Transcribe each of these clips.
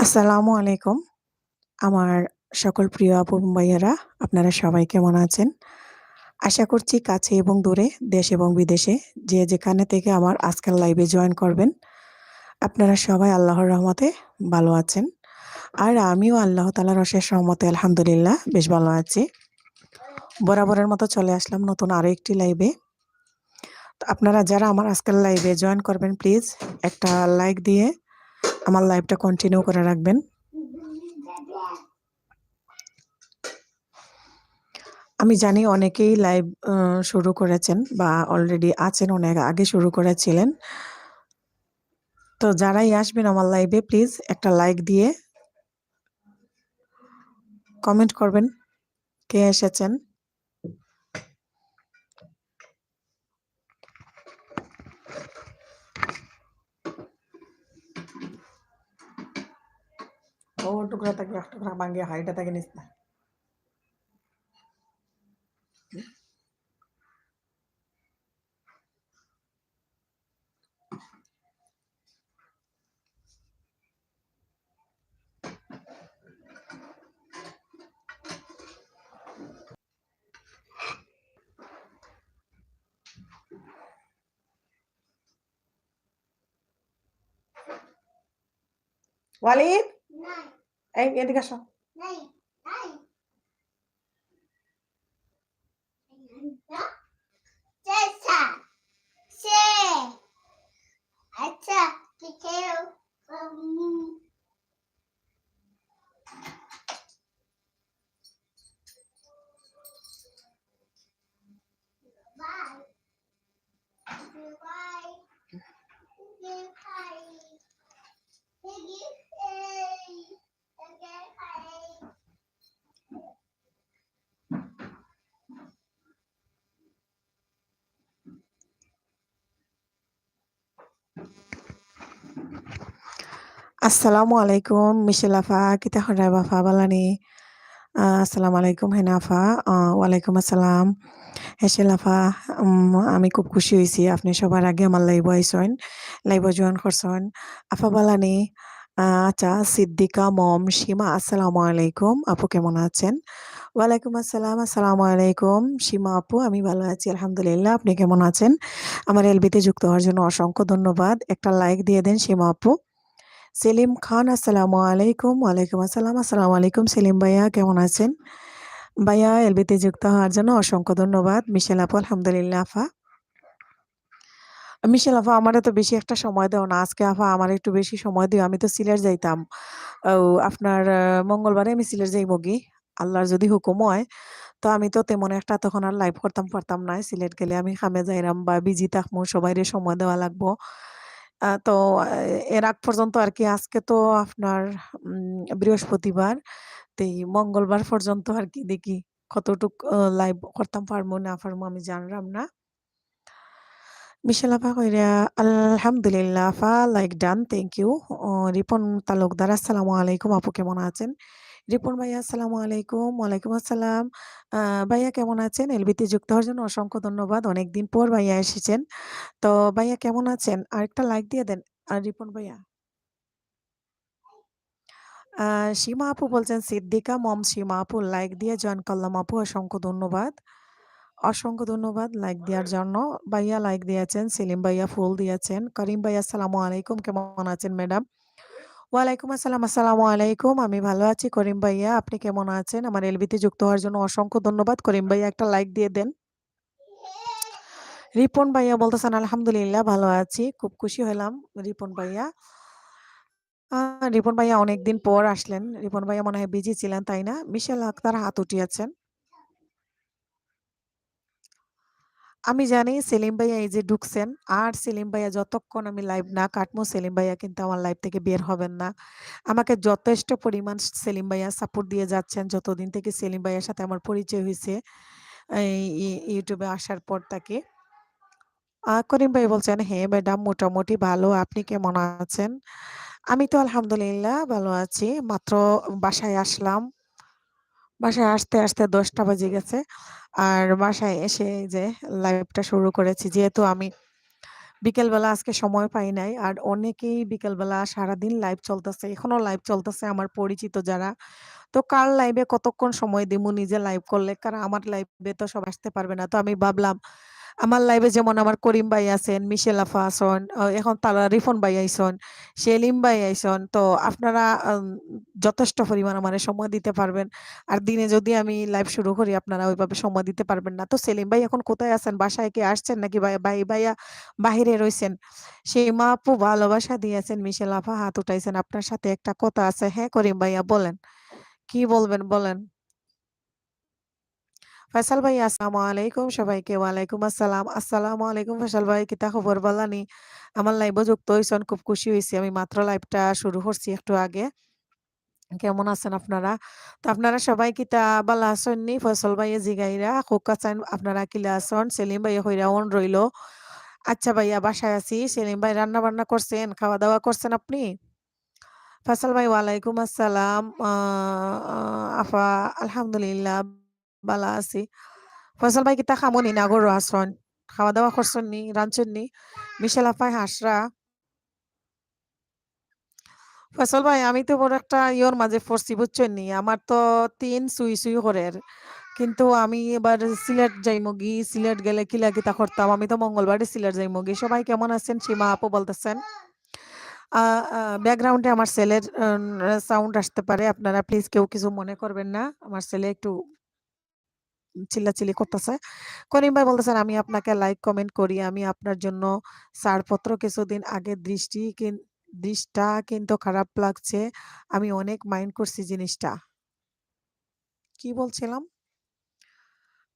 আসসালামু আলাইকুম। আমার সকল প্রিয় আপু ভাইয়ারা, আপনারা সবাই কেমন আছেন? আশা করছি কাছে এবং দূরে, দেশ এবং বিদেশে যে যেখানে থেকে আমার আজকের লাইভে জয়েন করবেন, আপনারা সবাই আল্লাহর রহমতে ভালো আছেন। আর আমিও আল্লাহ তাআলার অশেষ রহমতে আলহামদুলিল্লাহ বেশ ভালো আছি। বরাবরের মতো চলে আসলাম নতুন আরো একটি লাইভে। তো আপনারা যারা আমার আজকের লাইভে জয়েন করবেন প্লিজ একটা লাইক দিয়ে আমার লাইভটা কন্টিনিউ করে রাখবেন। আমি জানি অনেকেই লাইভ শুরু করেছেন বা অলরেডি আছেন, অনেক আগে শুরু করেছিলেন। তো যারাই আসবেন আমার লাইভে প্লিজ একটা লাইক দিয়ে কমেন্ট করবেন কে এসেছেন। ও টুকরা থাকে এক টুকরা ভাঙিয়ে হাইটা থাকে নিস না। ওয়ালিদ এই এদিকে আসো। আসসালামু আলাইকুম মিশেল আফা, কিতা খবর বাফা বালানি? আসসালামু আলাইকুম হেনা আফা। ওয়ালাইকুম আসসালাম হেসেল আফা। আমি খুব খুশি হয়েছি আপনি সবার আগে আমার লাইভ আইসেন, লাইভ জয়েন করছেন। আফা বালানি? আচ্ছা, সিদ্দিকা মম সীমা, আসসালামু আলাইকুম আপু, কেমন আছেন? ওয়ালাইকুম আসসালাম, আসসালামু আলাইকুম সীমা আপু, আমি ভালো আছি আলহামদুলিল্লাহ। আপনি কেমন আছেন? আমার এলবিতে যুক্ত হওয়ার জন্য অসংখ্য ধন্যবাদ। একটা লাইক দিয়ে দেন সীমা আপু। সেলিম খান, আসসালামু আলাইকুম। ওয়ালাইকুম আসসালাম, আসসালামু আলাইকুম সেলিম ভাইয়া, কেমন আছেন? ভাইয়া এলবিতে যুক্ত হওয়ার জন্য অসংখ্য ধন্যবাদ। মিশেল আপু, আলহামদুলিল্লাহ আফা। মিশেল আফা, আমার তো বেশি একটা সময় দাও না আজকে আফা, আমার একটু বেশি সময় দিও। আমি তো সিলেট যাইতাম আপনার মঙ্গলবারে আমি সিলেট যাইব গি, আল্লাহর যদি হুকুম হয়। তো আমি তো তেমন একটা তখন আর লাইভ করতাম পারতাম না। সিলেট গেলে আমি খামে যাইরাম বা বিজি থাকবো, সবাইরে সময় দেওয়া লাগবো। তো এর আগ পর্যন্ত আর কি, আজকে তো আপনার বৃহস্পতিবার, তো এই মঙ্গলবার পর্যন্ত আর কি দেখি কতটুক লাইভ করতাম পারবো না পারবো আমি জানলাম না। বিশাল আপা কইরা আলহামদুলিল্লাহ আপা, like done, thank you. Ripon Talukdar, আসসালামু আলাইকুম আপু, কেমন আছেন? রিপন ভাইয়া, আসসালামু আলাইকুম। ওয়ালাইকুম আসসালাম। ভাইয়া কেমন আছেন? এলবিতে যুক্ত হওয়ার জন্য অসংখ্য ধন্যবাদ। অনেকদিন পর ভাইয়া এসেছেন। তো ভাইয়া কেমন আছেন? আরেকটা লাইক দিয়ে দেন। রিপন ভাইয়া। আ সীমা আপু বলছেন সিদ্দিকা মম সীমা আপু, লাইক দিয়ে জয়েন করলাম আপু, অসংখ্য ধন্যবাদ। অসংখ্য ধন্যবাদ লাইক দেওয়ার জন্য। ভাইয়া লাইক দিয়েছেন, সেলিম ভাইয়া ফুল দিয়েছেন। করিম ভাইয়া, আসসালামু আলাইকুম, কেমন আছেন ম্যাডাম? ওয়ালাইকুম আসসালাম, আসসালামু আলাইকুম। আমি ভালো আছি করিম ভাইয়া, আপনি কেমন আছেন? আমার এলবিতে যুক্ত হওয়ার জন্য অসংখ্য ধন্যবাদ। করিম ভাইয়া একটা লাইক দিয়ে দেন। রিপন ভাইয়া বলতেছেন আলহামদুলিল্লাহ ভালো আছি। খুব খুশি হলাম রিপন ভাইয়া। আ রিপন ভাইয়া অনেকদিন পর আসলেন। রিপন ভাইয়া মনে হয় বিজি ছিলেন, তাই না? মিশেল আক্তার হাত উঠিয়েছেন। আমি জানি সেলিম ভাইয়া এই যে ঢুকছেন, আর সেলিম ভাইয়া যতক্ষণ আমি লাইভ না কাটবো সেলিম ভাইয়া কিন্তু আমার লাইভ থেকে বের হবেন না। আমাকে যথেষ্ট পরিমাণ সেলিম ভাইয়া সাপোর্ট দিয়ে যাচ্ছেন যতদিন থেকে সেলিম ভাইয়ার সাথে আমার পরিচয় হইছে এই ইউটিউবে আসার পর থেকে। করিম ভাই বলছেন, "হ্যাঁ ম্যাডাম, মোটামুটি ভালো। আপনি কেমন আছেন?" আমি তো আলহামদুলিল্লাহ ভালো আছি। মাত্র বাসায় আসলাম। বাসায় আসতে ১০টা বেজে গেছে। আর বাসায় এসে এই যে লাইভটা শুরু করেছি। যেহেতু আমি বিকেলবেলা আজকে সময় পাই নাই। আর অনেকেই বিকেলবেলা সারাদিন লাইভ চলতেছে। এখনো লাইভ চলতেছে আমার পরিচিত যারা। তো কার লাইভে কতক্ষণ সময় দিমু নিজে লাইভ করলে? কারণ আমার লাইভে তো সব আসতে পারবে না। তো আমি ভাবলাম আমার লাইভে যেমন আমার করিম ভাই আছেন, মিশেল আফা আছেন, এখন তারা রিফন ভাই আইছেন, সেলিম ভাই আইছেন। তো আপনারা যথেষ্ট পরিমাণ আমারে সময় দিতে পারবেন। আর দিনে যদি আমি লাইভ শুরু করি আপনারা ওইভাবে সময় দিতে পারবেন না। তো সেলিম ভাই এখন কোথায় আছেন? বাসায় কি আসছেন নাকি ভাইয়া বাহিরে রইছেন? সীমা আপু ভালোবাসা দিয়েছেন, মিশেল আফা হাত উঠাইছেন। আপনার সাথে একটা কথা আছে। হ্যাঁ, করিম ভাইয়া বলেন। কি বলবেন বলেন? ফয়সাল ভাই আসসালামু আলাইকুম সবাইকে। ওয়ালাইকুম আসসালাম। আসসালামু আলাইকুম ফয়সাল ভাই, কিতা খবর বালানি? আমার লাইভে যুক্ত হইছেন, খুব খুশি হইছি। আমি মাত্র লাইভটা শুরু করছি একটু আগে। কেমন আছেন আপনারা? তো আপনারা সবাই কিতা বালা আছেন নি? ফয়সাল ভাইয়ে জিগাইরা খোকা চান আপনারা কিলা আছেন? সেলিম ভাইয়া কইরা অন রইলো। আচ্ছা ভাইয়া বাসায় আছি। সেলিম ভাই রান্না বান্না করছেন? খাওয়া দাওয়া করছেন আপনি? ফয়সাল ভাই ওয়ালাইকুম আসসালাম। আফা আলহামদুলিল্লাহ বালা আছি। ফয়সাল ভাই কিতা খামুনি না গরু আসন? খাওয়া দাওয়া করছেন নি? রাঁধছেন নি? মিশেল আফাই হাঁসরা। ফয়সাল ভাই আমি তো বড় একটা ইয়োর মাঝে পড়ছি বুঝছেন নি? আমার তো ৩ সুই সুই করের। কিন্তু আমি এবার সিলেট যাইমগি। সিলেট গেলে কিলা কিতা করতাম। আমি তো মঙ্গলবারে সিলেট যাইমগি। সবাই কেমন আছেন? সীমা আপু বলতেছেন। আ আ ব্যাকগ্রাউন্ডে আমার ছেলের সাউন্ড আসতে পারে। আপনারা প্লিজ কেউ কিছু মনে করবেন না। আমার ছেলে একটু চিল্লাচিল্লি করতেছে। করিম ভাই বলতেছেন, "আমি আপনাকে লাইক কমেন্ট করি। আমি আপনার জন্য ছাড়পত্র কিছুদিন আগে দৃষ্টা কিন্তু খারাপ লাগছে। আমি অনেক মাইন্ড করছি জিনিসটা।" কি বলছিলাম?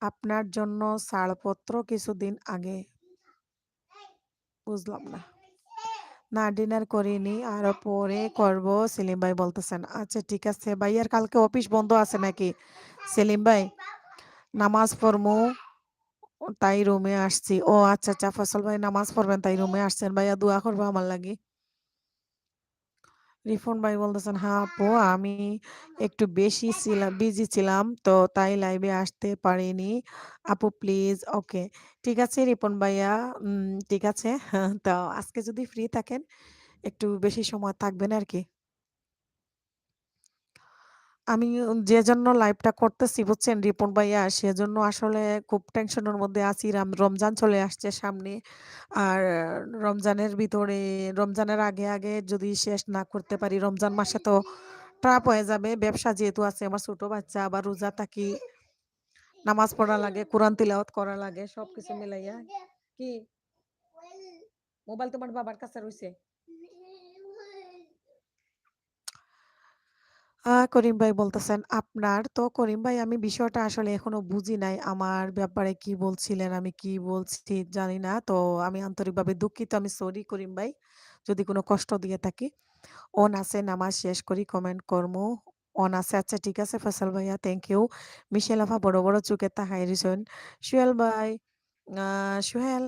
আপনার জন্য ছাড়পত্র কিছুদিন আগে বুঝলাম না। না ডিনার করিনি। আরো পরে করব সেলিম ভাই বলতেছেন। আচ্ছা ঠিক আছে। ভাইয়ার কালকে অফিস বন্ধ আছে নাকি? সেলিম ভাই, নামাজ পড়মু তাই রুমে আসছি। ও আচ্ছা, আচ্ছা ফয়সাল ভাই নামাজ পড়বেন তাই রুমে আসছেন। ভাইয়া দোয়া করবো আমার লাগি। রিফন ভাই বলতেছেন, হ্যাঁ আপু আমি একটু বেশি ছিলাম, বিজি ছিলাম তো তাই লাইভে আসতে পারিনি। আপু প্লিজ ওকে। ঠিক আছে রিপন ভাইয়া, ঠিক আছে। তো আজকে যদি ফ্রি থাকেন একটু বেশি সময় থাকবেন আর কি। আমি যে জন্য লাইভটা করতেছি বুঝছেন রিপন ভাইয়া, সেজন্য আসলে খুব টেনশনের মধ্যে আছি। রমজান চলে আসছে সামনে। আর রমজানের ভিতরে রমজানের আগে যদি শেষ না করতে পারি, রমজান মাসে তো ট্রাপ হয়ে যাবে। ব্যবসা যেহেতু আছে, আমার ছোট বাচ্চা, আবার রোজা থাকি, নামাজ পড়া লাগে, কোরআন তিলাওয়াত করা লাগে, সবকিছু মিলাইয়া। কি মোবাইল তোমার বাবার কাছে রইছে? করিম ভাই বলতেছেন, আপনার তো করিম ভাই আমি বিষয়টা আসলে এখনো বুঝি নাই। আমার ব্যাপারে কি বলছিলেন, আমি কি বলছি জানি না। তো আমি আন্তরিকভাবে দুঃখিত। আমি সরি করিম ভাই যদি কোনো কষ্ট দিয়ে থাকি। অন আছে নামাজ শেষ করি কমেন্ট করমু। অন আছে আচ্ছা ঠিক আছে ফয়সাল ভাইয়া থ্যাংক ইউ। মিশেল আফা বড় বড় চোখে তাকাই রইছেন। সোহেল ভাই, সোহেল,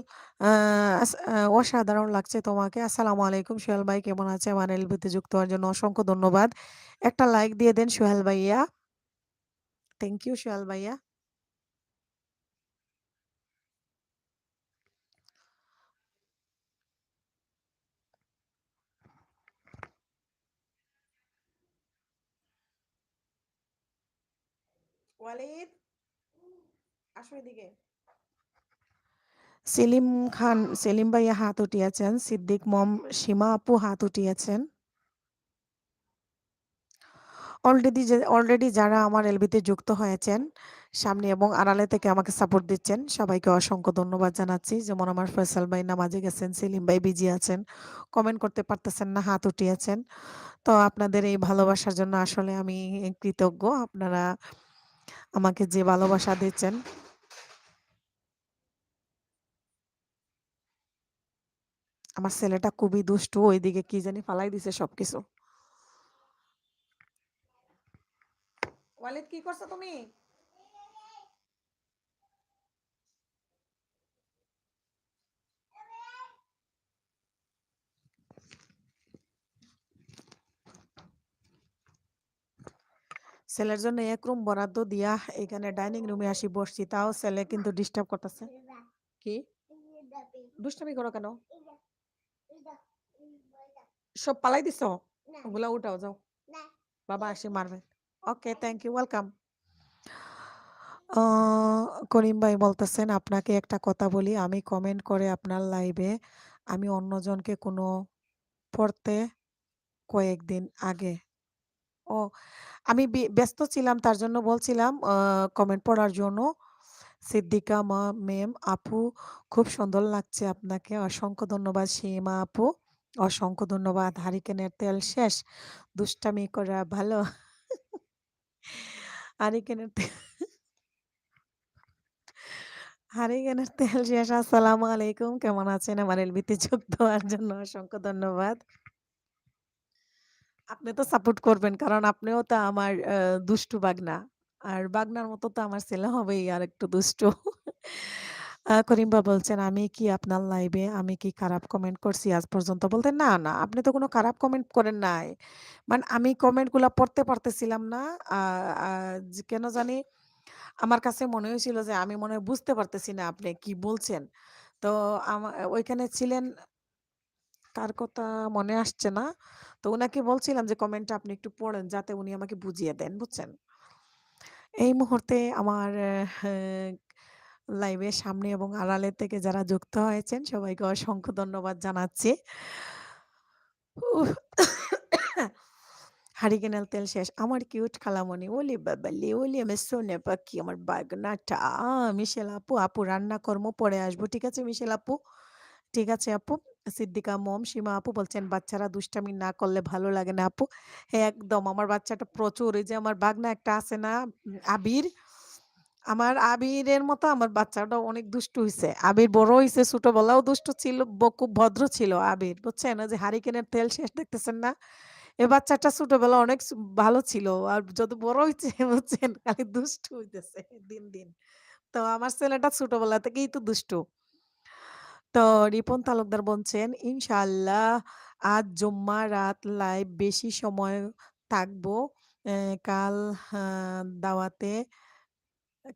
অসাধারণ লাগছে তোমাকে। আসসালামু আলাইকুম সোহেল ভাই, কেমন আছে? আমার এলবিতে যুক্ত হওয়ার জন্য অসংখ্য ধন্যবাদ। একটা লাইক দিয়ে দেন সোহেল ভাইয়া। থ্যাংক ইউ সোহেল ভাইয়া। ওয়ালিদ আসো এদিকে। সেলিম খান, সেলিম ভাইয়া হাত উঠিয়েছেন। সিদ্দিক মম, সীমা আপু হাত উঠিয়েছেন। অলরেডি যারা আমার এলবিতে যুক্ত হয়েছেন সামনে এবং আড়ালে থেকে আমাকে সাপোর্ট দিচ্ছেন সবাইকে অসংখ্য ধন্যবাদ জানাচ্ছি। যেমন আমার ফয়সাল ভাই নামাজে গেছেন, সেলিম ভাই বিজি আছেন, কমেন্ট করতে পারতেছেন না, হাত উঠিয়েছেন। তো আপনাদের এই ভালোবাসার জন্য আসলে আমি কৃতজ্ঞ। আপনারা আমাকে যে ভালোবাসা দিচ্ছেন। আমার ছেলেটা খুবই দুষ্টু, ওইদিকে কি জানি ফালাই দিছে সবকিছু। ওয়ালিদ কি করছো তুমি? ছেলের জন্য এক রুম বরাদ্দ দিয়া এখানে ডাইনিং রুমে আসি বসছি, তাও ছেলে কিন্তু ডিস্টার্ব করতেছে। কি দুষ্টামি করো কেন? সব পালাই দিছো? ওগুলা উঠাও যাও। বাবা আসে মারবে। ওকে, থ্যাংক ইউ, ওয়েলকাম। আ করিম ভাই বলতেছেন, আপনাকে একটা কথা বলি, আমি কমেন্ট করে আপনার লাইভে আমি অন্যজনকে কোনো পড়তে কয়েকদিন আগে ও আমি ব্যস্ত ছিলাম তার জন্য বলছিলাম কমেন্ট পড়ার জন্য। সিদ্দিকা মেম আপু, খুব সুন্দর লাগছে আপনাকে। অসংখ্য ধন্যবাদ সীমা আপু। অসংখ্য ধন্যবাদ। হারিকেনের তেল শেষ। দুষ্টামি করা ভালো। হারিকেনের তেল হারিকেনের তেল শেষ। আসসালামু আলাইকুম। কেমন আছেন? আমার এলবিতে যুক্ত হওয়ার জন্য অসংখ্য ধন্যবাদ। আপনি তো সাপোর্ট করবেন কারণ আপনিও তো আমার দুষ্টু বাগনা। আর বাগনার মতো তো আমার ছেলে হবেই আরেকটু দুষ্টু। করিম বলছেন, "আমি কি আপনার লাইভে আমি কি খারাপ কমেন্ট করছি আজ পর্যন্ত?" বলতে, "না, না, আপনি তো কোনো খারাপ কমেন্ট করেন নাই।" মানে আমি কমেন্টগুলা পড়তে পারতেছিলাম না। আ আ কেন জানি আমার কাছে মনে হয়েছিল যে আমি মনে হয় বুঝতে পারতেছি না আপনি কি বলছেন। তো ওইখানে ছিলেন, কার কথা মনে আসছে না। তো উনাকে বলছিলাম যে কমেন্টটা আপনি একটু পড়েন যাতে উনি আমাকে বুঝিয়ে দেন, বুঝছেন? এই মুহূর্তে আমার লাইভের সামনে এবং আড়ালের থেকে যারা যুক্ত হয়েছেন সবাইকে অসংখ্য ধন্যবাদ জানাচ্ছি। উহ হারিকেনের তেল শেষ। আমার কিউট খালামণি, ওলে বাবালে, ওলে আমার সোনা পাখি, আমার বাগনাটা। মিশেল আপু, আপু রান্না কর্ম পরে আসবো। ঠিক আছে মিশেল আপু? ঠিক আছে আপু। সিদ্দিকা মম, সীমা আপু বলছেন, "বাচ্চারা দুষ্টামি না করলে ভালো লাগে না আপু?" হ্যাঁ, একদম। আমার বাচ্চাটা প্রচুর, এই যে আমার বাগনা একটা আছে না, আবির। আমার আবিরের মতো আমার বাচ্চাটাও অনেক দুষ্টু হইছে। আবির বড় হইছে, ছোটবেলাও দুষ্টু ছিল, খুব ভদ্র ছিল আবির। বুঝছেন? ওই যে হারিকেনের তেল শেষ দেখতেছেন না? এই বাচ্চাটা ছোটবেলা অনেক ভালো ছিল। আর যত বড় হইছে বুঝছেন খালি দুষ্টু হইতেছে দিন, দিন। তো আমার ছেলেটা ছোটবেলা থেকেই তো দুষ্টু। তো রিপন তালুকদার বলছেন, "ইনশাআল্লাহ আজ জুম্মা রাত লাইভ বেশি সময় থাকবো। কাল আ দাওয়াতে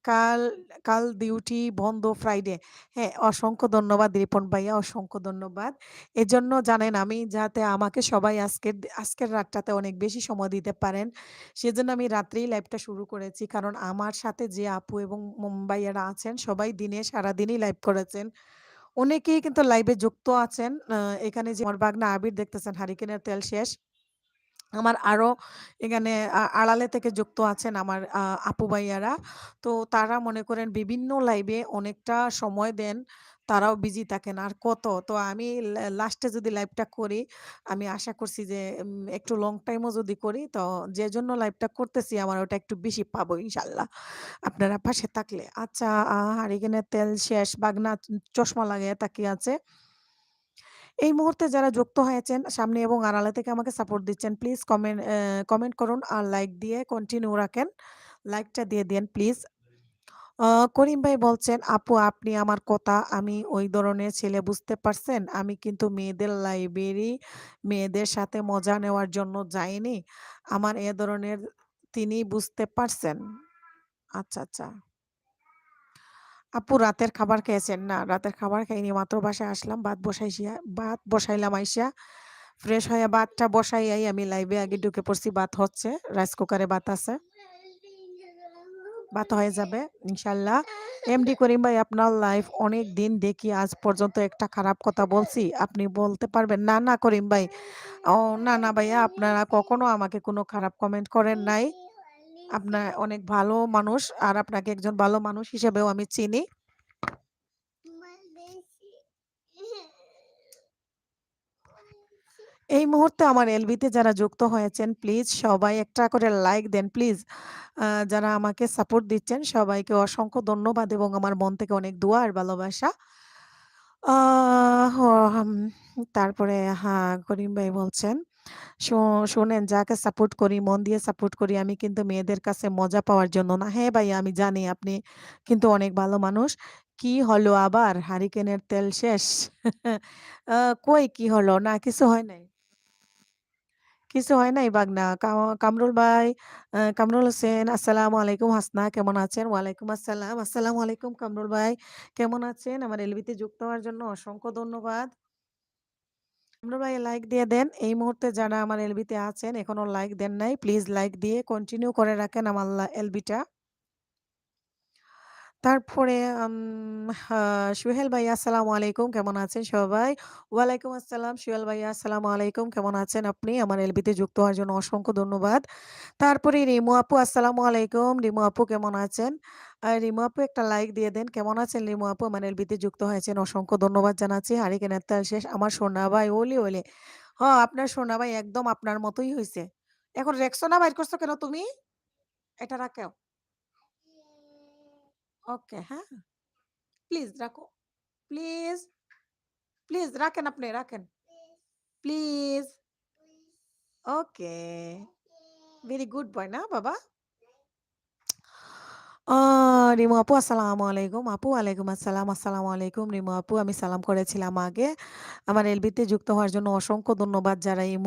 কাল কাল ডিউটি বন্ধ ফ্রাইডে।" হ্যাঁ, অসংখ্য ধন্যবাদ রিপন ভাইয়া, অসংখ্য ধন্যবাদ। এজন্য জানেন আমি যাতে আমাকে সবাই আজকের রাতটাতে অনেক বেশি সময় দিতে পারেন, সেজন্য আমি রাত্রেই লাইভটা শুরু করেছি। কারণ আমার সাথে যে আপু এবং ভাইয়ারা আছেন সবাই দিনে সারাদিনই লাইভ করেছেন। অনেকেই কিন্তু লাইভে যুক্ত আছেন। এখানে যে আমার বাগনা আবির দেখতেছেন হারিকেনের তেল শেষ। আমার আরো এখানে আড়ালে থেকে যুক্ত আছেন আমার আপু ভাইয়ারা। তো তারা মনে করেন বিভিন্ন লাইভে অনেকটা সময় দেন। তারাও বিজি থাকেন। আর কত? তো আমি লাস্টে যদি লাইভটা করি, আমি আশা করছি যে একটু লং টাইমও যদি করি তো যে জন্য লাইভটা করতেছি আমার ওটা একটু বেশি পাবো ইনশাআল্লাহ। আপনারা পাশে থাকলে। আচ্ছা, হারিকেনের তেল শেষ। বাগনা চশমা লাগাইয়া তাকিয়ে আছে। এই মুহূর্তে যারা যুক্ত হয়েছেন সামনে এবং আড়ালে থেকে আমাকে সাপোর্ট দিচ্ছেন, প্লিজ কমেন্ট করুন আর লাইক দিয়ে কন্টিনিউ রাখেন। লাইকটা দিয়ে দিয়েন প্লিজ। আ করিম ভাই বলছেন, "আপু আপনি আমার কথা আমি ওই ধরনের ছেলে বুঝতে পারছেন? আমি কিন্তু মেয়েদের লাইব্রেরি মেয়েদের সাথে মজা নেওয়ার জন্য যাইনি। আমার এ ধরনের তিনি বুঝতে পারছেন?" আচ্ছা, আচ্ছা। আপু রাতের খাবার খেয়েছেন? না, রাতের খাবার খাইনি। মাত্র বাসায় আসলাম। ভাত বসাইলাম আইসা। ফ্রেশ হয়ে ভাতটা বসাইয়াই আমি লাইভে আগে ঢুকে পড়ছি। ভাত হচ্ছে। রাইস কুকারে ভাত আছে। ভাত হয়ে যাবে ইনশাআল্লাহ। এমডি করিম ভাই, আপনার লাইভ অনেকদিন দেখি, আজ পর্যন্ত একটা খারাপ কথা বলছি? আপনি বলতে পারবেন? না, না করিম ভাই। ও না, না ভাইয়া, আপনারা কখনো আমাকে কোনো খারাপ কমেন্ট করেন নাই। আপনার অনেক ভালো মানুষ। আর আপনাকে একজন ভালো মানুষ হিসেবেও আমি চিনি। এই মুহূর্তে আমার এলবিতে যারা যুক্ত হয়েছেন প্লিজ সবাই একটা করে লাইক দেন প্লিজ। যারা আমাকে সাপোর্ট দিচ্ছেন সবাইকে অসংখ্য ধন্যবাদ এবং আমার মন থেকে অনেক দোয়া আর ভালোবাসা। আহ হাম তারপরে হ্যাঁ, করিম ভাই বলছেন, "শো শোনেন যাকে সাপোর্ট করি, মন দিয়ে সাপোর্ট করি। আমি কিন্তু মেয়েদের কাছে মজা পাওয়ার জন্য না।" হ্যাঁ ভাইয়া, আমি জানি আপনি কিন্তু অনেক ভালো মানুষ। "কি হলো আবার? হারিকেনের তেল শেষ?" আ কই কি হলো? না কিছু হয় নাই। কিছু হয় নাই বাগনা। কামরুল ভাই, কামরুল হোসেন, "আসসালামু আলাইকুম হাসনা, কেমন আছেন?" ওয়ালাইকুম আসসালাম। আসসালামু আলাইকুম কামরুল ভাই। কেমন আছেন? আমার এলবিতে যুক্ত হওয়ার জন্য অসংখ্য ধন্যবাদ। আমরা ভাই লাইক দিয়ে দেন। এই মুহূর্তে যারা আমার এলবিতে আছেন এখনো লাইক দেন নাই, প্লিজ লাইক দিয়ে কন্টিনিউ করে রাখেন আমার এলবিটা। তারপরে সুহেল ভাইয়া আসসালামু আলাইকুম, কেমন আছেন সবাই? ওয়ালাইকুম আসসালাম সুহেল ভাইয়া, আসসালামু আলাইকুম, কেমন আছেন আপনি? আমার এলবিতে যুক্ত হওয়ার জন্য অসংখ্য ধন্যবাদ। তারপরে রিমু আপু আসসালামু আলাইকুম। রিমু আপু কেমন আছেন? রিমু আপু একটা লাইক দিয়ে দেন। কেমন আছেন রিমু আপু? আমার এলবিতে যুক্ত হয়েছেন, অসংখ্য ধন্যবাদ জানাচ্ছি। হারিকেনের তেল শেষ। আমার সোনা ভাই ওলে, ওলে। আপনার সোনা ভাই একদম আপনার মতোই হইছে। এখন রেক্সোনা বাইর করছো কেন তুমি? এটা রাখো। ওকে, হ্যাঁ? প্লিজ রাখো। প্লিজ, প্লিজ রাখেন, আপনি রাখেন। Please. Okay. Very good boy না বাবা? আ রিমু আপু আসসালামু আলাইকুম। আপু ওয়ালাইকুম আসসালাম। আসসালামু আলাইকুম রিমু আপু। আমি সালাম করেছিলাম আগে। আমার এলবিতে যুক্ত হওয়ার জন্য অসংখ্য ধন্যবাদ যারা এই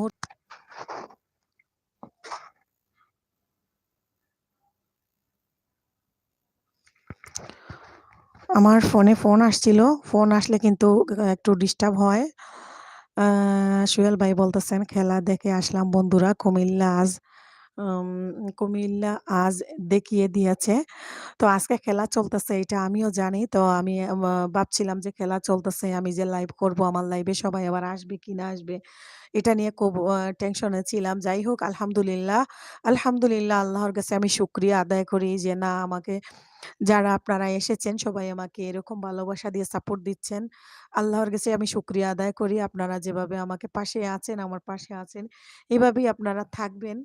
আমার ফোনে ফোন আসছিল। ফোন আসলে কিন্তু একটু ডিস্টার্ব হয়। আ সুহেল ভাই বলতেছেন, "খেলা দেখে আসলাম বন্ধুরা। উম কুমিল্লা আজ দেখিয়ে দিয়েছে।" তো আজকে খেলা চলতেছে এটা আমিও জানি। তো আমি ভাবছিলাম যে খেলা চলতেছে, আমি যে লাইভ করব, আমার লাইভে সবাই আবার আসবে কি না আসবে, এটা নিয়ে খুব টেনশনে ছিলাম। যাই হোক আলহামদুলিল্লাহ, আলহামদুলিল্লাহ আল্লাহর কাছে আমি শুকরিয়া আদায় করি যে না আমাকে যারা আপনারা এসেছেন সবাই আমাকে এরকম ভালোবাসা দিয়ে সাপোর্ট দিচ্ছেন। আল্লাহর কাছে আমি শুকরিয়া আদায় করি। আপনারা যেভাবে আমাকে পাশে আছেন, আমার পাশে আছেন, এভাবেই আপনারা থাকবেন।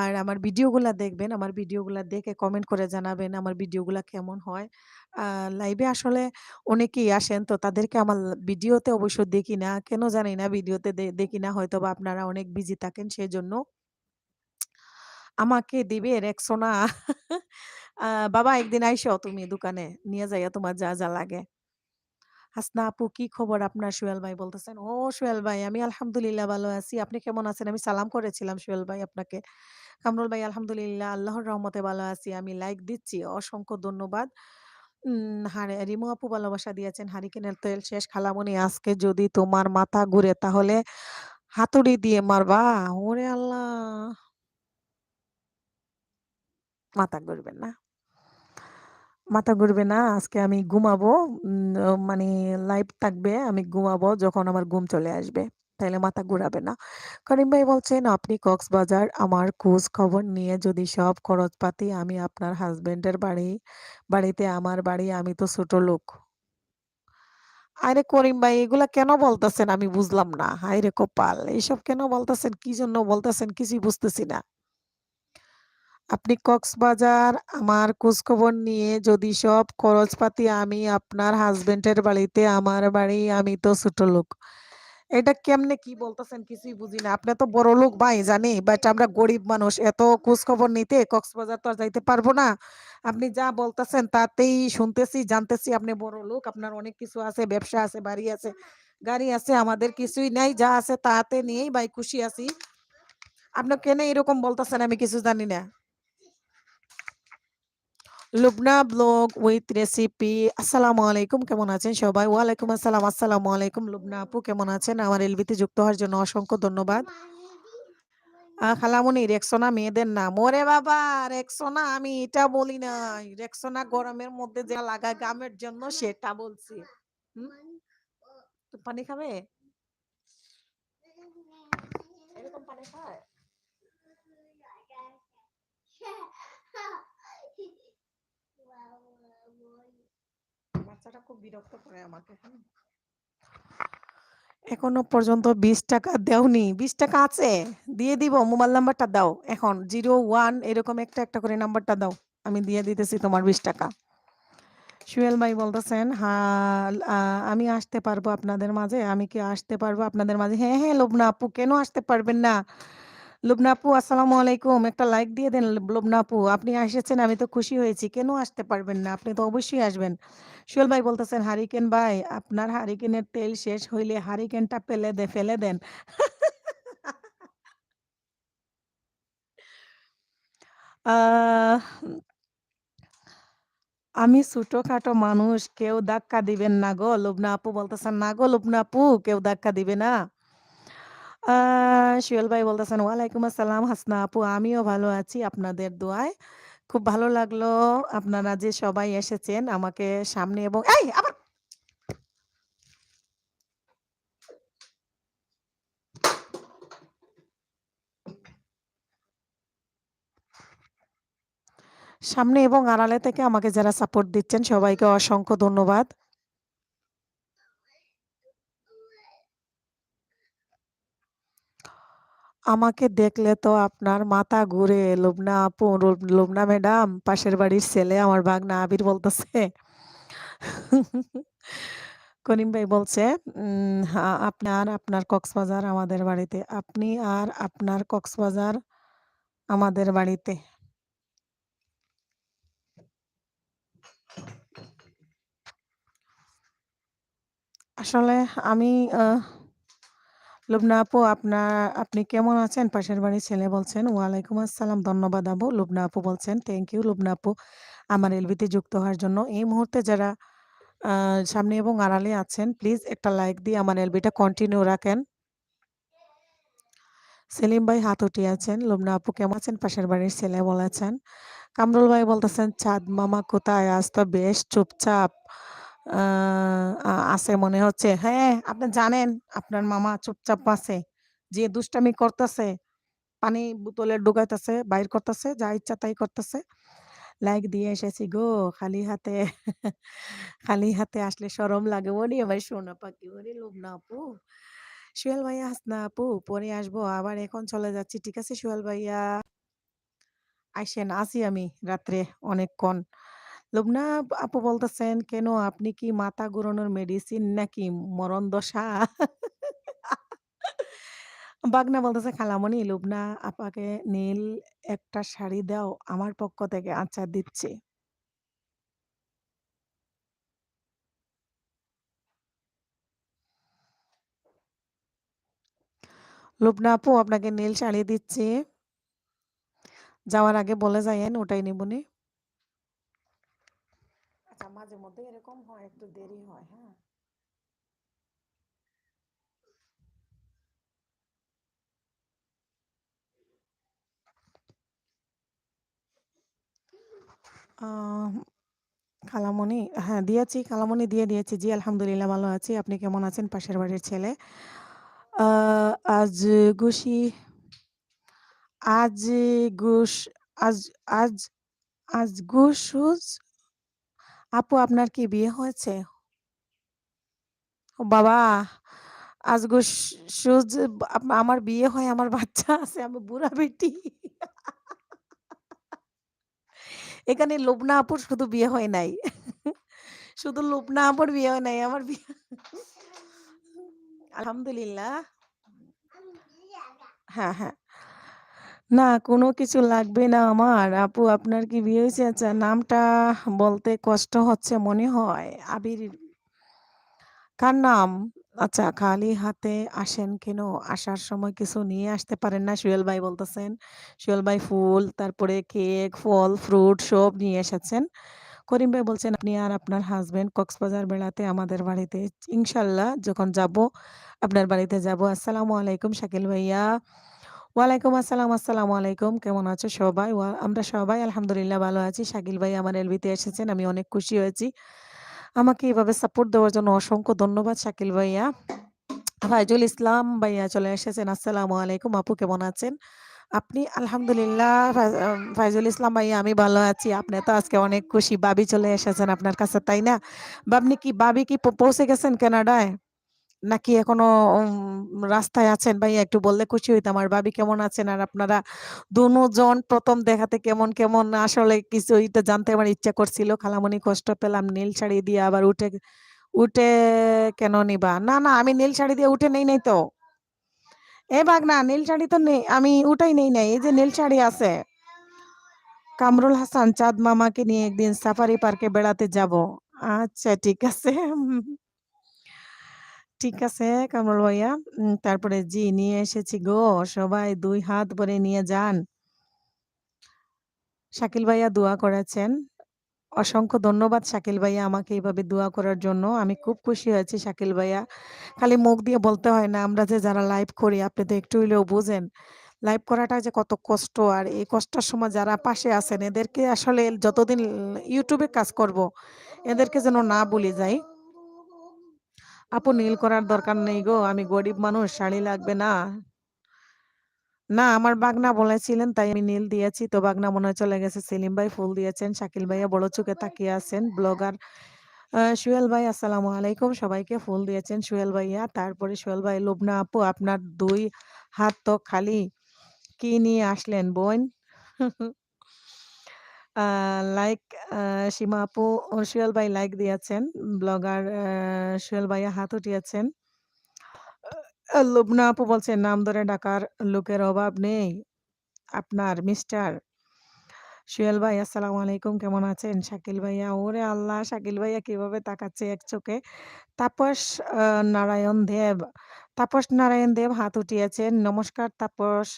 আর আমার ভিডিওগুলা দেখবেন। আমার ভিডিওগুলা দেখে কমেন্ট করে জানাবেন আমার ভিডিওগুলা কেমন হয়। আ লাইভে আসলে অনেকেই আসেন তো তাদেরকে আমার ভিডিওতে অবশ্য দেখি না। কেন জানি না ভিডিওতে দেখি না, হয়তোবা আপনারা অনেক বিজি থাকেন সেজন্য। আমাকে দিবে রেক্সোনা। বাবা একদিন আইসো তুমি দোকানে, নিয়ে যাইয়া তোমার যা, যা লাগে। হাসনা আপু কি খবর আপনার? সোহেল ভাই বলতেছেন। সোহেল ভাই আমি আলহামদুলিল্লাহ ভালো আছি। আপনি কেমন আছেন? আমি সালাম করেছিলাম সোহেল ভাই আপনাকে। কামরুল ভাই আলহামদুলিল্লাহ আল্লাহর রহমতে ভালো আছি। আমি লাইক দিচ্ছি। অসংখ্য ধন্যবাদ। রিমু আপু ভালোবাসা দিয়েছেন। হারিকেনের তেল শেষ খালামণি আজকে যদি তোমার মাথা ঘুরে তাহলে হাতুড়ি দিয়ে মারবা? ওরে আল্লাহ! মাথা ঘুরবে না। মাথা ঘুরবে না। আজকে আমি ঘুমাবো। মানে লাইভ থাকবে। আমি ঘুমাবো যখন আমার ঘুম চলে আসবে। তাইলে মাথা ঘুরাবে না। করিম ভাই বলছেন, "আপনি কক্সবাজার আমার খোঁজ খবর নিয়ে যদি সব খরচপাতি আমি আপনার হাসব্যান্ডের বাড়িতে আমার বাড়ি আমি তো ছোট লোক।" আরে করিম ভাই এগুলা কেন বলতেছেন আমি বুঝলাম না। হায়রে কপাল! এইসব কেন বলতেছেন? কি জন্য বলতেছেন কিছুই বুঝতেছি না। আপনি কক্সবাজার আমার খোঁজখবর নিয়ে যদি সব খরচপাতি আমি আপনার হাসব্যান্ডের বাড়িতে আমার বাড়ি আমি তো ছোট লোক। এটা কেমনে কি বলতেছেন কিছুই বুঝি না। আপনি তো বড়লোক ভাই জানি, বাট আমরা গরিব মানুষ। এত খোঁজখবর নিতে কক্সবাজার তো আর যাইতে পারবো না। আপনি যা বলতেছেন তাতেই শুনতেছি, জানতেছি আপনি বড়লোক। আপনার অনেক কিছু আছে, ব্যবসা আছে, বাড়ি আছে, গাড়ি আছে। আমাদের কিছুই নাই। যা আছে তাতে নিয়েই ভাই খুশি আছি। আপনি কেন এরকম বলতেছেন আমি কিছু জানি না। Lubna blog with recipe. আসসালামু আলাইকুম, কেমন আছেন সবাই? ওয়ালাইকুম আসসালাম। আসসালামু আলাইকুম লুবনা আপু, কেমন আছেন? আমার এলবিতে যুক্ত হওয়ার জন্য অসংখ্য ধন্যবাদ। খালামণি রেক্সোনা মেয়েদের নাম। ওরে বাবা! রেক্সোনা আমি এটা বলি নাই। রেক্সোনা গরমের মধ্যে যে লাগায় গামের জন্য সেটা বলছি। হুম? তো পানি খাবে? এরকম পানি খায়? বাচ্চাটা খুব বিরক্ত করে আমাকে। এখনো পর্যন্ত ৳20 দেওনি। ৳20 আছে? দিয়ে দিব। মোবাইল নাম্বারটা দাও। এখন 01 এরকম একটা, একটা করে নাম্বারটা দাও। আমি দিয়ে দিতেছি তোমার ৳20। সুহেল ভাই বলতেছেন, আমি আসতে পারবো আপনাদের মাঝে? আমি কি আসতে পারবো আপনাদের মাঝে? হ্যাঁ, হ্যাঁ, লুবনা আপু কেন আসতে পারবেন না? লুবনা আপু আসসালামু আলাইকুম। একটা লাইক দিয়ে দেন লুবনা আপু। আপনি এসেছেন আমি তো খুশি হয়েছি। কেন আসতে পারবেন না? আপনি তো অবশ্যই আসবেন। সোহেল ভাই বলতেছেন, "হারিকেন ভাই, আপনার হারিকেনের তেল শেষ হইলে হারিকেনটা ফেলে দেন।" আহ আমি ছোটখাটো মানুষ, কেউ ধাক্কা দিবেন না গো। লুবনা আপু বলতেছেন, "না গো লুবনা আপু, কেউ ধাক্কা দিবে না।" আ সুয়েল ভাই বলতেছেন, "ওয়ালাইকুম আসসালাম হাসনা আপু। আমিও ভালো আছি আপনাদের দোয়ায়। খুব ভালো লাগলো আপনারা যে সবাই এসেছেন আমাকে সামনে এবং" এই আবার সামনে এবং আড়ালে থেকে আমাকে যারা সাপোর্ট দিচ্ছেন সবাইকে অসংখ্য ধন্যবাদ। আমাকে দেখলে তো আপনার মাথা ঘুরে। লুবনা আপু, লুবনা ম্যাডাম, পাশের বাড়ির ছেলে আমার ভাগনা আবির বলতেছে। করিম ভাই বলছে, আপনি আর আপনার কক্সবাজার আমাদের বাড়িতে। আপনি আর আপনার কক্সবাজার আমাদের বাড়িতে। আসলে আমি আহ লুবনা আপু, আপনি কেমন আছেন? পাশের বাড়ির ছেলে বলছেন, "ওয়ালাইকুম আসসালাম। ধন্যবাদ আবু।" লুবনা আপু বলছেন, "থ্যাংক ইউ লুবনা আপু আমার এলবিতে যুক্ত হওয়ার জন্য।" এই মুহূর্তে যারা আ সামনে এবং আড়ালে আছেন প্লিজ একটা লাইক দিয়ে আমার এলবিটা কন্টিনিউ রাখেন। সেলিম ভাই হাত উঠিয়ে আছেন। লুবনা আপু কেমন আছেন? পাশের বাড়ির ছেলে বলেছেন। কামরুল ভাই বলতেছেন, "চাঁদ মামা কোথায়? আজ তো বেশ চুপচাপ আ আছে মনে হচ্ছে।" হ্যাঁ, আপনি জানেন আপনার মামা চুপচাপ আছে। যে দুষ্টামি করতেছে, পানি বোতলে ঢুকাইতেছে, বাইর করতেছে, যা ইচ্ছা তাই করতেছে। লাইক দিয়ে এসেছি গো খালি হাতে। খালি হাতে আসলে শরম লাগে। ওরে আমার সোনা পাখি, ওরে লুবনা আপু। সোহেল ভাইয়া, হাসনা আপু পরে আসবো। আবার এখন চলে যাচ্ছি। ঠিক আছে সোহেল ভাইয়া। আইসেন, আছি আমি রাত্রে অনেকক্ষণ। লুবনা আপু বলতেছেন, "কেন আপনি কি মাথা ঘুরানোর মেডিসিন নাকি মরণ দশা?" বাগনা বলতেছে, "খালামণি লুবনা আপাকে নীল একটা শাড়ি দাও আমার পক্ষ থেকে।" আচ্ছা দিচ্ছি। লুবনা আপু আপনাকে নীল শাড়ি দিচ্ছি। যাওয়ার আগে বলে যাইয়েন ওটাই নিবনি। আচ্ছা মাঝে মধ্যে এরকম হয়, একটু দেরি হয়, হ্যাঁ? আ খালামণি, হ্যাঁ দিয়েছি, খালামণি দিয়ে দিয়েছি। জি আলহামদুলিল্লাহ ভালো আছি। আপনি কেমন আছেন? পাশের বাড়ির ছেলে। আ আজ গুছি আজ গুস আজ আজ আজ গুসুজ আপু আপনার কি বিয়ে হয়েছে? ও বাবা! আজগো সুজ আমার বিয়ে হয়, আমার বাচ্চা আছে, আমি বুড়া বেটি। এখানে লুবনা আপুর শুধু বিয়ে হয় নাই। শুধু লুবনা আপুর বিয়ে হয় নাই। আমার বিয়ে আলহামদুলিল্লাহ। হ্যাঁ, হ্যাঁ। না কোনো কিছু লাগবে না আমার। আপু আপনার কি বিয়ে হয়েছে? আচ্ছা নামটা বলতে কষ্ট হচ্ছে মনে হয়। আবির কার নাম? আচ্ছা, খালি হাতে আসেন কেন? আসার সময় কিছু নিয়ে আসতে পারেন না? সুহেল ভাই বলতেছেন। সুহেল ভাই ফুল, তারপরে কেক, ফল, ফ্রুট সব নিয়ে এসেছেন। করিম ভাই বলছেন, "আপনি আর আপনার হাসব্যান্ড কক্সবাজার বেড়াতে আমাদের বাড়িতে।" ইনশাআল্লাহ যখন যাবো আপনার বাড়িতে যাবো। আসসালামু আলাইকুম শাকিল ভাইয়া। ওয়ালাইকুম আসসালাম, আসসালামু আলাইকুম। কেমন আছো সবাই? আমরা সবাই আলহামদুলিল্লাহ ভালো আছি। শাকিল ভাই আমার এলবিতে এসেছেন। আমি অনেক খুশি হয়েছি। আমাকে এভাবে সাপোর্ট দেওয়ার জন্য অসংখ্য ধন্যবাদ শাকিল ভাইয়া। ফাইজুল ইসলাম ভাইয়া চলে এসেছেন। আসসালামু আলাইকুম আপু কেমন আছেন? আপনি? আলহামদুলিল্লাহ ফাইজুল ইসলাম ভাইয়া আমি ভালো আছি। আপনি তো আজকে অনেক খুশি। ভাবি চলে এসেছেন আপনার কাছে, তাই না? ভাবি কি পৌঁছে গেছেন কানাডায়? নাকি এখনো রাস্তায় আছেন? ভাইয়া একটু বললে খুশি হইতাম। আর ভাবি কেমন আছেন? আর আপনারা দোনোজন ১ম দেখাতে কেমন আসলে কিছু এটা জানতে আমার ইচ্ছা করছিল। খালামণি কষ্ট পেলাম নীল শাড়ি দিয়ে আবার উঠে কেন নিবা? না, না আমি নীল শাড়ি দিয়ে উঠে নেই নাই তো। এ ভাগনা নীল শাড়ি তো নেই। আমি উঠাই নেই নাই। এই যে নীল শাড়ি আছে। কামরুল হাসান চাঁদ মামাকে নিয়ে একদিন সাফারি পার্কে বেড়াতে যাব। আচ্ছা ঠিক আছে। ঠিক আছে কামরুল ভাইয়া। তারপরে জি নিয়ে এসেছি গো। সবাই ২ হাত ভরে নিয়ে যান। শাকিল ভাইয়া দোয়া করেছেন। অসংখ্য ধন্যবাদ শাকিল ভাইয়া আমাকে এভাবে দোয়া করার জন্য। আমি খুব খুশি হয়েছি শাকিল ভাইয়া। খালি মুখ দিয়ে বলতে হয় না। আমরা যে যারা লাইভ করি আপনি তো একটু হইলেও বুঝেন। লাইভ করাটা যে কত কষ্ট আর এই কষ্টের সময় যারা পাশে আছেন এদেরকে আসলে যতদিন ইউটিউবে কাজ করব, এদেরকে যেন না ভুলে যাই। আপু নীল করার দরকার নেই গো। আমি গরিব মানুষ, শাড়ি লাগবে না। না, আমার বাগনা বলেছিলেন তাই আমি নীল দিয়েছি। তো বাগনা মনে হয় চলে গেছে। সেলিম ভাই ফুল দিয়েছেন। শাকিল ভাইয়া বড় চোখে তাকিয়ে আছেন। ব্লগার সুহেল ভাই আসসালামু আলাইকুম। সবাইকে ফুল দিয়েছেন সুহেল ভাইয়া। তারপরে সুহেল ভাই, লুবনা আপু আপনার ২ হাত তো খালি। কি নিয়ে আসলেন বোন? আ লাইক সীমা আপু ও সুহেল ভাই লাইক দিয়েছেন। ব্লগার সুহেল ভাইয়া হাত উঠিয়েছেন। লুবনা আপু বলছেন নাম ধরে ডাকার লোকের অভাব নেই। আপনার মিস্টার সুহেল ভাই আসসালামু আলাইকুম কেমন আছেন? শাকিল ভাইয়া, ওরে আল্লাহ! শাকিল ভাইয়া কিভাবে তাকাচ্ছে এক চোখে। তাপস আ নারায়ণ দেব, তাপস নারায়ণ দেব হাত উঠিয়েছেন। নমস্কার তাপস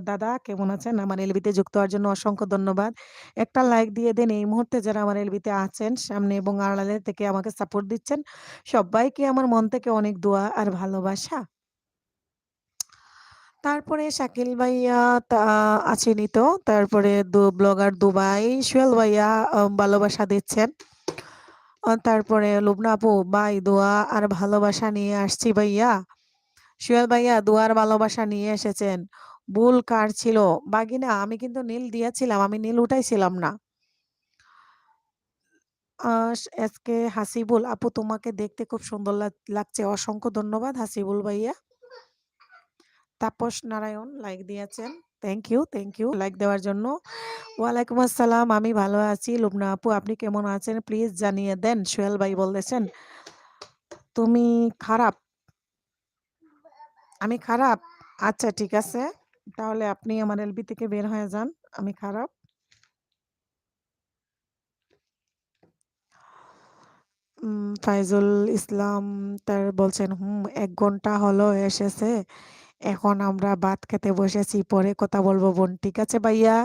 দাদা কেমন আছেন? আমার এলবিতে যুক্ত হওয়ার জন্য অসংখ্য ধন্যবাদ। একটা লাইক দিয়ে দেন এই মুহূর্তে যারা আমার এলবিতে আছেন, সামনে এবং আড়ালে থেকে আমাকে সাপোর্ট দিচ্ছেন। সব্বাইকে আমার মন থেকে অনেক দোয়া আর ভালোবাসা। তারপরে শাকিল ভাইয়া তা আছেনই তো। তারপরে ব্লগার দুবাই, সোহেল ভাইয়া ভালোবাসা দিচ্ছেন। তারপরে লুবনা আপু, বাই দোয়া আর ভালোবাসা নিয়ে আসছি ভাইয়া। সোহেল ভাইয়া দোয়া আর ভালোবাসা নিয়ে এসেছেন। ভুল কার ছিল? বাগিনা আমি কিন্তু নীল দিয়েছিলাম। আমি নীল উঠাইছিলাম না। আ এসকে হাসিবুল আপু তোমাকে দেখতে খুব সুন্দর লাগছে। অসংখ্য ধন্যবাদ হাসিবুল ভাইয়া। তাপস নারায়ণ লাইক দিয়েছেন। থ্যাংক ইউ লাইক দেওয়ার জন্য। ওয়ালাইকুম আসসালাম। আমি ভালো আছি। লুবনা আপু আপনি কেমন আছেন? প্লিজ জানিয়ে দেন। সোহেল ভাই বলতেছেন, "তুমি খারাপ?" "আমি খারাপ?" আচ্ছা ঠিক আছে। তাহলে আপনি আমার এলবি থেকে বের হয়ে যান। আমি খারাপ? ফাইজুল ইসলাম তার বলছেন, "১ ঘন্টা হলো এসেছে। এখন আমরা ভাত খেতে বসেছি। পরে কথা বলব বোন।" ঠিক আছে ভাইয়া।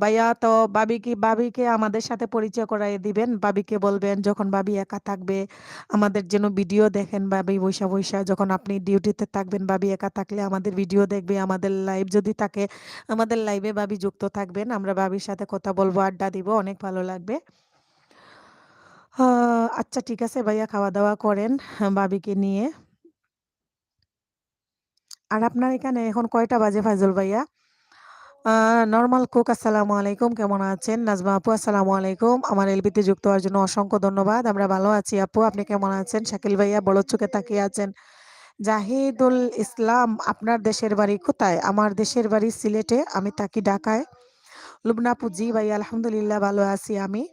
ভাইয়া তো বাবিকে আমাদের সাথে পরিচয় করাইয়ে দিবেন। বাবিকে বলবেন যখন বাবি একা থাকবে আমাদের যেন ভিডিও দেখেন বাবি বইসা যখন আপনি ডিউটিতে থাকবেন বাবি একা থাকলে আমাদের ভিডিও দেখবে। আমাদের লাইভ যদি থাকে আমাদের লাইভে বাবি যুক্ত থাকবেন। আমরা বাবির সাথে কথা বলবো, আড্ডা দিব। অনেক ভালো লাগবে। আ আচ্ছা ঠিক আছে ভাইয়া খাওয়া-দাওয়া করেন বাবিকে নিয়ে। আর আপনার এখানে এখন কয়টা বাজে ফাইজুল ভাইয়া? আ নরমাল কুক আসসালামু আলাইকুম কেমন আছেন? নাজমা আপু আসসালামু আলাইকুম। আমার এলবিতে যুক্ত হওয়ার জন্য অসংখ্য ধন্যবাদ। আমরা ভালো আছি আপু। আপনি কেমন আছেন? শাকিল ভাইয়া বড় চোখে তাকিয়ে আছেন। জাহিদুল ইসলাম আপনার দেশের বাড়ি কোথায়? আমার দেশের বাড়ি সিলেটে। আমি থাকি ঢাকায়। লুবনা আপু জি ভাইয়া আলহামদুলিল্লাহ ভালো আছি আমি।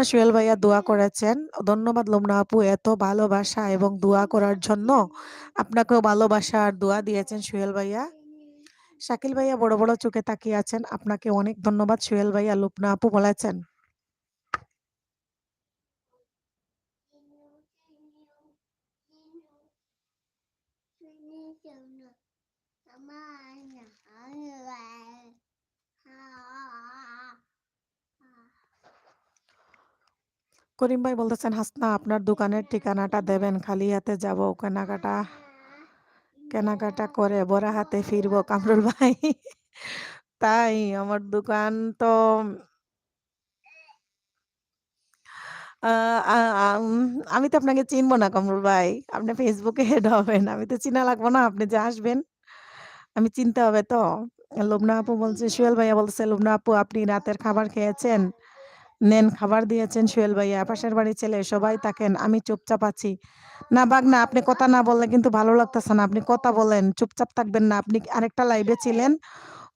সোহেল ভাইয়া দোয়া করেছেন। ধন্যবাদ লুবনা আপু এত ভালোবাসা এবং দোয়া করার জন্য। আপনাকেও ভালোবাসা আর দোয়া দিয়েছেন সোহেল ভাইয়া। শাকিল ভাইয়া বড়, বড় চোখে তাকিয়ে আছেন। আপনাকে অনেক ধন্যবাদ সোহেল ভাইয়া। লুবনা আপু বলেছেন। করিম ভাই বলতেছেন, "হাসনা আপনার দোকানের ঠিকানাটা দেবেন। খালি হাতে যাবো। কেনাকাটা করে ভরা হাতে ফিরবো।" কামরুল ভাই তাই আমার দোকান তো আ আ আম আমি তো আপনাকে চিনব না কামরুল ভাই। আপনি ফেসবুকে এড হবেন। আমি তো চিনা লাগবো না। আপনি যে আসবেন, আমি চিনতে হবে তো। লুবনা আপু বলছে, সোহেল ভাইয়া বলতেছে, "লুবনা আপু আপনি রাতের খাবার খেয়েছেন? নেন খাবার দিয়েছেন সোহেল ভাইয়া। পাশের বাড়ির ছেলে সবাই থাকেন। আমি চুপচাপ আছি।" না বাগনা আপনি কথা না বললে কিন্তু ভালো লাগতেছে না। আপনি কথা বলেন। চুপচাপ থাকবেন না। আপনি কি আরেকটা লাইভে ছিলেন?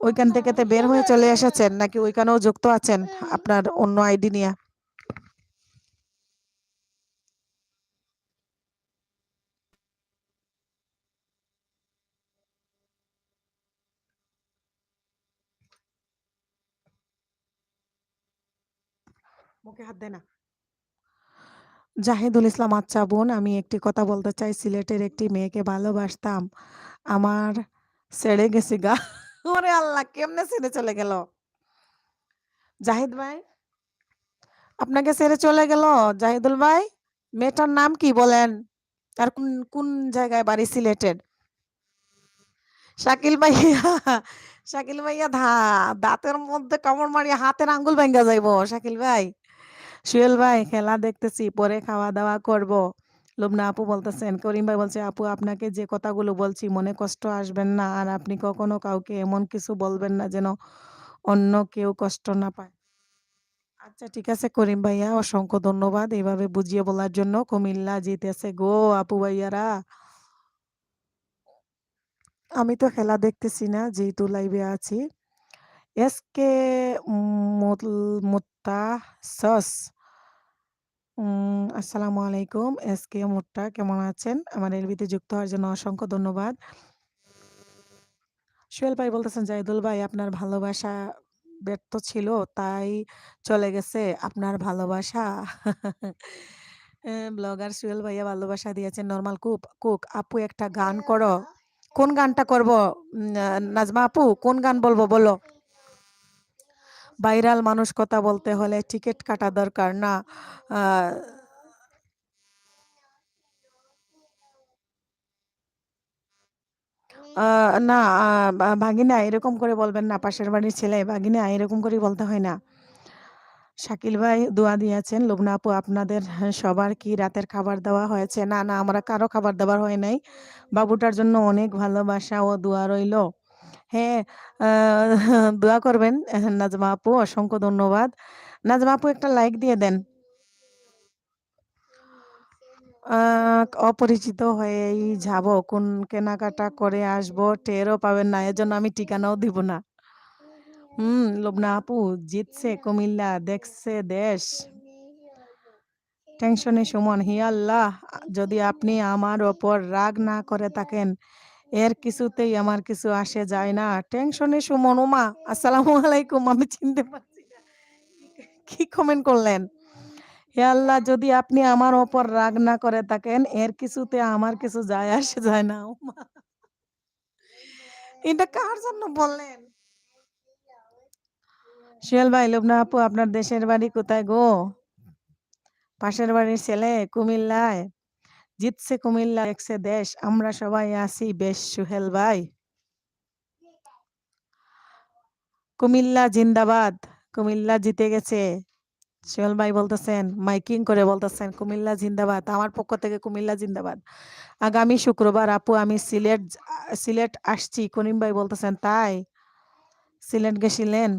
ওইখান থেকে বের হয়ে চলে এসেছেন নাকি ওইখানেও যুক্ত আছেন আপনার অন্য আইডি নিয়া? মুখে হাত দে না। জাহিদুল ইসলাম আচ্ছা বোন আমি একটি কথা বলতে চাই। সিলেটের একটি মেয়েকে ভালোবাসতাম। আমার ছেড়ে গেছে গা। ওরে আল্লাহ! কেমনে ছেড়ে চলে গেল? জাহিদ ভাই? আপনাকে ছেড়ে চলে গেল জাহিদুল ভাই? মেয়েটার নাম কি বলেন? আর কোন কোন জায়গায় বাড়ি সিলেটের? শাকিল ভাইয়া, শাকিল ভাইয়া দাঁতের মধ্যে কামড় মারিয়া হাতের আঙ্গুল ভেঙে যাইবো শাকিল ভাই। সুহেল ভাই খেলা দেখতেছি, পরে খাওয়া দাওয়া করব। লুবনা আপু বলতেছেন, করিম ভাই বলছে আপু আপনাকে যে কথাগুলো বলছি মনে কষ্ট আসবেন না, আর আপনি কখনো কাউকে এমন কিছু বলবেন না যেন অন্য কেউ কষ্ট না পায়। আচ্ছা ঠিক আছে করিম ভাইয়া, অসংখ্য ধন্যবাদ এইভাবে বুঝিয়ে বলার জন্য। কুমিল্লা জিতেছে গো আপু ভাইয়ারা। আমি তো খেলা দেখতেছি না যেহেতু লাইভে আছি। এসকে মুত্তাসস, আসসালামু আলাইকুম এসকে মুত্তা, কেমন আছেন? আমার এলবিতে যুক্ত হওয়ার জন্য অসংখ্য ধন্যবাদ। সোহেল ভাই বলতেছেন জাহিদুল ভাই আপনার ভালোবাসা ব্যর্থ ছিল তাই চলে গেছে আপনার ভালোবাসা। ব্লগার সোহেল ভাইয়া ভালোবাসা দিয়েছেন। নরমাল কুক কুক আপু একটা গান করো। কোন গানটা করব? নাজমা আপু কোন গান বলবো বলো? ভাইরাল মানুষ কথা বলতে হলে টিকিট কাটা দরকার না? আহ, না, ভাগিনা এরকম করে বলবেন না, পাশের বাড়ির ছেলে ভাগিনা এরকম করে বলতে হয় না। শাকিল ভাই দোয়া দিয়েছেন। লুবনা আপু আপনাদের সবার কি রাতের খাবার দেওয়া হয়েছে? না না, আমরা কারো খাবার দাবার হয় নাই। বাবুটার জন্য অনেক ভালোবাসা ও দোয়া রইলো। হ্যাঁ, দোয়া করবেন। নাজমা আপু অসংখ্য ধন্যবাদ। নাজমা আপু একটা লাইক দিয়ে দেন। অপরিচিত হয়েই যাব, কোন কেনাকাটা করে আসবো টেরও পাবেন না, এজন্য আমি ঠিকানাও দিব না। লুবনা আপু জিতছে কুমিল্লা, দেখছে দেশ, টেনশনে সুমন। হি আল্লাহ, যদি আপনি আমার ওপর রাগ না করে থাকেন, এর কিছুতেই আমার কিছু আসে যায় না। টেনশনে সুমন, ওমা আসসালামু আলাইকুম, আমি চিনতে পারছি না কি কমেন্ট করলেন। হে আল্লাহ, যদি আপনি আমার ওপর রাগ না করে থাকেন, এর কিছুতে আমার কিছু যায় আসে যায় না। ওমা, এটা কার জন্য বললেন? সোহেল ভাই, লুবনা আপু আপনার দেশের বাড়ি কোথায় গো? পাশের বাড়ির ছেলে কুমিল্লায়, জিতছে কুমিল্লা, দেখছে দেশ, আমরা সবাই আছি বেশ। সোহেল ভাই, কুমিল্লা জিন্দাবাদ, কুমিল্লা জিতে গেছে। সোহেল ভাই বলতেছেন, মাইকিং করে বলতেছেন কুমিল্লা জিন্দাবাদ, আমার পক্ষ থেকে কুমিল্লা জিন্দাবাদ। আগামী শুক্রবার আপু আমি সিলেট আসছি। করিম ভাই বলতেছেন তাই, সিলেট গেছিলেন?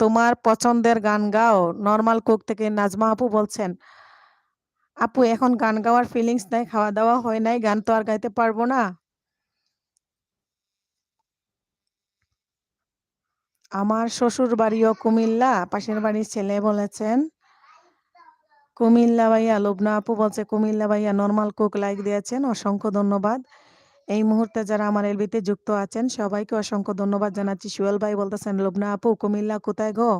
তোমার পছন্দের গান গাও। নরমাল কুক থেকে নাজমা আপু বলছেন, আপু এখন গান গাওয়ার ফিলিংস নাই, খাওয়া দাওয়া হয় নাই, গান তো আর গাইতে পারবো না। আমার শ্বশুর বাড়িও কুমিল্লা, পাশের বাড়ির ছেলে বলেছেন কুমিল্লা ভাইয়া। লুবনা আপু বলছে কুমিল্লা ভাইয়া। নরমাল কুক লাইক দিয়েছেন, অসংখ্য ধন্যবাদ। এই মুহূর্তে যারা আমার এলবিতে যুক্ত আছেন সবাইকে অসংখ্য ধন্যবাদ জানাচ্ছি। সুয়েল ভাই বলতেছেন, লুবনা আপু কুমিল্লা কোথায় গো?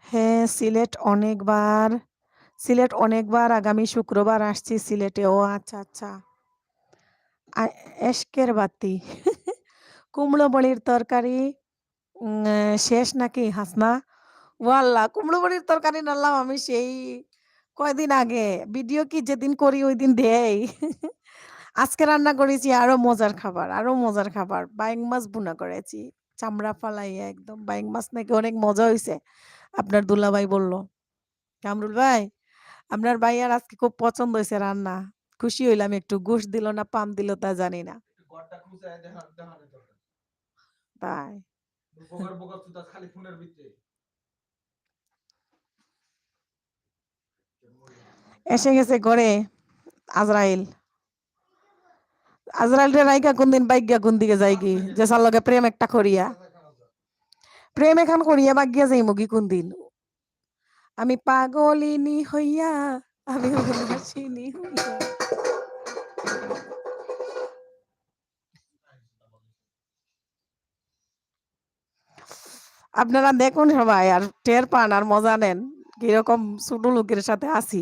হ্যাঁ, সিলেট অনেকবার আগামী শুক্রবার আসছি সিলেটে। ও আচ্ছা আচ্ছা। এশকের বাতি। কুমড়ো বড়ির তরকারি শেষ নাকি হাসনা? ওয়াল্লাহ, কুমড়ো বড়ির তরকারি নাড়লাম আমি সেই কয়দিন আগে। ভিডিও কি যেদিন করি ওই দিন দেই। আজকে রান্না করেছি আরো মজার খাবার, আরো মজার খাবার। বাইং মাছ ভুনা করেছি, চামড়া ফালাইয়া একদম। বাইং মাছ নাকি অনেক মজা হয়েছে, আপনার দুলাভাই বলল। কামরুল ভাই, আপনার ভাইয়ার আজকে খুব পছন্দ হয়েছে রান্না। খুশি হইলাম একটু। ঘুষ দিল না পাম দিল তা জানি না, তাই এসে গেছে ঘরে আজরাইল। আজরাইল রে রাইকা কোন দিন বাইক গিয়া কোন দিকে যাই কি, যে সার লগে প্রেম একটা করিয়া, প্রেম এখন করিয়া বাগিয়া যাই মুগি কোন দিন। আমি পাগলিনী হইয়া, আমি উদাসিনী হইয়া। আপনারা দেখুন সবাই আর টের পান আর মজা নেন কিরকম ছোট লোকের সাথে আছি।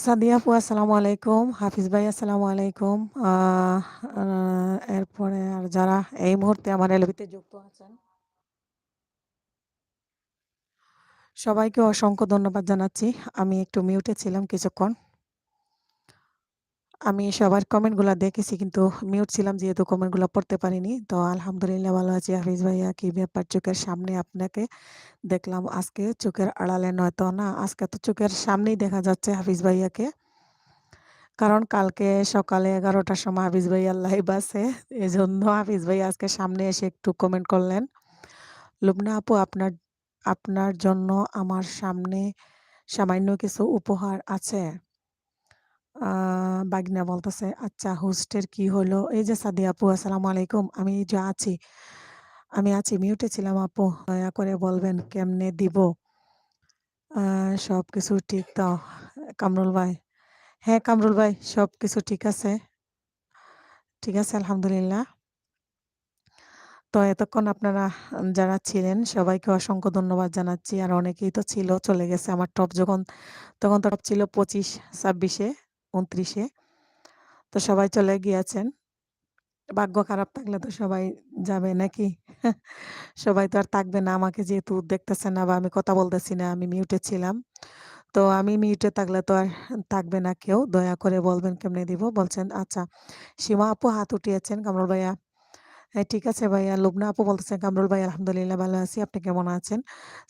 সাদিয়া আপু আসসালামু আলাইকুম, হাফিজ ভাই আসসালামু আলাইকুম। এরপরে আর যারা এই মুহূর্তে আমার এলবিতে যুক্ত আছেন সবাইকে অসংখ্য ধন্যবাদ জানাচ্ছি। আমি একটু মিউটে ছিলাম কিছুক্ষণ। আমি সবার কমেন্টগুলা দেখেছি কিন্তু মিউট ছিলাম যেহেতু কমেন্টগুলো পড়তে পারিনি। তো আলহামদুলিল্লাহ ভালো আছি। হাফিজ ভাইয়া কি ব্যাপার? চোখের সামনে আপনাকে দেখলাম আজকে, চোখের আড়ালে নয়তো না, আজকে তো চোখের সামনেই দেখা যাচ্ছে হাফিজ ভাইয়াকে। কারণ কালকে সকালে 11টার সময় হাফিজ ভাইয়ার লাইভ আছে, এজন্য হাফিজ ভাই আজকে সামনে এসে একটু কমেন্ট করলেন। লুবনা আপু, আপনার আপনার জন্য আমার সামনে সামান্য কিছু উপহার আছে। বাগনা বলতেছে, আচ্ছা হোস্টের কি হলো? এই যে সাদিয়া আপু আসসালামু আলাইকুম, আমি যে আছি, আমি আছি, মিউটে ছিলাম আপু, দয়া করে বলবেন কেমনে দিব? সবকিছু ঠিক তো? কামরুল ভাই, হ্যাঁ কামরুল ভাই, সবকিছু ঠিক আছে, ঠিক আছে আলহামদুলিল্লাহ। তো এতক্ষণ আপনারা যারা ছিলেন সবাইকে অসংখ্য ধন্যবাদ জানাচ্ছি। আর অনেকেই তো ছিল, চলে গেছে। আমার টপ যখন, তখন তো টপ ছিল 25, 26-এ, 29-এ। তো সবাই চলে গিয়েছেন। ভাগ্য খারাপ থাকলে তো সবাই যাবে নাকি? সবাই তো আর থাকবে না। আমাকে যেহেতু দেখতেছে না বা আমি কথা বলতেছি না, আমি মিউটে ছিলাম। তো আমি মিউটে থাকলে তো আর থাকবে না কেউ। দয়া করে বলবেন কেমনে দিব? বলছেন আচ্ছা। সীমা আপু হাত উঠিয়েছেন, কামরুল ভাইয়া। হ্যাঁ, ঠিক আছে ভাইয়া। লুবনা আপু বলতেছেন, কামরুল ভাই আলহামদুলিল্লাহ ভালো আছি। আপনি কেমন আছেন?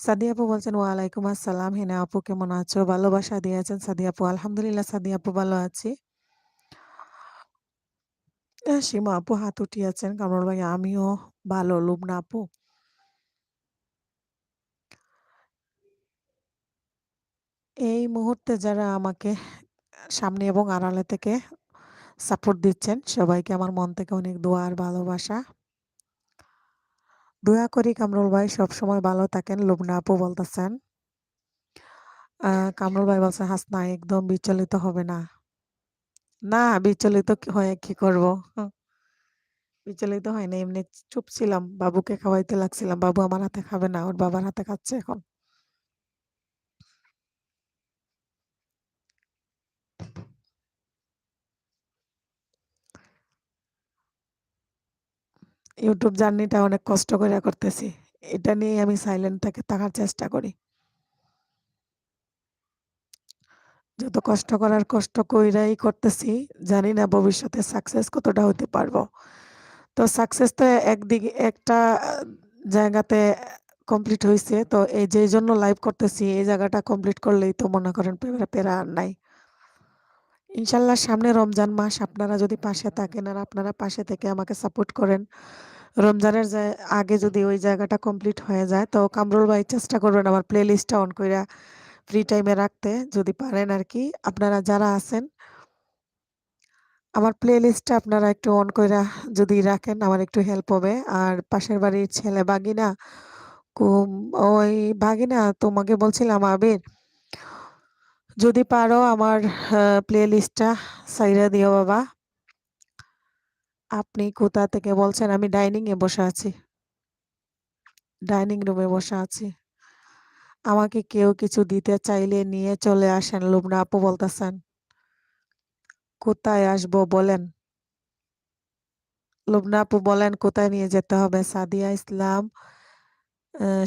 সাদিয়া আপু বলছেন, ওয়ালাইকুম আসসালাম। হেনা আপু কেমন আছো? ভালোবাসা দিয়েছেন সাদিয়া আপু। আলহামদুলিল্লাহ সাদিয়া আপু ভালো আছি। সীমা আপু হাত উঠিয়েছেন, কামরুল ভাই আমিও ভালো। লুবনা আপু, এই মুহূর্তে যারা আমাকে সামনে এবং আড়ালে থেকে সাপোর্ট দিচ্ছেন সবাইকে আমার মন থেকে অনেক দোয়া আর ভালোবাসা। দোয়া করি কামরুল ভাই সবসময় ভালো থাকেন। লুবনা আপু বলতেছেন, কামরুল ভাই বলছে হাসনা একদম বিচলিত হবে না। না, বিচলিত হয়ে কি করব? বিচলিত হয় না, এমনি চুপ ছিলাম। বাবুকে খাওয়াইতে লাগছিলাম। বাবু আমার হাতে খাবে না, ওর বাবার হাতে খাচ্ছে এখন। ইউটিউব জার্নিটা অনেক কষ্ট করে করতেছি। এটা নিয়ে আমি সাইলেন্ট থেকে থাকার চেষ্টা করি। যত কষ্ট করার কষ্ট কইরাই করতেছি। জানি না ভবিষ্যতে সাকসেস কতটা হতে পারবো। তো সাকসেস তো একদিকে একটা জায়গাতে কমপ্লিট হইছে। তো এই যে জন্য লাইভ করতেছি, এই জায়গাটা কমপ্লিট করলেই তো মনে করেন প্যারা আর নাই। ইনশাল্লাহ সামনে রমজান মাস, আপনারা যদি পাশে থাকেন আর আপনারা পাশে থেকে আমাকে সাপোর্ট করেন, রমজানের আগে যদি ওই জায়গাটা কমপ্লিট হয়ে যায়, তো কামরুল ভাই চেষ্টা করবেন আমার প্লে লিস্টটা অন কইরা ফ্রি টাইমে রাখতে, যদি পারেন আর কি। আপনারা যারা আছেন আমার প্লে লিস্টটা আপনারা একটু অন কইরা যদি রাখেন আমার একটু হেল্প হবে। আর পাশের বাড়ির ছেলে বাগিনা, কুম ওই বাগিনা, তোমাকে বলছিলাম আবির, যদি পারো আমার প্লে লিস্টটা সাইরা দিও বাবা। আপনি কোথা থেকে বলছেন? আমি ডাইনিং এ বসে আছি, ডাইনিং রুমে বসে আছি। আমাকে কেউ কিছু দিতে চাইলে নিয়ে চলে আসেন, লুবনা আপু বলতেছেন। কোথায় আসবো বলেন? লুবনা আপু বলেন কোথায় নিয়ে যেতে হবে? সাদিয়া ইসলাম,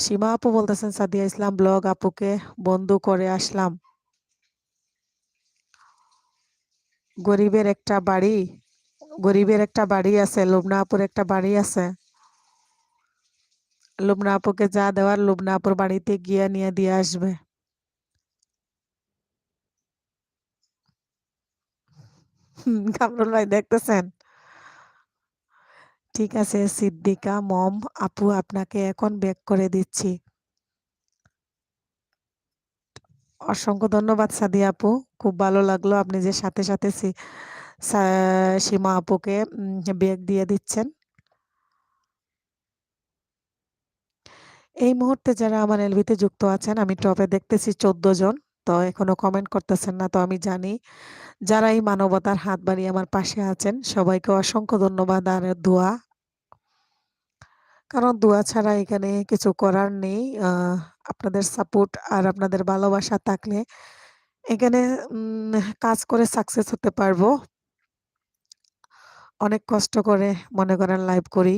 সীমা আপু বলতেছেন সাদিয়া ইসলাম ব্লগ আপুকে বন্ধু করে আসলাম। গরিবের একটা বাড়ি, গরিবের একটা বাড়ি আছে, লুবনা আপুর একটা বাড়ি আছে। লুবনা আপুকে যা দেওয়ার লুবনা আপুর বাড়িতে গিয়ে নিয়ে দিয়ে আসবে। কামরুল ভাই দেখতেছেন? ঠিক আছে সিদ্দিকা মম, আপু আপনাকে এখন ব্যাক করে দিচ্ছি। অসংখ্য ধন্যবাদ সাদিয়া আপু, খুব ভালো লাগলো আপনি যে সাথে সাথে সীমা আপুকে ব্যাক দিয়ে দিচ্ছেন। এই মুহূর্তে যারা আমার এলবিতে যুক্ত আছেন, আমি টপে দেখতেছি 14 জন। তো এখনো কমেন্ট করতেছেন না। তো আমি জানি যারা এই মানবতার হাত বাড়িয়ে আমার পাশে আছেন সবাইকে অসংখ্য ধন্যবাদ আর দোয়া। কারণ দোয়া ছাড়া এখানে কিছু করার নেই। আপনাদের সাপোর্ট আর আপনাদের ভালোবাসা থাকলে এখানে উম কাজ করে সাকসেস হতে পারবো। অনেক কষ্ট করে মনে করেন লাইভ করি।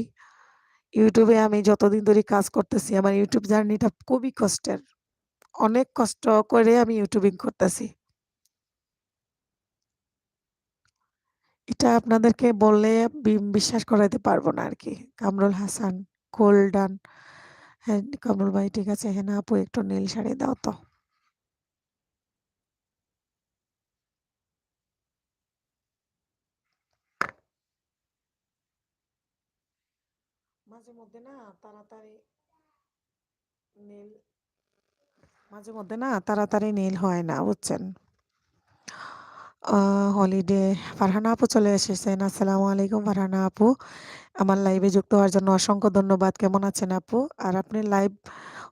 ইউটিউবে আমি যতদিন ধরে কাজ করতেছি আমার ইউটিউব জার্নিটা খুবই কষ্টের। অনেক কষ্ট করে আমি ইউটিউবিং করতেছি। এটা আপনাদেরকে বললে বিশ্বাস করাইতে পারবো না আরকি। কামরুল হাসান, কোল্ড ডান। হ্যাঁ, কামরুল ভাই ঠিক আছে। হেনা আপু একটু নীল শাড়ি দাও তো। মাঝে মধ্যে না তাড়াতাড়ি নীল মাঝে মধ্যে না তাড়াতাড়ি নীল হয় না বুঝছেন? হলিডে ফারহানা আপু চলে এসেছেন। আসসালামু আলাইকুম ফারহানা আপু। আমার লাইভে যুক্ত হওয়ার জন্য অসংখ্য ধন্যবাদ। কেমন আছেন আপু? আর আপনি লাইভ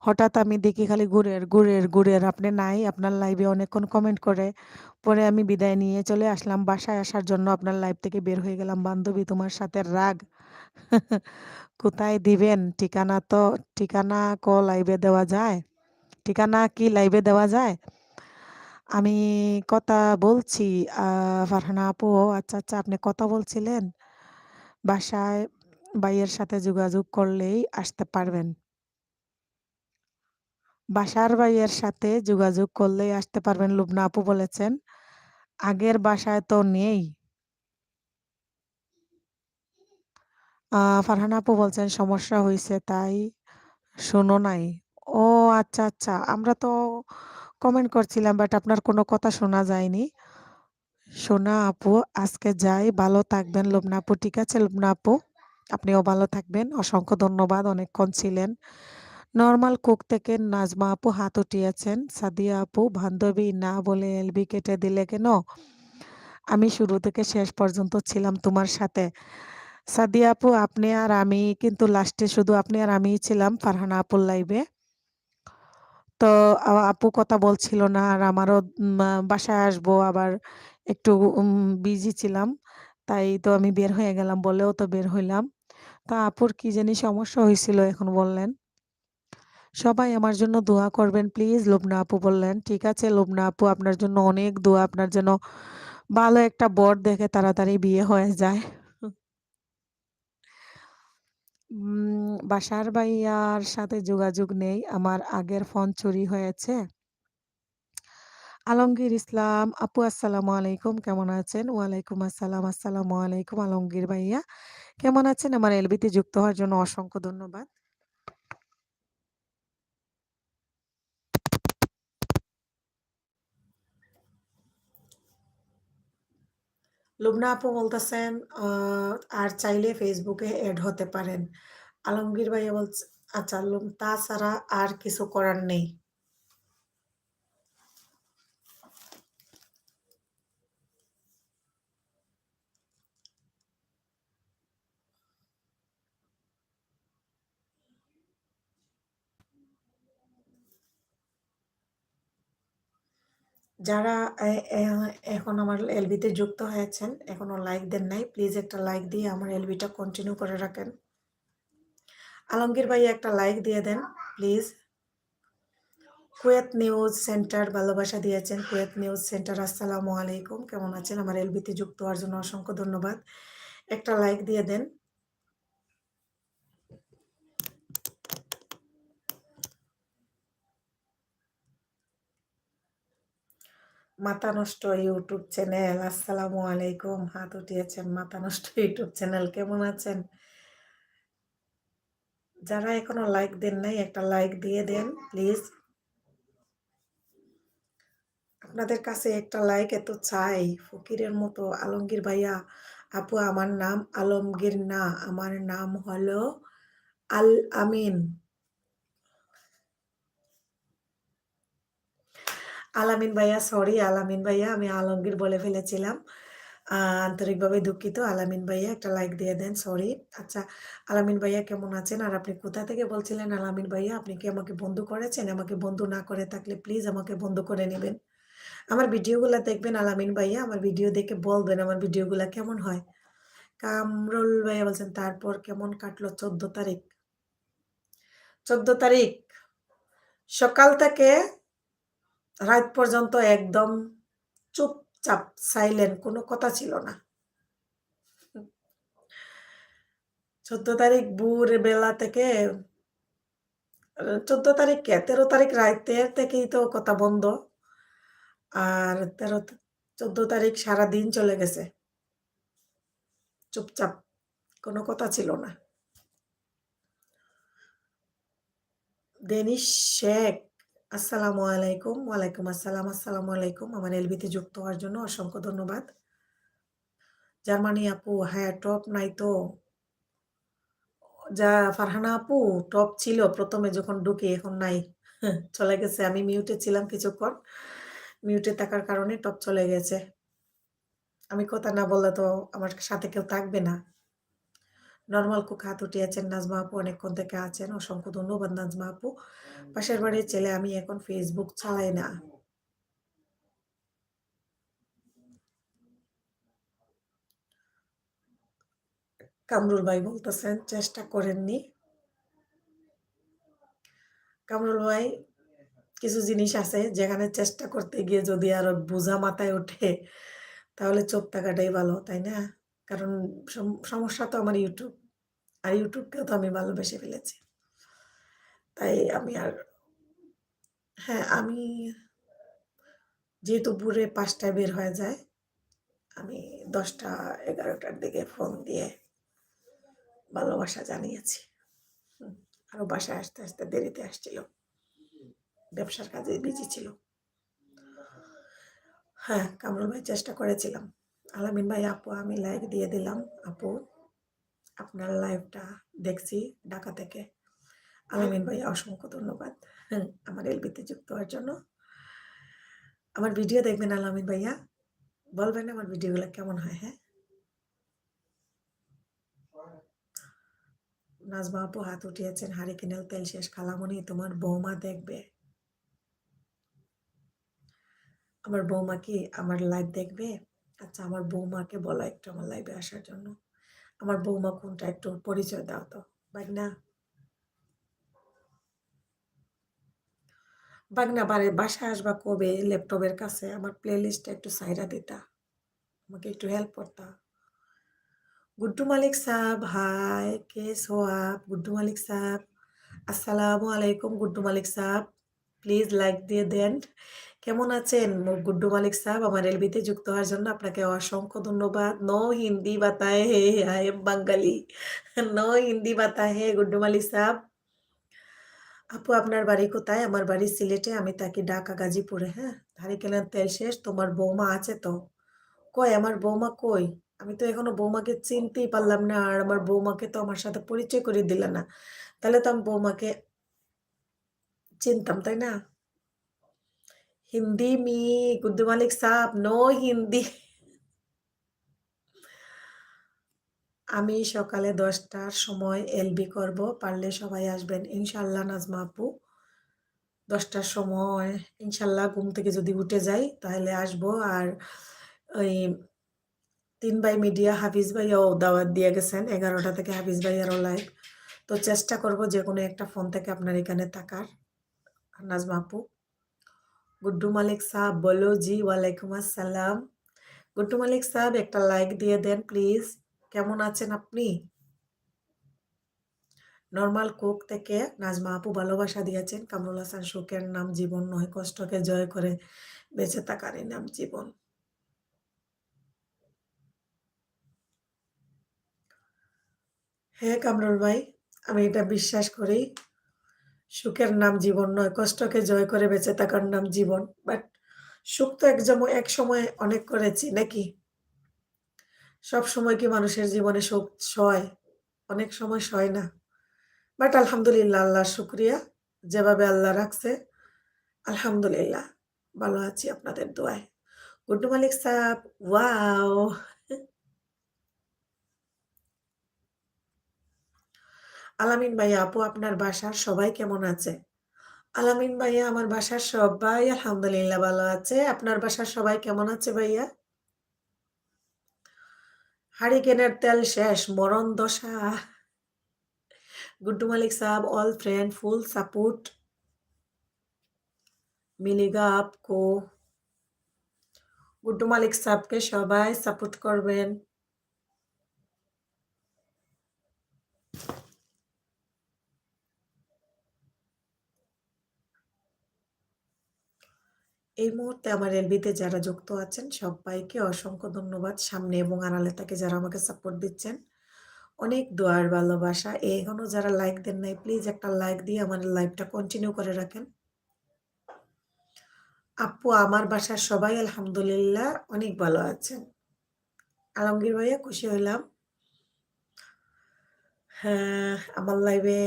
হঠাৎ আমি দেখি খালি ঘুরের আপনি নাই। আপনার লাইভে অনেকক্ষণ কমেন্ট করে পরে আমি বিদায় নিয়ে চলে আসলাম। বাসায় আসার জন্য আপনার লাইভ থেকে বের হয়ে গেলাম। বান্ধবী তোমার সাথে রাগ। কোথায় দিবেন? ঠিকানা লাইভে দেওয়া যায়? ঠিকানা কি লাইভে দেওয়া যায়? আমি কথা বলছি ফারহানা আপু। আচ্ছা, আচ্ছা আপনি কথা বলছিলেন? বাসায় ভাইয়ের সাথে যোগাযোগ করলেই আসতে পারবেন। বাসার ভাইয়ের সাথে যোগাযোগ করলেই আসতে পারবেন লুবনা আপু বলেছেন। আগের বাসায় তো নেই। ফারহানা আপু বলছেন সমস্যা হইছে তাই শোনো নাই। ও আচ্ছা, আচ্ছা। আমরা তো কমেন্ট করছিলাম বাট আপনার কোনো কথা শোনা যায়নি। সোনা আপু আজকে যাই। ভালো থাকবেন লুবনা আপু। ঠিক আছে লুবনা আপু। আপনিও ভালো থাকবেন। অসংখ্য ধন্যবাদ। অনেকক্ষণ ছিলেন। নরমাল কুক থেকে নাজমা আপু হাত উঠিয়েছেন। সাদিয়া আপু বান্ধবী না বলে এলবি কেটে দিলে কেন? আমি শুরু থেকে শেষ পর্যন্ত ছিলাম তোমার সাথে। সাদিয়া আপু আপনি আর আমি কিন্তু লাস্টে শুধু আপনি আর আমিই ছিলাম ফারহানা আপুর লাইভে। তো আপু কথা বলছিল না আর আমারও বাসায় আসবো আবার একটু বিজি ছিলাম। তাই তো আমি বের হয়ে গেলাম বলেও তো বের হইলাম। তা আপুর কি জানি সমস্যা হয়েছিল এখন বললেন? সবাই আমার জন্য দোয়া করবেন প্লিজ লুবনা আপু বললেন। ঠিক আছে লুবনা আপু আপনার জন্য অনেক দোয়া। আপনার জন্য ভালো একটা বর দেখে তাড়াতাড়ি বিয়ে হয়ে যায়। বাসার ভাইয়ার সাথে যোগাযোগ নেই। আমার আগের ফোন চুরি হয়েছে। আলমগীর ইসলাম আপু আসসালামু আলাইকুম কেমন আছেন? ওয়ালাইকুম আসসালাম। আসসালামু আলাইকুম আলমগীর ভাইয়া। কেমন আছেন? আমার এলবিতে যুক্ত হওয়ার জন্য অসংখ্য ধন্যবাদ। লুবনা আপু বলতেছেন আর চাইলে ফেসবুকে এড হতে পারেন। আলমগীর ভাইয়া বলছে আচ্ছা তাছাড়া আর কিছু করার নেই। যারা এখন আমার এলবিতে যুক্ত হয়েছেন এখনো লাইক দেন নাই প্লিজ একটা লাইক দিয়ে আমার এলবিটা কন্টিনিউ করে রাখেন। আলমগীর ভাই একটা লাইক দিয়ে দেন প্লিজ। কুয়েত নিউজ সেন্টার ভালোবাসা দিয়েছেন। কুয়েত নিউজ সেন্টার আসসালামু আলাইকুম কেমন আছেন? আমার এলবিতে যুক্ত হওয়ার জন্য অসংখ্য ধন্যবাদ। একটা লাইক দিয়ে দেন। মাথা নষ্ট ইউটিউব চ্যানেল আসসালামু আলাইকুম হাত উঠিয়েছেন। মাথা নষ্ট ইউটিউব চ্যানেল কেমন আছেন? যারা এখনো লাইক দেন নাই একটা লাইক দিয়ে দেন প্লিজ। আপনাদের কাছে একটা লাইক এত চাই ফকিরের মতো। আলমগীর ভাইয়া আপু আমার নাম আলমগীর না আমার নাম হলো আল আমিন। আলামিন ভাইয়া সরি আলামিন ভাইয়া আমি আলমগীর বলে ফেলেছিলাম। আন্তরিকভাবে দুঃখিত। আলামিন ভাইয়া একটা লাইক দিয়ে দেন সরি। আচ্ছা আলামিন ভাইয়া কেমন আছেন? আর আপনি কোথা থেকে বলছিলেন আলামিন ভাইয়া? আপনি কি আমাকে বন্ধু করেছেন? আমাকে বন্ধু না করে থাকলে প্লিজ আমাকে বন্ধু করে নিবেন। আমার ভিডিওগুলা দেখবেন আলামিন ভাইয়া। আমার ভিডিও দেখে বলবেন আমার ভিডিওগুলা কেমন হয়। কামরুল ভাইয়া বলছেন তারপর কেমন কাটলো 14 তারিখ? 14 তারিখ সকাল থেকে রাত পর্যন্ত একদম চুপচাপ সাইলেন্ট, কোনো কথা ছিল না। 14 তারিখ ভোর বেলা থেকে 14 তারিখ 13 তারিখ রাতের থেকেই তো কথা বন্ধ। আর 14 তারিখ সারাদিন চলে গেছে চুপচাপ, কোনো কথা ছিল না। ডেনিশ শেখ, আসসালামু আলাইকুম। ওয়ালাইকুম আসসালাম। আসসালামু আলাইকুম। আমার এলবিতে যুক্ত হওয়ার জন্য অসংখ্য ধন্যবাদ। জার্মানি আপু, হ্যাঁ টপ নাই তো। ফারহানা আপু, টপ ছিল প্রথমে যখন ঢুকি, এখন নাই। চলে গেছে। আমি মিউটে ছিলাম কিছুক্ষণ, মিউটে থাকার কারণে টপ চলে গেছে। আমি কথা না বললে তো আমার সাথে কেউ থাকবে না। নর্মাল কুক হাত উঠিয়েছেন নাজমা আপু, অনেকক্ষণ থেকে আছেন, অসংখ্য ধন্যবাদ নাজমা আপু। পাশের বাড়ির ছেলে, আমি এখন ফেসবুক চালাই না। কামরুল ভাই বলতেছেন চেষ্টা করেননি। কামরুল ভাই, কিছু জিনিস আছে যেখানে চেষ্টা করতে গিয়ে যদি আরো বোঝা মাথায় ওঠে, তাহলে চুপ থাকাটাই ভালো, তাই না? কারণ সমস্যা তো আমার ইউটিউব, আর ইউটিউবকেও তো আমি ভালোবেসে ফেলেছি। তাই আমি আর, হ্যাঁ আমি যেহেতু ভোরে 5টায় বের হয়ে যায়, আমি 10টা 11টার দিকে ফোন দিয়ে ভালোবাসা জানিয়েছি। আরো বাসায় আসতে আসতে দেরিতে আসছিল, ব্যবসার কাজে বিজি ছিল। হ্যাঁ কামরুল ভাই, চেষ্টা করেছিলাম। আলামিন ভাই, আপু আমি লাইক দিয়ে দিলাম। আপু আপনার লাইভটা দেখছি ঢাকা থেকে। আলামিন ভাই, অসংখ্য ধন্যবাদ আমার এলবিতে যুক্ত হওয়ার জন্য। আমার ভিডিও দেখবেন আলামিন ভাইয়া, বলবেন আমার ভিডিওগুলো কেমন হয়। হ্যাঁ, নাজমা আপু হাত উঠিয়েছেন, হারিকেনের তেল শেষ, খালামণি তোমার বৌমা দেখবে। আমার বৌমা কি আমার লাইভ দেখবে? আচ্ছা, আমার বৌমাকে বলো একটু আমার লাইভে আসার জন্য। আমার বৌমা কোনটা একটু পরিচয় দাও তো। বাগনা, বাগনা বাসায় আসবা কবে? ল্যাপটপের কাছে আমার প্লে লিস্টটা একটু সাইরা দিতা, আমাকে একটু হেল্প করতা। গুড্ডু মালিক সাহেব, হাই কেস হো আপ? গুড্ডু মালিক সাহেব, আসসালামু আলাইকুম। গুড্ডু মালিক সাহেব, প্লিজ লাইক দিয়ে দেন। কেমন আছেন গুড্ডু মালিক সাহেব? আমার এলবিতে যুক্ত হওয়ার জন্য আপনাকে অসংখ্য ধন্যবাদ। নো হিন্দি বাতায় হে, I am Bangali. No Hindi বাতা হে গুড্ডু মালিক সাহেব। আপু আপনার বাড়ি কোথায়? আমার বাড়ি সিলেটে, আমি থাকি ঢাকা গাজীপুরে। হ্যাঁ, নারিকেলের তেল শেষ, তোমার বৌমা আছে তো? কই আমার বৌমা কই? আমি তো এখনো বৌমাকে চিনতেই পারলাম না, আর আমার বৌমাকে তো আমার সাথে পরিচয় করে দিলে না। তাহলে তো আমি বৌমাকে চিনতাম, তাই না? হিন্দি মি গুড্ডু মালিক সাহেব, নো হিন্দি। আমি সকালে 10টার সময় এলবি করব, পারলে সবাই আসবেন ইনশাল্লাহ। নাজমা আপু, 10টার সময় ইনশাল্লাহ ঘুম থেকে যদি উঠে যাই তাহলে আসবো। আর ওই 3 ভাই মিডিয়া হাফিজ ভাইয়াও দাওয়াত দিয়ে গেছেন 11টা থেকে, হাফিজ ভাইয়ারও লাইভ। তো চেষ্টা করব যে কোনো একটা ফোন থেকে আপনার এখানে থাকার। নাজমা আপু, গুড্ডু মালিক সাহেব বলো জি, ওয়ালাইকুম আসসালাম। গুড্ডু মালিক সাহেব একটা লাইক দিয়ে দেন প্লিজ। কেমন আছেন আপনি? নর্মাল কুক থেকে নাজমা আপু ভালোবাসা দিয়েছেন। কামরুল হাসান, সুখের নাম জীবন নয়, কষ্টকে জয় করে বেঁচে থাকারই নাম জীবন। হ্যাঁ কামরুল ভাই, আমি এটা বিশ্বাস করি। সুখের নাম জীবন নয়, কষ্টকে জয় করে বেঁচে থাকার নাম জীবন। বাট সুখ তো এক সময় অনেক করেছি নাকি? সব সময় কি মানুষের জীবনে সুখ সয়? অনেক সময় সয় না। বাট আলহামদুলিল্লাহ, আল্লাহ শুক্রিয়া, যেভাবে আল্লাহ রাখছে আলহামদুলিল্লাহ ভালো আছি আপনাদের দোয়ায়। গুড্ডু মালিক সাহেব, ওয়াও। আলামিন ভাইয়া, আপু আপনার বাসার সবাই কেমন আছে? আলামিন ভাইয়া, আমার বাসার সবাই আলহামদুলিল্লাহ ভালো আছে। আপনার বাসার সবাই কেমন আছে ভাইয়া? হারিকেনের তেল শেষ, মরণ দশা। গুড্ডু মালিক সাহেব, অল ফ্রেন্ড ফুল সাপোর্ট। मिलेगा आपको। गुड्डू मालिक साहबকে সবাই সাপোর্ট করবেন। এই মুহূর্তে আমার এলবিতে যারা যুক্ত আছেন সবাইকে অসংখ্য ধন্যবাদ। সামনে এবং আড়ালে থেকে যারা আমাকে সাপোর্ট দিচ্ছেন অনেক দোয়ার ভালোবাসা। এখনো যারা লাইক দেন নাই প্লিজ একটা লাইক দিয়ে আমার লাইভটা কন্টিনিউ করে রাখেন। আপু আমার বাসার সবাই আলহামদুলিল্লাহ অনেক ভালো আছেন। আলমগীর ভাইয়া খুশি হইলাম। হ্যাঁ, আমার লাইভে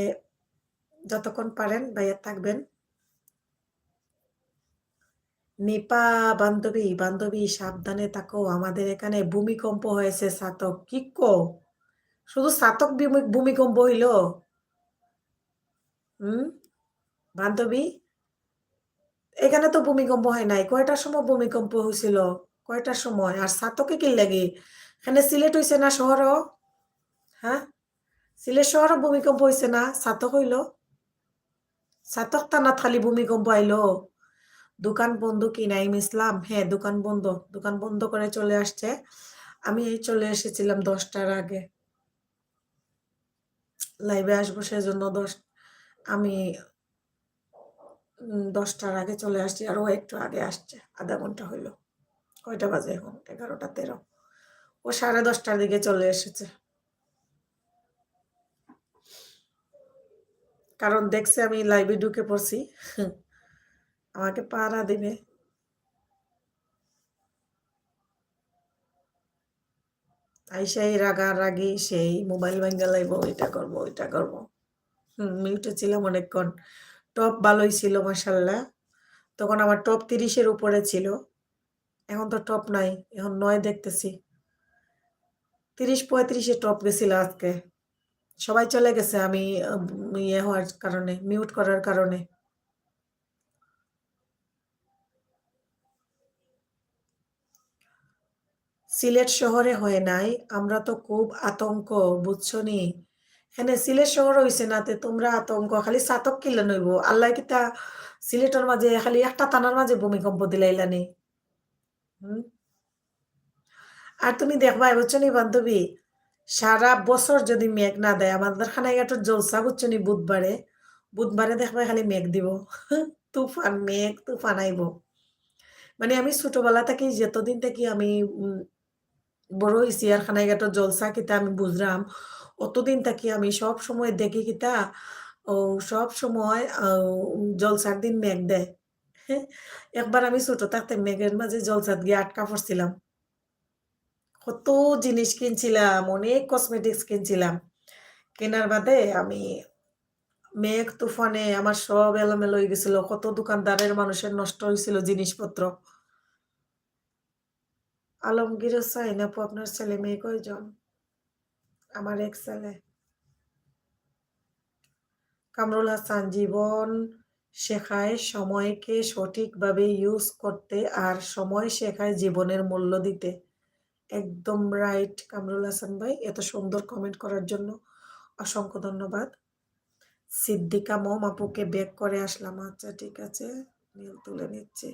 যতক্ষণ পারেন ভাইয়া থাকবেন। নিপা বান্ধবী বান্ধবী সাবধানে থাকো, আমাদের এখানে ভূমিকম্প হয়েছে সাতক। কি কো? শুধু সাতক ভূমিকম্প হইল? হুম, বান্ধবী এখানে তো ভূমিকম্প হয় নাই। কয়টার সময় ভূমিকম্প হয়েছিল? কয়টার সময়? আর সাতকে কি লাগে? এখানে সিলেট হইছে না শহরও? হ্যাঁ, সিলেট শহরও ভূমিকম্প হইছে না? সাতক হইল? সাতক টানা খালি ভূমিকম্প আইলো? দোকান বন্ধ কি নাইম ইসলাম? হ্যাঁ, দোকান বন্ধ। দোকান বন্ধ করে চলে আসছে। আমি এই চলে এসেছিলাম 10টার আগে। লাইভে আসবো সেজন্য আমি 10টার আগে চলে আসছি। আর ও একটু আগে আসছে, আধা ঘন্টা হইল। কয়টা বাজে এখন? 11টা 13। ও 10:30টার দিকে চলে এসেছে, কারণ দেখছে আমি লাইভে ঢুকে পড়ছি। আমাকে পাহারা দিবে। আইসাই রাগারাগি, সেই মোবাইল ভাঙ্গা লাইব, এটা করবো ওইটা করবো। মিউটে ছিলাম অনেকক্ষণ। টপ ভালোই ছিল মাশাল্লাহ। তখন আমার টপ 30-এর উপরে ছিল। এখন তো টপ নাই, এখন 9 দেখতেছি। 30-35-এ টপ গেছিল আজকে। সবাই চলে গেছে আমি ইয়ে হওয়ার কারণে, মিউট করার কারণে। সিলেট শহরে হয় নাই, আমরা তো খুব আতঙ্ক, বুঝছনি। হ্যাঁ, সিলেট শহর হইছে না তে তোমরা আতঙ্ক, খালি সাতক কিলে নইব আল্লাহ কিতা সিলেটের মাঝে খালি একটা থানার মাঝে ভূমিকম্প দিলাইলানি। হুম, আর তুমি দেখবা বুঝছনি বান্ধবী, সারা বছর যদি মেঘ না দেয়, আমাদের খানাইঘাটের জলসা বুঝছনি, বুধবারে বুধবারে দেখবা খালি মেঘ দিব। তুফান মেঘ, তুফান আইব। মানে আমি ছোটবেলা থেকে যতদিন থেকে আমি বড় হইছি আর খানাইঘাটের জলসা কিতা আমি বুঝলাম, অতদিন থাকি আমি সব সময় দেখি কিতা ও সব সময় জলসার দিন মেঘ দেয়। একবার আমি ছোট থাকতে মেঘের মাঝে জলসাত গিয়ে আটকা পড়ছিলাম। কত জিনিস কিনছিলাম, অনেক কসমেটিক্স কিনছিলাম। কেনার বাদে আমি মেঘ তুফানে আমার সব এলোমেলো হয়ে গেছিল। কত দোকানদারের মানুষের নষ্ট হয়েছিল জিনিসপত্র। আলমগীর হোসাইন আপু আপনার ছেলে মেয়ে কয়জন? আমার এক ছেলে। কামরুল হাসান জীবন শেখায় সময়কে সঠিকভাবে ইউজ করতে, আর সময় শেখায় জীবনের মূল্য দিতে। একদম রাইট কামরুল হাসান ভাই, এত সুন্দর কমেন্ট করার জন্য অসংখ্য ধন্যবাদ। সিদ্দিকা মম আপুকে ব্যাক করে আসলাম। আচ্ছা ঠিক আছে, নীল তুলে নিচ্ছি।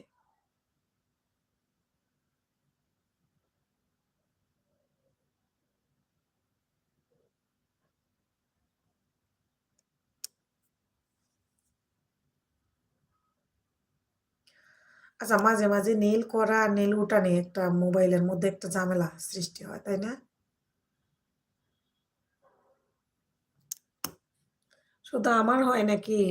আচ্ছা, মাঝে মাঝে নীল করা আর নীল উঠা নিয়ে একটা মোবাইলের মধ্যে একটা ঝামেলা সৃষ্টি হয়, তাই না? শুধু আমার হয় নাকি?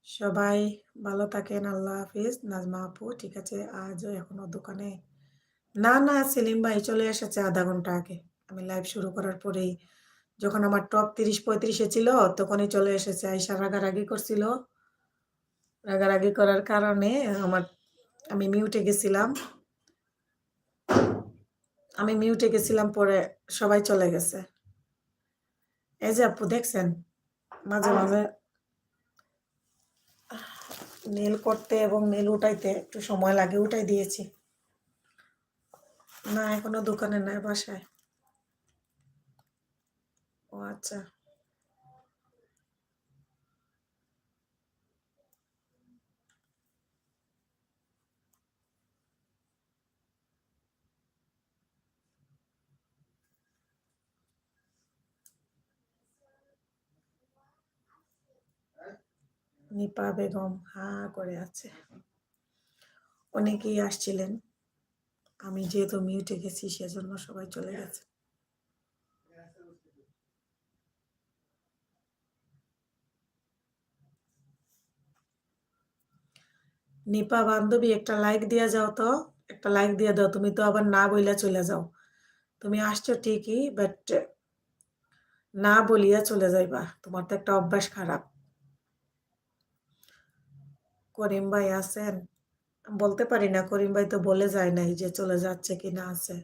সবাই ভালো থাকেন, আল্লাহ হাফিজ। নাজমা আপু ঠিক আছে, আজও এখনো দোকানে? না না, সেলিম ভাই চলে এসেছে আধা ঘন্টা আগে। আমি লাইভ শুরু করার পরেই, যখন আমার টপ 30-35-এ ছিল তখনই চলে এসেছে। আইসা রাগারাগি করছিল। রাগারাগি করার কারণে আমার আমি মিউটে গেছিলাম। আমি মিউটে গেছিলাম, পরে সবাই চলে গেছে। এই যে আপু দেখছেন, মাঝে মাঝে নেল করতে এবং নেল উঠাইতে একটু সময় লাগে, উঠাই দিয়েছি। না এখনো দোকানে নাই, বাসায়। ও আচ্ছা। নিপা বেগম হা করে আছে। অনেকেই আসছিলেন, আমি যেহেতু মিউটে গেছি সেজন্য সবাই চলে গেছে। নিপা বান্ধবী একটা লাইক দিয়ে যাও তো, একটা লাইক দিয়ে দাও। তুমি তো আবার না বইলা চলে যাও। তুমি আসছো ঠিকই, বাট না বলিয়া চলে যাইবা, তোমার তো একটা অভ্যাস খারাপ। করিম ভাই আছেন? বলতে পারি না, করিম ভাই তো বলে যায় নাই যে চলে যাচ্ছে কি না আছে।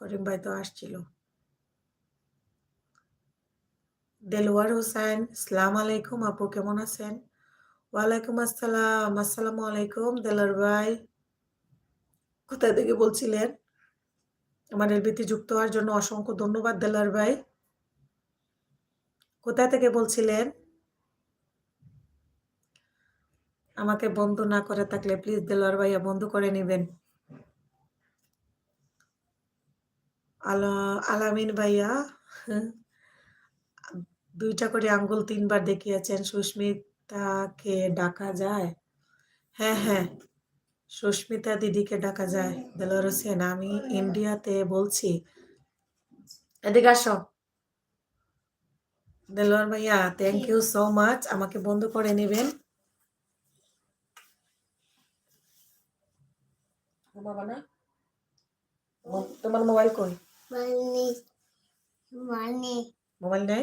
করিম ভাই তো আসছিল। দেলোয়ার হোসেন, সালাম আলাইকুম আপু, কেমন আছেন? ওয়ালাইকুম আসসালাম। আসসালামু আলাইকুম দেলোয়ার ভাই। কোথায় থেকে বলছিলেন? আমার এলবিতে যুক্ত হওয়ার জন্য অসংখ্য ধন্যবাদ দেলোয়ার ভাই। কোথা থেকে বলছিলেন? আমাকে বন্ধ না করে থাকলে প্লিজ দেলোয়ার ভাইয়া বন্ধ করে নেবেন। আলামিন ভাইয়া, দুইটা করে আঙ্গুল 3 বার দেখিয়েছেন। সুস্মিতাকে ডাকা যায়? হ্যাঁ হ্যাঁ, সুস্মিতা দিদিকে ডাকা যায়। দেলোয়ার হোসেন, আমি ইন্ডিয়াতে বলছি। এদিকে আসো। দেলোয়ার ভাইয়া, থ্যাংক ইউ সো মাচ। আমাকে বন্ধ করে নেবেন। বাবা না, তোমার মোবাইল কই? মোবাইল নেই?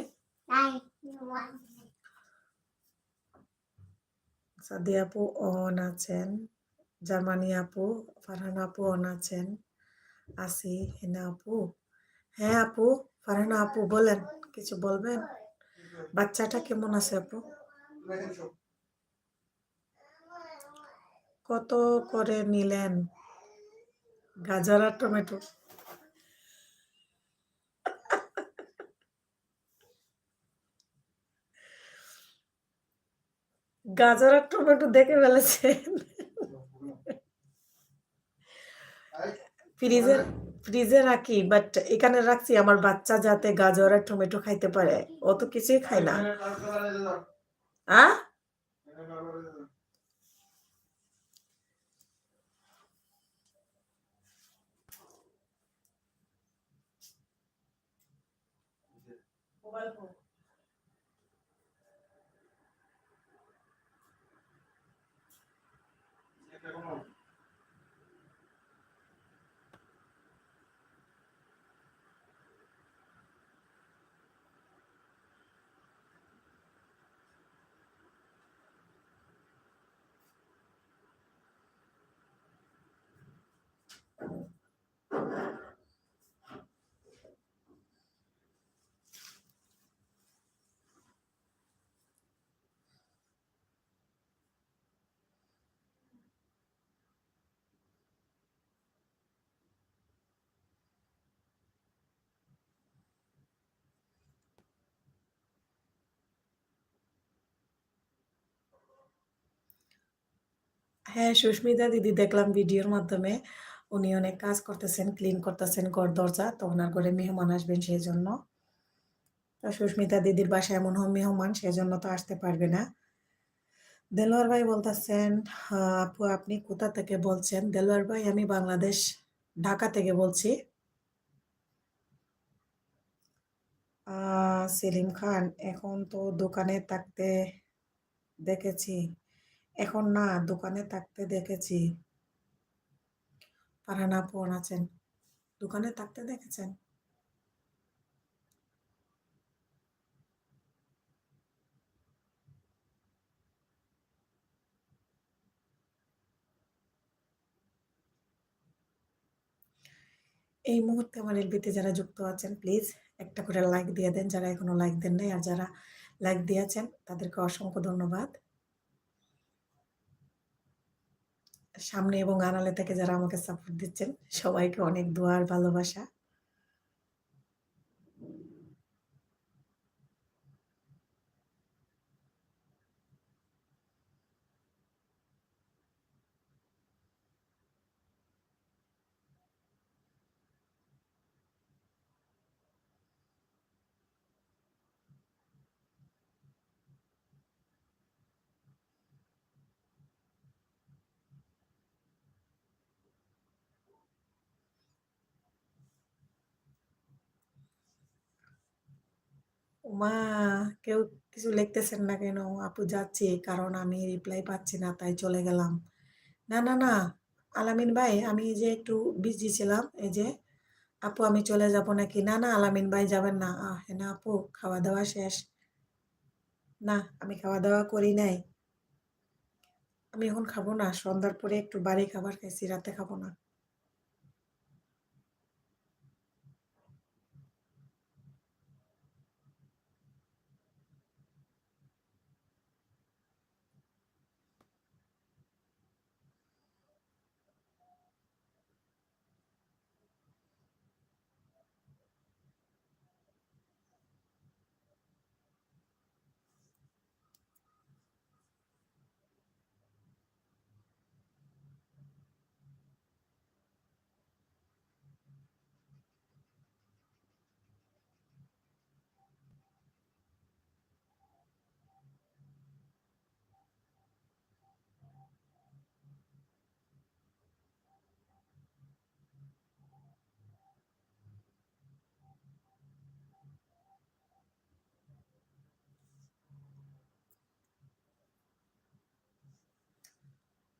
সাদি আপু অন আছেন, জার্মানি আপু, ফারহানা আপু অন আছেন, আসি হেনা আপু। হ্যাঁ আপু, ফারহানা আপু বলেন, কিছু বলবেন? বাচ্চাটা কেমন আছে আপু? কত করে নিলেন গাজর আর টমেটো? গাজর আর টমেটো দেখে ফেলেছেন? ফ্রিজে ফ্রিজে রাখি, বাট এখানে রাখছি আমার বাচ্চা যাতে গাজর আর টমেটো খাইতে পারে। ও তো কিছুই খায় না। আ হ্যাঁ, সুস্মিতা দিদি দেখলাম ভিডিওর মাধ্যমে। উনি অনেক কাজ করতেছেন, ক্লিন করতেছেন ঘর দরজা। তো ওনার ঘরে মেহমান আসবেন সেই জন্য। তো সুস্মিতা দিদির বাসায় এমন মেহমান, সেজন্য তো আসতে পারবে না। দেলোয়ার ভাই বলতেছেন, আপু আপনি কোথা থেকে বলছেন? দেলোয়ার ভাই, আমি বাংলাদেশ, ঢাকা থেকে বলছি। সেলিম খান, এখন তো দোকানে থাকতে দেখেছি। এখন না, দোকানে থাকতে দেখেছি। ফারহানা আপু আছেন, দোকানে থাকতে দেখেছেন? এই মুহূর্তে আমার এলবিতে যারা যুক্ত আছেন প্লিজ একটা করে লাইক দিয়ে দেন, যারা এখনো লাইক দেন নাই। আর যারা লাইক দিয়েছেন তাদেরকে অসংখ্য ধন্যবাদ। সামনে এবং আড়ালে থেকে যারা আমাকে সাপোর্ট দিচ্ছেন, সবাইকে অনেক দোয়া আর ভালোবাসা। ওমা, কেউ কিছু লিখতেছেন না কেন? আপু যাচ্ছি, কারণ আমি রিপ্লাই পাচ্ছি না, তাই চলে গেলাম। না না না, আলামিন ভাই, আমি যে একটু বিজি ছিলাম, এই যে আপু আমি চলে যাব নাকি? না না আলামিন ভাই, যাবেন না। হেনা আপু, খাওয়া দাওয়া শেষ? না, আমি খাওয়া দাওয়া করি নাই। আমি এখন খাবো না, সন্ধ্যার পরে একটু বাড়ি খাবার খাইছি, রাতে খাবো না।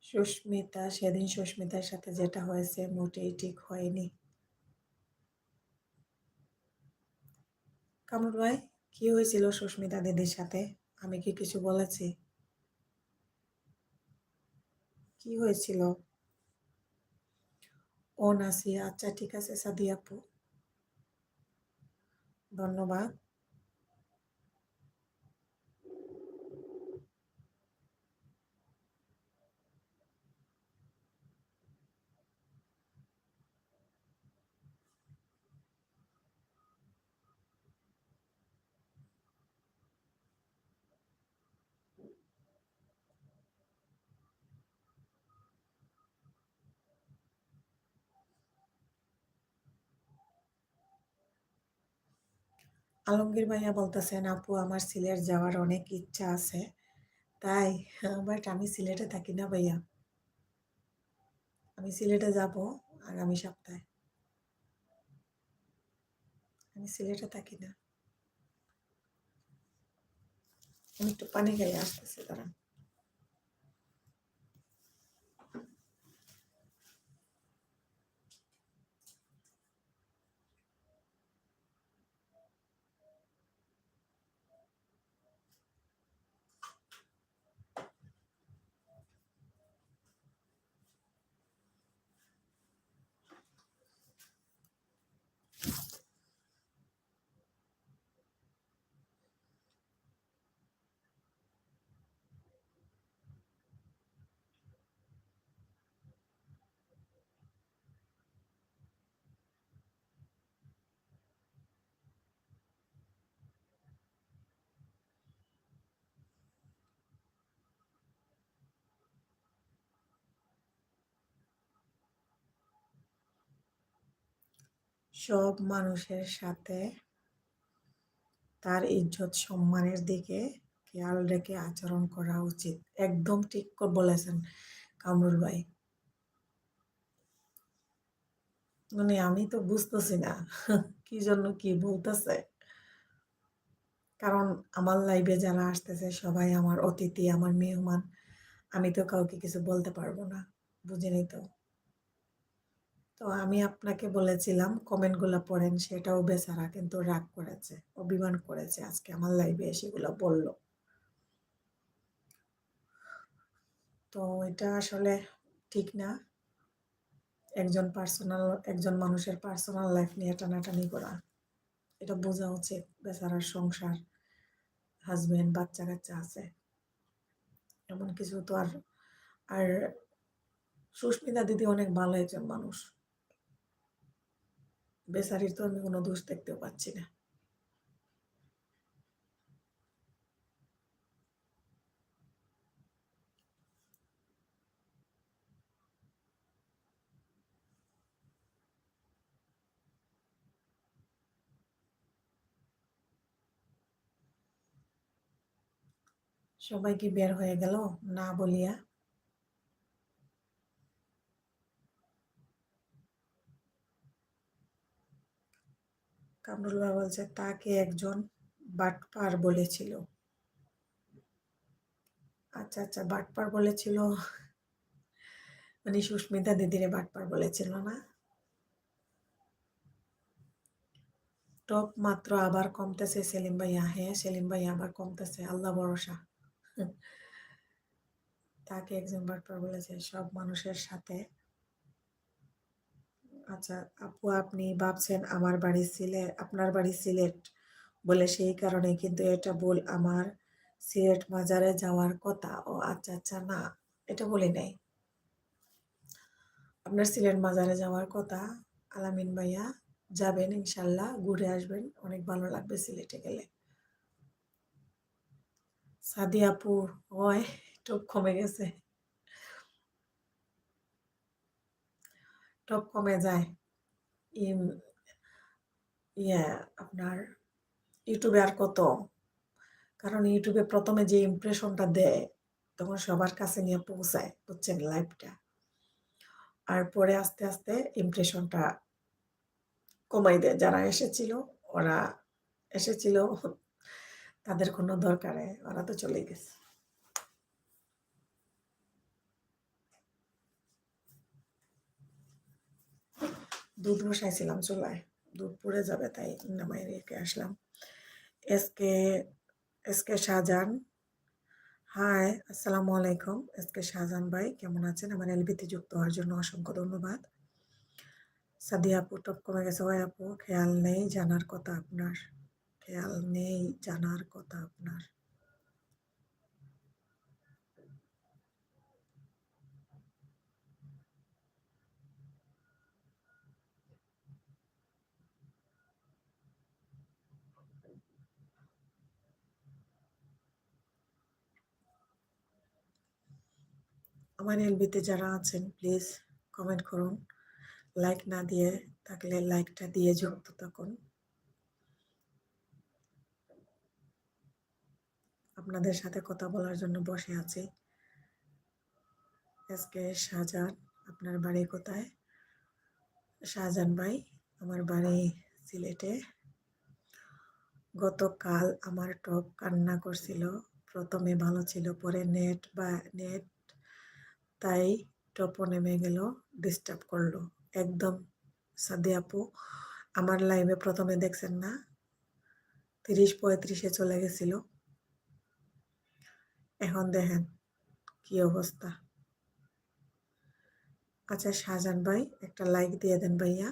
সুস্মিতা, সেদিন সুস্মিতার সাথে যেটা হয়েছে মোটেই ঠিক হয়নি। কামরুল ভাই, কি হয়েছিল সুস্মিতা দিদির সাথে? আমি কি কিছু বলেছি? কি হয়েছিল? ও নাসিয়া, আচ্ছা ঠিক আছে সাদি আপু, ধন্যবাদ। আলমগীর ভাইয়া বলতেছেন, আপু আমার সিলেট যাওয়ার অনেক ইচ্ছা আছে। তাই? বাট আমি সিলেটে থাকি না ভাইয়া। আমি সিলেটে যাব আগামী সপ্তাহে। আমি সিলেটে থাকি না। আমি একটু পানি খাই, আসতেছি, দাঁড়ান। সব মানুষের সাথে তার ইজ্জত সম্মানের দিকে খেয়াল রেখে আচরণ করা উচিত। একদম ঠিক বলেছেন কামরুল ভাই। মানে আমি তো বুঝতেছি না কি জন্য কি বলতেছে। কারণ আমার লাইভে যারা আসতেছে সবাই আমার অতিথি, আমার মেহমান। আমি তো কাউকে কিছু বলতে পারবো না, বুঝিনি তো। তো আমি আপনাকে বলেছিলাম কমেন্ট গুলা পড়েন, সেটাও বেচারা কিন্তু রাগ করেছে, অভিমান করেছে, আজকে আমার লাইভে সেগুলো বললো। তো এটা আসলে ঠিক না। একজন মানুষের পার্সোনাল লাইফ নিয়ে টানাটানি করা, এটা বোঝা উচিত। বেচারার সংসার, হাজবেন্ড, বাচ্চা কাচ্চা আছে, এমন কিছু তো আর আর সুস্মিতা দিদি অনেক ভালো একজন মানুষ, বেচারির তো আমি কোনো দোষ দেখতেও পাচ্ছি না। সবাই কি বের হয়ে গেল না বলিয়া? কামরুল ভাই বলছে তাকে একজন বাটপার বলেছিল। আচ্ছা আচ্ছা, বাটপার বলেছিল মানে সুস্মিতা দিদিরে বাটপার বলেছিল না? টপ মাত্র আবার কমতেছে সেলিম ভাইয়া। হ্যাঁ সেলিম ভাইয়া আবার কমতেছে, আল্লাহ ভরসা। তাকে একজন বাটপার বলেছে সব মানুষের সাথে। আচ্ছা আপু, আপনি ভাবছেন আমার বাড়ি সিলেট, আপনার বাড়ি সিলেট বলে সেই কারণে, কিন্তু এটা ভুল। আমার সিলেট মাজারে যাওয়ার কথা। ও আচ্ছা আচ্ছা, না এটা বলি নাই। আপনার সিলেট মাজারে যাওয়ার কথা আলামিন ভাইয়া, যাবেন ইনশাল্লাহ, ঘুরে আসবেন, অনেক ভালো লাগবে সিলেটে গেলে। সাদি আপু, হয় টপ কমে গেছে, টপ কমে যায়। ইয়ে আপনার ইউটিউবে আর কত, কারণ ইউটিউবে প্রথমে যে ইমপ্রেশনটা দেয় তখন সবার কাছে নিয়ে পৌঁছায়, বুঝছেন, লাইভটা। আর পরে আস্তে আস্তে ইমপ্রেশনটা কমাই দেয়। যারা এসেছিল, ওরা এসেছিল, তাদের কোনো দরকারে ওরা তো চলে গেছে। দুধ বসাইছিলাম চুলায়, দুধ পুড়ে যাবে তাই নামাই রেখে আসলাম। এসকে এসকে শাহজাহান, হাই আসসালামু আলাইকুম। এসকে শাহজাহান ভাই কেমন আছেন? আমার এলবিতে যুক্ত হওয়ার জন্য অসংখ্য ধন্যবাদ। সাদিয়া আপু, টপ কমে গেছে। ওই আপু, খেয়াল নেই জানার কথা আপনার, খেয়াল নেই জানার কথা আপনার। আমার এলবিতে যারা আছেন প্লিজ কমেন্ট করুন, লাইক না দিয়ে থাকলে লাইকটা দিয়ে যুক্ত থাকুন। আপনাদের সাথে কথা বলার জন্য বসে আছি। আজকে শাহজাহান, আপনার বাড়ি কোথায়? শাহজাহান ভাই, আমার বাড়ি সিলেটে। গতকাল আমার টপ কান্না করছিল, প্রথমে ভালো ছিল, পরে নেট তাই টপও নেমে গেল, ডিস্টার্ব করলো একদম। সাদি আপু, আমার লাইভে প্রথমে দেখছেন না 30-35-এ চলে গেছিল, এখন দেখেন কি অবস্থা। আচ্ছা শাহজাহান ভাই, একটা লাইক দিয়ে দেন ভাইয়া।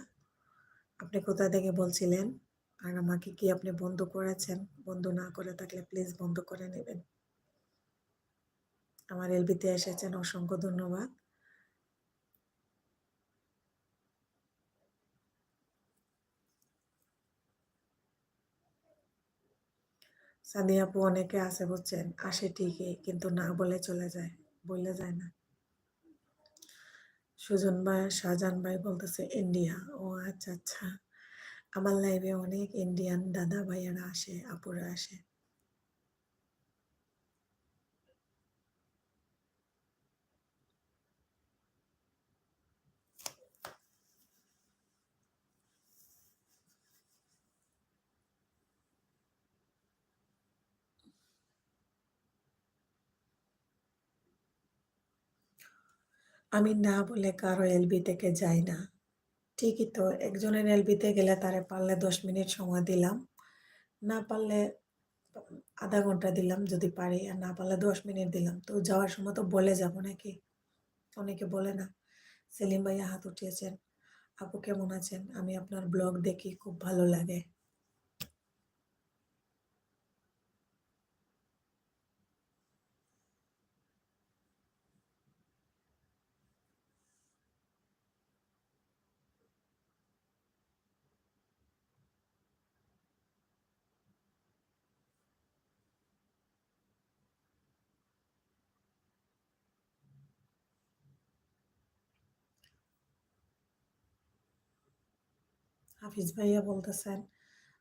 আপনি কোথা থেকে বলছিলেন, আর আমাকে কি আপনি বন্ধ করেছেন? বন্ধ না করে থাকলে প্লিজ বন্ধ করে নেবেন। আমার এলবিতে এসেছেন, অসংখ্য ধন্যবাদ। সাদিয়া আপু, অনেকে আছে বুঝছেন, আসে ঠিকই কিন্তু না বলে চলে যায়, বলে যায় না। সুজন ভাই, শাহজাহান ভাই বলতেছে ইন্ডিয়া। ও আচ্ছা আচ্ছা, আমার লাইভে অনেক ইন্ডিয়ান দাদা ভাইয়েরা আসে, আপুরা আসে। আমি না বলে কারো এলবি থেকে যাই না। ঠিকই তো, একজনের এলবিতে গেলে তারে পারলে 10 মিনিট সময় দিলাম, না পারলে আধা ঘন্টা দিলাম যদি পারি, আর না পারলে 10 মিনিট দিলাম। তো যাওয়ার সময় তো বলে যাব নাকি? অনেকে বলে না। সেলিম ভাইয়া হাত উঠিয়েছেন, আপু কেমন আছেন? আমি আপনার ব্লগ দেখি, খুব ভালো লাগে। হাফিজ ভাইয়া বলতেছেন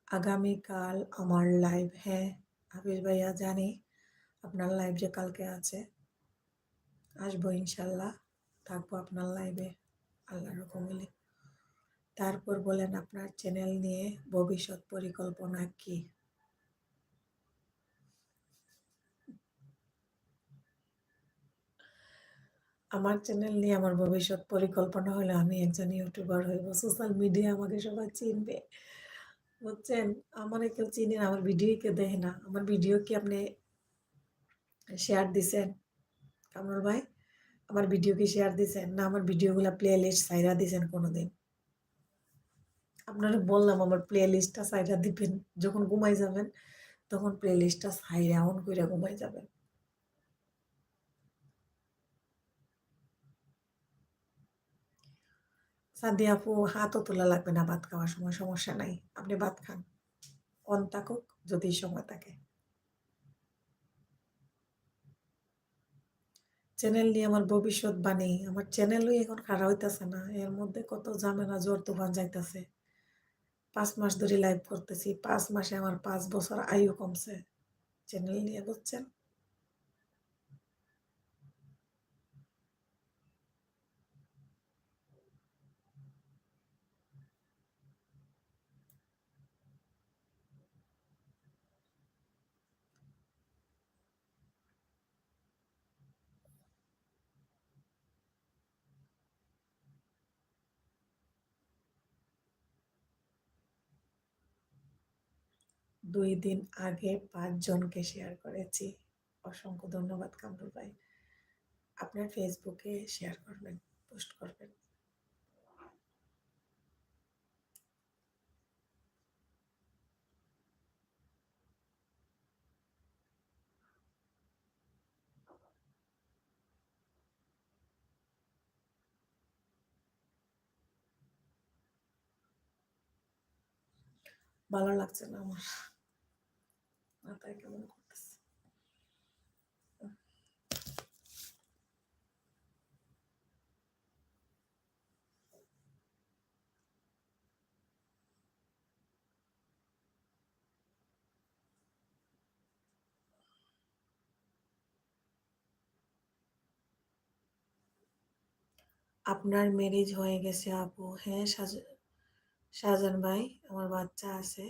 আগামীকাল আমার লাইভ। হ্যাঁ হাফিজ ভাইয়া জানি আপনার লাইভ যে কালকে আছে, আসবো ইনশাল্লাহ, থাকবো আপনার লাইভে আল্লাহর হুকুমে। তারপর বলেন আপনার চ্যানেল নিয়ে ভবিষ্যৎ পরিকল্পনা কি? আমার চ্যানেল নিয়ে আমার ভবিষ্যৎ পরিকল্পনা হলো আমি একজন ইউটিউবার হইব, সোশ্যাল মিডিয়া আমাকে সবাই চিনবে, বুঝছেন? আমার কেউ চিনে না, আমার ভিডিও কেউ দেখে না। আমার ভিডিও কি আপনি শেয়ার দিছেন কামরুল ভাই? আমার ভিডিও কি শেয়ার দিছেন না? আমার ভিডিওগুলা প্লে লিস্ট সাইরা দিছেন কোনোদিন? আপনারা বললাম আমার প্লে লিস্টটা সাইরা দিবেন, যখন ঘুমাই যাবেন তখন প্লে লিস্টটা সাইরা অন কইরা ঘুমাই যাবেন। সাদিয়া আপু হাতও তোলা লাগবে না ভাত খাওয়ার সময়, সমস্যা নাই, আপনি ভাত খান, অন থাকুক যদি সময় থাকে। চ্যানেল নিয়ে আমার ভবিষ্যৎবাণী, আমার চ্যানেলই এখন খাড়া হইতাছে না, এর মধ্যে কত ঝামেলা জ্বর তুফান যাইতাছে। 5 মাস ধরে লাইভ করতেছি, 5 মাসে আমার 5 বছর আয়ু কমছে চ্যানেল নিয়ে, বুঝছেন? 2 দিন আগে 5 জনকে শেয়ার করেছি। অসংখ্য ধন্যবাদ কামরুল ভাই, আপনার ফেসবুকে শেয়ার করবেন, পোস্ট করবেন। ভালো লাগছে না আমার, মাথায় কেমন করতেছে। আপনার ম্যারেজ হয়ে গেছে আপু? হ্যাঁ শাহজাহান ভাই, আমার বাচ্চা আছে।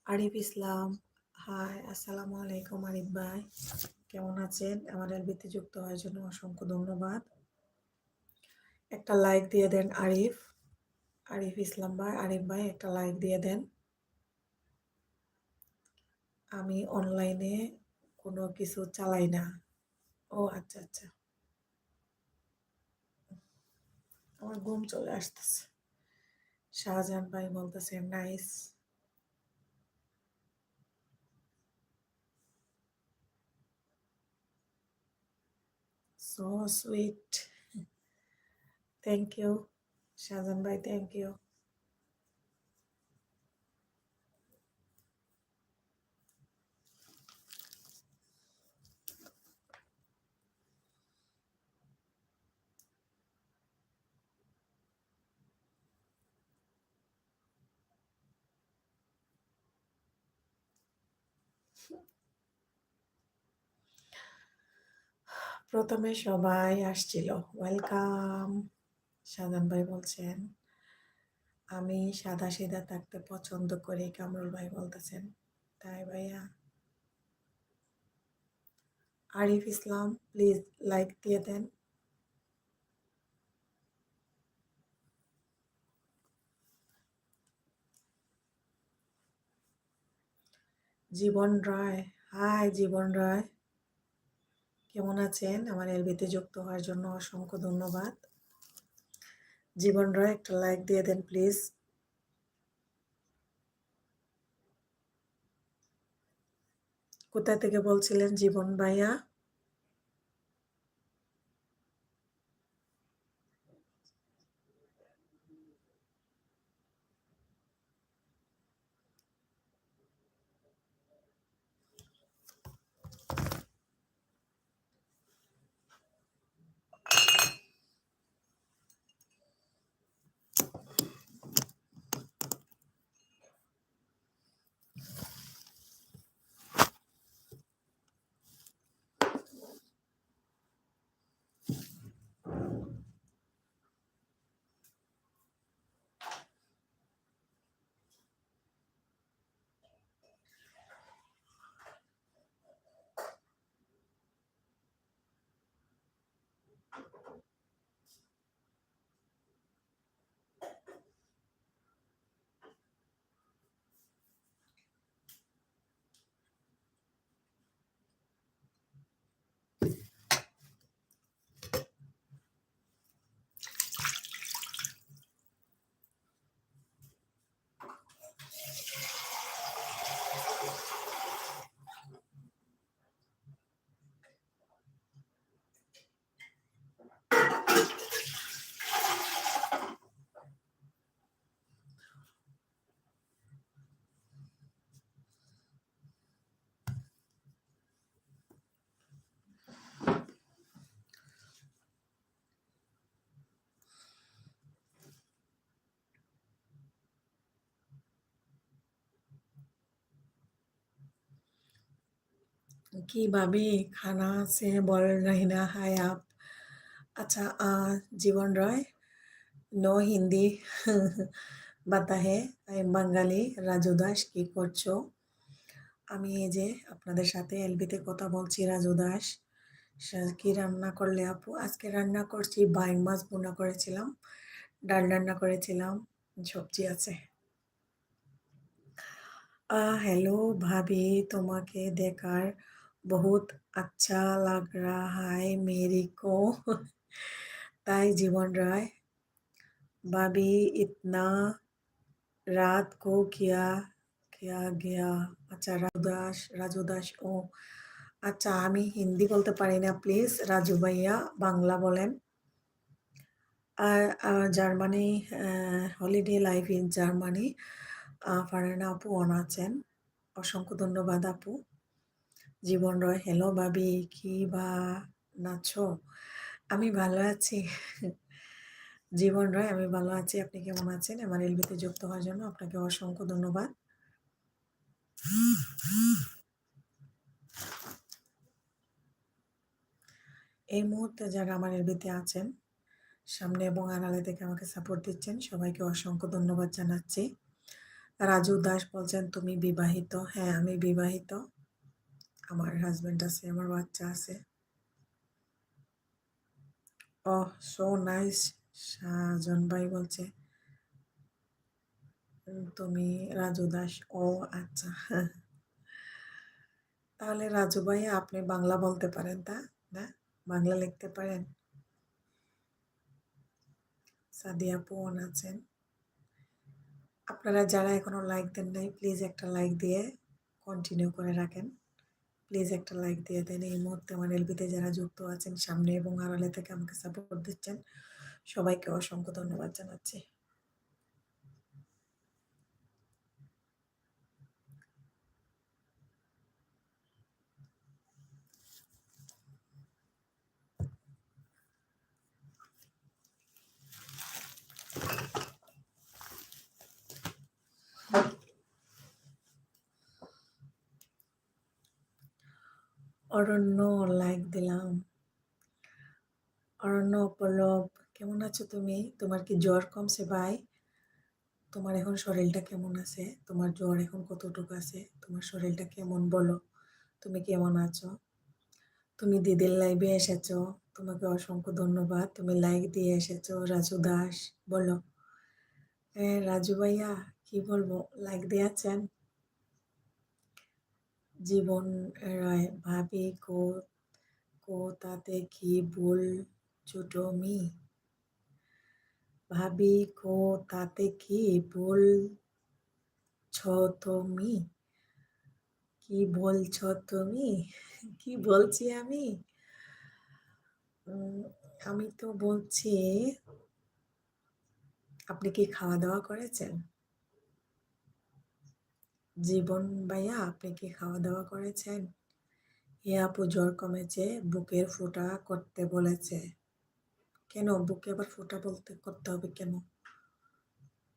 আরিফ ইসলাম, হাই আসসালামু আলাইকুম আরিফ ভাই, কেমন আছেন? আমার এলবিতে যুক্ত হওয়ার জন্য অসংখ্য ধন্যবাদ। একটা লাইক দিয়ে দেন আরিফ, আরিফ ইসলাম ভাই, আরিফ ভাই একটা লাইক দিয়ে দেন। আমি অনলাইনে কোনো কিছু চালাই না। ও আচ্ছা আচ্ছা, আমার ঘুম চলে আসতেছে। শাহজাহান ভাই বলতেছে nice, so sweet, thank you Shahjahan ভাই, থ্যাংক ইউ। প্রথমে সবাই আসছিল, ওয়েলকাম। শাহজাহান ভাই বলছেন আমি সাদা সিধা থাকতে পছন্দ করি, কামরুল ভাই বলতেছেন তাই ভাইয়া। আরিফ ইসলাম প্লিজ লাইক দিয়ে দেন। জীবন রায়, হাই জীবন রায়, কেমন আছেন? আমার এলবিতে যুক্ত হওয়ার জন্য অসংখ্য ধন্যবাদ। জীবন রায় একটা লাইক দিয়ে দেন প্লিজ। কোথা থেকে বলছিলেন জীবন ভাইয়া? কি ভাবি খানা से बोल रही ना हाय आप अच्छा জীবন রয় নো হিন্দি বাতা হে আই এম বাঙালি রাজু দাস কি করছো আমি এই যে আপনাদের সাথে এলবিতে কথা বলছি রাজু দাস কি রান্না করলে আপু আজকে রান্না করছি বাইং মাছ ভুনা করেছিলাম ডাল রান্না করেছিলাম সবজি আছে हेलो भाभी তোমাকে দেখার बहुत अच्छा लग रहा है मेरी को ताई जीवन राय भाभी इतना रात को क्या क्या गया अच्छा राजू दास ও আচ্ছা আমি হিন্দি বলতে পারি না প্লিজ রাজু ভাইয়া বাংলা বলেন Germany holiday life in Germany Farhana আপু অন আছেন অসংখ্য ধন্যবাদ আপু জীবন রয় হ্যালো ভাবি কি বা নাছো আমি ভালো আছি জীবন রয় আমি ভালো আছি আপনি কেমন আছেন আমার এলবিতে যুক্ত হওয়ার জন্য আপনাকে অসংখ্য ধন্যবাদ এই মুহূর্তে যারা আমার এলবিতে আছেন সামনে এবং আড়ালে থেকে আমাকে সাপোর্ট দিচ্ছেন সবাইকে অসংখ্য ধন্যবাদ জানাচ্ছি রাজু দাস বলছেন তুমি বিবাহিত হ্যাঁ আমি বিবাহিত আমার হাজবেন্ড আছে আমার বাচ্চা আছে ওহ সো নাইস সাজন ভাই বলছে তুমি রাজু দাস ও আচ্ছা তাহলে রাজু ভাই আপনি বাংলা বলতে পারেন তা না বাংলা লিখতে পারেন সাদিয়া পোন আছেন আপনারা যারা এখনো লাইক দেন নাই প্লিজ একটা লাইক দিয়ে কন্টিনিউ করে রাখেন প্লিজ একটা লাইক দিয়ে দেন এই মুহূর্তে আমার এলবিতে যারা যুক্ত আছেন সামনে এবং আড়ালে থেকে আমাকে সাপোর্ট দিচ্ছেন সবাইকে অসংখ্য ধন্যবাদ জানাচ্ছি অরণ্য লাইক দিলাম অরণ্য পল্লব কেমন আছো তুমি তোমার কি জ্বর কমছে ভাই তোমার এখন শরীরটা কেমন আছে তোমার জ্বর এখন কতটুকু আছে তোমার শরীরটা কেমন বলো তুমি কেমন আছো তুমি দিদির লাইভে এসেছো তোমাকে অসংখ্য ধন্যবাদ তুমি লাইক দিয়ে এসেছো রাজু দাস বলো হ্যাঁ রাজু ভাইয়া কি বলবো লাইক দিয়েছেন জীবন রায় ভাবি তাতে কি ভুল ছোট মি ভাবি তাতে কি বলছো তুমি কি বলছো তুমি কি বলছি আমি তো বলছি আপনি কি খাওয়া দাওয়া করেছেন জীবন ভাইয়া আপনি কি খাওয়া দাওয়া করেছেন এ আপু জ্বর কমেছে বুকের ফোঁটা করতে বলেছে কেন বুকে আবার ফোঁটা করতে হবে কেন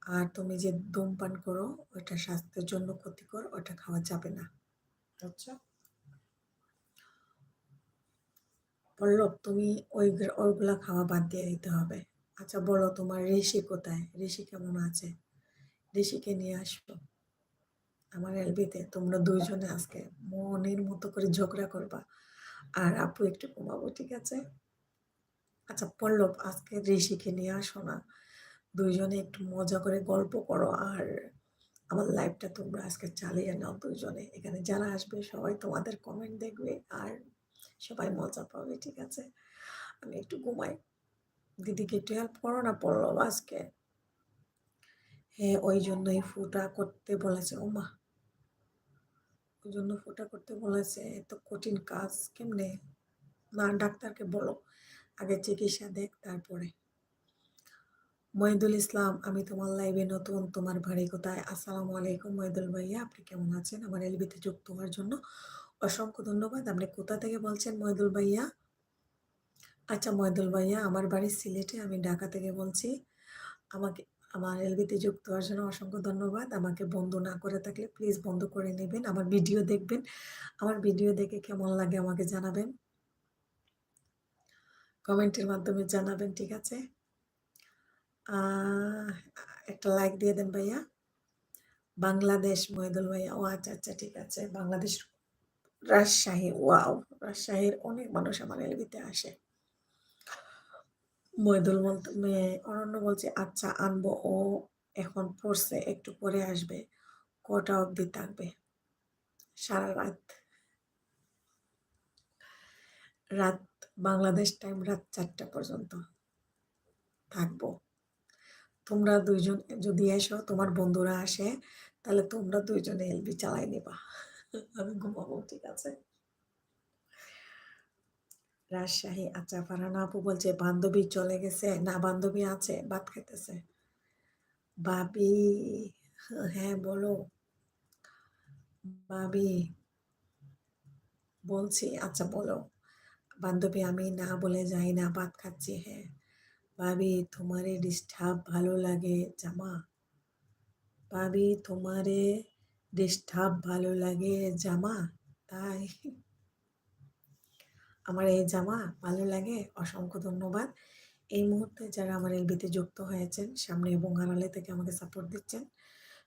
আর তুমি যে ধূমপান করো ওটা স্বাস্থ্যের জন্য ক্ষতিকর ওটা খাওয়া যাবে না আচ্ছা পল্লব তুমি ওইগুলা খাওয়া বাদ দিয়ে দিতে হবে আচ্ছা বলো তোমার ঋষি কোথায় ঋষি কেমন আছে ঋষিকে নিয়ে আসো আমার এলবিতে তোমরা দুইজনে আজকে মনের মতো করে ঝগড়া করবা আর আপু একটু কমাবো ঠিক আছে আচ্ছা পল্লব আজকে ঋষিকে নিয়ে আসো না দুইজনে একটু মজা করে গল্প করো আর আমার লাইফটা তোমরা আজকে চালিয়ে নাও দুইজনে এখানে যারা আসবে সবাই তোমাদের কমেন্ট দেখবে আর সবাই মজা পাবে ঠিক আছে আমি একটু ঘুমাই দিদিকে একটু হেল্প করো না পল্লব আজকে হ্যাঁ ওই জন্যই ফুটা করতে বলেছে ওমা ওই জন্য ফুটা করতে বলেছে এত কঠিন কাজ কেমনে না ডাক্তারকে বলো আগে চিকিৎসা দেখ তারপরে মহিদুল ইসলাম আমি তোমার লাইভে নতুন তোমার বাড়ি কোথায় আসসালামু আলাইকুম মহিদুল ভাইয়া আপনি কেমন আছেন আমার এলবিতে যুক্ত হওয়ার জন্য অসংখ্য ধন্যবাদ আপনি কোথা থেকে বলছেন মহিদুল ভাইয়া আচ্ছা মহিদুল ভাইয়া আমার বাড়ি সিলেটে আমি ঢাকা থেকে বলছি আমাকে আমার এলবিতে যুক্ত হওয়ার জন্য অসংখ্য ধন্যবাদ। আমাকে বন্ধ না করে থাকলে প্লিজ বন্ধ করে নেবেন। আমার ভিডিও দেখবেন। আমার ভিডিও দেখে কেমন লাগে আমাকে জানাবেন। কমেন্টের মাধ্যমে জানাবেন, ঠিক আছে? একটা লাইক দিয়ে দেন ভাইয়া। বাংলাদেশ মহিদুল ভাইয়া, ও আচ্ছা আচ্ছা, ঠিক আছে। বাংলাদেশ, রাজশাহী, ওয়াও, রাজশাহীর অনেক মানুষ আমার এলবিতে আসে। মহিদুল বলতে অরণ্য বলছে আচ্ছা আনবো, ও এখন পড়ছে, একটু পরে আসবে। কটা অবধি থাকবে? সারা রাত। রাত বাংলাদেশ টাইম রাত 4টা পর্যন্ত থাকবো। তোমরা দুইজন যদি এসো, তোমার বন্ধুরা আসে, তাহলে তোমরা দুইজনে এলবি চালাই নিবা। আমি ঘুমাবো, ঠিক আছে? রাজশাহী, আচ্ছা। ফারহানা আপু বলছে বান্ধবী চলে গেছে, না বান্ধবী আছে, ভাত খেতেছে। ভাবি, হ্যাঁ বলো। ভাবি বলছি, আচ্ছা বলো। বান্ধবী, আমি না বলে যাই না, ভাত খাচ্ছি। হ্যাঁ ভাবি, তোমারে ডিস্টার্ব ভালো লাগে জামা? ভাবি, তোমারে ডিস্টার্ব ভালো লাগে জামা? তাই আমার এই জামা ভালো লাগে? অসংখ্য ধন্যবাদ। এই মুহূর্তে যারা আমার এলবিতে যুক্ত হয়েছেন, সামনে এবং আড়ালে থেকে আমাকে সাপোর্ট দিচ্ছেন,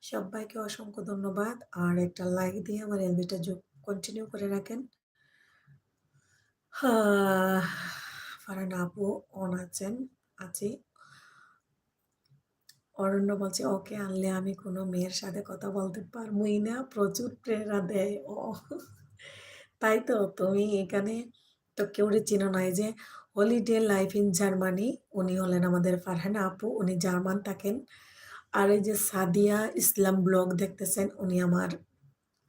সবাইকে অসংখ্য ধন্যবাদ। আর একটা লাইক দিয়ে আমার এলবিটা কন্টিনিউ করে রাখেন। ফারহানা আপু অন আছেন? আছি। অরণ্য বলছে ওকে আনলে আমি কোনো মেয়ের সাথে কথা বলতে পারবই না, প্রচুর প্রেরণা দেয় ও। তাই তো, তুমি এখানে তো কেউরে চিনো নাই যে হলিডে লাইফ ইন জার্মানি, উনি হলেন আমাদের ফারহানা আপু, উনি জার্মান থাকেন। আর এই যে সাদিয়া ইসলাম ব্লগ দেখতেছেন, উনি আমার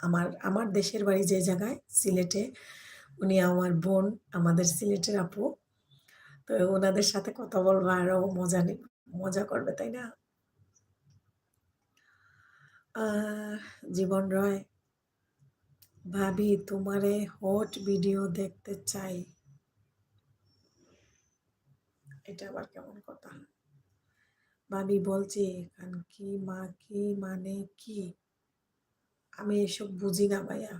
আমার আমার দেশের বাড়ি যে জায়গায়, সিলেটে। উনি আমার বোন, আমাদের সিলেটের আপু। তো ওনাদের সাথে কথা বলবো, আরো মজা করবে, তাই না? আহ জীবন রয়, ভাবি তোমারে হট ভিডিও দেখতে চাই। এটা আবার কেমন কথা? ভাবি বলছি এখান কি মা কি মানে কি? আমি এসব বুঝি না ভাইয়া।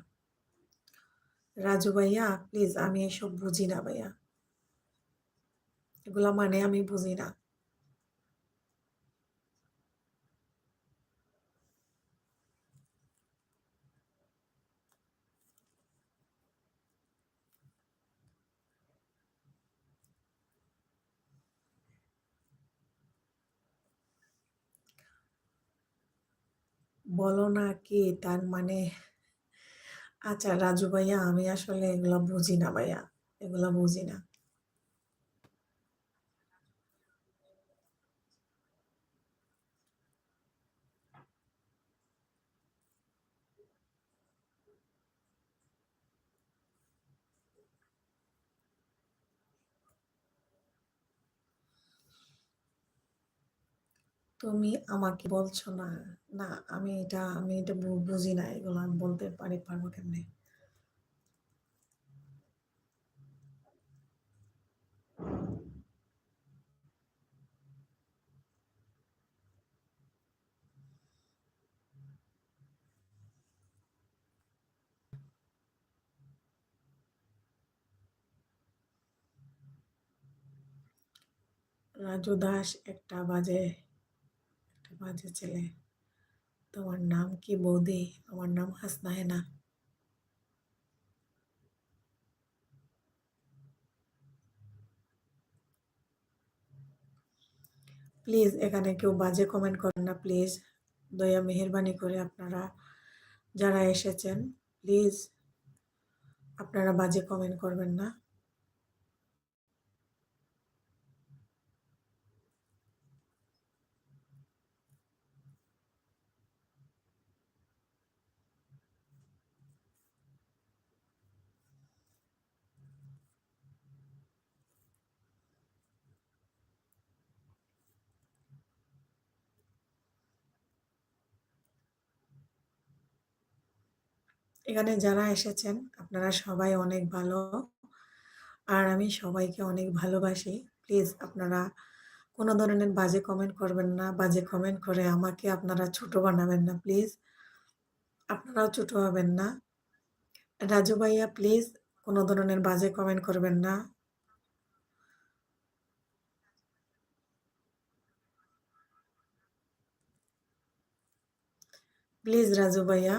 রাজু ভাইয়া প্লিজ, আমি এসব বুঝি না ভাইয়া, এগুলা মানে আমি বুঝি না। বলো না কি তার মানে? আচ্ছা রাজু ভাইয়া, আমি আসলে এগুলা বুঝি না ভাইয়া, এগুলা বুঝি না। তুমি আমাকে বলছো না? না, আমি এটা বুঝি না, এগুলো আমি বলতে পারবো কেমনে? রাজু দাস, একটা বাজে ছেলে। তোমার নাম কি বৌদি? আমার নাম হাসনা, হেনা। প্লিজ এখানে কেউ বাজে কমেন্ট করেন না, প্লিজ। দয়া মেহেরবানি করে আপনারা যারা এসেছেন, প্লিজ আপনারা বাজে কমেন্ট করবেন না। এখানে যারা এসেছেন আপনারা সবাই অনেক ভালো, আর আমি সবাইকে অনেক ভালোবাসি। প্লিজ আপনারা কোনো ধরনের বাজে কমেন্ট করবেন না। বাজে কমেন্ট করে আমাকে আপনারা ছোট বানাবেন না প্লিজ। আপনারাও ছোট হবেন না। রাজু ভাইয়া প্লিজ কোনো ধরনের বাজে কমেন্ট করবেন না। প্লিজ রাজু ভাইয়া,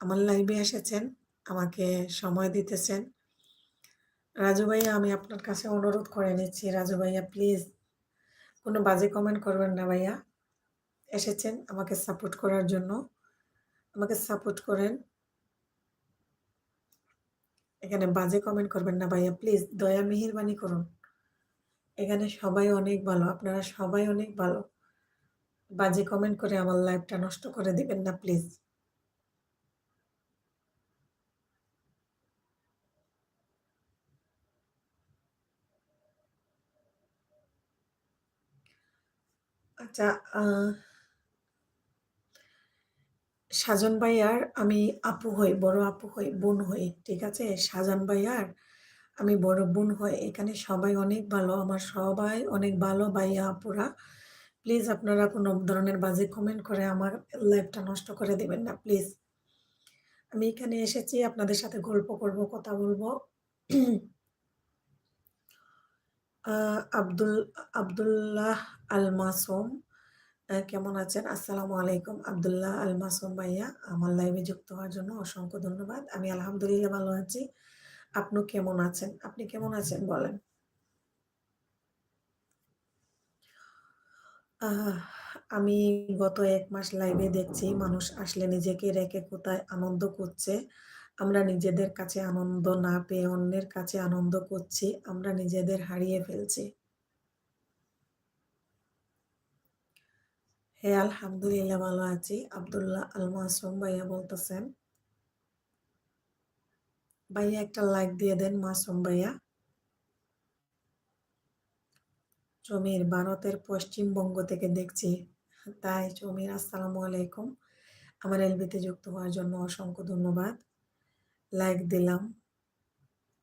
আমার লাইভে এসেছেন, আমাকে সময় দিতেছেন। রাজু ভাইয়া আমি আপনার কাছে অনুরোধ করে নিচ্ছি, রাজু ভাইয়া প্লিজ কোনো বাজে কমেন্ট করবেন না ভাইয়া। এসেছেন আমাকে সাপোর্ট করার জন্য, আমাকে সাপোর্ট করেন। এখানে বাজে কমেন্ট করবেন না ভাইয়া প্লিজ, দয়া মেহেরবানি করুন। এখানে সবাই অনেক ভালো, আপনারা সবাই অনেক ভালো। বাজে কমেন্ট করে আমার লাইফটা নষ্ট করে দিবেন না প্লিজ। আচ্ছা, সাজন ভাইয়ার আমি আপু হই, বড় আপু হই, বোন হই, ঠিক আছে? সাজান ভাইয়ার আমি বড় বোন হই। এখানে সবাই অনেক ভালো, আমার সবাই অনেক ভালো ভাইয়া আপুরা। প্লিজ আপনারা কোনো ধরনের বাজে কমেন্ট করে আমার লাইফটা নষ্ট করে দিবেন না প্লিজ। আমি এখানে এসেছি আপনাদের সাথে গল্প করব, কথা বলবো। আব্দুল আব্দুল্লাহ আল মাসুম, কেমন আছেন? আসসালামু আলাইকুম আব্দুল্লাহ আল মাসুম ভাইয়া, আমার লাইভে যুক্ত হওয়ার জন্য অসংখ্য ধন্যবাদ। আমি আলহামদুলিল্লাহ ভালো আছি। আপনি কেমন আছেন? আপনি কেমন আছেন বলেন? আহ আমি গত ১ মাস লাইভে দেখছি মানুষ আসলে নিজেকে রেখে কোথায় আনন্দ করছে। আমরা নিজেদের কাছে আনন্দ না পেয়ে অন্যের কাছে আনন্দ করছি। আমরা নিজেদের হারিয়ে ফেলছি। হ্যাঁ, আলহামদুলিল্লাহ ভালো আছি। আব্দুল্লাহ আল মাসুম ভাইয়া বলতেছেন। ভাইয়া একটা লাইক দিয়ে দেন মাসুম ভাইয়া। জমির ভারতের পশ্চিমবঙ্গ থেকে দেখছি। তাই জমির আসসালামু আলাইকুম। আমার এলবিতে যুক্ত হওয়ার জন্য অসংখ্য ধন্যবাদ। লাইক দিলাম।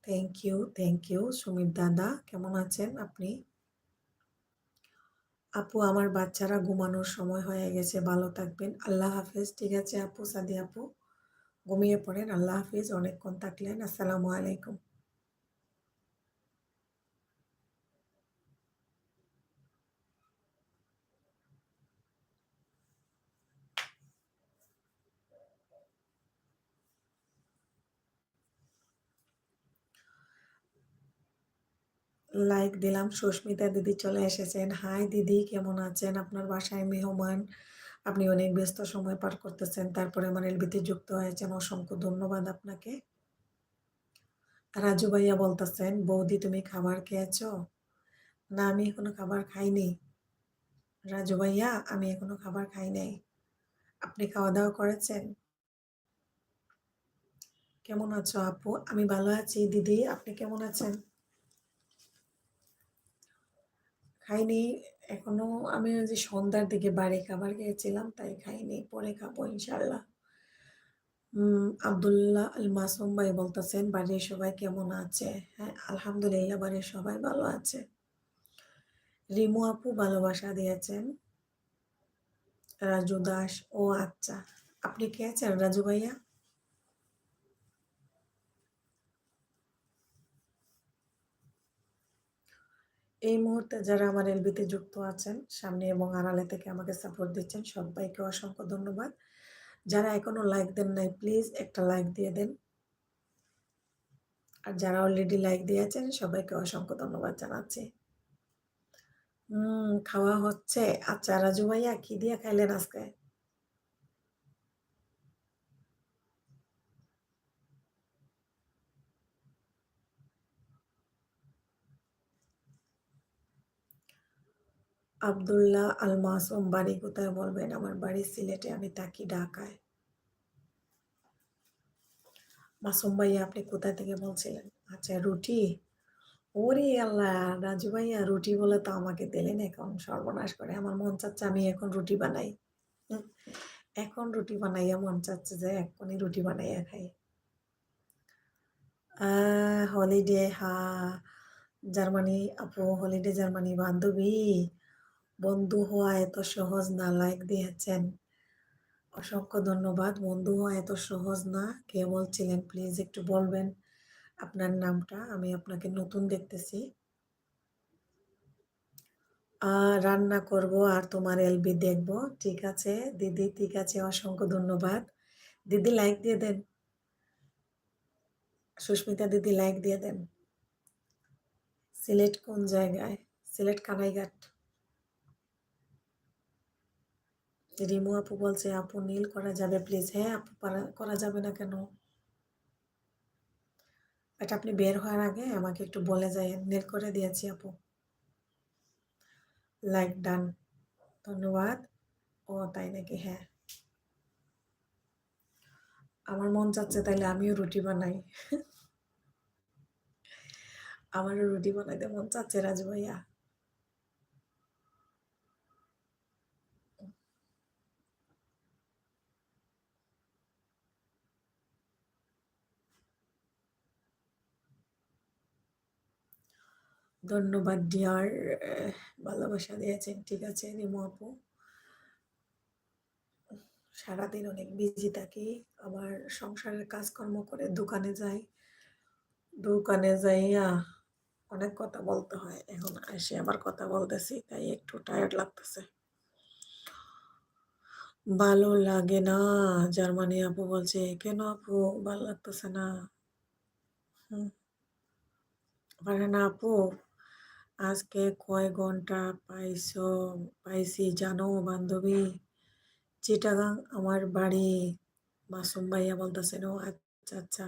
Thank you, thank you. Sumit দাদা কেমন আছেন আপনি? আপু আমার বাচ্চারা ঘুমানোর সময় হয়ে গেছে, ভালো থাকবেন। আল্লাহ হাফেজ। ঠিক আছে আপু, সাদি আপু ঘুমিয়ে পড়েন। আল্লাহ হাফেজ, অনেকক্ষণ থাকলেন। আসসালামু আলাইকুম। লাইক দিলাম। সুস্মিতা দিদি চলে এসেছেন। হাই দিদি, কেমন আছেন? আপনার বাসায় মেহমান, আপনি অনেক ব্যস্ত সময় পার করতেছেন, তারপরে আমার এলবিতে যুক্ত হয়েছেন, অসংখ্য ধন্যবাদ আপনাকে। রাজু ভাইয়া বলতেছেন, বৌদি তুমি খাবার খেয়েছো? না, আমি এখনো খাবার খাইনি। রাজু ভাইয়া আমি এখনো খাবার খাই নাই। আপনি খাওয়া দাওয়া করেছেন? কেমন আছো আপু? আমি ভালো আছি দিদি, আপনি কেমন আছেন? খাইনি এখনো। আমি ওই যে সন্ধ্যার দিকে বাড়ি খাবার খেয়েছিলাম, তাই খাইনি, পরে খাবো ইনশাল্লাহ। আব্দুল্লাহ আল মাসুম ভাই বলতেছেন, বাড়ির সবাই কেমন আছে? হ্যাঁ আলহামদুলিল্লাহ, বাড়ির সবাই ভালো আছে। রিমু আপু ভালোবাসা দিয়েছেন। রাজু দাস, ও আচ্ছা, আপনি খেয়েছেন রাজু ভাইয়া? এই মুহূর্তে যারা আমার এলবিতে যুক্ত আছেন, সামনে এবং আড়ালে থেকে আমাকে সাপোর্ট দিচ্ছেন, সবাইকে অসংখ্য ধন্যবাদ। যারা এখনো লাইক দেন নাই প্লিজ একটা লাইক দিয়ে দেন। আর যারা অলরেডি লাইক দিয়েছেন সবাইকে অসংখ্য ধন্যবাদ জানাচ্ছি। খাওয়া হচ্ছে। আচ্ছা রাজু ভাইয়া কি দিয়ে খাইলেন আজকে? আব্দুল্লাহ আল মাসুম, বাড়ি কোথায় বলবেন? আমার বাড়ি সিলেটে, আমি থাকি ঢাকায়। মাসুম ভাইয়া আপনি কোথা থেকে বলছিলেন? আচ্ছা রুটি। ওরে আল্লাহ, রাজু ভাইয়া রুটি বলে তো আমাকে দিলেন, এখন সর্বনাশ করে আমার মন চাচ্ছে আমি এখন রুটি বানাই। হুম, এখন রুটি বানাইয়া মন চাচ্ছে যে এখনই রুটি বানাইয়া খাই। হলিডে, হ্যাঁ জার্মানি আপু, হলিডে জার্মানি বান্ধবী। বন্ধু হওয়া এত সহজ না, লাইক দিয়েছেন, অসংখ্য ধন্যবাদ। বন্ধু হওয়া এত সহজ না, কে বলছিলেন প্লিজ একটু বলবেন আপনার নামটা, আমি আপনাকে নতুন দেখতেছি। রান্না করব আর তোমার এলবি দেখব। ঠিক আছে দিদি, ঠিক আছে, অসংখ্য ধন্যবাদ। দিদি লাইক দিয়ে দেন, সুস্মিতা দিদি লাইক দিয়ে দেন। সিলেট কোন জায়গায়? সিলেট কানাইঘাট। রিমু আপু বলছে আপু নীল করা যাবে প্লিজ। হ্যাঁ আপু, করা যাবে না কেন? এটা আপনি বের হওয়ার আগে আমাকে একটু বলে যায়, নীল করে দিয়েছি আপু। লাইক ডান, ধন্যবাদ। ও তাই নাকি? হ্যাঁ, আমার মন চাচ্ছে তাইলে আমিও রুটি বানাই। আমারও রুটি বানাইতে মন চাচ্ছে রাজু ভাইয়া। ধন্যবাদ ডিয়ার, ভালোবাসা দিয়েছেন। ঠিক আছে রিমু আপু, সারাদিন অনেক বিজি থাকি, আবার সংসারের কাজকর্ম করে দোকানে যাই, দোকানে যাইয়া অনেক কথা বলতে হয়। এখন এসে আবার কথা বলতেছি, তাই একটু টায়ার্ড লাগতেছে। ভালো লাগে না? জার্মানি আপু বলছে কেন আপু ভালো লাগতেছে না? হুম, পারে না আপু, আজকে কয় ঘন্টা পাইছি জানো বান্ধবী? চিটাগাং আমার বাড়ি। মাসুম ভাইয়া বলতেছেন, ও আচ্ছা আচ্ছা।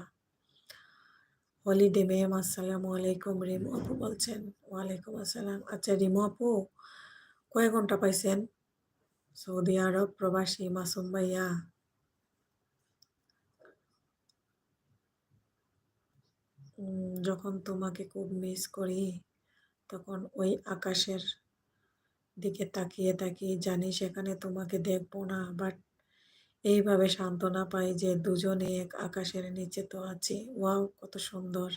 হলিডে মেম, আসসালামু আলাইকুম। রিমু আপু বলছেন ওয়ালাইকুম আসসালাম। আচ্ছা রিমু আপু, কয় ঘন্টা পাইছেন? সৌদি আরব প্রবাসী মাসুম ভাইয়া। যখন তোমাকে খুব মিস করি, তখন ওই আকাশের দিকে তাকিয়ে তাকিয়ে জানি সেখানে তোমাকে দেখবো না, বাট এইভাবে সান্ত্বনা পাই যে দুজনে এক আকাশের নিচে তো আছি। ওয়াও, কত সুন্দর,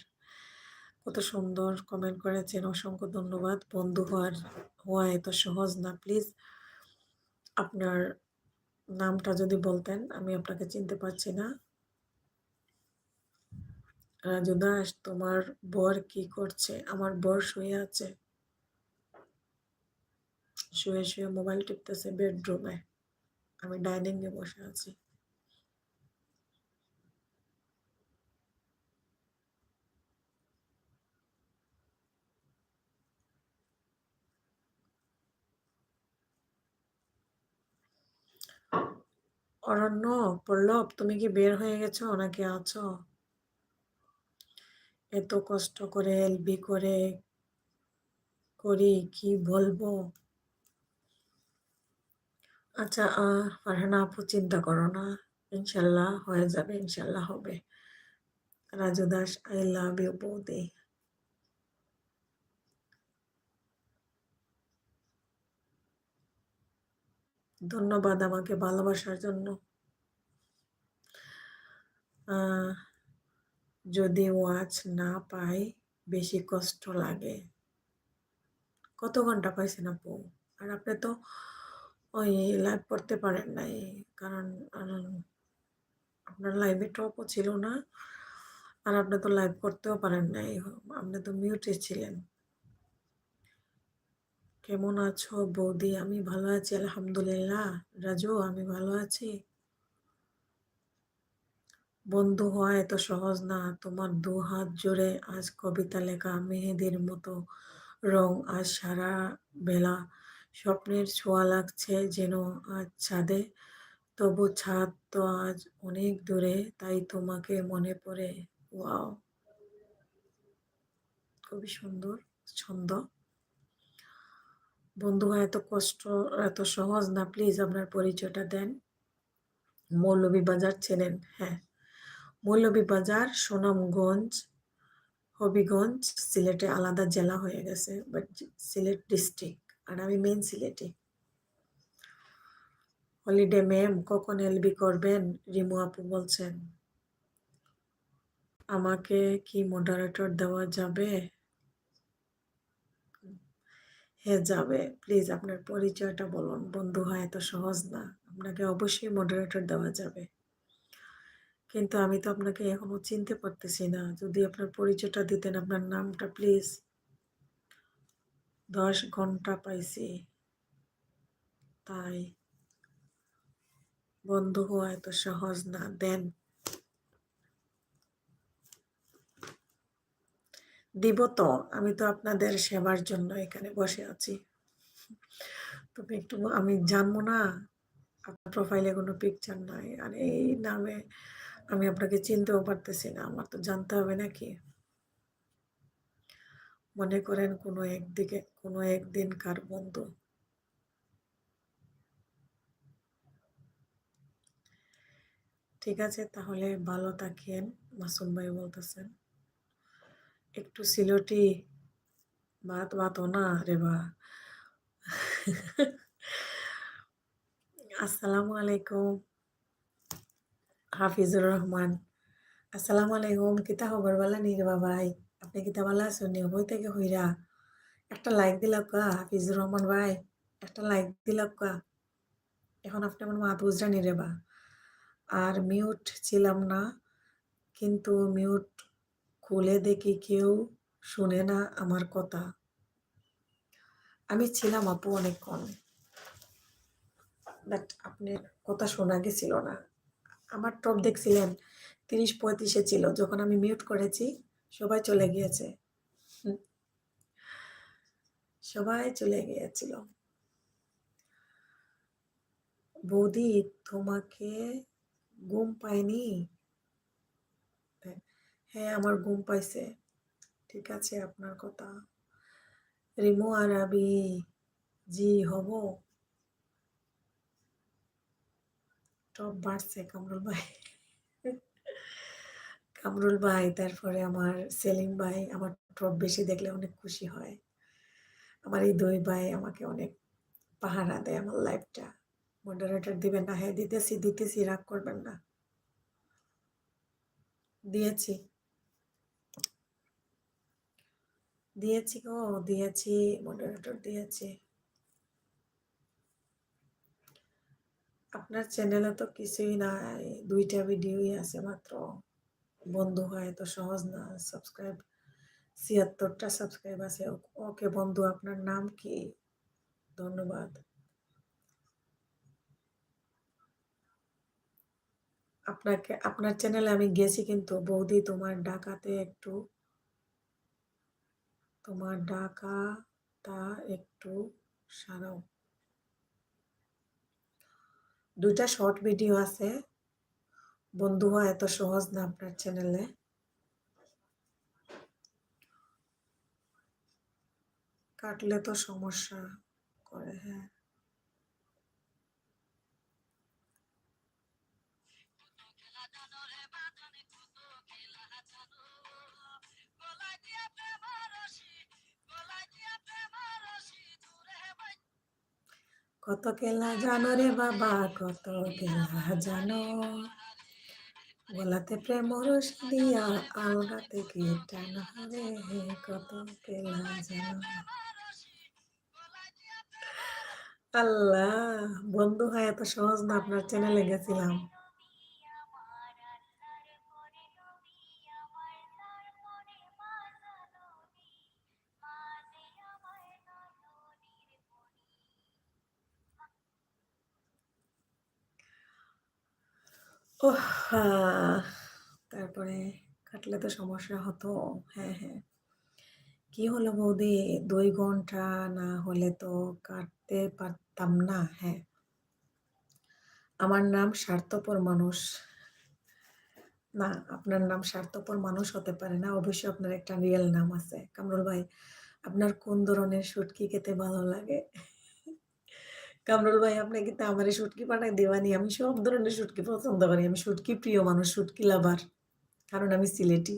কত সুন্দর কমেন্ট করেছেন, অসংখ্য ধন্যবাদ। বন্ধু হওয়া এত সহজ না। প্লিজ আপনার নামটা যদি বলতেন, আমি আপনাকে চিনতে পারছি না। রাজু দাস, তোমার বর কি করছে? আমার বর শুয়ে আছে, শুয়ে শুয়ে মোবাইল টিপতেছে বেডরুমে, আমি ডাইনিং এ বসে আছি। অরণ্য, পল্লব, তুমি কি বের হয়ে গেছো নাকি আছো? এত কষ্ট করে এলবি করি, কি বলবো। আচ্ছা, ফারহানা আপু চিন্তা করো না, ইনশাল্লাহ হয়ে যাবে, ইনশাল্লাহ হবে। Raju Das, I love you বৌদি। ধন্যবাদ আমাকে ভালোবাসার জন্য। আহ, যদি ওয়াচ না পাই বেশি কষ্ট লাগে। কত ঘন্টা পাইছেন আপু? আর আপনি তো ওই লাইভ করতে পারেন নাই, কারণ আপনার লাইভে টপও ছিল না, আর আপনি তো লাইভ করতেও পারেন নাই, আপনি তো মিউটে ছিলেন। কেমন আছো বৌদি? আমি ভালো আছি আলহামদুলিল্লাহ। রাজু, আমি ভালো আছি। বন্ধু হওয়া এত সহজ না, তোমার দু হাত জুড়ে আজ কবিতা লেখা মেহেদির মতো রং, আজ সারা বেলা স্বপ্নের ছোঁয়া লাগছে যেন আজ ছাদে, তবু ছাদ তো আজ অনেক দূরে, তাই তোমাকে মনে পড়ে। ওয়াও, খুবই সুন্দর ছন্দ। বন্ধু হওয়া এত কষ্ট, এত সহজ না, প্লিজ আপনার পরিচয়টা দেন। মৌলভীবাজার ছিলেন? হ্যাঁ, মৌলভীবাজার, সুনামগঞ্জ, হবিগঞ্জ সিলেটে আলাদা জেলা হয়ে গেছে, বাট সিলেট ডিস্ট্রিক্ট, আর আমি মেন সিলেটে। হলিডে ম্যাম, কখন এলবি করবেন? রিমু আপু বলছেন। আমাকে কি মডারেটর দেওয়া যাবে? হ্যাঁ যাবে, প্লিজ আপনার পরিচয়টা বলুন। বন্ধু হয় এত সহজ না, আপনাকে অবশ্যই মডারেটর দেওয়া যাবে, কিন্তু আমি তো আপনাকে এখনো চিনতে পারতেছি না। যদি আপনার পরিচয়টা দিতেন, আপনার নামটা প্লিজ। 10 ঘন্টা পাইছি, তাই বন্ধু হওয়া এত সহজ না। দেন, দিব তো। আমি তো আপনাদের সেবার জন্য এখানে বসে আছি। তবে একটু আমি জানবো না, আপনার প্রোফাইলে কোনো পিকচার নাই, আর এই নামে আমি আপনাকে চিনতেও পারতেছি না। আমার তো জানতে হবে নাকি? মনে করেন কোনো একদিন কার বন্ধু। ঠিক আছে, তাহলে ভালো থাকেন। মাসুম ভাই বলতেছেন একটু সিলটি বাত বাতো না রে বা। আসসালামু আলাইকুম হাফিজুর রহমান। আসসালামু আলাইকুম, কিতা খবর? বালা নি রে বাবাই? আপনি কিতা বালা আছেন? হই থেকে হইরা একটা লাইক দিলাম কা হাফিজুর রহমান ভাই, একটা লাইক দিলাম কা। এখন আপনি আমার মাত বুঝরানি রে বা। আর মিউট ছিলাম না, কিন্তু মিউট খুলে দেখি কেউ শুনে না আমার কথা। আমি ছিলাম আপু অনেকক্ষণ, বাট আপনার কথা শোনা গেছিল না। আমার টপ দেখছিলেন 30-35-এ ছিল, যখন আমি মিউট করেছি সবাই চলে গিয়েছে। সবাই চলে গিয়েছিল। বৌদি, তোমাকে ঘুম পায়নি? হ্যাঁ, আমার ঘুম পাইছে। ঠিক আছে, আপনার কথা। রিমু আরবি, জি হব। টপ বাড়ছে কামরুল ভাই। কামরুল ভাই, তারপরে আমার সেলিম ভাই আমার টপ বেশি দেখলে অনেক খুশি হয়। আমার এই দুই ভাই আমাকে অনেক পাহারা দেয় আমার লাইফটা। মডারেটর দিবেন না? হ্যাঁ দিতেছি দিতেছি, রাগ করবেন না। দিয়েছি দিয়েছি গো, দিয়েছি, মডারেটর দিয়েছি। আপনার চ্যানেলে তো কিছুই নাই, 2টা ভিডিওই আছে মাত্র। বন্ধু হয় তো সহজ না। সাবস্ক্রাইব 76টা সাবস্ক্রাইব আছে। ওকে বন্ধু, আপনার নাম কি? ধন্যবাদ। আপনার চ্যানেলে আমি গেছি, কিন্তু বৌদি তোমার ডাকাটা একটু সারাও। 2টা শর্ট ভিডিও আছে। বন্ধু হওয়া এত সহজ না আপনার চ্যানেলে। কাটলে তো সমস্যা করে। হ্যাঁ, কত খেলা জানো রে বাবা, কত খেলা জানো, গলাতে প্রেম রস দিয়া আলগাতে কি টানা রে, কত খেলা জানো। আল্লাহ, বন্ধু হয় এত সহজ না আপনার চ্যানেলে গেছিলাম। ওহ, তারপরে কাটলে তো সমস্যা হতো। হ্যাঁ হ্যাঁ, কি হলো বৌদি? 2 ঘন্টা না হলে তো কাটতে পারতাম না। হ্যাঁ, আমার নাম স্বার্থপর মানুষ না। আপনার নাম স্বার্থপর মানুষ হতে পারে না, অবশ্যই আপনার একটা রিয়েল নাম আছে। কামরুল ভাই, আপনার কোন ধরনের শুটকি খেতে ভালো লাগে? কামরুল ভাই, আপনি কিন্তু আমার শুটকি পাঠাই দেওয়ানি। আমি সব ধরনের শুটকি পছন্দ করি, আমি শুটকি প্রিয় মানুষ, শুটকি লাভার, কারণ আমি সিলেটি।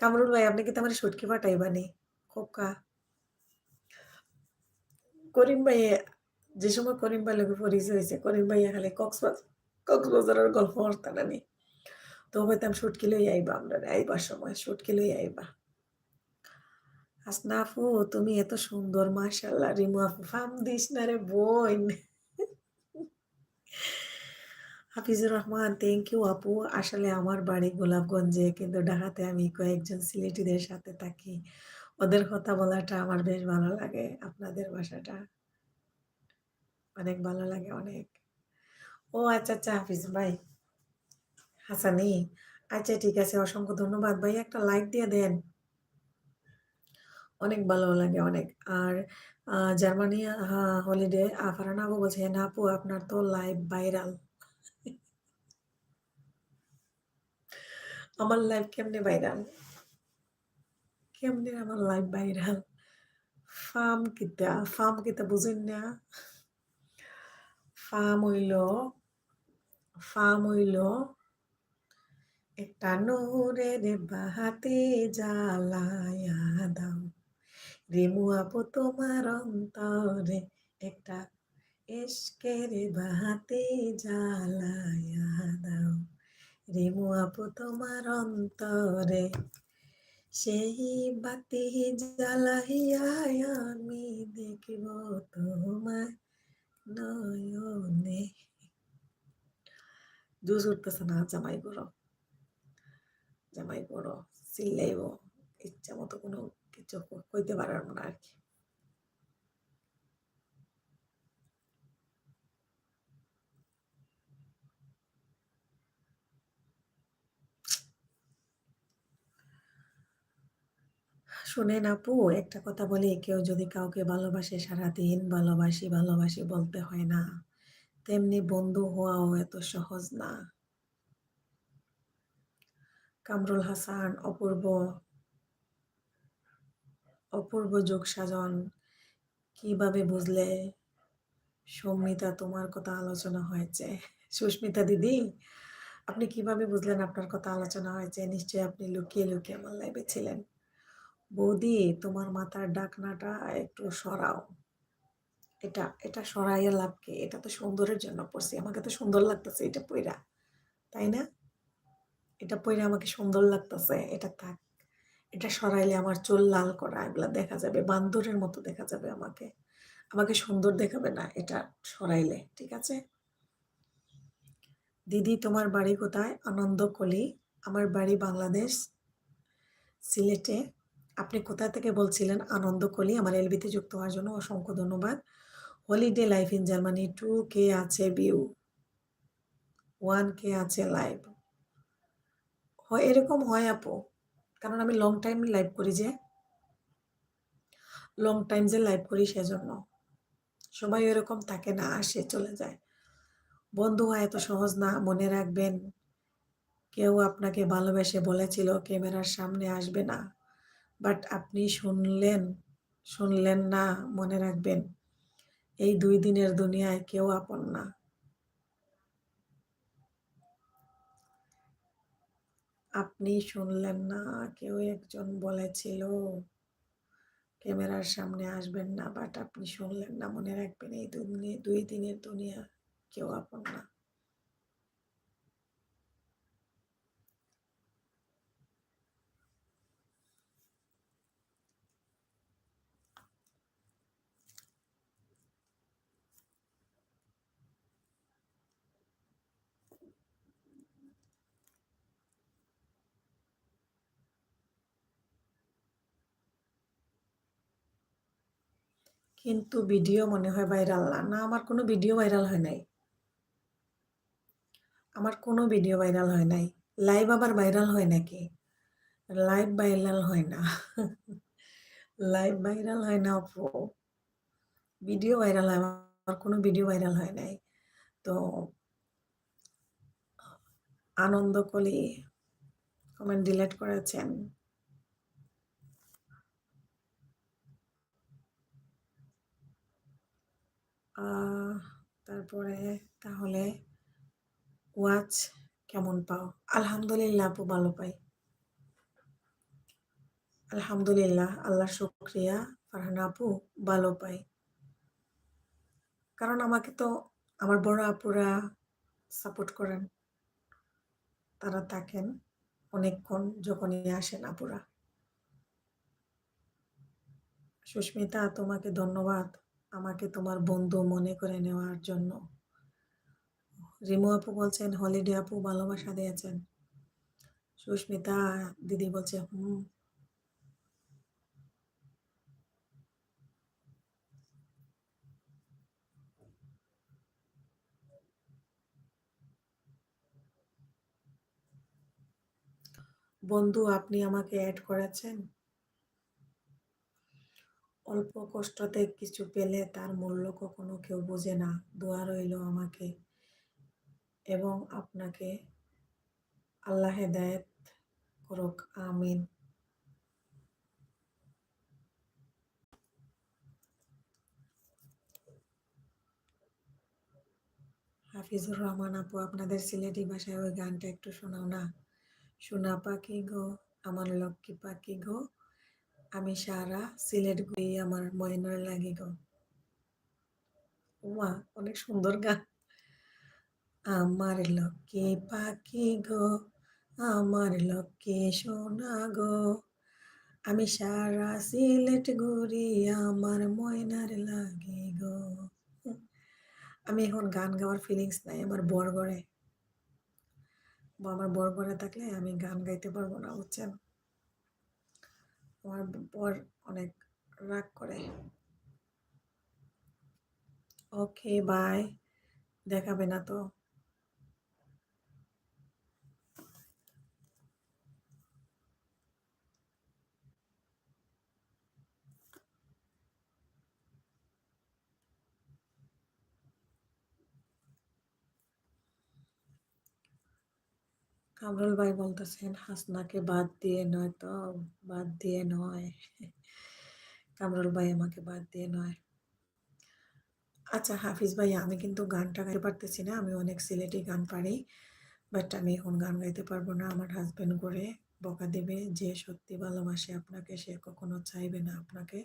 কামরুল ভাই, আপনি কিন্তু আমার শুটকি পাঠাইবানি খোকা। করিম ভাই, যে সময় করিম ভাই লোকে পরিচয় হয়েছে, করিম ভাই খালি কক্সবাজারের গল্প হরতানি। তো হইতাম শুটকি লই আইবা, আমরা আইবার সময় শুটকি লই আইবা। হাসনা আপু, তুমি এত সুন্দর, মাশাআল্লাহ। রিমু আপু, ফাম দিস না রে বোন। হাফিজুর রহমান, থ্যাংক ইউ আপু। আসলে আমার বাড়ি গোলাপগঞ্জে, কিন্তু ঢাকাতে আমি কয়েকজন সিলেটিদের সাথে থাকি। ওদের কথা বলাটা আমার বেশ ভালো লাগে। আপনাদের ভাষাটা অনেক ভালো লাগে, অনেক। ও আচ্ছা আচ্ছা, হাফিজ ভাই, হাসানি। আচ্ছা ঠিক আছে, অসংখ্য ধন্যবাদ ভাই, একটা লাইক দিয়ে দেন। অনেক ভালো লাগে, অনেক। আর জার্মানি হলিডে ফারহানা আপু বলছে, হেনা আপু আপনার তো লাইভ ভাইরাল। আমার লাইভ কেমনে ভাইরাল? কেমনে আমার লাইভ ভাইরাল? ফার্ম কিতা বুঝেন না? ফার্ম হইল ফার্ম হইল একটা নূরের বাহাতে জ্বালায়া দাও, রেমু আপু তোমার অন্তরে একটা ইশকের বাহাতে জ্বালায়া দাও, রেমু আপু তোমার অন্তরে সেই বাতি জ্বালাইয়া আমি দেখিব তোমার নয়নে। জুস উঠতেছে না, জামাই বড় চিল্লাইব, ইচ্ছা মতো কোনো কিছু কইতে পারার না আর কি। শোনেন আপু, একটা কথা বলি, কেউ যদি কাউকে ভালোবাসে সারাদিন ভালোবাসি ভালোবাসি বলতে হয় না, তেমনি বন্ধু হওয়াও এত সহজ না। কামরুল হাসান, অপূর্ব যোগ সাজন। কিভাবে বুঝলে সৌমিতা তোমার কথা আলোচনা হয়েছে? সুস্মিতা দিদি, আপনি কিভাবে বুঝলেন আপনার কথা আলোচনা হয়েছে? নিশ্চয়ই আপনি লুকিয়ে লুকিয়ে আমার লাইভে ছিলেন। বৌদি, তোমার মাথার ডাকনাটা একটু সরাও। এটা এটা সরাইয়া লাভ কি? এটা তো সুন্দরের জন্য পড়ছি, আমাকে তো সুন্দর লাগতেছে এটা পইরা, তাই না? এটা পইরা আমাকে সুন্দর লাগতেছে, এটা থাক। এটা সরাইলে আমার চুল লাল করা এগুলা দেখা যাবে, বান্দরের মতো দেখা যাবে আমাকে। আমাকে সুন্দর দেখাবে না এটা সরাইলে, ঠিক আছে? দিদি, তোমার বাড়ি কোথায়? আনন্দকলি। আমার বাড়ি বাংলাদেশ, সিলেটে। আপনি কোথা থেকে বলছিলেন? আনন্দকলি। আমার এলবিতে যুক্ত হওয়ার জন্য অসংখ্য ধন্যবাদ। Holiday life in Germany 2K আছে ভিউ, 1K আছে লাইভ। হয়, এরকম হয় আপু, কারণ আমি লং টাইম লাইভ করি, যে লাইভ করি সেজন্য। সবাই এরকম থাকে না, আসে চলে যায়। বন্ধু হয় এত সহজ না, মনে রাখবেন। কেউ আপনাকে ভালোবেসে বলেছিল ক্যামেরার সামনে আসবে না, বাট আপনি শুনলেন না। মনে রাখবেন, এই 2 দিনের দুনিয়ায় কেউ আপন না। আপনি শুনলেন না, কেউ একজন বলেছিল ক্যামেরার সামনে আসবেন না, বাট আপনি শুনলেন না। মনে রাখবেন, এই 2 দিনের দুনিয়া কেউ আপন না। কিন্তু ভিডিও মনে হয় ভাইরাল না। না, আমার কোনো ভিডিও ভাইরাল হয় নাই। আমার কোনো ভিডিও ভাইরাল হয় নাই। লাইভ আবার ভাইরাল হয় নাকি? লাইভ ভাইরাল হয় না। লাইভ ভাইরাল হয় না আপু, ভিডিও ভাইরাল হয়। আমার কোনো ভিডিও ভাইরাল হয় নাই। তো আনন্দ কলি কমেন্ট ডিলিট করেছেন। তারপরে তাহলে ওয়াচ কেমন পাও? আলহামদুলিল্লাহ আপু, ভালো পাই। আলহামদুলিল্লাহ, আল্লাহ শুকরিয়া। ফারহানা আপু, ভালো পাই। কারণ আমাকে তো আমার বড় আপুরা সাপোর্ট করেন, তারা থাকেন অনেকক্ষণ, যখনই আসেন আপুরা। সুস্মিতা, তোমাকে ধন্যবাদ আমাকে তোমার বন্ধু মনে করে নেওয়ার জন্য। রিমু আপু বলছেন হলিডে আপু ভালোবাসা দিয়েছেন। সুস্মিতা দিদি বলছে হুম। বন্ধু, আপনি আমাকে অ্যাড করেছেন। অল্প কষ্টতে কিছু পেলে তার মূল্য কখনো কেউ বোঝে না। দোয়া রইল আমাকে এবং আপনাকে। আল্লাহ হেদায়েত করুক, আমিন। হাফিজুর রহমান আপু, আপনাদের সিলেটি ভাষায় ওই গানটা একটু শোনাও না। সোনা পাখি গো, আমার লক্ষ্মী পাখি গো, আমি সারা সিলেট ঘুরি, আমার ময়নার লাগি গো। ওমা, অনেক সুন্দর গান। আমার লক্ষ্মী পাখি গো, আমার লক্ষ্মী সোনা গো, আমি সারা সিলেট ঘুরি, আমার ময়নার লাগি গো। আমি এখন গান গাওয়ার ফিলিংস নাই আমার বর ঘরে, বা আমার বর ঘরে থাকলে আমি গান গাইতে পারবো না, বুঝছেন। আমার বর অনেক রাগ করে। ওকে বাই, দেখাবে না তো। কামরুল ভাই বলতেছেন হাসনাকে বাদ দিয়ে নয় তো, বাদ দিয়ে নয়। কামরুল ভাই আমাকে বাদ দিয়ে নয়। আচ্ছা হাফিজ ভাই, আমি কিন্তু গানটা গাইতে পারতেছি না, আমি অনেক সিলেটি গান পারি, বাট আমি এখন গান গাইতে পারবো না। আমার হাজবেন্ড করে বকা দেবে। যে সত্যি ভালোবাসে আপনাকে সে কখনো চাইবে না আপনাকে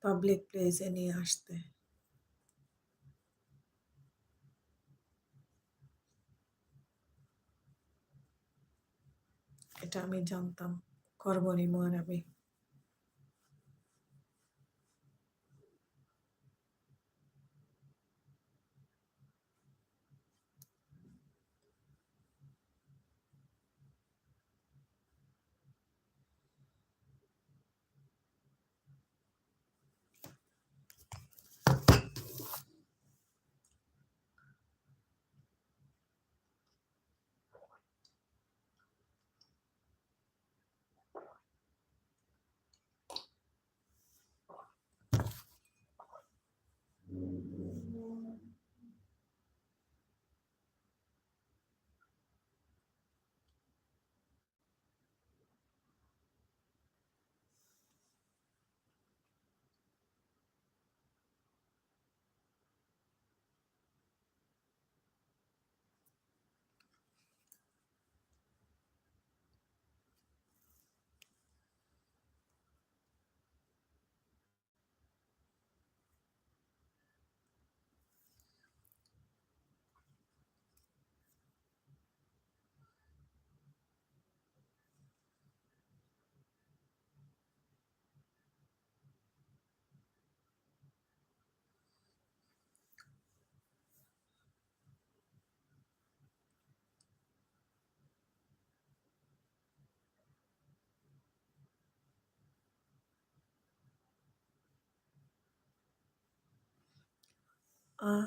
পাবলিক প্লেসে নিয়ে আসতে। এটা আমি জানতাম, করবো নি আর আমি।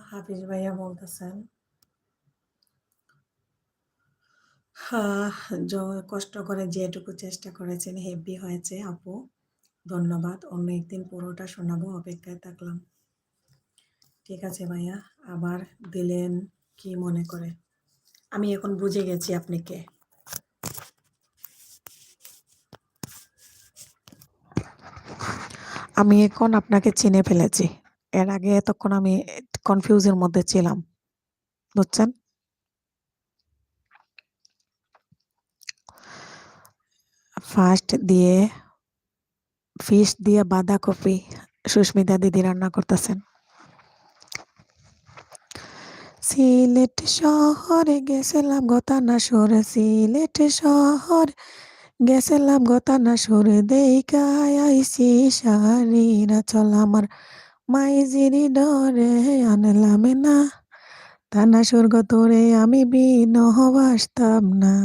হাফিজ ভাইয়া বলতেছেন হ্যাঁ, কষ্ট করে যেটুকু চেষ্টা করেছেন হেভি হয়েছে আপু, ধন্যবাদ। অন্য একদিন পুরোটা শোনাবো, অপেক্ষায় থাকলাম। ঠিক আছে ভাইয়া, আবার দিলেন কি মনে করে। আমি এখন বুঝে গেছি আপনি কে। আমি এখন আপনাকে চিনে ফেলেছি। এর আগে এতক্ষণ আমি কনফিউজের মধ্যে ছিলাম, বুঝছেন। ফার্স্ট দিয়ে ফিশ দিয়ে বাঁধাকপি সুস্মিতা দিদি রান্না করতেছেন। সিলেট শহরে গেছিলাম গতানা সরে, সিলেট শহর গেছিলাম গতানা সরে দেইকা আইসি সারিরা চল আমার মাইজিরি ডরে আনলামে না তানা স্বর্গ তোরে আমি বিনহবাসতাম না।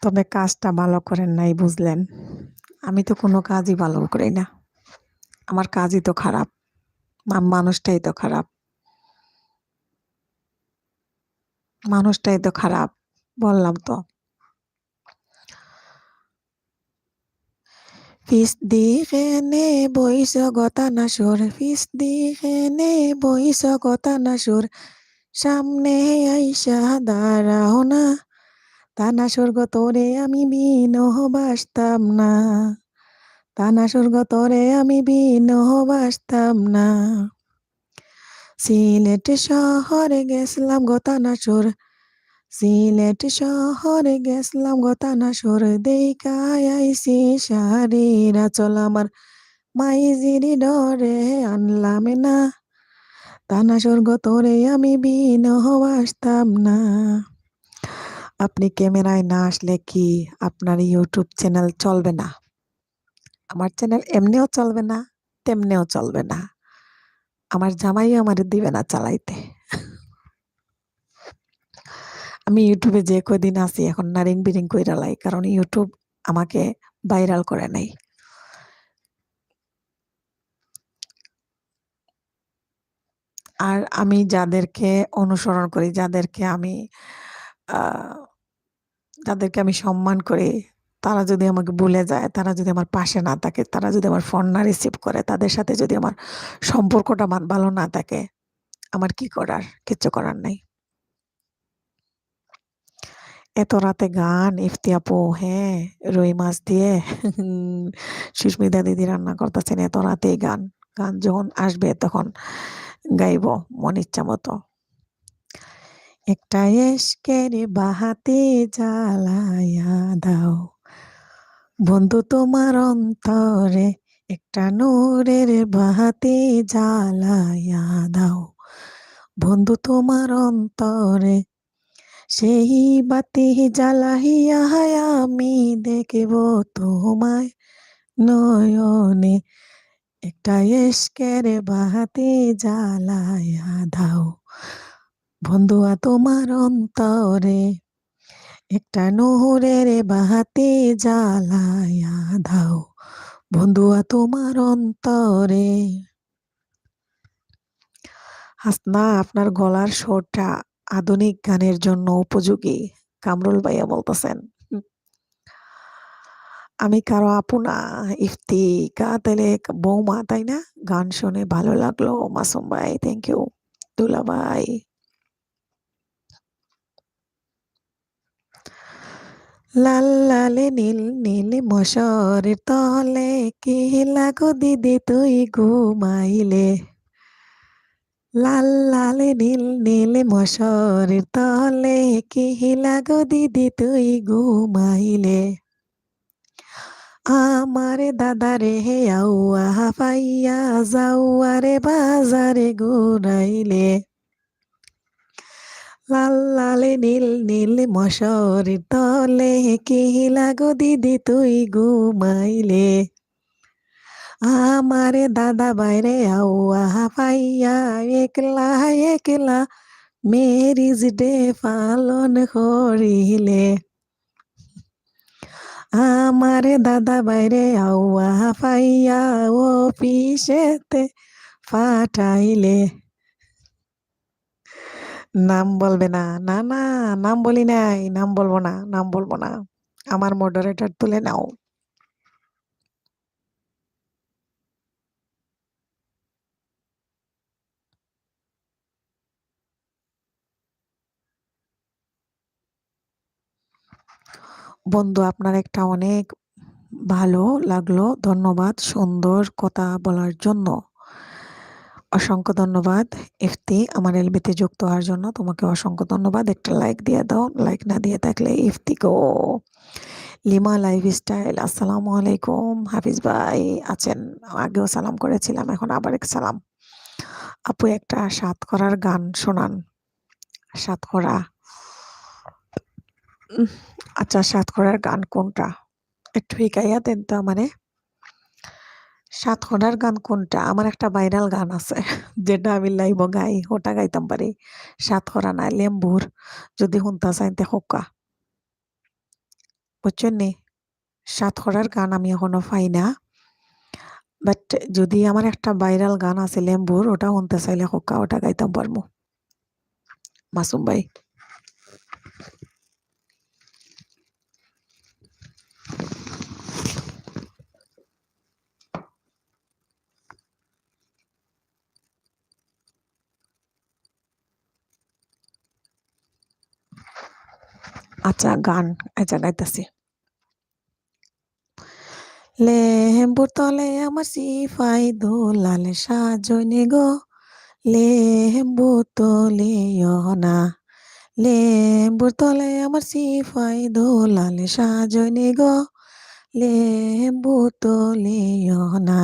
তবে কাজটা ভালো করেন নাই বুঝলেন। আমি তো কোনো কাজই ভালো করি না, আমার কাজই তো খারাপ, মানুষটাই তো খারাপ, মানুষটাই তো খারাপ, বললাম তো। ফিস দিখেনে বইস গতানা সুর, ফিস দিখেনে বইস গতানা সুর, সামনে আইসা দাঁড়াও না তানা স্বর্গ তোরে আমি বিনহবাসতাম না, তানা স্বর্গ তোরে আমি বিনহবাসতাম না। সিলেট শহরে গেছিলাম গতানা সুর, সিলেট শহরে গেছিলাম গতানা সুর, দেইকা আইসি সারিরা চল আমার মাইজিরি ডরে আনলামে না তানা স্বর্গ তোরে আমি বিনহবাসতাম না। আপনি ক্যামেরায় না আসলে কি আপনার ইউটিউব চ্যানেল চলবে না? আমার চ্যানেল এমনিও চলবে না, তেমনিও চলবে না, আমার জামাইও আমার দিবে না চালাইতে। আমি ইউটিউবে যে কদিন আছি এখন নারিং বিরিং কইরা লাই, কারণ ইউটিউব আমাকে ভাইরাল করে নাই। আর আমি যাদেরকে অনুসরণ করি, যাদেরকে আমি সম্মান করি, তারা যদি আমাকে ভুলে যায়, তারা যদি আমার পাশে না থাকে, তারা যদি আমার ফোন না রিসিভ করে, তাদের সাথে যদি আমার সম্পর্কটা ভালো না থাকে, আমার কি করার? কিচ্ছু করার নাই। এত রাতে গান ইফতি আপু, হ্যাঁ, রুই মাছ দিয়ে সুস্মিতা দিদি রান্না করতেছেন, এত রাতে গান, গান যখন আসবে তখন গাইব মন ইচ্ছা মতো। একটা এসকের বাহাতে জ্বালায়া দাও বন্ধু তোমার অন্তরে, একটা নূরের বাহাতে জ্বালায়া দাও বন্ধু তোমার অন্তরে, সেই বাতি জ্বালাইয়া আমি দেখব তোমায় নয়নে, একটা এসকের বাহাতে জ্বালায়া দাও বন্ধুয়া তোমার অন্তরে, একটা নহরের বাহাতে জ্বালায়া দাও বন্ধুয়া তোমার অন্তরে। হাসনা, আপনার গলার স্বরটা আধুনিক গানের জন্য উপযোগী, কামরুল ভাইয়া বলতেছেন। আমি কারো আপু না, ইফতি তাইলে বৌমা, তাই না? গান শুনে ভালো লাগলো মাসুম ভাই, থ্যাংক ইউ। দুলা ভাই, লাল লালে নীল নীল মশারের তলে কি লাগো দিদি তুই ঘুমাইলে, লাল লালে নীল নীল মশারের তলে কি লাগো দিদি তুই ঘুমাইলে, আমারে দাদারে হে আউয়া পাইয়া যাওয়ারে বাজারে ঘুরাইলে, লাল লালে নীল নীল মশারির তলে কি লাগো দিদি তুই ঘুমাইলে, আমারে দাদা বাইরে আউয়া পাইয়া একলা একলা মেরিজ ডে পালন করিলে, আমারে দাদা বাইরে আউয়া পাইয়া অফিসেতে পাঠাইলে। নাম বলবে না, না না, নাম বলি নাই, নাম বলবো না, নাম বলবো না, আমার মডারেটর তুলে নাও। বন্ধু, আপনার একটা অনেক ভালো লাগলো, ধন্যবাদ সুন্দর কথা বলার জন্য। অসংখ্য ধন্যবাদ ইফতি আমার এলবিতে যুক্ত হওয়ার জন্য। তোমাকে অসংখ্য ধন্যবাদ। একটা লাইক দিয়ে দাও। লাইক না দিয়ে থাকলে ইফতি গো। লিমা লাইফস্টাইল আসসালামু আলাইকুম। হাফিজ ভাই আছেন? আগেও সালাম করেছিলাম, এখন আবার এক সালাম। আপু একটা সাতকরার গান শোনান। সাতকরা। আচ্ছা, সাতকরার গান কোনটা? একটু হিকাইয়া দেন তো আমারে। সাতকরার গান কোনটা? আমার একটা ভাইরাল গান আছে যেটা আমি লাইভ গাই, ওটা গাইতাম পারি। সাতকরা না লেম্বুর, যদি শুনতা চাইতে হোক্কা, বুঝছেন নি? সাতকরার গান আমি এখনো পাই না, বাট যদি আমার একটা ভাইরাল গান আছে লেম্বুর, ওটা শুনতে চাইলে হোক্কা, ওটা গাইতাম পারবো। মাসুম ভাই। আচ্ছা গান, আচ্ছা গাইতাছি। লেম্বুর তলে আমার সিফাই দোলাল সাজনি গো, লেম্বু তলিও না। লেম্বুর তলে আমার সিফাই দোলাল সাজনি গো, লেম্বু তলিও না।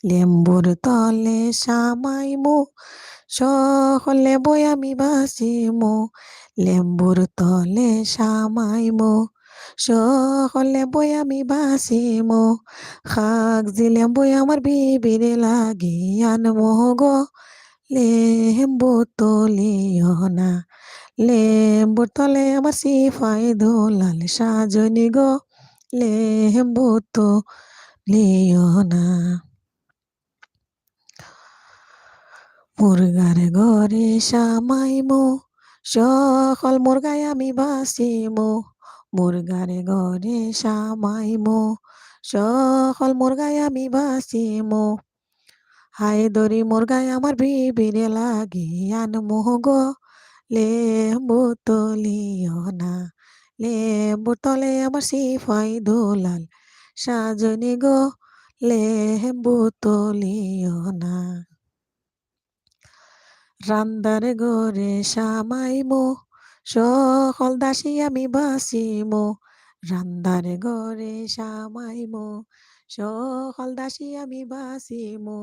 লেম্বুর তলে সামাইমু, সকলে বই আমি বাসিমু। লেম্বুর তলে সামাইমু, সকলে বই আমি বাসিমু। খাক জিলেম বই আমার বিবিরে লাগিয়ান মোহগো, লেম্বু তলিও না। লেম্বুর তলে আমার সিফাই দোলাল সাজনি গো, লেম্বু তলিও না। মুরগার ঘরে সামাইমু, সকল মুরগায় আমি বাসিমু। মুরগার ঘরে সামাইমু, সকল মুরগায় আমি বাসিমু। হাই দরি মুরগায় আমার বিবিরে লাগিয়ান মোহগো, লেম্বু তলিও না। লেম্বুর তলে আমার সিফাই দোলাল সাজনি গো, লেম্বু তলিও না। রান্দার ঘরে সামাইমো, সকল দাসী আমি বাসিমো। রান্দার ঘরে সামাইমো, সকল দাসী আমি বাসিমো।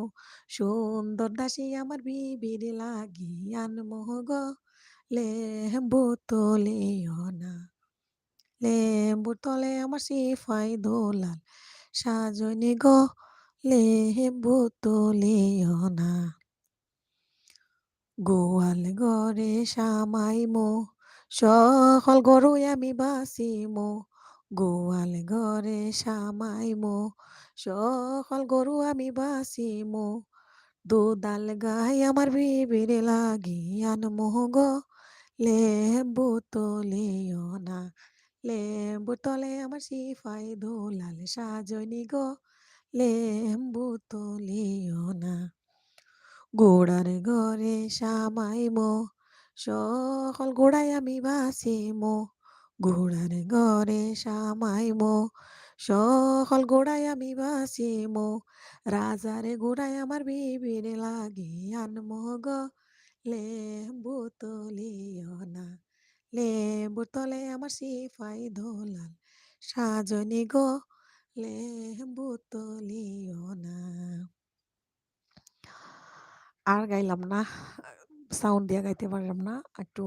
সুন্দর দাসী আমার বিবির লাগিয়ান মোহগো, লেম্বু তলিও না। লেম্বুর তলে আমার সিফাই দোলাল সাজনি গো, লেম্বু তলিও না। গোয়াল ঘরে সামাইমো, সকল গরু আমি বাসিমো। গোয়াল ঘরে সামাইমো, সকল গরু আমি বাসিমো। দুধাল গাই আমার বিবিরে লাগিয়ান মোহগো, লেম্বু তলিও না। লেম্বু তলে আমার সিফাই দোলাল সাজনি গো, লেম্বু তলিও না। গোড়ার ঘরে সামাইমো, সকল গোড়ায় আমি বাসিমো। ঘোড়ার ঘরে সামাইমো, সকল গোড়ায় আমি বাসিমো। রাজার গোড়ায় আমার বিবিরে লাগিয়ান মোহগো, লেম্বু তলিও না। লেম্বুর তলে আমার সিফাই দোলাল সাজনি গো, লেম্বু তলিও না। আর গাইলাম না, সাউন্ড দিয়ে গাইতে পারলাম না। একটু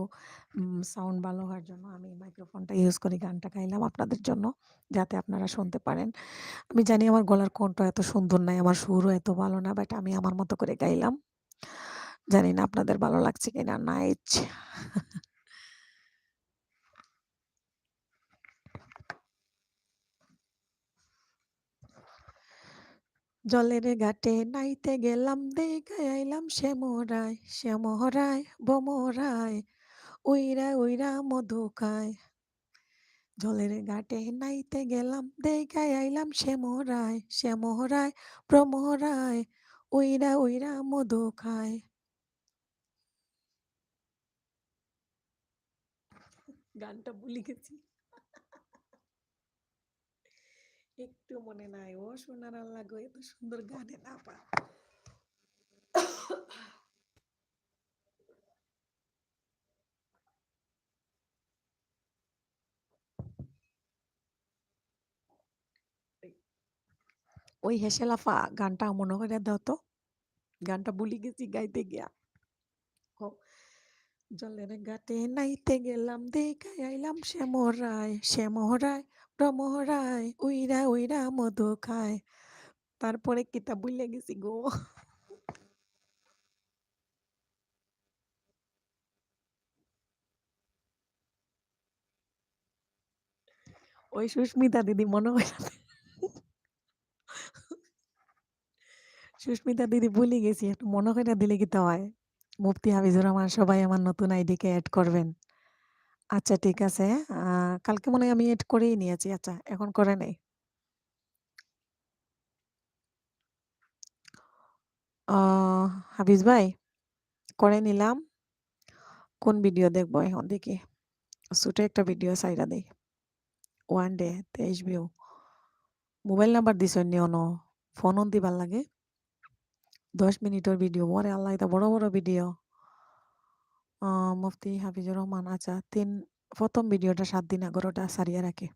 সাউন্ড ভালো হওয়ার জন্য আমি মাইক্রোফোনটা ইউজ করে গানটা গাইলাম আপনাদের জন্য, যাতে আপনারা শুনতে পারেন। আমি জানি আমার গলার কণ্ঠ এত সুন্দর নাই, আমার সুরও এত ভালো না, বাট আমি আমার মতো করে গাইলাম। জানি না আপনাদের ভালো লাগছে কিনা। নাইচ। জলের ঘাটে নাইতে গেলাম, দেখায় আইলাম শ্যামরায়, শ্যামরায় বমরায়, উইরা উইরা মধু খায়। জলের ঘাটে নাইতে গেলাম, দেখায় আইলাম শ্যামরায়, শ্যামরায় ভ্রমরায়, উইরা উইরা মধু খায়। গানটা ভুলে গেছি, একটু মনে নাই। ও সোনার আল্লাহ গো, এত সুন্দর গানে না পা। ওই হেসে লাফা গানটা মনে করে দাও তো, গানটা ভুলে গেছি গাইতে গিয়া। ও, জলের ঘাটে নাইতে গেলাম দেখাই আইলাম শ্যামরায় ভ্রমরায় উইরা উইরা মধু খায়। তারপরে কিতাব ভুলে গেছি গো। ওই সুস্মিতা দিদি মনে হয়, সুস্মিতা দিদি ভুলে গেছি, একটু মনে করে দিলে কিতা হয়। মুফতি হাফিজুর রহমান সবাই আমার নতুন আইডিকে অ্যাড করবেন। আচ্ছা ঠিক আছে, কালকে মনে হয় আমি এড করেই নিয়েছি। আচ্ছা এখন করে নেই। হাফিজ ভাই করে নিলাম। কোন ভিডিও দেখবো এখন দেখি, ছোট একটা ভিডিও সাইরা দেই। One day 23 view. Mobile number দিছ অন্য ফোন দিবার লাগে। 10 মিনিটের ভিডিও, ওরে আল্লাহ, এটা বড় বড় ভিডিও। মুফতি হাফিজুর রহমান, আচ্ছা প্রথম ভিডিওটা 7 দিন আগর, ওটা সারিয়া রাখে।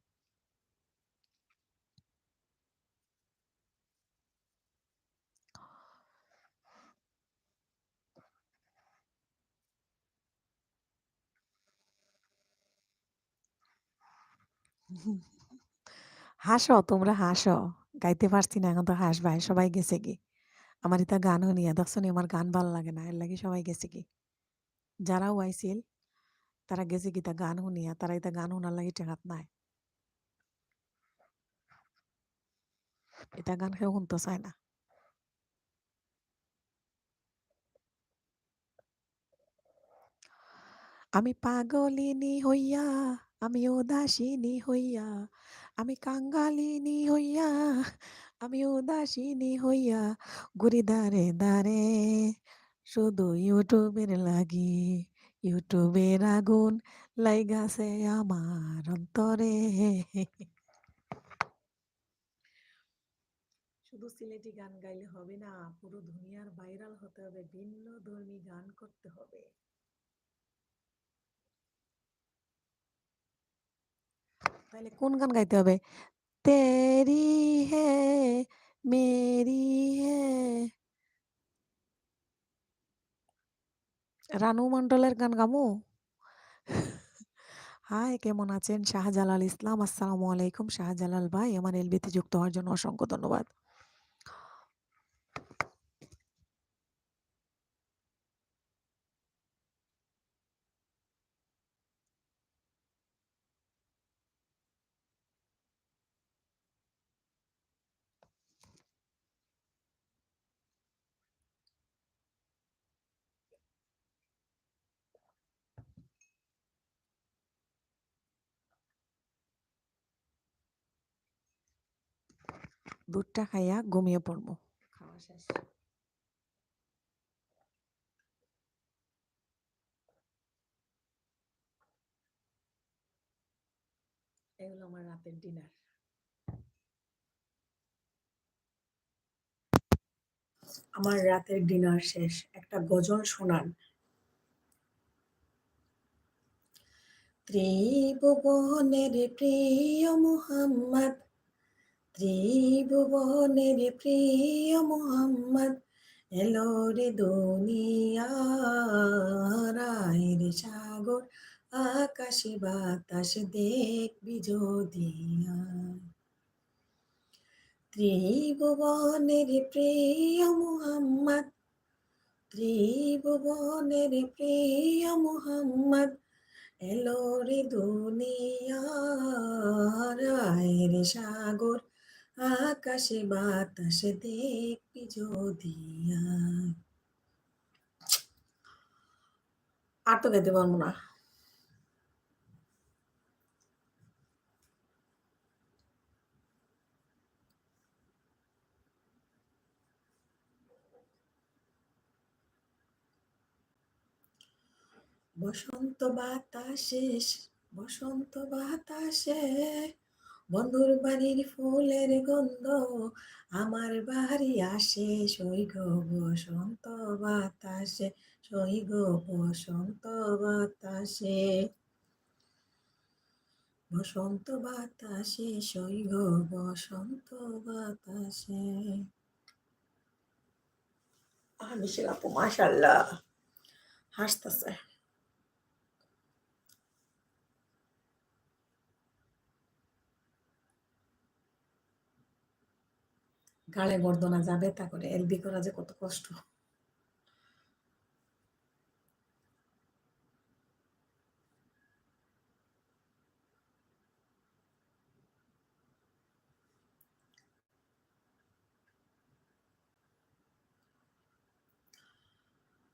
হাসো তোমরা হাসো, গাইতে পারছি না এখন তো হাসবাই, সবাই গেছে কি। আমার এটা গান শুনিয়া দেখছো নি, আমার গান ভাল লাগে না, এর লাগে সবাই গেছে কি। যারাও আইছিল তারা গেছে কি তা গান শুনিয়া, তারা এটা গান শোনার লাগে টেকাত নাই। এটা গান কেউ শুনতে চায় না। আমি পাগলিনী হইয়া, আমি উদাসিনী হইয়া, আমি কাঙ্গালিনী হইয়া, আমি উদাসিনী হইয়া, ঘুরি দাঁড়ে দাঁড়ে শুধু ইউটিউবের লাগি। ইউটিউবের আগুন লাইগাছে আমার অন্তরে। শুধু সিলেটি গান গাইলে হবে না, পুরো দুনিয়ার ভাইরাল হতে হবে, ভিন্ন ধর্মী গান করতে হবে। তাহলে কোন গান গাইতে হবে? তেরি হে মেরি হে, রানু মন্ডলের গান গামু। হাই, কেমন আছেন শাহজালাল ইসলাম? আসসালামু আলাইকুম শাহজালাল ভাই, আমার এলবিতে যুক্ত হওয়ার জন্য অসংখ্য ধন্যবাদ। দুধটা খাইয়া ঘুমিয়ে পড়বো। খাওয়া শেষ। এগুলো আমার রাতের ডিনার। আমার রাতের ডিনার শেষ, একটা গজল শোনান। ত্রিভুবনের প্রিয় মুহাম্মদ, ত্রিভুবনের প্রিয় মুহাম্মদ, এলো রে দুনিয়া, রায়ের সাগর আকাশে বাতাস দেখবি যদি আয়। ত্রিভুবনের প্রিয় মুহাম্মদ, ত্রিভুবনের প্রিয় মুহাম্মদ, এলো রে দুনিয়া, রায়ের সাগর আকাশে বাতাসে দেখবি যদি আয়। আর তো গাইতে পারবো না। বসন্ত বাতাসে, বসন্ত বাতাসে বন্ধুর বাড়ির ফুলের গন্ধ আমার বাড়ি আসে, সইগ বসন্ত বাতাসে, সইগ বসন্ত বাতাসে। বসন্ত বাতাসে সইগ বসন্ত বাতাসে। মিশেল আপু মাশাল্লাহ হাসতেছে। গালে বর্ধনা যাবে তা করে এলবি করা যে কত কষ্ট।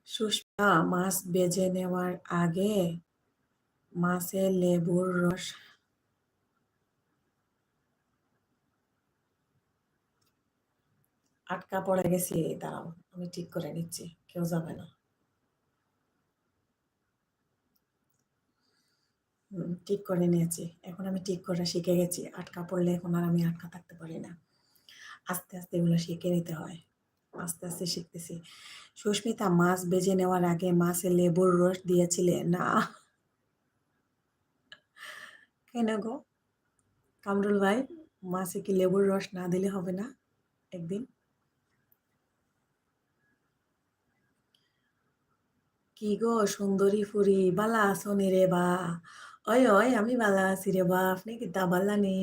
সুস্মিতা মাছ বেজে নেওয়ার আগে মাছে লেবুর রস আটকা পড়ে গেছি, দাঁড়াও আমি ঠিক করে নিচ্ছি, কেউ যাবে না। ঠিক করে নিয়েছি, এখন আমি ঠিক করা শিখে গেছি। আটকা পড়লে এখন আর আমি আটকা থাকতে পারি না, আস্তে আস্তে এগুলো শিখে নিতে হয়, আস্তে আস্তে শিখতেছি। সুস্মিতা মাছ বেজে নেওয়ার আগে মাছে লেবুর রস দিয়েছিলে না? কেন গো কামরুল ভাই, মাছে কি লেবুর রস না দিলে হবে না একদিন? কি গো সুন্দরী ফুরি, বালা আসনি রে বা? ওই ওই আমি বালা আছি রে বা, আপনি কিতা বালা নি?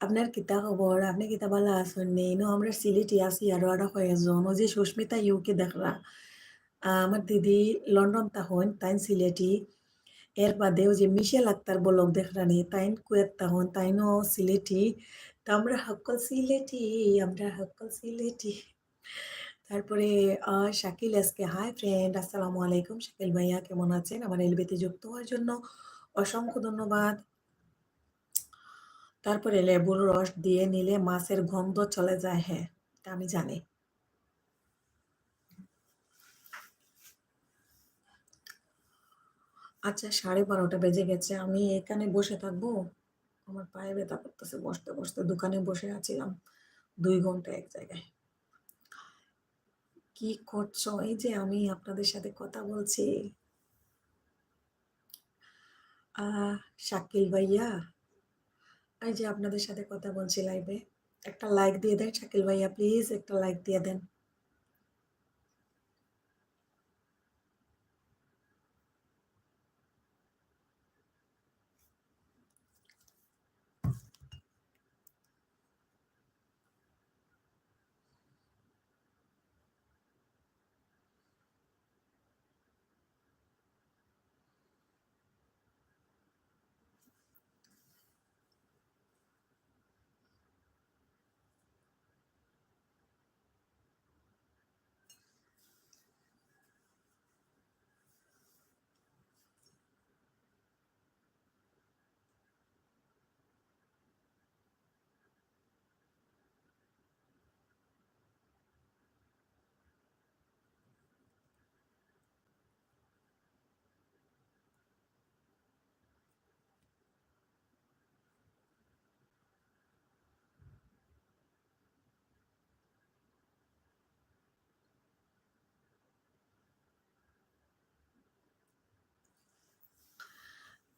আপনার কিতা খবর, আপনি কিতা বালা আসন নি? নো আমরা সিলেটি আছি আরো কয়েকজন, ও যে সুস্মিতা ইউকে দেখরা, আমার দিদি লন্ডন তাহন তাইন সিলেটি। এর বাদে ও যে মিশেল আক্তার বলক দেখরানি তাইন কুয়েত তাহন তাইনও সিলেটি। তা আমরা সকল সিলেটি, আমরা সকল সিলেটি। তারপরে শাকিল এসকে, হাই ফ্রেন্ড, আসসালামু আলাইকুম। শাকিল ভাইয়া কেমন আছেন? আমার এলবিতে যুক্ত হওয়ার জন্য অসংখ্য ধন্যবাদ। তারপরে লেবুর রস দিয়ে নিলে মাছের গন্ধ চলে যায়, হ্যাঁ তা আমি জানি। আচ্ছা 12:30 বেজে গেছে, আমি এখানে বসে থাকবো? আমার পায়ে ব্যথা করতেছে, বসতে বসতে দোকানে বসে আছিলাম 2 ঘন্টা এক জায়গায়। কি করছো? এই যে আমি আপনাদের সাথে কথা বলছি। শাকিল ভাইয়া, এই যে আপনাদের সাথে কথা বলছি লাইভে, একটা লাইক দিয়ে দেন শাকিল ভাইয়া, প্লিজ একটা লাইক দিয়ে দেন।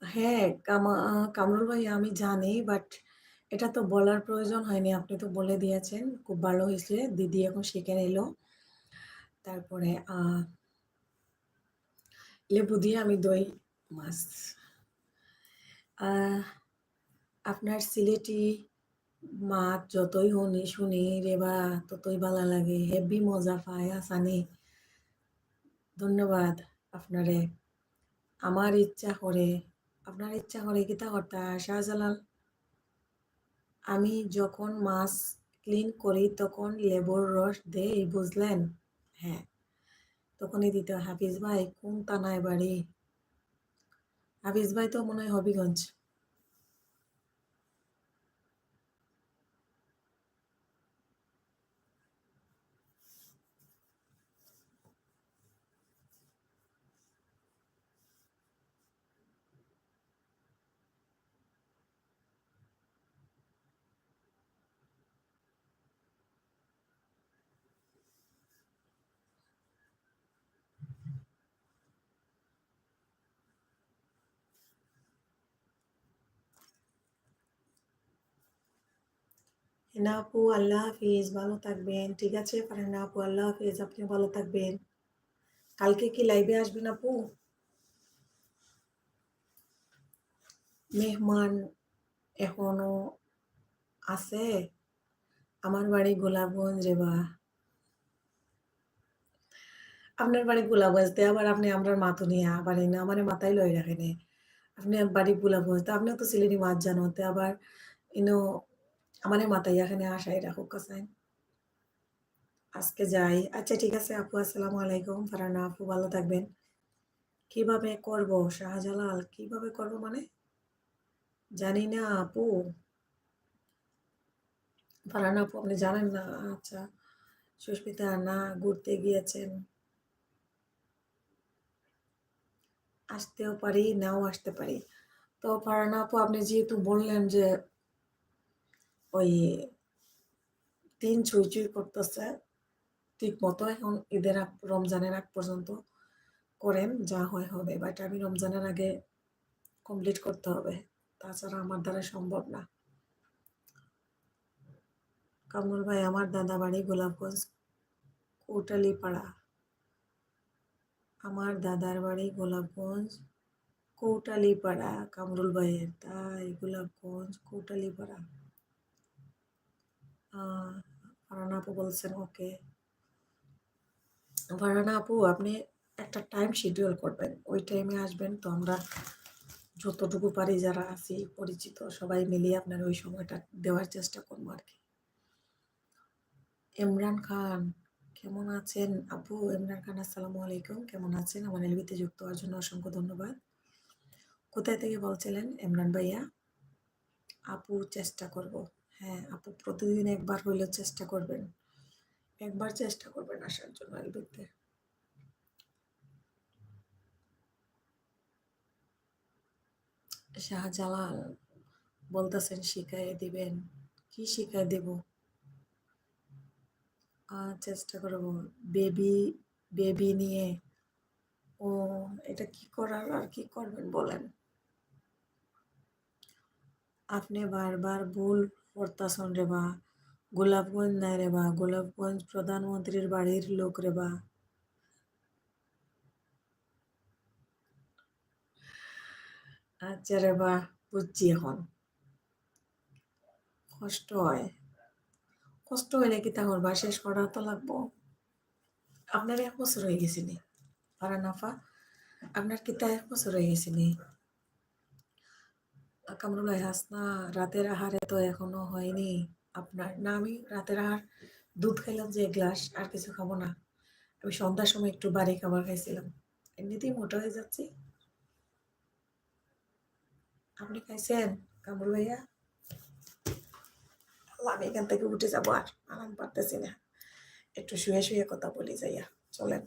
হ্যাঁ কামরুল ভাই আমি জানি, বাট এটা তো বলার প্রয়োজন হয়নি, আপনি তো বলে দিয়েছেন, খুব ভালো হয়েছে, দিদি এখন শিখে নিল। তারপরে লেবু দিয়ে আমি দই মাছ। আহ, আপনার সিলেটি মাছ যতই শুনি রে বা ততই ভালো লাগে, হেভি মজা পায় আসানি। ধন্যবাদ আপনারে। আমার ইচ্ছা করে, আপনার ইচ্ছা করে কিতা করতা শাহজালাল? আমি যখন মাছ ক্লিন করি তখন লেবুর রস দেই, বুঝলেন? হ্যাঁ, তখনই দিতে হয়। হাফিজ ভাই কোন থানায় বাড়ি? হাফিজ ভাই তো মনে হয় হবিগঞ্জ। না আপু, আল্লাহ হাফিজ, ভালো থাকবেন। ঠিক আছে ফারহানা আপু, আল্লাহ হাফিজ, আপনিও ভালো থাকবেন। কালকে কি লাইভে আসবেন আপু? মেহমান এখনো আছে? আমার বাড়ি গোলাপগঞ্জ রে বা। আপনার বাড়ি গোলাপগঞ্জ, আবার আপনি আমরা মাতুনিয়া বাড়ি না আমার মাথায় লই রাখেন। আপনি বাড়ি গোলাপগঞ্জ, তা আপনিও তো সিলেটি মাছ জানো, তে আবার ইনো আমার মাথায় এখানে আশাই রাখুক কাসাই। আজকে যাই। আচ্ছা ঠিক আছে আপু, আসসালামু আলাইকুম। ফারহানা আপু ভালো থাকবেন। কিভাবে করব শাহজালাল, কিভাবে করব মানে জানি না আপু। ফারহানা আপু আপনি জানেন না? আচ্ছা, সুস্মিতা না, ঘুরতে গিয়েছেন, আসতেও পারি নাও আসতে পারি। তো ফারহানা আপু আপনি যেহেতু বললেন যে ওই দিন চুই চুই করতেছে, ঠিক মতো এখন ঈদের রমজানের আগ পর্যন্ত করেন, যা হয় হবে, বাট আমি রমজানের আগে কমপ্লিট করতে হবে, তাছাড়া আমার দ্বারা সম্ভব না। কামরুল ভাই, আমার দাদা বাড়ি গোলাপগঞ্জ কৌটালীপাড়া। আমার দাদার বাড়ি গোলাপগঞ্জ কৌটালীপাড়া। কামরুল ভাইয়ের তাই গোলাপগঞ্জ কৌটালীপাড়া। ফারহানা আপু বলছেন ওকে। ফারহানা আপু আপনি একটা টাইম শিডিউল করবেন, ওই টাইমে আসবেন, তো আমরা যতটুকু পারি যারা আছি পরিচিত সবাই মিলিয়ে আপনার ওই সময়টা দেওয়ার চেষ্টা করবো আর কি। ইমরান খান কেমন আছেন আপু? ইমরান খান আসসালামু আলাইকুম, কেমন আছেন? আমার এলবিতে যুক্ত হওয়ার জন্য অসংখ্য ধন্যবাদ। কোথায় থেকে বলছিলেন ইমরান ভাইয়া? আপু চেষ্টা করব। হ্যাঁ আপু, প্রতিদিন একবার হইলেও চেষ্টা করবেন, একবার চেষ্টা করবেন আসার জন্য এলবিতে। শাহজালাল বলতেছেন শিখাইয়ে দিবেন, কি শিখাই দেব? চেষ্টা করব। বেবি, বেবি নিয়ে। ও, এটা কি করার আর কি করবেন বলেন? আপনি বারবার ভুল করতাছন রে বা। গোলাপগঞ্জ নাই রে বা, গোলাপগঞ্জ প্রধানমন্ত্রীর বাড়ির লোক রে বা। আচ্ছা রে বা, বুঝছি এখন। কষ্ট হয়, কষ্ট হইলে কি তা করবা, শেষ করা তো লাগবো। আপনার 1 বছর হয়ে গেছে নি ফারানাফা? আপনার কি তা 1 বছর হয়ে গেছে নি? কামরুল ভাই, হাসনা রাতের আহারে তো এখনো হয়নি আপনার? না, আমি রাতের আহার দুধ খাইলাম যে 1 গ্লাস, আর কিছু খাবো না। আমি সন্ধ্যার সময় একটু বাড়ি খাবার খাইছিলাম, এমনিতেই মোটা হয়ে যাচ্ছি। আপনি খাইছেন কামরুল ভাইয়া? আমি এখান থেকে উঠে যাবো, আর আরাম পারতেছি না, একটু শুয়ে শুয়ে কথা বলি যাইয়া, চলেন।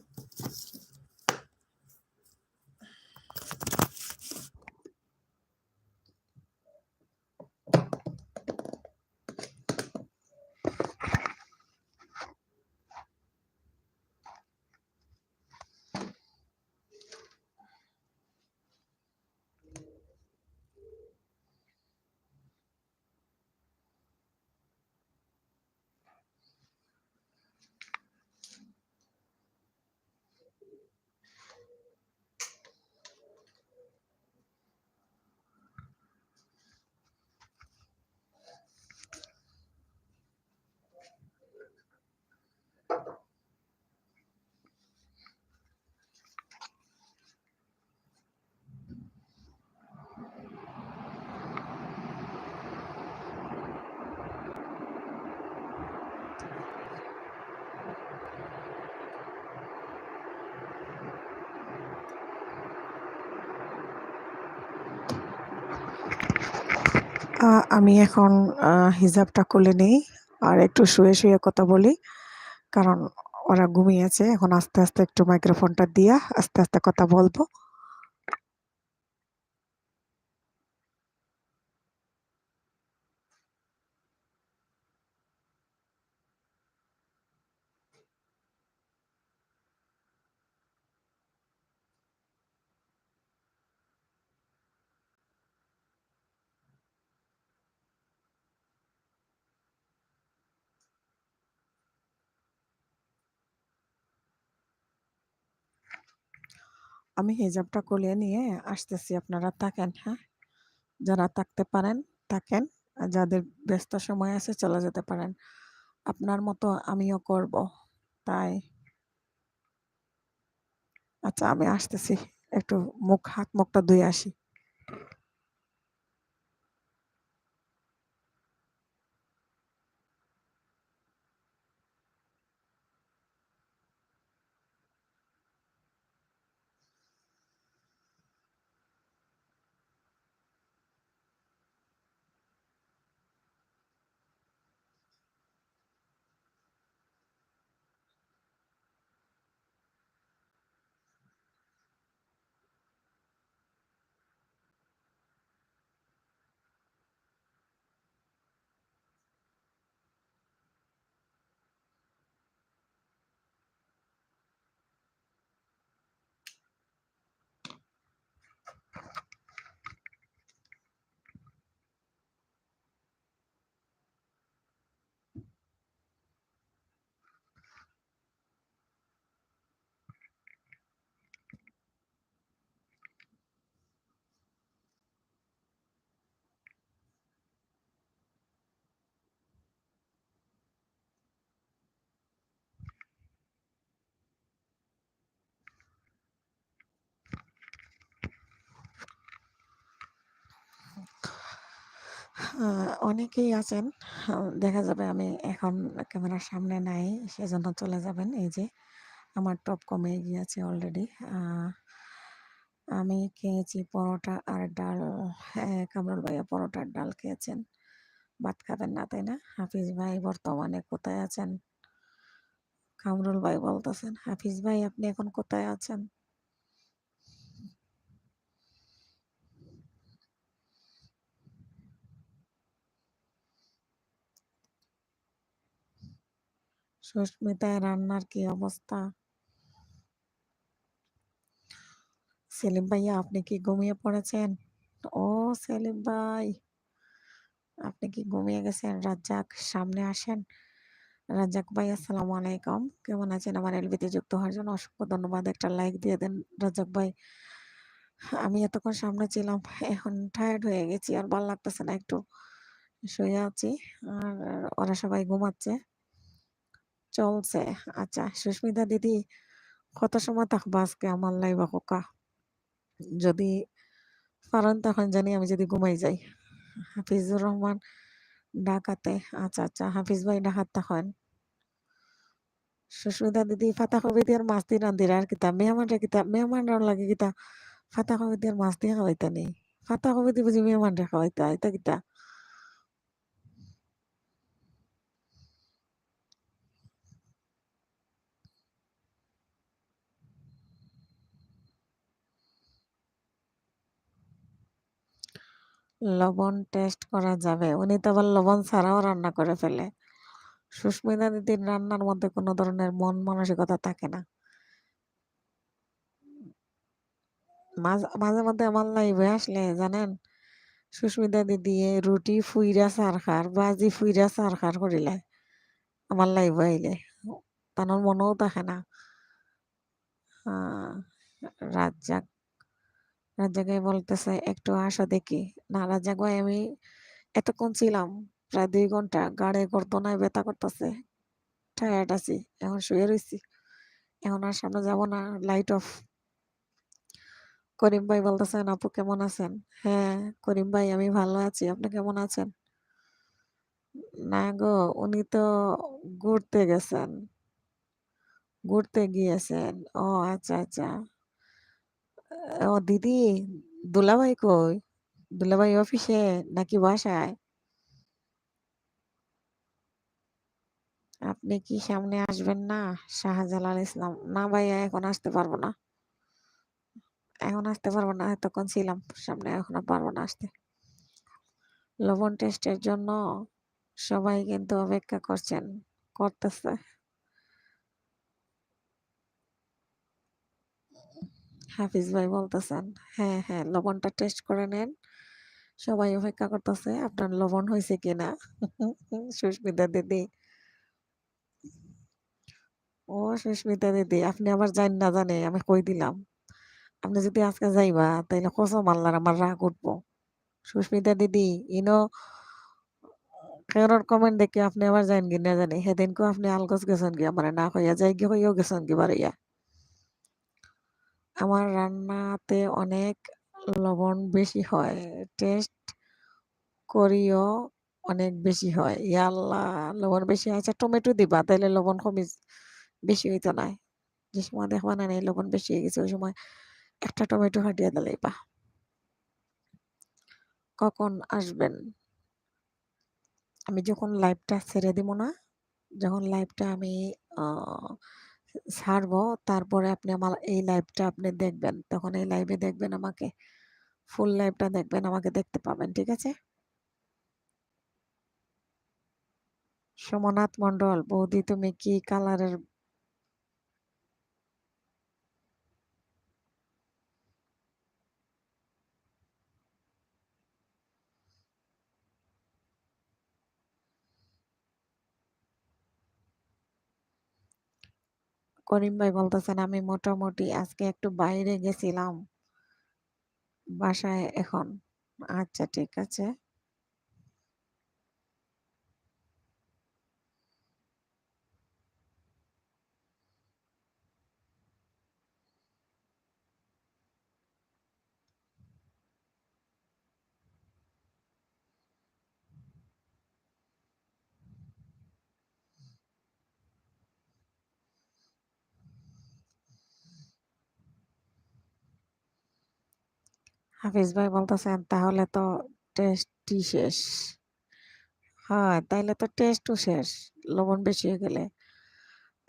আমি এখন হিজাবটা খুলে নিই, আর একটু শুয়ে শুয়ে কথা বলি, কারণ ওরা ঘুমিয়েছে। এখন আস্তে আস্তে একটু মাইক্রোফোনটা দিয়া আস্তে আস্তে কথা বলবো। আমি হিজাবটা খুলিয়ে নিয়ে আসতেছি, আপনারা থাকেন, হ্যাঁ? যারা থাকতে পারেন থাকেন, আর যাদের ব্যস্ত সময় আছে চলে যেতে পারেন। আপনার মতো আমিও করব, তাই আচ্ছা আমি আসতেছি, একটু হাত মুখটা ধুয়ে আসি। অনেকেই আছেন, দেখা যাবে আমি এখন ক্যামেরার সামনে নাই, সেজন্য চলে যাবেন। এই যে আমার টপ কমে গিয়েছে অলরেডি। আমি খেয়েছি পরোটা আর ডাল। হ্যাঁ, কামরুল ভাইয়া পরোটা আর ডাল খেয়েছেন, ভাত খাবেন না তাই না? হাফিজ ভাই বর্তমানে কোথায় আছেন? কামরুল ভাই বলতেছেন, হাফিজ ভাই আপনি এখন কোথায় আছেন? সুস্মিতায় রান্নার কি অবস্থা? সেলিম ভাইয়া আপনি কি ঘুমিয়ে পড়েছেন? ও সেলিম ভাই, আপনি কি ঘুমিয়ে গেছেন? রাজ্জাক সামনে আসেন। রাজ্জাক ভাই আসসালামু আলাইকুম, কেমন আছেন? আমার এলবিতে যুক্ত হওয়ার জন্য অসংখ্য ধন্যবাদ। একটা লাইক দিয়ে দেন রাজ্জাক ভাই। আমি এতক্ষণ সামনে ছিলাম, এখন টায়ার্ড হয়ে গেছি, আর ভালো লাগতেছে না, একটু শুয়ে আছি। আর ওরা সবাই ঘুমাচ্ছে, চলছে। আচ্ছা সুস্মিতা দিদি, কত সময় থাকবো আজকে আমার লাইবা খোকা? যদি পারেন তখন জানি, আমি যদি ঘুমাই যাই। হাফিজুর রহমান ঢাকাতে, আচ্ছা আচ্ছা, হাফিজ ভাই ঢাকাত থাকেন। সুস্মিতা দিদি ফাতা কবি দিয়ার মাছ দিয়ে রান্ধির আর কিতা মেহমানরা লাগে কিতা ফাতা কবি দিয়ার মাছ দিয়ে খাওয়াইতা নেই? ফাতা কবি দিয়ে বুঝি মেহমানরা খাওয়াইতা, এটা কিতা? লবণ টেস্ট করা যাবে? উনি তো আবার লবণ ছাড়াও রান্না করে ফেলে। সুস্মিতা দিদির রান্নার মধ্যে কোনো ধরনের মন মানসিকতা থাকে না। মাঝে মাঝে মধ্যে আমার লাইভে আসলে জানেন, সুস্মিতা দিদি রুটি ফুইরা চার খার, বাজি ফুইরা চার খার করিলে আমার লাইভে আইলে, তার মনেও থাকে না। আহ, রাজ্জাক রাজ্জাক বলতেছে একটু আসো দেখি। না রাজ্জাক ভাই, আমি এতক্ষণ ছিলাম প্রায় 2 ঘন্টা, গাড়ে গর্দনায় ব্যথা করতেছে, টায়ার্ড আছি, এখন শুয়ে রয়েছি, এখন আর সামনে যাব না, লাইট অফ। করিম ভাই বলতেছেন আপু কেমন আছেন? হ্যাঁ করিম ভাই, আমি ভালো আছি, আপনি কেমন আছেন? না গো, উনি তো ঘুরতে গেছেন, ঘুরতে গিয়েছেন। ও আচ্ছা আচ্ছা। ও দিদি, দুলাভাই কই? দুলাভাই অফিসে নাকি বাসায়? আপনি কি সামনে আসবেন না? শাহজালাল ইসলাম, না ভাইয়া এখন আসতে পারবো না, এখন আসতে পারবো না, এতক্ষণ ছিলাম সামনে, এখন আর পারবো না আসতে। লবণ টেস্টের জন্য সবাই কিন্তু অপেক্ষা করতেছে। হাফিজ ভাই বলতেছেন, হ্যাঁ হ্যাঁ লবণটা টেস্ট করে নেন, সবাই অপেক্ষা করতেছে আপনার লবণ হয়েছে কিনা। সুস্মিতা দিদি, ও সুস্মিতা দিদি আপনি আবার জান না জানে আমি কই দিলাম, আপনি যদি আজকে যাইবা তাইলে কসম আল্লাহর আমার রাগ উঠবো। সুস্মিতা দিদি, কারোর কমেন্ট দেখে আপনি আবার যাইন কি না জানি, সেদিনকে আপনি আলগোছ গেছেন কি আমার না হইয়া যাই কি হইয়াও গেছেন কি বাড়িয়া। আমার রান্নাতে অনেক লবণ বেশি হয়, টেস্ট করিও অনেক বেশি হয়। ইয়াল্লাহ, লবণ বেশি আচ্ছা টমেটো দিবা তাইলে লবণ কমি বেশি হইতো না। যে সময় দেখবা না এই লবণ বেশি হয়ে গেছে ওই সময় একটা টমেটো ফাটিয়ে দিলেইবা। কখন আসবেন? আমি যখন লাইভটা ছেড়ে দিব না, যখন লাইভটা আমি ছাড়বো, তারপরে আপনি আমার এই লাইভটা আপনি দেখবেন, তখন এই লাইভে দেখবেন আমাকে, ফুল লাইভটা দেখবেন, আমাকে দেখতে পাবেন, ঠিক আছে? সোমনাথ মন্ডল, বৌদি তুমি কি কালারের করিম ভাই বলতেছেন আমি মোটামুটি আজকে একটু বাইরে গেছিলাম, বাসায় এখন। আচ্ছা ঠিক আছে। হাফিজ ভাই বলতেছেন তাহলে তো টেস্টই শেষ। হ্যাঁ তাইলে তো টেস্টও শেষ, লবণ বেশি হয়ে গেলে।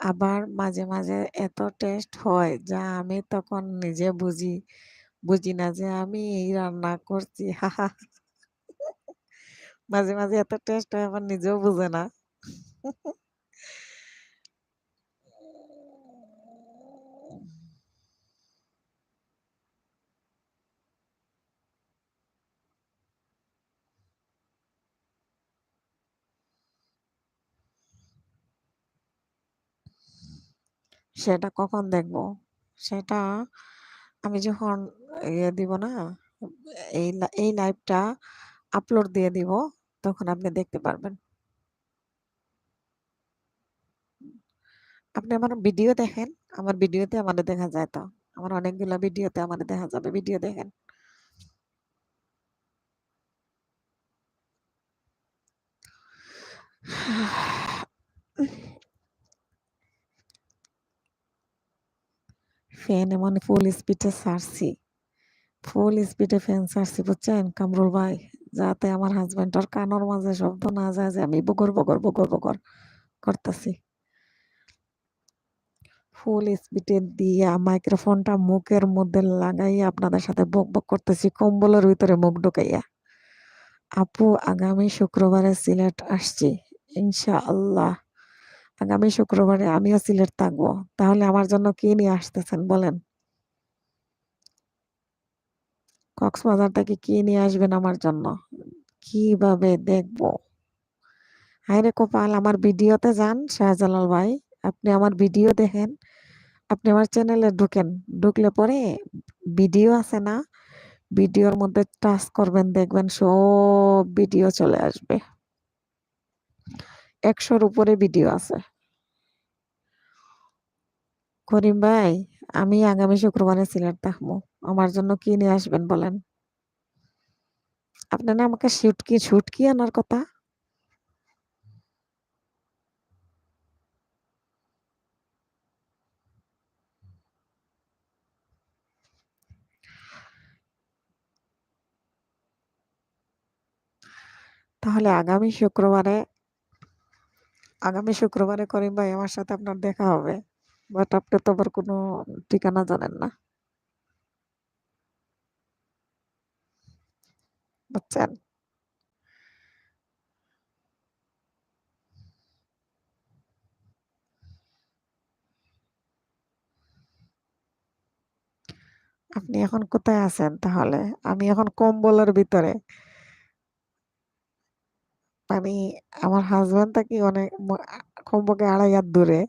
আবার মাঝে মাঝে এত টেস্ট হয় যা আমি তখন নিজে বুঝি না যে আমি এই রান্না করছি। হাহা, মাঝে মাঝে এত টেস্ট হয় আমার নিজেও বুঝে না। সেটা কখন দেখবো? সেটা আমি যখন দিব না, এই লাইভটা আপলোড দিয়ে দিব, তখন আপনি দেখতে পারবেন। আপনি আমার ভিডিও দেখেন, আমার ভিডিওতে আমাদের দেখা যায় তো, আমার অনেকগুলা ভিডিওতে আমাদের দেখা যাবে, ভিডিও দেখেন। ফ্যান এমন ফুল স্পিডে ছাড়ছি, ফুল স্পিডে ফ্যান ছাড়ছি বুঝছেন কামরুল ভাই, যাতে আমার হাজবেন্ডের কানের মাঝে শব্দ না যায় যে আমি বগর বগর বগর বগর করতেছি। ফুল স্পিডে দিয়া মাইক্রোফোনটা মুখের মধ্যে লাগাইয়া আপনাদের সাথে বক বক করতেছি কম্বলের ভিতরে মুখ ঢুকাইয়া। আপু আগামী শুক্রবারে সিলেট আসছি, ইনশাআল্লাহ। আগামী শুক্রবারে আমিও সিলেট থাকবো, তাহলে আমার জন্য কি নিয়ে আসতেছেন বলেন? কক্সবাজার থেকে কি নিয়ে আসবেন আমার জন্য? কিভাবে দেখবো? হায়রে কপাল, আমার ভিডিওতে যান শাহজালাল ভাই, আপনি আমার ভিডিও দেখেন, আপনি আমার চ্যানেলে ঢুকেন, ঢুকলে পরে ভিডিও আছে না, ভিডিওর মধ্যে টাচ করবেন, দেখবেন সব ভিডিও চলে আসবে, 100-র উপরে ভিডিও আছে। করিম ভাই, আমি আগামী শুক্রবারে সিলেট থাকবো, আমার জন্য কি নিয়ে আসবেন বলেন? আপনার না আমাকে শুটকি আনার কথা। তাহলে আগামী শুক্রবারে করিম ভাই আমার সাথে আপনার দেখা হবে, বাট আপনি তো আবার কোনো ঠিকানা জানেন না, বুঝছেন? আপনি এখন কোথায় আছেন তাহলে? আমি এখন কম্বলের ভিতরে, মানে আমার হাজবেন্ড থাকি অনেক কমপক্ষে 2.5 হাত দূরে,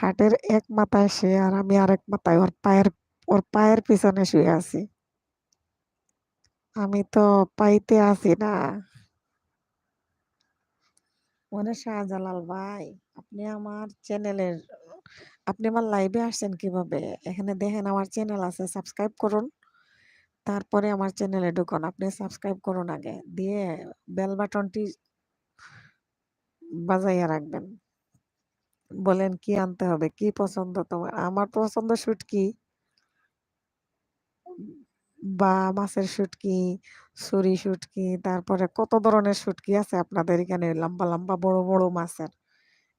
খাটের এক মাথায় সে আর আমি আরেক মাথায় ওর পায়ের পিছনে শুয়ে আছি। আমি তো পাইতে আছি না। মানে শাহজালাল ভাই, আপনি আমার লাইভে আসছেন কিভাবে? এখানে দেখেন আমার চ্যানেল আছে, সাবস্ক্রাইব করুন। তারপরে আমার চ্যানেলে ঢুকুন। আপনি সাবস্ক্রাইব করুন আগে, দিয়ে বেল বাটনটি বাজাইয়া রাখবেন। বলেন কি আনতে হবে, কি পছন্দ তোমার? আমার পছন্দ শুটকি বা মাছের শুটকি, ছুরি শুটকি, তারপরে কত ধরনের শুটকি আছে আপনাদের এখানে, লম্বা লম্বা বড় বড় মাছের।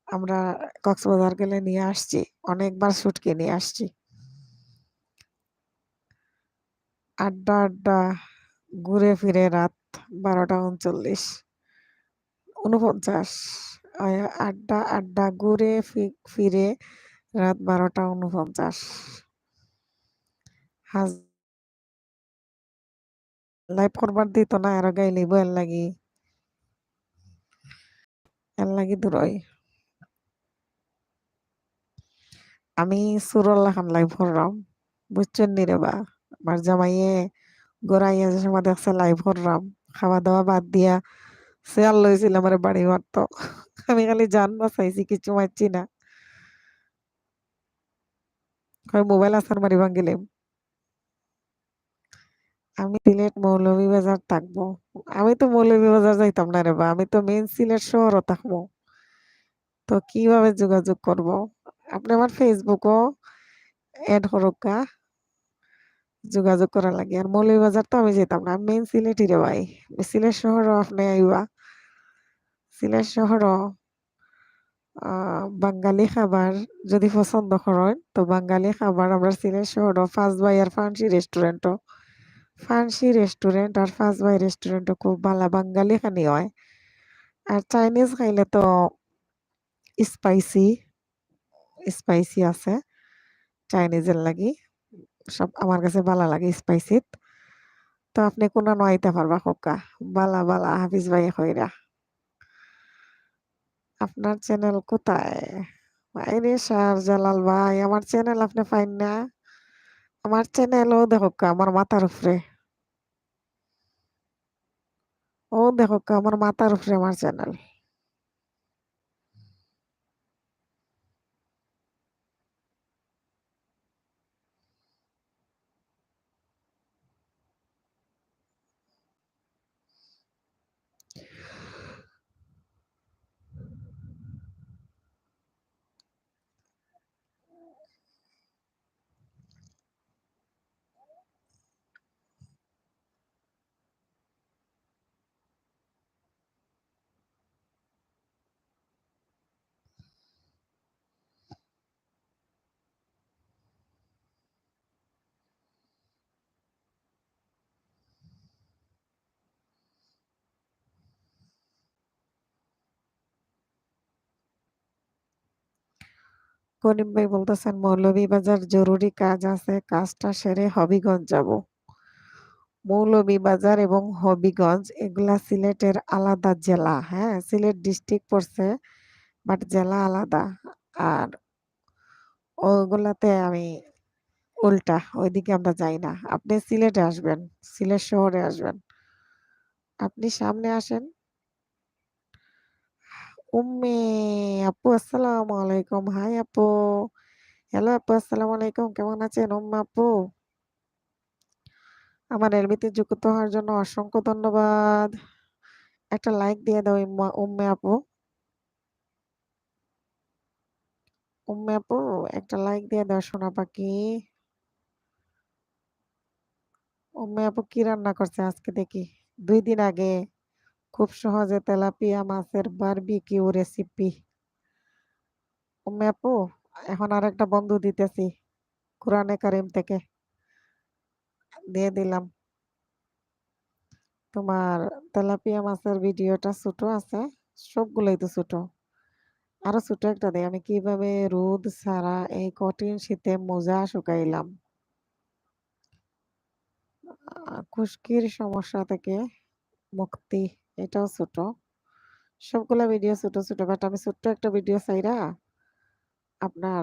আমরা কক্সবাজার গেলে নিয়ে আসছি, অনেকবার শুটকি নিয়ে আসছি। আড্ডা আড্ডা ঘুরে ফিরে রাত 12টা 39, 49। আড্ডা আড্ডা ঘুরে ফিরে রাত 12টা 49। হাজ লাইভ করবার দিত না, আর গাইলিব এর লাগি দূরই। আমি সুরল্লা খান লাইভ করলাম, বুঝছেন নি রে বা? আমার জামাইয়ে গড়াইয়া যে সময় দেখছে লাইভ করলাম, খাওয়া দাওয়া বাদ দিয়া শেয়ার লইছিল আমার বাড়ি মারতো। আমি খালি জান বাঁচাইছি, কিছু মারছি না। মোবাইল আসার মারি ভাঙ্গিলাম। আমি সিলেট মৌলভীবাজার থাকবো। আমি তো মৌলভীবাজার যাইতাম না রে বা, আমি তো মেইন সিলেট শহরও থাকবো। তো কিভাবে যোগাযোগ করব? আপনি আমার ফেসবুকও এড হরকা, যোগাযোগ করা লাগে। আর মৌলভীবাজার তো আমি যেতাম না, আমি মেইন সিলেটই রে ভাই। সিলেট শহরও আপনি আইবা, সিলেট শহরও বাঙালি খাবার যদি পছন্দ করেন, তো বাঙালি খাবার আমরা সিলেট শহরও ফার্স্ট বাই আর ফান্সি রেস্টুরেন্ট আর ফার্স্ট বাই রেস্টুরেন্টও খুব ভালো বাঙালি খানি হয়। আর চাইনিজ খাইলে তো স্পাইসি স্পাইসি আছে চাইনিজের লাগি, সব আমার কাছে ভালো লাগে স্পাইসি। তো আপনি কোন নয়তে পারবা খোকা, বালা বালা হাফিজ ভাই হইরা। আপনার চ্যানেল কোথায়? আরে শাহজালাল ভাই, আমার চ্যানেল আপনি পাইন না? আমার চ্যানেল ও দেখো আমার মাথার উপরে, ও দেখো আমার মাথার উপরে আমার চ্যানেল। করিম ভাই বলতেছেন মৌলভীবাজার জরুরি কাজ আছে, কাজটা সেরে হবিগঞ্জ যাব। মৌলভীবাজার এবং হবিগঞ্জ এগুলা সিলেটের আলাদা জেলা, হ্যাঁ সিলেট ডিস্ট্রিক্ট পড়ছে, বাট জেলা আলাদা। আর ওগুলাতে আমি উল্টা, ওইদিকে আমরা যাই না। আপনি সিলেটে আসবেন, সিলেট শহরে আসবেন, আপনি সামনে আসেন। উম্মে আপু আসসালামু আলাইকুম, হাই আপু। হ্যালো আপু, আসসালামু আলাইকুম, কেমন আছেন উম্মে আপু? আমার এলবিতে যুক্ত হওয়ার জন্য অসংখ্য ধন্যবাদ। একটা লাইক দিয়ে দাও উম্মে আপু। উম্মে আপু, একটা লাইক দিয়ে দাও সোনা পাখি। উম্মে আপু কি রান্না করছে আজকে দেখি। 2 দিন আগে খুব সহজে তেলাপিয়া মাছের বারবিকিউ রেসিপি। উম্মে আপু, এখন আর একটা বন্ধু দিতেছি, কোরআনে কারিম থেকে দিয়ে দিলাম। তোমার তেলাপিয়া মাছের ভিডিওটা ছোট আছে, সবগুলোই তো ছোট। আরো ছোট একটা দেয়, আমি কিভাবে রোদ ছাড়া এই কঠিন শীতে মোজা শুকাইলাম। খুশকির সমস্যা থেকে মুক্তি, এটাও ছোট। সবগুলা ভিডিও ছোট ছোট, বাট আমি ছোট্ট একটা ভিডিও চাইরা আপনার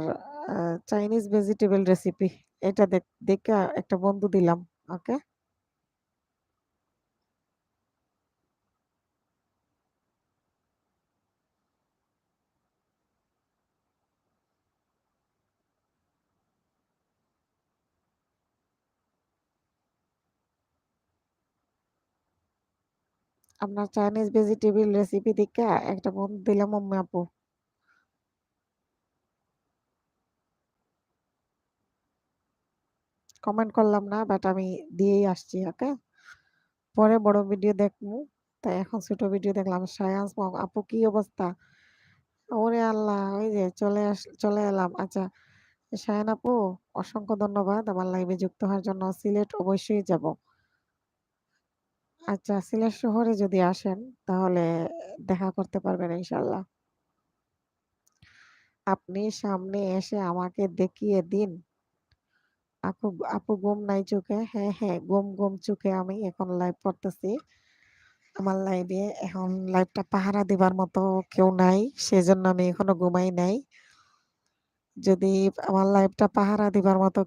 চাইনিজ ভেজিটেবল রেসিপি। এটা দেখে একটা বন্ধু দিলাম। ওকে। আপনার চাইনিজ ভেজিটেবল রেসিপি দেখে একটা বন্ধু দিলাম আম্মু আপু। কমেন্ট করলাম না, বাট আমি দিয়েই আসছি। ওকে। পরে বড় ভিডিও দেখবো, তাই এখন ছোট ভিডিও দেখলাম। সায়ান্স মম আপু কি অবস্থা? ওরে আল্লাহ, ওই যে চলে এলাম। আচ্ছা, শায়ান আপু, অসংখ্য ধন্যবাদ আমার লাইভে যুক্ত হওয়ার জন্য। সিলেট অবশ্যই যাব। আচ্ছা, সিলেট শহরে যদি আসেন তাহলে দেখা করতে পারবেন ইনশাল্লাহ। আপনি সামনে এসে আমাকে দেখিয়ে দিন। আপু আপু ঘুম নাই চোখে? হ্যাঁ হ্যাঁ, ঘুম ঘুম চোখে আমি এখন লাইভ করতেছি। আমার লাইভে এখন লাইভটা পাহারা দিবার মতো কেউ নাই, সেজন্য আমি এখনো ঘুমাই নাই। যদি আমার লাইভটা পাহারা দিবার মতো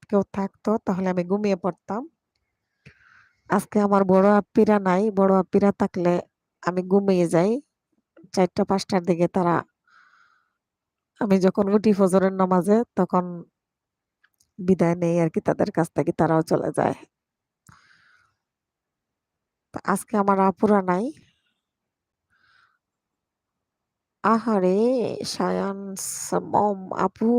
কেউ থাকতো তাহলে আমি ঘুমিয়ে পড়তাম। আজকে আমার বড় আপ্পীরা নাই। বড় আপ্পীরা থাকলে আমি ঘুমিয়ে যাই ৪টা ৫টার দিকে। আমি যখন উঠি ফজরের নামাজে তখন বিদায় নেই আর কি তাদের কাছ থেকে, তারাও চলে যায়। তো আজকে আমার আপুরা নাই। আহারে, সায়ান্স মম আপু।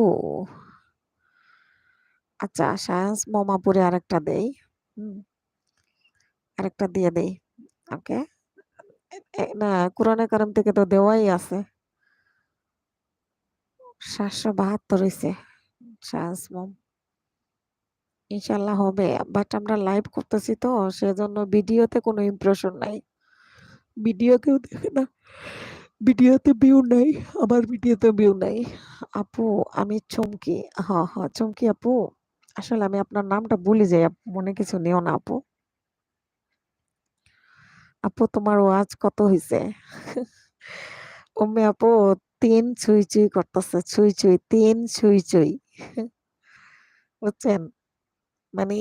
আচ্ছা, সায়ান্স মম আপুরে আরেকটা দেই। হুম, আরেকটা দিয়ে দেই। ওকে। না, কোরআনে কারিম থেকে তো দেওয়াই আছে। ৭৭২ হইছে সায়ান্স মম। ইনশাল্লাহ হবে, বাট আমরা লাইভ করতেছি তো, সেজন্য ভিডিওতে কোনো ইমপ্রেশন নাই। ভিডিও কেউ দেখে না, ভিডিওতে ভিউ নাই। আমার ভিডিওতে ভিউ নাই। আপু, আমি চুমকি। হ হ, চুমকি আপু। আসলে আমি আপনার নামটা ভুলে যাই, মনে কিছু নিও না আপু। আপু, তোমার ওয়াজ কত হইছে? উম্মে আপু, ৩ ছুঁই ছুঁই করতেছে, ছুঁই ছুঁই, ৩ ছুঁই ছুঁই। বুঝছেন? মানে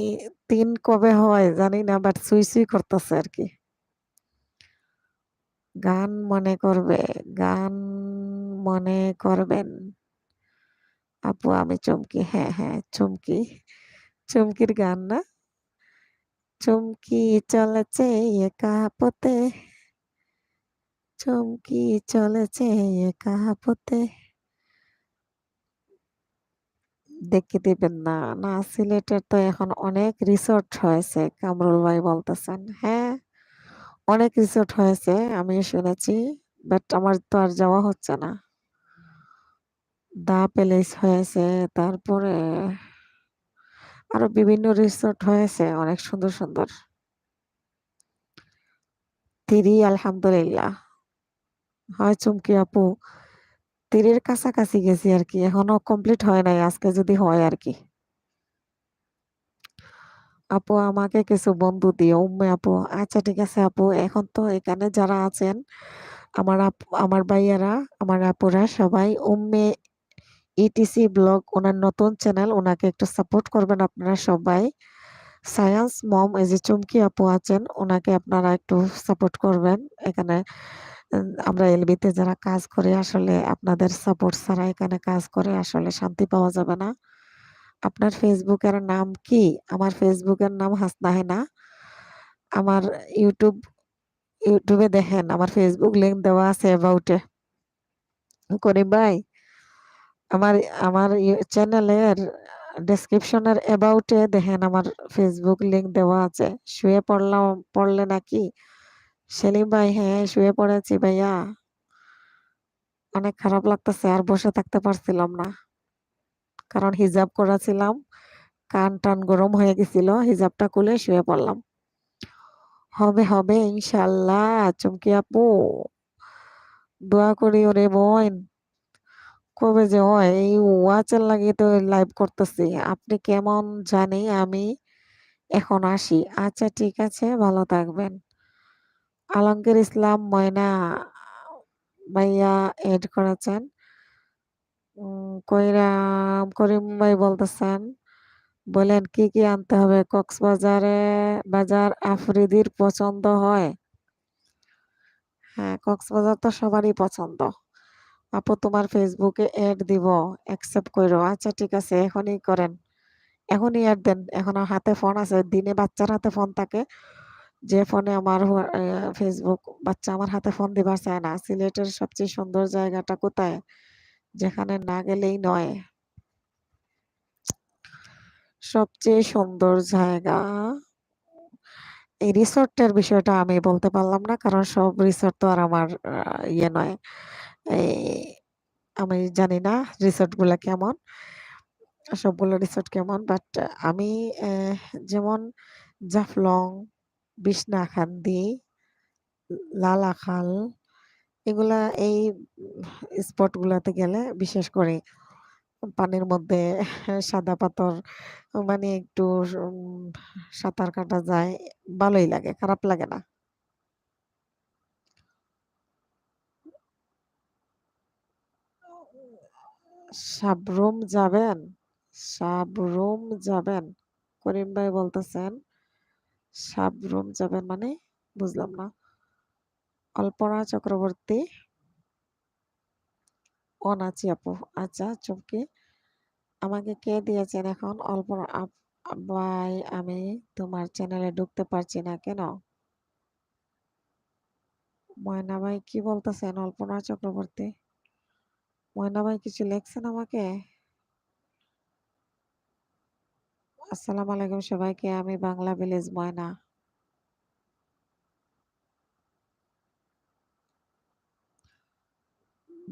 ৩ কবে হয় জানি না, বাট ছুঁই ছুঁই করতেছে আর কি। গান মনে করবে, গান মনে করবেন। আপু, আমি চুমকি। হ্যাঁ হ্যাঁ, চুমকি। চুমকির গান না? চুমকি চলেছে একা পথে, চুমকি চলেছে একা পথে। দেখে দিবেন না? না, সিলেটের তো এখন অনেক রিসোর্ট হয়েছে, কামরুল ভাই বলতেছেন। হ্যাঁ, অনেক রিসোর্ট হয়েছে, আমি শুনেছি, বাট আমার তো আর যাওয়া হচ্ছে না। দা প্যালেস হয়েছে, তারপরে আরো বিভিন্ন রিসোর্ট হয়েছে অনেক সুন্দর সুন্দর। আলহামদুলিল্লাহ। হয় চুমকি আপু, তীরের কাছাকাছি গেছি আর কি, এখনো কমপ্লিট হয় নাই, আজকে যদি হয় আর কি। আপু, আমাকে কিছু বন্ধু দিও উম্মে আপু। আচ্ছা ঠিক আছে আপু, এখন তো এখানে যারা আছেন আমার ভাইয়ারা, আমার আপুরা সবাই উম্মে ইটিসি ব্লগ, ওনার নতুন চ্যানেল, ওনাকে একটু সাপোর্ট করবেন আপনারা সবাই। সায়েন্স মম, এই যে চুমকি আপু আছেন, ওনাকে আপনারা একটু সাপোর্ট করবেন। এখানে আমরা এলবিতে যারা কাজ করে, আসলে আপনাদের সাপোর্ট ছাড়া এখানে কাজ করে আসলে শান্তি পাওয়া যাবে না। আপনার ফেসবুকের নাম কি? আমার ফেসবুকের নাম হাসনা হেনা। আমার ইউটিউব ইউটিউবে দেখেন, আমার ফেসবুক লিংক দেওয়া আছে অ্যাবাউটে। করিম ভাই, আমার আমার চ্যানেলের ডেসক্রিপশনের অ্যাবাউটে দেখেন, আমার ফেসবুক লিংক দেওয়া আছে। শুয়ে পড়লাম, পড়লে নাকি? সেলিম ভাই, হ্যাঁ শুয়ে পড়েছি ভাইয়া। অনেক খারাপ লাগতেছে, আর বসে থাকতে পারছিলাম না, কারণ হিজাব করা ছিলাম। কান টান গরম হয়ে গেছিল, হিজাবটা খুলে শুয়ে পড়লাম। হবে হবে ইনশাল্লাহ। চুমকি আপু, দোয়া করি ওরে বোন। কবে যে হয়? এই ওয়াচের লাগিয়ে তো লাইভ করতেছি। আপনি কেমন জানি, আমি এখন আসি। আচ্ছা ঠিক আছে, ভালো থাকবেন। আলমগীর ইসলাম ময়না ভাইয়া এড করেছেন। কইরাম করিম ভাই বলতেছেন, বলেন কি কি আনতে হবে? কক্সবাজারে বাজার আফ্রিদির পছন্দ হয়? হ্যাঁ, কক্সবাজার তো সবারই পছন্দ। আপু তোমার ফেসবুকে এড দিব, অ্যাকসেপ্ট কইরো। আচ্ছা ঠিক আছে, এখনই করেন, এখনই এড দেন। এখন হাতে ফোন আছে, দিনে বাচ্চার হাতে ফোন থাকে, যে ফোনে আমার ফেসবুক, বাচ্চা আমার হাতে ফোন দিবার চায় না। সিলেটের সবচেয়ে সুন্দর জায়গাটা কোথায়, যেখানে না গেলেই নয়? সবচেয়ে সুন্দর জায়গা, এই রিসোর্টের বিষয়টা আমি বলতে পারলাম না, কারণ সব রিসোর্ট তো আর আমার ইয়ে নয়। এই আমি জানি না রিসোর্ট গুলা কেমন, সবগুলো রিসোর্ট কেমন, বাট আমি যেমন জাফলং, বিছনাকান্দি, লালাখাল, এগুলা এই স্পট গুলাতে গেলে বিশেষ করে পানির মধ্যে সাদা পাথর, মানে একটু উম, সাঁতার কাটা যায়, ভালোই লাগে, খারাপ লাগে না। সাবরুম যাবেন? সাবরুম যাবেন? করিম ভাই বলতেছেন সাবরুম যাবেন মানে, বুঝলাম না। অল্পনা চক্রবর্তী, অনাচি আপু, আচ্ছা চুমকি, আমাকে কে দিয়েছেন এখন? অল্পনা ভাই, আমি তোমার চ্যানেলে ঢুকতে পারছি না কেন? ময়না ভাই কি বলতেছেন? অল্পনা চক্রবর্তী, ময়না ভাই কিছু লেখছেন আমাকে? আসসালামু আলাইকুম সবাইকে, আমি বাংলা ভিলেজ ময়না।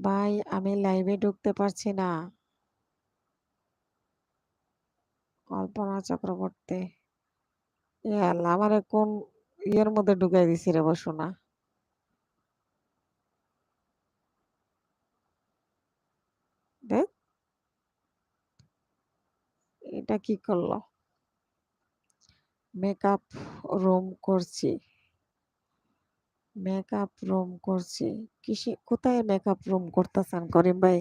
ভাই আমি লাইভে ঢুকতে পারছি না। কল্পনা চক্রবর্তী, এ আল্লাহ, আমারে কোন ইয়ের মধ্যে ঢুকাই দিছি রে বসুনা। দেখ, এটা কি করলো? মেকআপ রুম করছি, মেকআপ রুম করছি, কিসে, কোথায় মেকআপ রুম করতেছেন করিম ভাই?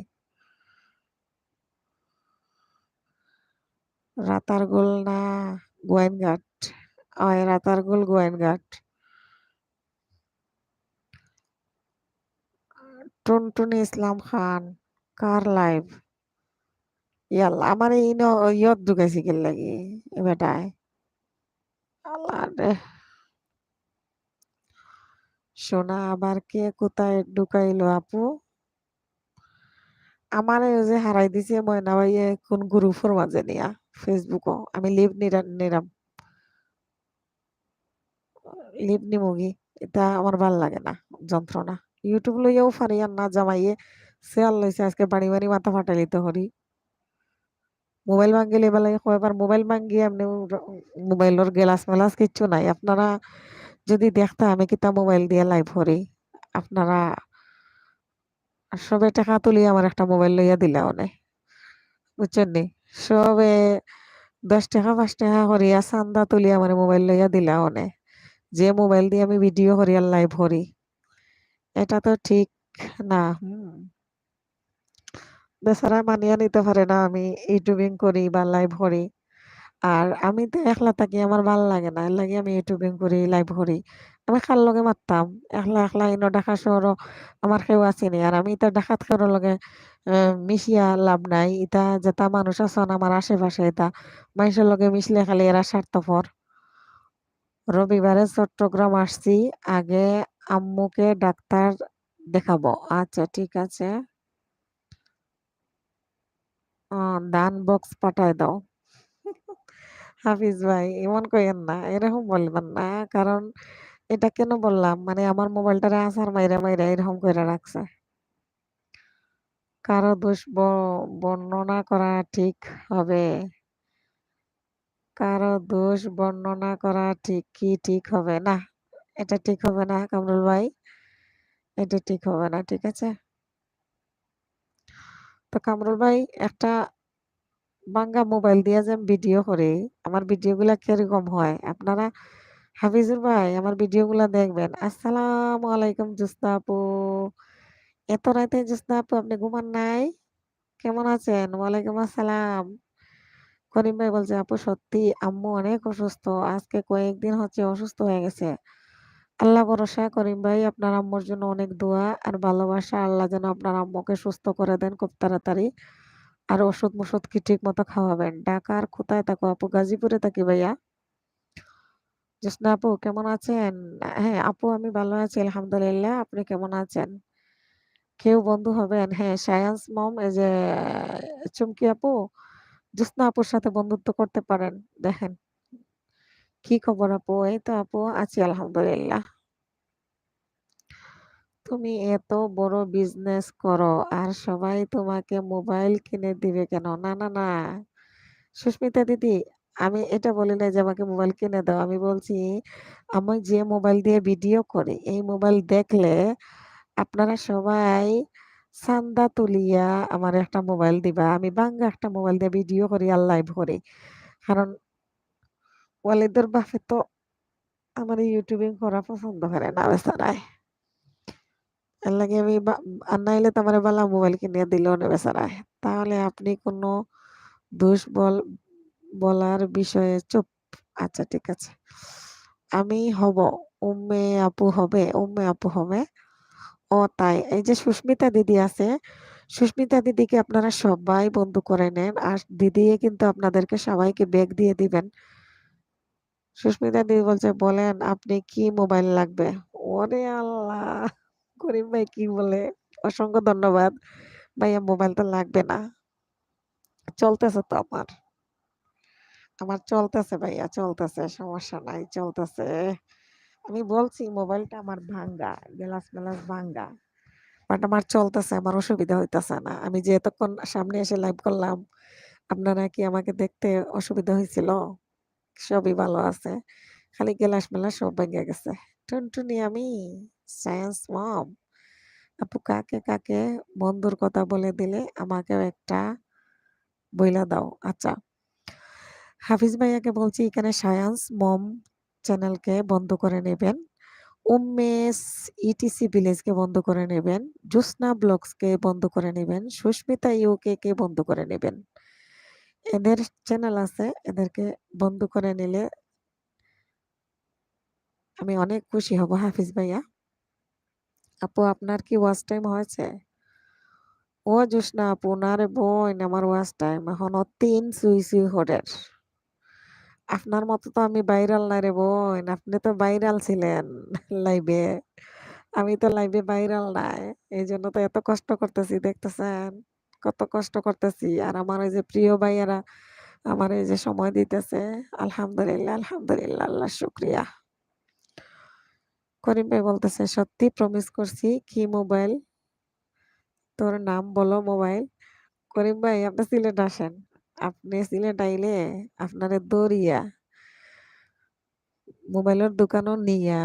রাতারগুল না গোয়েনঘাট? ওই রাতারগুল গোয়েনঘাট। টুনটুনি ইসলাম খান, কার লাইভ? ইয়াল্লা, আমার এই ইয়ত ঢুকাইছি কি লাগি বেটায়, আল্লাহ রে। সোনা আবার কে কোথায় ঢুকাইলো আপু? আমার ওই যে হারাই দিছে ময়না ভাইয়ে কোন গ্রুপের মাঝে নিয়া, ফেসবুকও আমি লিভ নিরাম, লিভ নিমুগি, এটা আমার ভাল লাগে না, যন্ত্রণা। ইউটিউব লইয়াও পারি আর না জামাইয়ে শেয়ার লইছে, আজকে বাড়ি বাড়ি মাথা ফাটাইলিতে হরি। মোবাইল ভাঙ্গিলে বেলা কয়বার মোবাইল ভাঙ্গি, এমনি মোবাইলের গ্লাস মেলাস কিচ্ছু নাই। আপনারা যদি দেখতা আমি কিতা মোবাইল দিয়ে লাইভ করি, আপনারা সবে টাকা তুলি আমার একটা মোবাইল লইয়া দিলা অনে, বুঝছেন নি? সবে 10 টাকা 5 টাকা করিয়া চান্দা তুলি আমার মোবাইল লইয়া দিলা অনে, যে মোবাইল দিয়ে আমি ভিডিও করি আর লাইভ করি, এটা তো ঠিক না। বেচারা মানিয়ে নিতে পারে না আমি ইউটিউবিং করি বা লাইভ করি। আর আমি তো একলা থাকি, আমার ভাল লাগে না, এর লাগে আমি ইউটিউবিং করি, লাইভ করি। আমি কার লগে মারতাম, একলা একলা ইনো ঢাকা শহর আমার কেউ আসেনি, আর আমি তো ডাকাত কারোর লগে মিশিয়া লাভ নাই। ইটা যেটা মানুষ আছেন আমার আশেপাশে, এটা মানুষের লগে মিশলে খালি এরা স্বার্থপর। রবিবারে চট্টগ্রাম আসছি, আগে আম্মুকে ডাক্তার দেখাবো। আচ্ছা ঠিক আছে, দান বক্স পাঠায় দাও। হাফিজ ভাই এমন কইেন না, এরকম বলবেন না, কারণ এটা কেন বললাম, মানে আমার মোবাইলটারে আছাড় মাইরা মাইরা এরকম করে রাখছে। কারো দোষ বর্ণনা করা ঠিক হবে? কারো দোষ বর্ণনা করা ঠিক কি ঠিক হবে না? এটা ঠিক হবে না কামরুল ভাই, এটা ঠিক হবে না, ঠিক আছে? তো কামরুল ভাই, একটা বাঙ্গা মোবাইল দিয়ে যে ভিডিও করে, আমার ভিডিও গুলা কিরকম হয় আপনারা, হাফিজুর ভাই আমার ভিডিও গুলা দেখবেন। আসসালামু আলাইকুম জোসনা আপু, এত রাতে জোসনা আপু আপনি ঘুমান নাই? কেমন আছেন? ওয়ালাইকুম আসসালাম। করিম ভাই বলছে, আপু সত্যি আম্মু অনেক অসুস্থ। আজকে কয়েকদিন হচ্ছে অসুস্থ হয়ে গেছে। আল্লাহ ভরসা করিম ভাই, আপনার আম্মুর জন্য অনেক দোয়া আর ভালোবাসা। আল্লাহ যেন আপনার আম্মুকে সুস্থ করে দেন খুব তাড়াতাড়ি। আর ওষুধ-মুষুধ কি ঠিক মতো খাওয়াবেন। ঢাকার কোথায় থাকো আপু? গাজীপুরে থাকি ভাইয়া। জোসনা আপু কেমন আছেন? হ্যাঁ, আপু আমি ভালো আছি আলহামদুলিল্লাহ। আপনি কেমন আছেন? কেউ বন্ধু হবেন? হ্যাঁ, সায়ান্স মম এই যে চুমকি আপু, জোসনা আপুর সাথে বন্ধুত্ব করতে পারেন। দেখেন কি খবর আপু? এই তো আপু আছি আলহামদুলিল্লাহ। তুমি এত বড় বিজনেস করো আর সবাই তোমাকে মোবাইল কিনে দিবে কেন? না, না, না। সুস্মিতা দিদি, আমি এটা বলি নাই যে আমাকে মোবাইল কিনে দাও। আমি বলছি আমি যে মোবাইল দিয়ে ভিডিও করি, এই মোবাইল দেখলে আপনারা সবাই চান্দা তুলিয়া আমার একটা মোবাইল দিবা। আমি বাঙ্গা একটা মোবাইল দিয়ে ভিডিও করি আর লাইভ করি। কারণ ওয়ালিদের বাপে তো আমার ইউটিউবিং করা পছন্দ করে না বেচারায়। এর লাগে আমি আর নাইলে তো আমার বালা মোবাইল কিনে দিলেও না বেচারায়। তাহলে আপনি কোনো দোষ বলার বিষয়ে চুপ। আচ্ছা ঠিক আছে। আমি হব। উম্মে আপু হবে। ও তাই। এই যে সুস্মিতা দিদি আছে, সুস্মিতা দিদিকে আপনারা সবাই বন্ধু করে নেন। আর দিদি কিন্তু আপনাদেরকে সবাইকে ব্যাগ দিয়ে দিবেন। সুস্মিতা দিদি বলছে, বলেন আপনি কি মোবাইল লাগবে? ওরে আল্লাহ! করিম ভাই কি বলে? অসংখ্য ধন্যবাদ। ভাইয়া মোবাইল তো লাগবে না। চলতেছে তো আমার। আমার চলতেছে ভাইয়া, চলতেছে। সমস্যা নাই, চলতেছে। আমি বলছি মোবাইলটা আমার ভাঙ্গা। গ্লাস-ম্যালাস ভাঙ্গা। বাট আমার চলতেছে, আমার অসুবিধা হইতেছে না। আমি যে এতক্ষণ সামনে এসে লাইভ করলাম, আপনারা কি আমাকে দেখতে অসুবিধা হয়েছিল? সবই ভালো আছে। খালি গ্লাস-ম্যালাস সব ভেঙে গেছে। টুনটুনি আমি, সায়েন্স মম। আপু কাকে বন্ধুর কথা বলে দিলে আমাকেও একটা বইলা দাও। আচ্ছা, হাফিজ ভাইয়াকে বলছি এখানে সায়ান্স মম চ্যানেলকে বন্ধ করে নেবেন। উমেশ ইটিসি ভিলেজকে বন্ধ করে নেবেন। জোসনা ব্লগসকে বন্ধ করে নেবেন। সুস্মিতা ইউকে কে বন্ধ করে নেবেন। এদের চ্যানেল আছে, এদেরকে বন্ধ করে নিলে আমি অনেক খুশি হব হাফিজ ভাইয়া। আপু আপনার কি ওয়াচ টাইম হয়েছে? ও জোসনা আপু, না রে বোন, আমার ওয়াচ টাইম এখনো 3 সুই হরের। আপনার মতো তো আমি ভাইরাল না রে বোন, আপনি তো ভাইরাল ছিলেন লাইভে। আমি তো লাইভে ভাইরাল নাই, এই জন্য তো এত কষ্ট করতেছি, দেখতেছেন কত কষ্ট করতেছি। আর আমার ওই যে প্রিয় ভাইয়ারা আমার এই যে সময় দিতেছে, আলহামদুলিল্লাহ আলহামদুলিল্লাহ, আল্লাহ শুক্রিয়া। করিম ভাই বলতেছে, সত্যি প্রমিস করছি। কি মোবাইল? তোর নাম বলো মোবাইল। করিম ভাই আপনি সিলেট আসেন, আপনি সিলেট আইলে আপনারে দৌড়িয়া মোবাইলের দোকানও নিয়া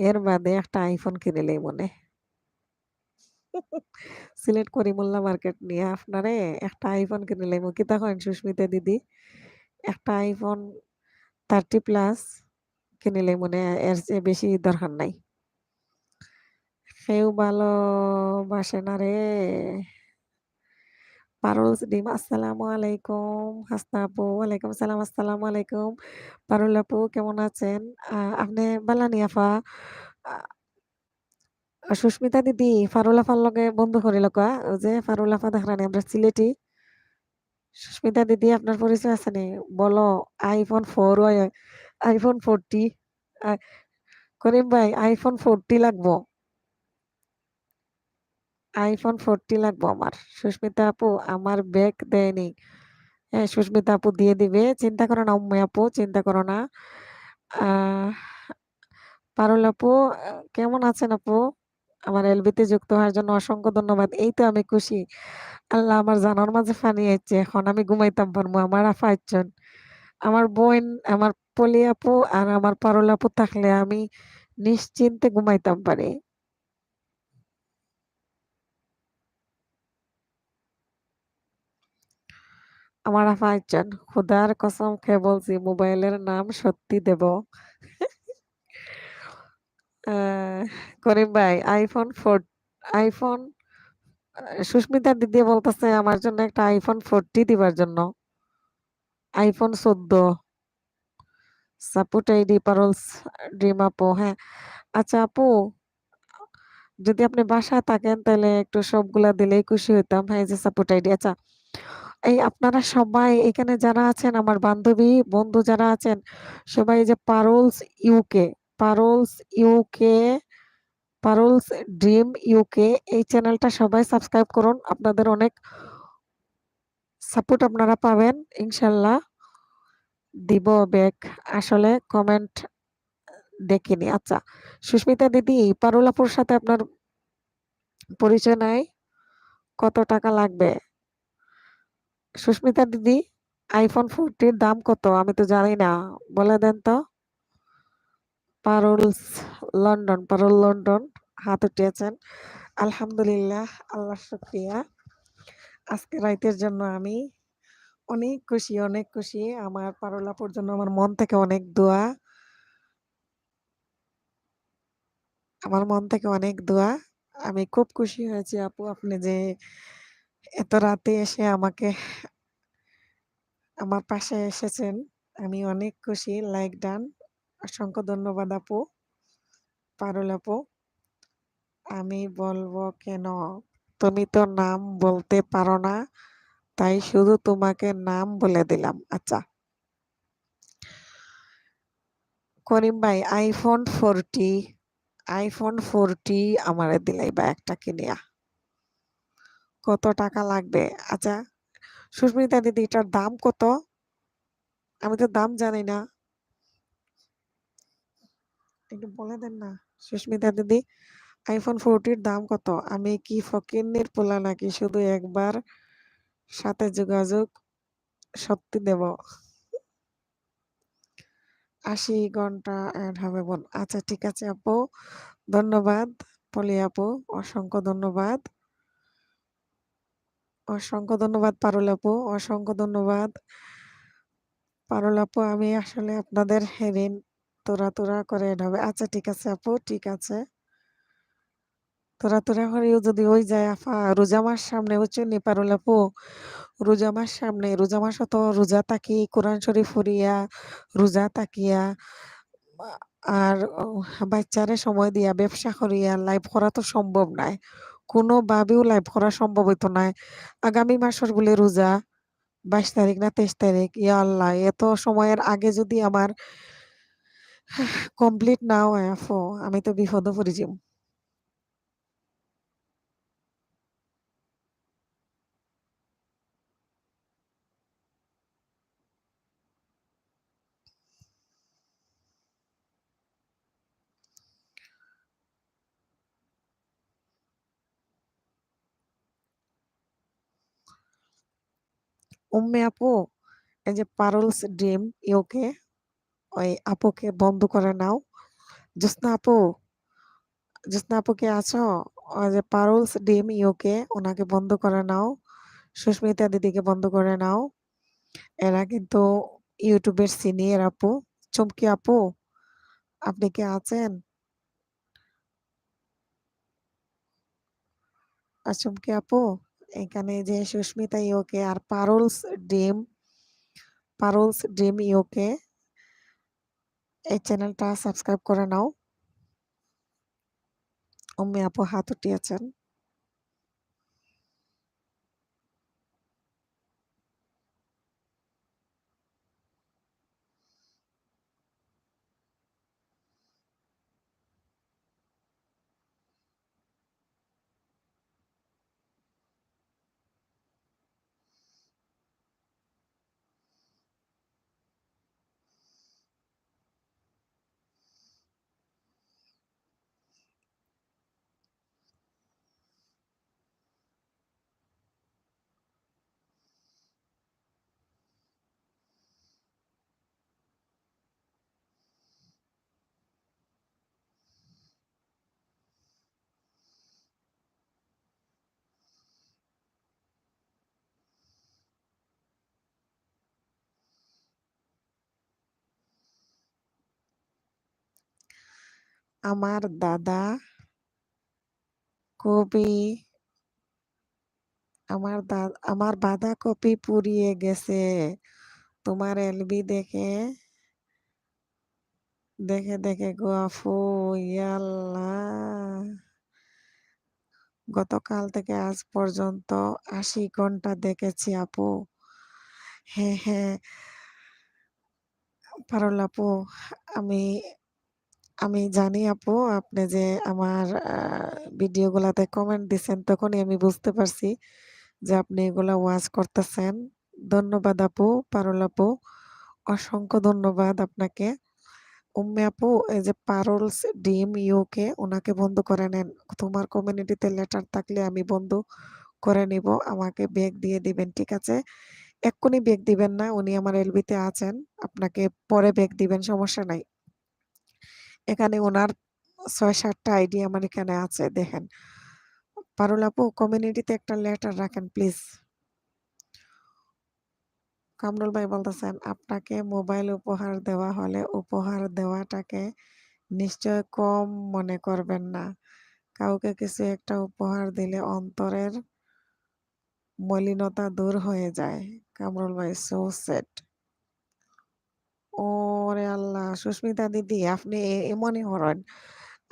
এর বাদে একটা আইফোন কিনে মনে সিলেট করিমুল্লা মার্কেট নিয়ে আপনারে একটা আইফোন কিনে লাইমু। কি তখন সুস্মিতা দিদি একটা আইফোন 30+ কিনে লাইমু না, এর চেয়ে বেশি দরকার নাই। কেউ ভালোবাসে না রে। পারুল ডিম, আসসালামু আলাইকুম। হাসনা আপু, ওয়ালাইকুম সালাম, আসসালামু আলাইকুম। পারুল আপু কেমন আছেন? আপনি বালানি আফা, সুস্মিতা দিদি ফারুল আফার লগে বন্ধু করিল কা? ওই যে ফারুল আফা দেখরানি আমরা সিলেটি। সুস্মিতা দিদি আপনার পরিচয় আছে নি? বলো। আইফোন 4 হয়, আইফোন 40। করিম ভাই আইফোন 40 লাগবো, আইফোন 40 লাগবো আমার। সুস্মিতা আপু আমার ব্যাগ দেয়নি। হ্যাঁ সুস্মিতা আপু দিয়ে দিবে, চিন্তা করো না উম্মে আপু, চিন্তা করো না। আহ পারুল আপু, কেমন আছেন আপু? আমার এলবিতে যুক্ত হওয়ার জন্য অসংখ্য ধন্যবাদ। এই তো আমি খুশি। আল্লাহ আমার জানার মাঝে ফানি আইছে, এখন আমি ঘুমাইতাম পারবো। আমার আফা আইছেন, আমার বোন, আমার পলি আপু আর আমার পারুল আপু থাকলে আমি নিশ্চিন্তে ঘুমাইতাম পারি। আমার আফা আইছেন, খুদার কসম খেয়ে বলছি মোবাইলের নাম সত্যি দেব। করিম ভাই আইফোন সুস্মিতা দিদি বলতেছে আমার জন্য একটা iPhone 40 দিবার জন্য। iPhone 14 সাপোর্ট আইডি পারলস ড্রিম আপু। হ্যাঁ, আচ্ছা আপু, যদি আপনি বাসায় থাকেন তাহলে একটু সবগুলা দিলেই খুশি হইতাম। হ্যাঁ, এই যে সাপোর্ট আইডি। আচ্ছা, এই আপনারা সবাই এখানে যারা আছেন, আমার বান্ধবী বন্ধু যারা আছেন, সবাই এই যে ইউকে পারলস ইউকে পারলস ড্রিম ইউকে এই চ্যানেলটা সবাই সাবস্ক্রাইব করুন। আপনাদের অনেক সাপোর্ট আপনারা পাবেন ইনশাল্লাহ। দিব ব্যাক। আসলে কমেন্ট দেখিনি। আচ্ছা, সুস্মিতা দিদি, পারুল আপুর সাথে আপনার পরিচয় নাই? কত টাকা লাগবে? সুস্মিতা দিদি, iPhone 40 দাম কত? আমি তো জানি না, বলে দেন তো। পারুল লন্ডন হাত উঠিয়েছেন। আলহামদুলিল্লাহ, আল্লাহ শুকরিয়া। আজকে রাইতের জন্য আমি অনেক খুশি, অনেক খুশি। আমার পারুল আপুর জন্য আমার মন থেকে অনেক দোয়া, আমার মন থেকে অনেক দোয়া। আমি খুব খুশি হয়েছি আপু, আপনি যে এত রাতে এসে আমাকে আমার পাশে এসেছেন। আমি অনেক খুশি। Like done. অসংখ্য ধন্যবাদ আপু, পারুল আপু। আমি বলবো কেন? তুমি তো নাম বলতে পারো না, তাই শুধু তোমাকে নাম বলে দিলাম। আচ্ছা, করিম ভাই, আইফোন 40 আমারে দিলাই বা একটা কিনিয়া, কত টাকা লাগবে? আচ্ছা, সুস্মিতা দিদি, এটার দাম কত? আমি তো দাম জানি না, একটু বলে দেন না সুস্মিতা দিদি। iPhone 40 দাম কত? আমি কি ফকিন্নির পোলা নাকি শুধু একবার সাথে যোগাযোগ সত্যি দেব? 80 ঘন্টা অ্যাড হবে বোন। আচ্ছা ঠিক আছে আপু, ধন্যবাদ। পলি আপু, অসংখ্য ধন্যবাদ। অসংখ্য ধন্যবাদ পারুল আপু, অসংখ্য ধন্যবাদ পারুল আপু। আমি আসলে আপনাদের ঋণ তোরা তোরা করে add হবে। আচ্ছা ঠিক আছে আপু, ঠিক আছে। তোরা তোরা করেও যদি ওই যায় আফা, রোজা মাস সামনে, বুঝছেন নি পারুল আপু? রোজা মাস সামনে, রোজা মাস তো রোজা তাকি কোরআন শরীফ পড়িয়া রোজা তাকিয়া আর বাচ্চারে সময় দিয়া ব্যবসা করিয়া লাইভ করা তো সম্ভব নাই, কোনোভাবেও লাইভ করা সম্ভব হইতো নাই। আগামী মাসের বলে রোজা, 22 তারিখ না 23 তারিখ। ইয়া আল্লাহ, এত সময়ের আগে যদি আমার কমপ্লিট না হয় আপু, আমি তো বিপদে পড়ে যাম। উম্মে আপু, এই যে পারলস ড্রিম ইউকে, ওই আপুকে বন্ধ করে নাও। জোসনা আপু, জোসনা আপু কে আছো? ওই যে পারলস ডিম ইউকে, ওনাকে বন্ধ করে নাও। সুস্মিতা দিদিকে বন্ধ করে নাও। এরা কিন্তু ইউটিউবের সিনিয়র আপু। চুমকি আপু, আপনি কি আছেন? আর চুমকি আপু, এখানে যে সুস্মিতা ইউকে আর পারলস ডিম ইউকে, এই চ্যানেলটা সাবস্ক্রাইব করে নাও। উম্মি আপু হাত উঠিয়েছেন। আমার দাদা খুবই আমার বাঁধাকপি পুড়িয়ে গেছে তোমার এলবি দেখে দেখে দেখে গো আফু, ইয়াল্লাহ। গতকাল থেকে আজ পর্যন্ত 80 ঘন্টা দেখেছি আপু। হ্যাঁ হ্যাঁ, পারুল আপু, আমি আমি জানি আপু, আপনি যে আমার ভিডিও গুলাতে কমেন্ট দিচ্ছেন তখনই আমি বুঝতে পারছি যে আপনি এগুলা ওয়াচ করতেছেন। ধন্যবাদ আপু, পারুল আপু, অসংখ্য ধন্যবাদ আপনাকে। উম্মে আপু, এই যে পারুলস ডিম ইউকে, ওনাকে বন্ধ করে নেন। তোমার কমিউনিটিতে লেটার থাকলে আমি বন্ধ করে নিব, আমাকে ব্যাগ দিয়ে দিবেন, ঠিক আছে? এক্ষুনি ব্যাগ দিবেন না, উনি আমার এলবিতে আছেন, আপনাকে পরে ব্যাগ দিবেন, সমস্যা নাই। এখানে ওনার 6-7টা আইডি আমার এখানে আছে, দেখেন। পারুল আপু, কমিউনিটিতে একটা লেটার রাখেন প্লিজ। কামরুল ভাই বলতেছেন, আপনাকে মোবাইল উপহার দেওয়া হলে উপহার দেওয়াটাকে নিশ্চয় কম মনে করবেন না। কাউকে কিছু একটা উপহার দিলে অন্তরের মলিনতা দূর হয়ে যায়। কামরুল ভাই, সো সেট। ওরে আল্লাহ, সুস্মিতা দিদি, আপনি এমনই হরেন।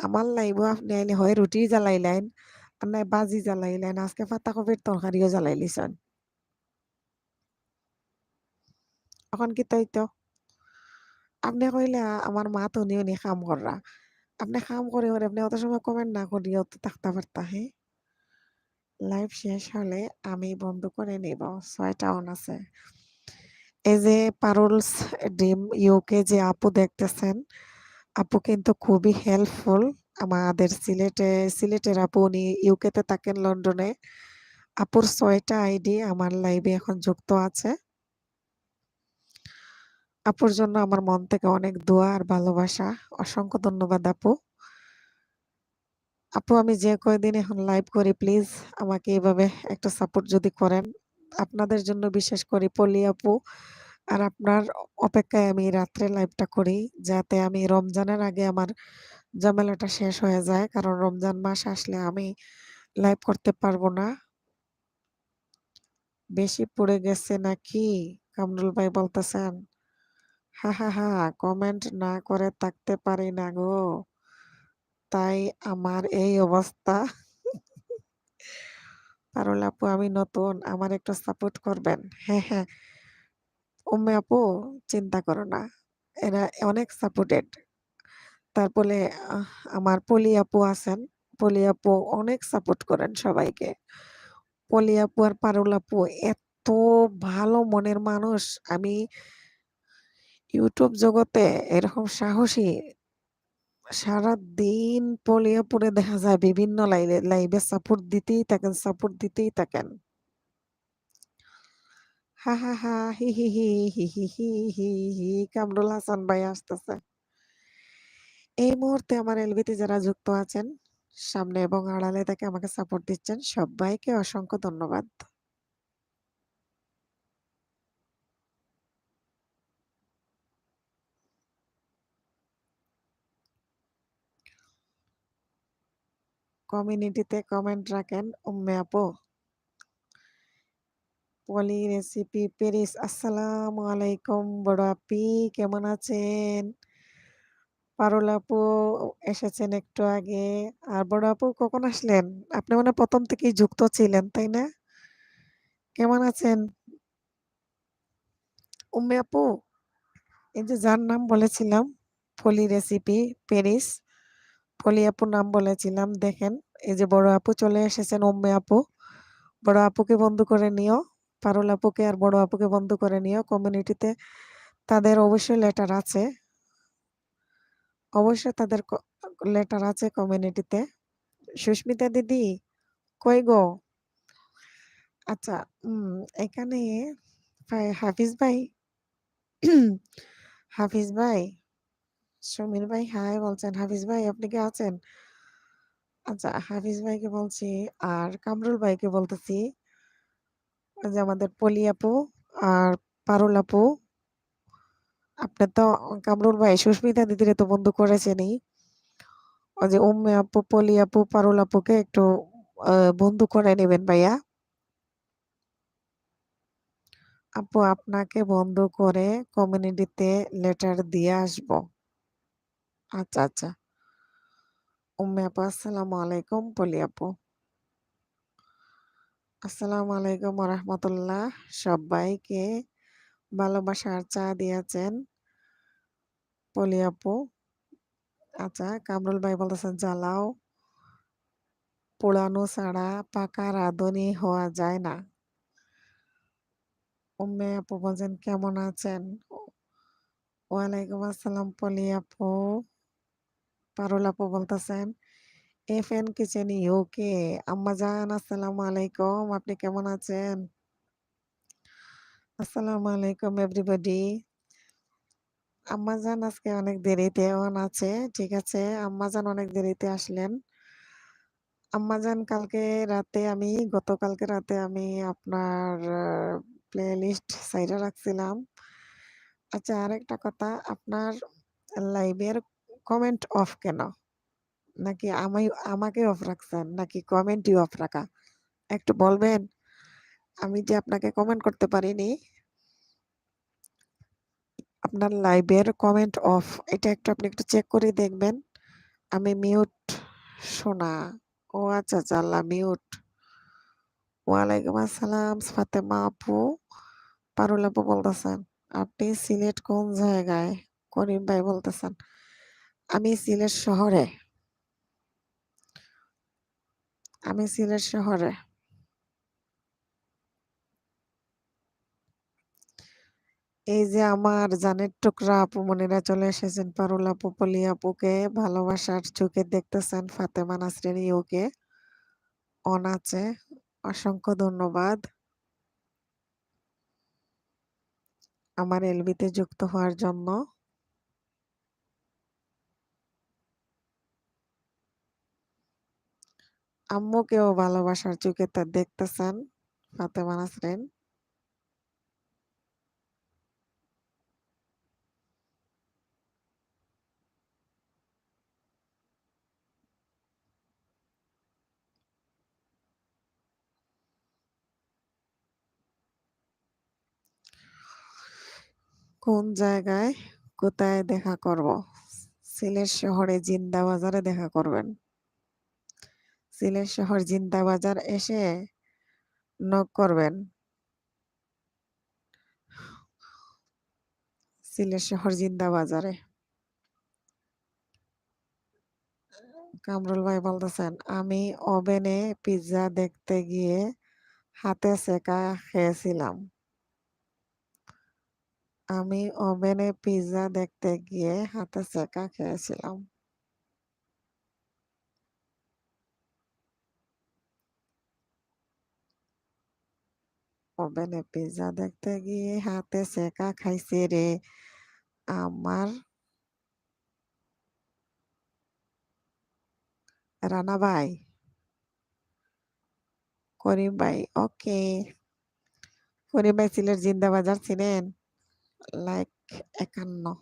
আমার লাইব আপনি আইলে হয় রুটি জ্বালাইলেন, আর নাই বাজি জ্বালাইলেন, আজকে পাতাকপির তরকারিও জ্বালাইলিছেন। এখন কি তাই তো আপনি কইলে আমার মা তো উনি কাম কররা, আপনি কাম করে আপনি অত সময় কমেন্ট না করিও তো থাকতে পারতা। হ্যাঁ, লাইভ শেষ হলে আমি বন্ধ করে নিব, 6টা অন আছে। এই যে পারুলস ডিম ইউকে যে আপু দেখতেছেন, আপু কিন্তু খুবই হেল্পফুল আমাদের সিলেটের আপু, উনি ইউকেতে থাকেন, লন্ডনে। আপুর 6টা আইডি আমার লাইভে এখন যুক্ত আছে। আপুর জন্য আমার মন থেকে অনেক দোয়া আর ভালোবাসা, অসংখ্য ধন্যবাদ আপু। আপু, আমি যে কয়দিন এখন লাইভ করি, প্লিজ আমাকে এভাবে একটা সাপোর্ট যদি করেন, আপনাদের জন্য বিশেষ করে পলি আপু আর আপনার অপেক্ষায় আমি রাত্রে লাইভটা করি, যাতে আমি রমজানের আগে আমার ঝামেলাটা শেষ হয়ে যায়, কারণ রমজান মাস আসলে আমি লাইভ করতে পারবো না। বেশি পড়ে গেছে নাকি? কামরুল ভাই বলতেছেন। হা হা হা, কমেন্ট না করে থাকতে পারি না গো, তাই আমার এই অবস্থা। পারুল আপু, আমি নতুন, আমার একটু সাপোর্ট করবেন। হ্যাঁ হ্যাঁ, উম্মে আপু, চিন্তা করো না, এরা অনেক সাপোর্টেড। তারপরে আহ, আমার পলি আপু আছেন, পলি আপু অনেক সাপোর্ট করেন সবাইকে। পলি আপু আর পারুল আপু এত ভালো মনের মানুষ, আমি ইউটিউব জগতে এরকম সাহসী সারা দিন পলি আপুরে দেখা যায় বিভিন্ন লাইভে সাপোর্ট দিতেই থাকেন, সাপোর্ট দিতেই থাকেন। হা হা হা, হি হি হি, হি হি হি, হি হি। কামরুল হাসান ভাই আসতেছে। এই মুহূর্তে আমার এলবিতে যারা যুক্ত আছেন, সামনে এবং আড়ালে থেকে আমাকে সাপোর্ট দিচ্ছেন, সবাইকে অসংখ্য ধন্যবাদ। কমিউনিটিতে কমেন্ট রাখেন উম্মে আপু। পলি রেসিপি পেরিস, আসসালামু আলাইকুম বড় আপি, কেমন আছেন? পারুল আপু এসেছেন একটু আগে। আর বড় আপু কখন আসলেন? আপনি মানে প্রথম থেকেই যুক্ত ছিলেন, তাই না? কেমন আছেন উম্মে আপু? এই যে যার নাম বলেছিলাম, ফলি রেসিপি পেরিস, ফলি আপুর নাম বলেছিলাম, দেখেন এই যে বড় আপু চলে এসেছেন, উম্মে আপু। বড় আপুকে বন্ধ করে নিও, পারুল আপুকে আর বড় আপুকে বন্ধ করে নিও। কমিউনিটিতে তাদের অবশ্যই লেটার আছে, অবশ্যই তাদের লেটার আছে কমিউনিটিতে। সুস্মিতা দিদি, কই গো? আচ্ছা, এখানে হাফিজ ভাই, হাফিজ ভাই, সমীর ভাই হাই বলছেন, হাফিজ ভাই আপনি কি আছেন? আচ্ছা, হাফিজ ভাইকে বলছি, আর কামরুল ভাইকে বলতেছি, ওই যে আমাদের পলি আপু আর পারুল আপু, আপনি তো কামরুল ভাই সুস্মিতা দিদিরে তো বন্ধু করেছেনই, ওই যে উম্মে আপু, পলি আপু, পারুল আপুকে একটু বন্ধু করে নেবেন ভাইয়া। আপু আপনাকে বন্ধ করে কমিউনিটিতে লেটার দিয়ে আসবো। আচ্ছা আচ্ছা। উম্মে আপু আসসালামু আলাইকুম পলি আপু। আসসালামু আলাইকুম রহমতুল্লাহ। সবাইকে ভালোবাসার চা দিয়েছেন পলি আপু। আচ্ছা কামরুল ভাই বলতেছেন জ্বালাও পোড়ানো ছাড়া পাকা রাঁধুনি হওয়া যায় না। উম্মে আপু বলছেন কেমন আছেন? ওয়ালাইকুম আসসালাম পলি আপু। পারুল আপু বলতেছেন এফএন কিচেন ইউকে। আম্মাজান আসসালামু আলাইকুম, আপনি কেমন আছেন? আসসালামু আলাইকুম এভরিবডি। আম্মাজান আজকে অনেক দেরিতে অন আছে, ঠিক আছে। আম্মাজান অনেক দেরিতে আসলেন। আম্মাজান গতকালকে রাতে আমি আপনার প্লে লিস্ট সাইডে রাখছিলাম। আচ্ছা আরেকটা কথা, আপনার লাইভের কমেন্ট অফ কেন? নাকি আমাকে অফ রাখছেন নাকি কমেন্টই অফ রাখা? একটু বলবেন। আমি যে আপনাকে কমেন্ট করতে পারিনি, আপনার লাইভের কমেন্ট অফ, এটা আপনি একটু চেক করে দেখবেন। আমি মিউট শোনা। ও আচ্ছা আচ্ছা, আল্লাহ মিউট। ওয়ালাইকুম আসসালাম ফাতেমা আপু। পারুল আপু বলতেছেন আপনি সিলেট কোন জায়গায়? করিম ভাই বলতেছেন আমি সিলেট শহরে। আমি সিলেট শহরে। এই যে আমার জানের টুকরা আপু মনিরা চলে এসেছেন। পারুল আপু পলি আপুকে ভালোবাসার চোখে দেখতেছেন। ফাতেমা নাসরিন ইউকে অন আছে, অসংখ্য ধন্যবাদ আমার এলবিতে যুক্ত হওয়ার জন্য। আম্মুকেও ভালোবাসার চোখে তা দেখতেছেন ফাতেমা নাসরিন। কোন জায়গায় কোথায় দেখা করব? সিলেট শহরে জিন্দা বাজারে দেখা করবেন। সিলেট শহর জিন্দা বাজার এসে নক করবেন। সিলেট শহর জিন্দা বাজারে। কামরুল ভাই বলতেছেন আমি ওভেনে পিৎজা দেখতে গিয়ে হাতে সেকা খেয়েছিলাম। আমি ওভেনে পিৎজা দেখতে গিয়ে হাতে সেকা খেয়েছিলাম। ওভেনে পিৎজা দেখতে গিয়ে হাতে সেকা খাইছি রে আমার রানা ভাই। করিম ভাই ওকে। করিম ভাই সিলেট জিন্দা বাজার চিনেন? লাইক 51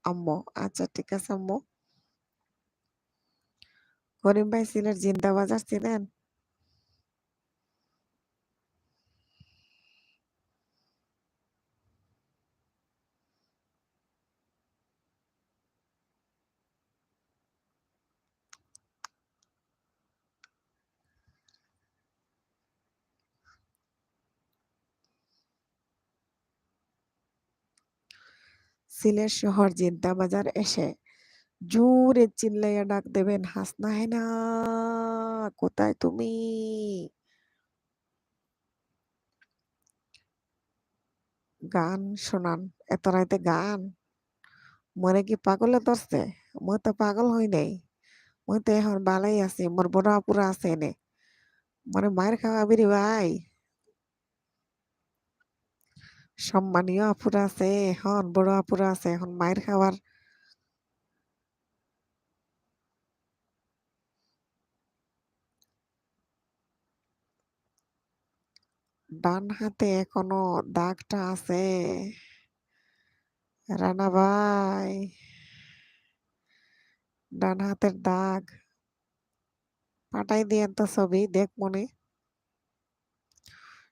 আম্মু। আচ্ছা ঠিক আছে আম্মু। করিম ভাই সিলেট জিন্দা বাজার চিনেন? সিলেট শহর জিন্দা বাজার এসে জোরে চিল্লাইয়া ডাক দেবেন হাসনা হেনা কোথায় তুমি? গান শোনান। এত রাইতে গান? মনে কি পাগলে ধরছে? মই তো পাগল হই নাই। মই তো এখন বালাই আছি, মোর বড় আপুরা আছে এনে। মানে মায়ের খাওয়াবি রে ভাই। সম্মানীয় আপুরা আছে এখন, বড় আপুরা আছে এখন মায়ের খাওয়ার। ডান হাতে এখনো দাগটা আছে রানা ভাই। ডান হাতের দাগ পাঠাই দিয়েন তো ছবি দেখ মনে।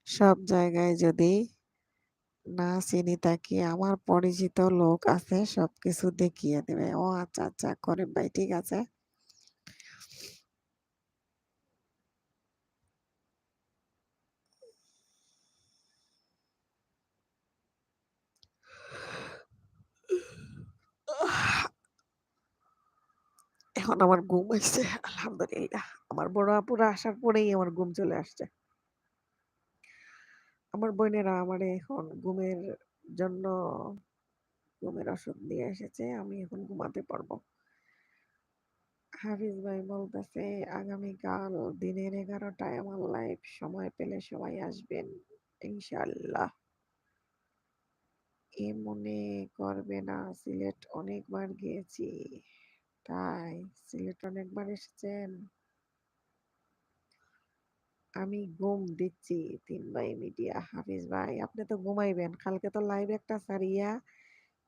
সব জায়গায় যদি না চিনি তাকে আমার পরিচিত লোক আছে সবকিছু দেখিয়ে দেবে। ও আচ্ছা আচ্ছা করিম ভাই ঠিক আছে। এখন আমার ঘুম আসছে আলহামদুলিল্লাহ। আমার বড় আপুরা আসার পরেই আমার ঘুম চলে আসছে। আমার বোনেরা আমারে এখন জন্য ঘুমের ওষুধ দিয়ে এসেছে। আমি এখন ঘুমাতে পারবো। হাফিজ ভাই বলতেছে আগামীকাল দিনের 11টায় আমার লাইভ, সময় পেলে সবাই আসবেন ইনশাআল্লাহ। এ মনে করবে না সিলেট অনেকবার গিয়েছি। তাই সিলেট অনেকবার এসেছেন? আমি ঘুম দিচ্ছি 3 ভাই মিডিয়া। হাফিজ ভাই আপনি তো ঘুমাইবেন, কালকে তো লাইভ একটা সারিয়া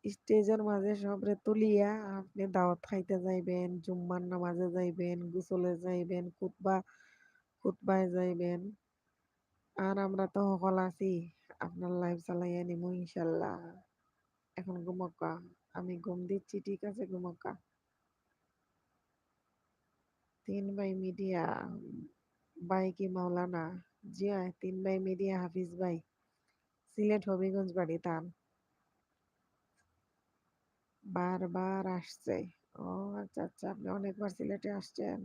স্টেজের মাঝে সবরে তুলিয়া আপনি দাওয়াত খাইতে যাইবেন, জুম্মার নামাজে যাইবেন, গোসলে যাইবেন, খুতবায় যাইবেন। আর আমরা তো সকল আছি আপনার লাইভ চালাইয়া নিমু ইনশাল্লাহ। এখন ঘুমক্কা, আমি ঘুম দিচ্ছি ঠিক আছে ঘুমক্কা। 3 ভাই মিডিয়া ভাই কি মাওলানা? জি হয় 3 ভাই মিডিয়া হাফিজ ভাই সিলেট হবিগঞ্জ বাড়ি তার। বারবার আসছে। ও আচ্ছা আচ্ছা আপনি অনেকবার সিলেটে আসছেন।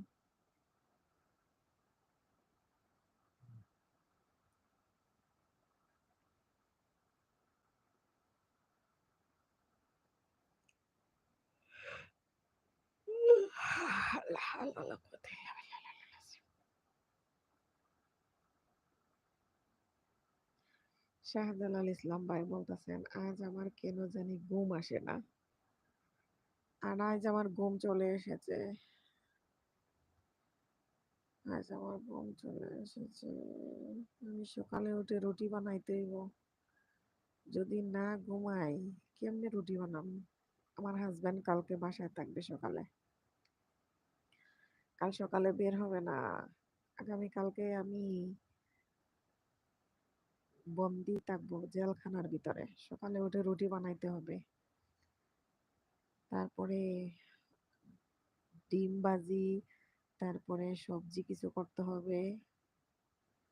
শাহজালাল ইসলাম ভাই বলতেছেন আজ আমার কেন জানি ঘুম আসে না। আর আজ আমার ঘুম চলে এসেছে। আজ আমার ঘুম চলে এসেছে। আমি সকালে উঠে রুটি বানাইতে হইব। যদি না ঘুমাই কেমনে রুটি বানাম? আমার হাজবেন্ড কালকে বাসায় থাকবে সকালে, কাল সকালে বের হবে না। আগামী কালকে আমি বন্দি থাকবো জেলখানার ভিতরে। সকালে উঠে রুটি বানাইতে হবে, তারপরে ডিম ভাজি, তারপরে সবজি কিছু করতে হবে,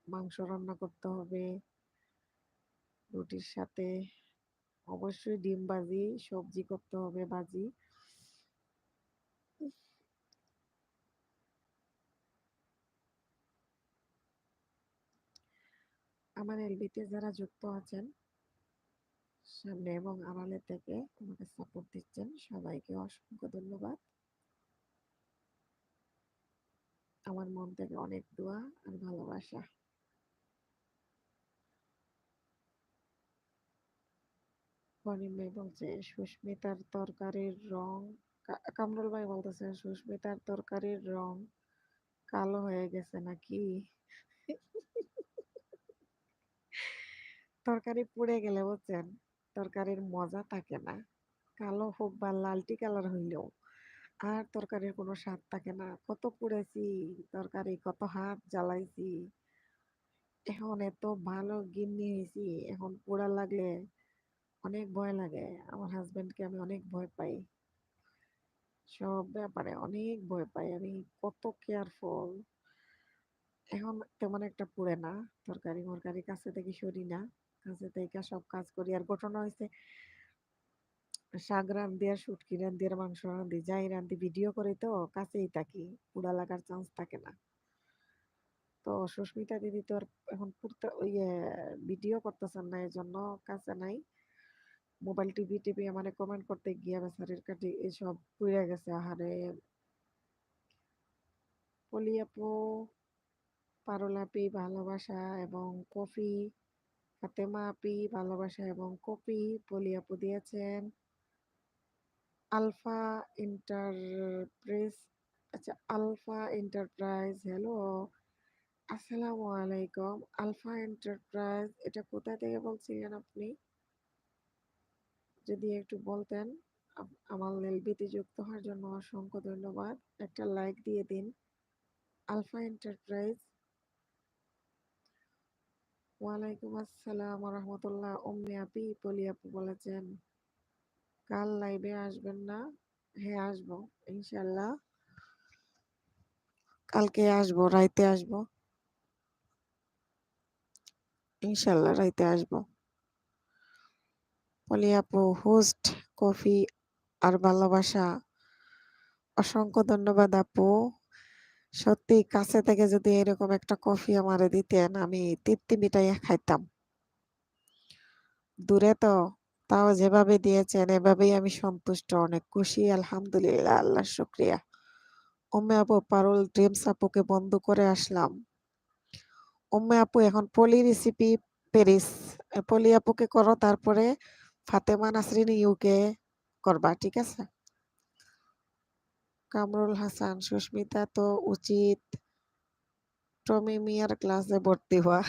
মাংস রান্না করতে হবে রুটির সাথে, অবশ্যই ডিম ভাজি, সবজি করতে হবে ভাজি। আমার এলবিতে যারা যুক্ত আছেন সামনে এবং আড়ালে থেকে আমাকে সাপোর্ট দিচ্ছেন সবাইকে অসংখ্য ধন্যবাদ। আমার মন থেকে অনেক দোয়া আর ভালোবাসা। করিম ভাই বলছে সুস্মিতার তরকারির রং, কামরুল ভাই বলতেছে সুস্মিতার তরকারির রং কালো হয়ে গেছে নাকি? তরকারি পুড়ে গেলে বুঝছেন তরকারির মজা থাকে না। কালো হোক বা লালটি কালার হইলেও আর তরকারির কোনো স্বাদ থাকে না। কত পুড়েছি তরকারি, কত হাত জ্বালাইছি, এখন এত ভালো গিন্নি হয়েছি, এখন পোড়া লাগলে অনেক ভয় লাগে। আমার হাজবেন্ডকে আমি অনেক ভয় পাই, সব ব্যাপারে অনেক ভয় পাই আমি, কত কেয়ারফুল। এখন তেমন একটা পুড়ে না, তরকারি মরকারি কাছে থেকে সরি না, কাছে থেকে সব কাজ করি। আর ঘটনা হয়েছে শাক রান্ধি আর শুটকি রান্ধি আর মাংস রান্ধি যাই রান্ধি ভিডিও করে তো কাছেই থাকি, পুড়া লাগার চান্স থাকে না। তো সুস্মিতা দিদি তো আর এখন পুরতে ওই ভিডিও করতেছেন না, এই জন্য কাছে নাই। মোবাইল টিভি টিভি মানে কমেন্ট করতে গিয়া বেচারির কাটি এসব পুড়ে গেছে। আহারে পলি আপু, পারুল আপি ভালোবাসা এবং কফি, ফাতেমা আপি ভালোবাসা এবং কপি পলি আপু দিয়েছেন। আলফা এন্টারপ্রাইজ, আচ্ছা আলফা এন্টারপ্রাইজ, হ্যালো আসসালামু আলাইকুম। আলফা এন্টারপ্রাইজ এটা কোথা থেকে বলছিলেন আপনি? যদি একটু বলতেন। আমার এলবিতে যুক্ত হওয়ার জন্য অসংখ্য ধন্যবাদ। একটা লাইক দিয়ে দিন। আলফা এন্টারপ্রাইজ ওয়ালাইকুম আসসালাম রহমতুল্লাহ। উম্মি আপি পলি আপু বলেছেন কাল লাইভে আসবেন না? হ্যাঁ, আসবো ইনশাল্লাহ। কালকে আসবো, রাইতে আসবো ইনশাল্লাহ, রাইতে আসবো। পলি আপু হোস্ট, কফি আর ভালোবাসা। অসংখ্য ধন্যবাদ আপু। সত্যি কাছে থেকে যদি এরকম একটা কফি আমারে দিতেন, আমি তৃপ্তি মিটাইয়া খাইতাম। দূরে তো, তাও যেভাবে দিয়েছেন এভাবেই আমি সন্তুষ্ট, অনেক খুশি, আলহামদুলিল্লাহ, আল্লাহ শুক্রিয়া। উম্মে আপু পারুল ড্রিমস আপুকে বন্ধ করে আসলাম। উম্মে আপু এখন পলি রেসিপি পেরিস, পলি আপুকে করো, তারপরে ফাতেমা নাসরিন ইউকে করবা, ঠিক আছে? কামরুল হাসান, সুস্মিতা তো উচিত টমি মিয়ার ক্লাসে ভর্তি হওয়া।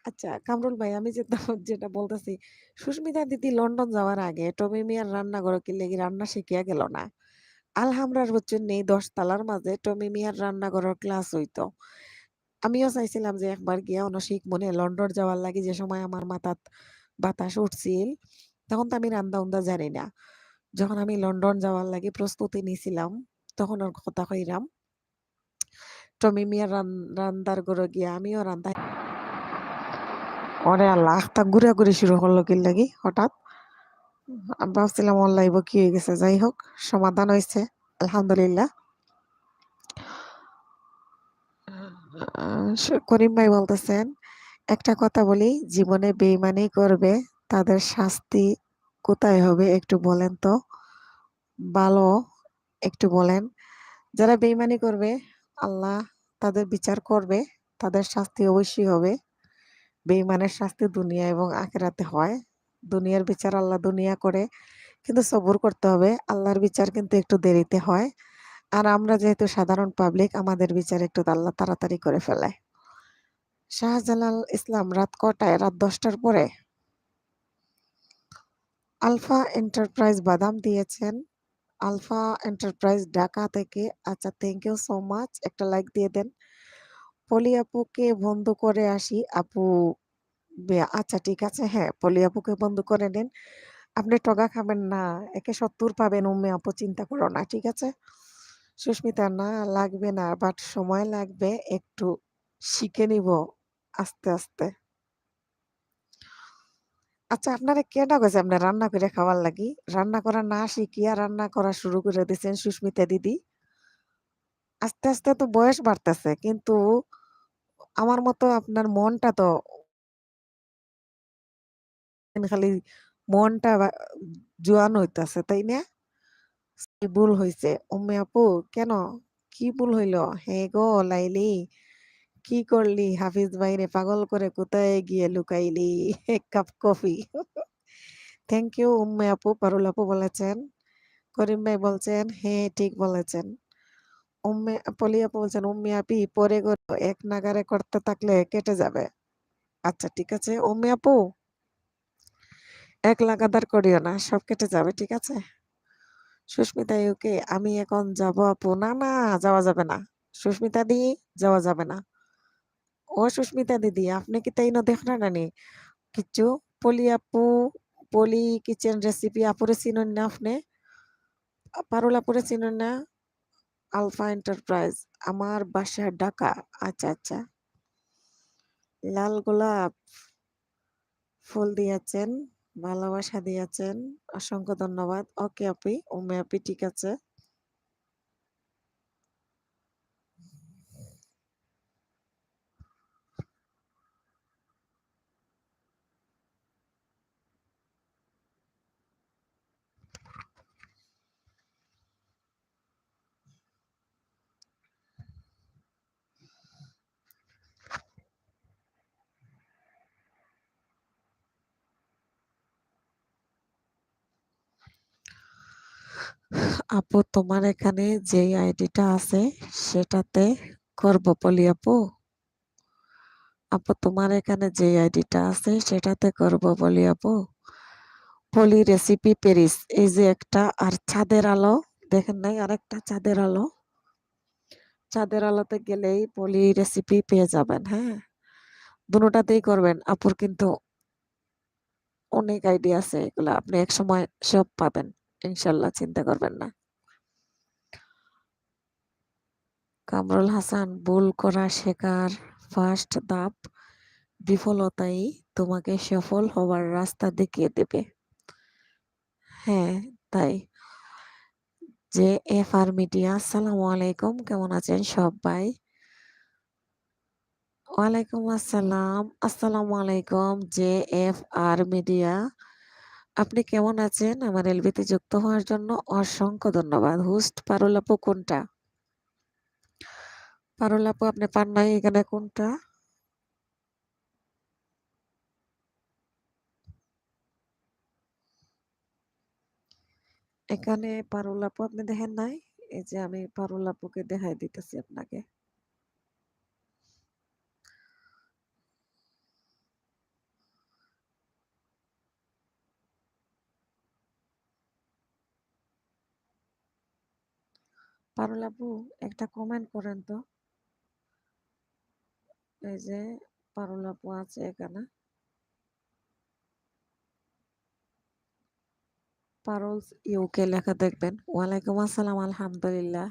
আচ্ছা কামরুল ভাই, আমি যেটা যেটা বলতেছি, সুস্মিতা দিদি লন্ডন যাওয়ার আগে টমি মিয়ার রান্নাঘর কি লেগে রান্না শিখিয়া গেল না? আলহামরার হচ্ছে নেই 10 তলার মাঝে টমি মিয়ার রান্নাঘরের ক্লাস হইতো। আমিও চাইছিলাম যে একবার গিয়া অনশিক মনে লন্ডন যাওয়ার লাগে, যে সময় আমার মাথাত বাতাস উঠছিল, তখন তো আমি রান্দা উন্দা জানি না। যখন আমি লন্ডন যাওয়ার লাগে প্রস্তুতি নিছিলাম, তখন ওর কথা কইরাম টমি মিয়ার রান্দার ঘরে গিয়া আমিও রান্দা। ওরে আল্লাহ, তা ঘুরাঘুরি শুরু করলো কি লাগি হঠাৎ। আমি ভাবছিলাম ওর লাইভ কি হয়ে গেছে, যাই হোক সমাধান হয়েছে আলহামদুলিল্লাহ। করিম ভাই বলতেছেন একটা কথা বলি, জীবনে বেইমানি করবে তাদের শাস্তি কোথায় হবে একটু বলেন তো? ভালো, একটু বলেন। যারা বেইমানি করবে আল্লাহ তাদের বিচার করবে, তাদের শাস্তি অবশ্যই হবে। বেইমানের শাস্তি দুনিয়া এবং আখিরাতে হয়। দুনিয়ার বিচার আল্লাহ দুনিয়া করে, কিন্তু সবর করতে হবে। আল্লাহর বিচার কিন্তু একটু দেরিতে হয়। আর আমরা যেহেতু সাধারণ পাবলিক, আমাদের বিচার একটু আল্লাহ তাড়াতাড়ি করে ফেলে। শাহজালাল ইসলাম, রাত কটায়? রাত 10টার পরে। আলফা এন্টারপ্রাইজ বাদাম দিয়েছেন। আলফা এন্টারপ্রাইজ ঢাকা থেকে। আচ্ছা, থ্যাংক ইউ সো মাচ, একটা লাইক দিয়ে দেন। পলি আপুকে বন্ধ করে আসি আপু। আচ্ছা ঠিক আছে, হ্যাঁ পলি আপুকে বন্ধ করে নেন। আপনি টগা খাবেন না, একে 70 পাবেন উম্মে আপু, চিন্তা করো না, ঠিক আছে? সুস্মিতা, না লাগবে না, বাট সময় লাগবে একটু, শিখে নিব আস্তে আস্তে। আচ্ছা আপনারা কেডা কইছে আপনি রান্না করে খাওয়ার লাগি? রান্না করা না শিখিয়া রান্না করা শুরু করে দিয়েছেন সুস্মিতা দিদি। আস্তে আস্তে তো বয়স বাড়তেছে, কিন্তু আমার মতো আপনার মনটা তো খালি মনটা জোয়ান হইতাছে, তাই না? কি ভুল হইছে উম্মে আপু? কেন, কি ভুল হইল? হে গো লাইলি, কি করলি? হাফিজ ভাইরে পাগল করে কোথায় গিয়ে লুকাইলি? এক cup coffee. Thank you Umme আপু। পারুল আপু বলেছেন, করিম ভাই বলছেন হ্যাঁ ঠিক বলেছেন। উম্মে পলি আপু বলছেন উম্মে আপি পরে করো, এক নাগারে করতে থাকলে কেটে যাবে। আচ্ছা ঠিক আছে উম্মে আপু, এক লাগাতার করিও না, সব কেটে যাবে, ঠিক আছে? সুস্মিতা ইউকে, আমি এখন যাব আপু। না না, যাওয়া যাবে না সুস্মিতা দি, যাওয়া যাবে না। ও সুস্মিতা দিদি, আপনি কি তাই না দেখলেন নানি কিচ্ছু? পলি আপু, পলি কিচেন রেসিপি আপুরে চিনেন না আপনি? পারুল আপুরে চিনেন না? আলফা এন্টারপ্রাইজ, আমার বাসা ঢাকা। আচ্ছা আচ্ছা। লাল গোলাপ ফুল দিয়েছেন, ভালোবাসা দিয়েছেন, অসংখ্য ধন্যবাদ। ওকে আপি, উম্মে আপি, ঠিক আছে। আপু তোমার এখানে যে আইডিটা আছে সেটাতে করব পলি আপু? আপু তোমার এখানে যে আইডিটা আছে সেটাতে করব বলি আপু? পলি রেসিপি পেরিস, এই যে একটা, আর চাঁদের আলো, দেখেন নাই আরেকটা চাঁদের আলো? চাঁদের আলোতে গেলেই পলি রেসিপি পেয়ে যাবেন। হ্যাঁ, দুটাতেই করবেন। আপুর কিন্তু অনেক আইডিয়া আছে, এগুলো আপনি এক সময় সব পাবেন ইনশাল্লাহ, চিন্তা করবেন না। কামরুল হাসান, ভুল করা শেখার ফার্স্ট ধাপ, বিফলতাই তোমাকে সফল হওয়ার রাস্তা দেখিয়ে দেবে। হ্যাঁ, তাই। যে এফ আর মিডিয়া, আসসালামু আলাইকুম, কেমন আছেন সবাই? ওয়ালাইকুম আসসালাম, আসসালামু আলাইকুম। যে এফ আর মিডিয়া, আপনি কেমন আছেন? আমার এলবিতে যুক্ত হওয়ার জন্য অসংখ্য ধন্যবাদ। হোস্ট পারুল আপু কোনটা? পারুল আপু আপনি পান নাই এখানে কোনটা? এখানে পারুল আপু আপনি দেখেন নাই? এই যে আমি পারুল আপুকে দেখাই দিতেছি আপনাকে। পারুল আপু একটা কমেন্ট করেন তো। এই যে পারুল আপু আছে এখানে, পারুলস ইউকে লেখা দেখবেন। ওয়ালাইকুম আসসালাম, আলহামদুলিল্লাহ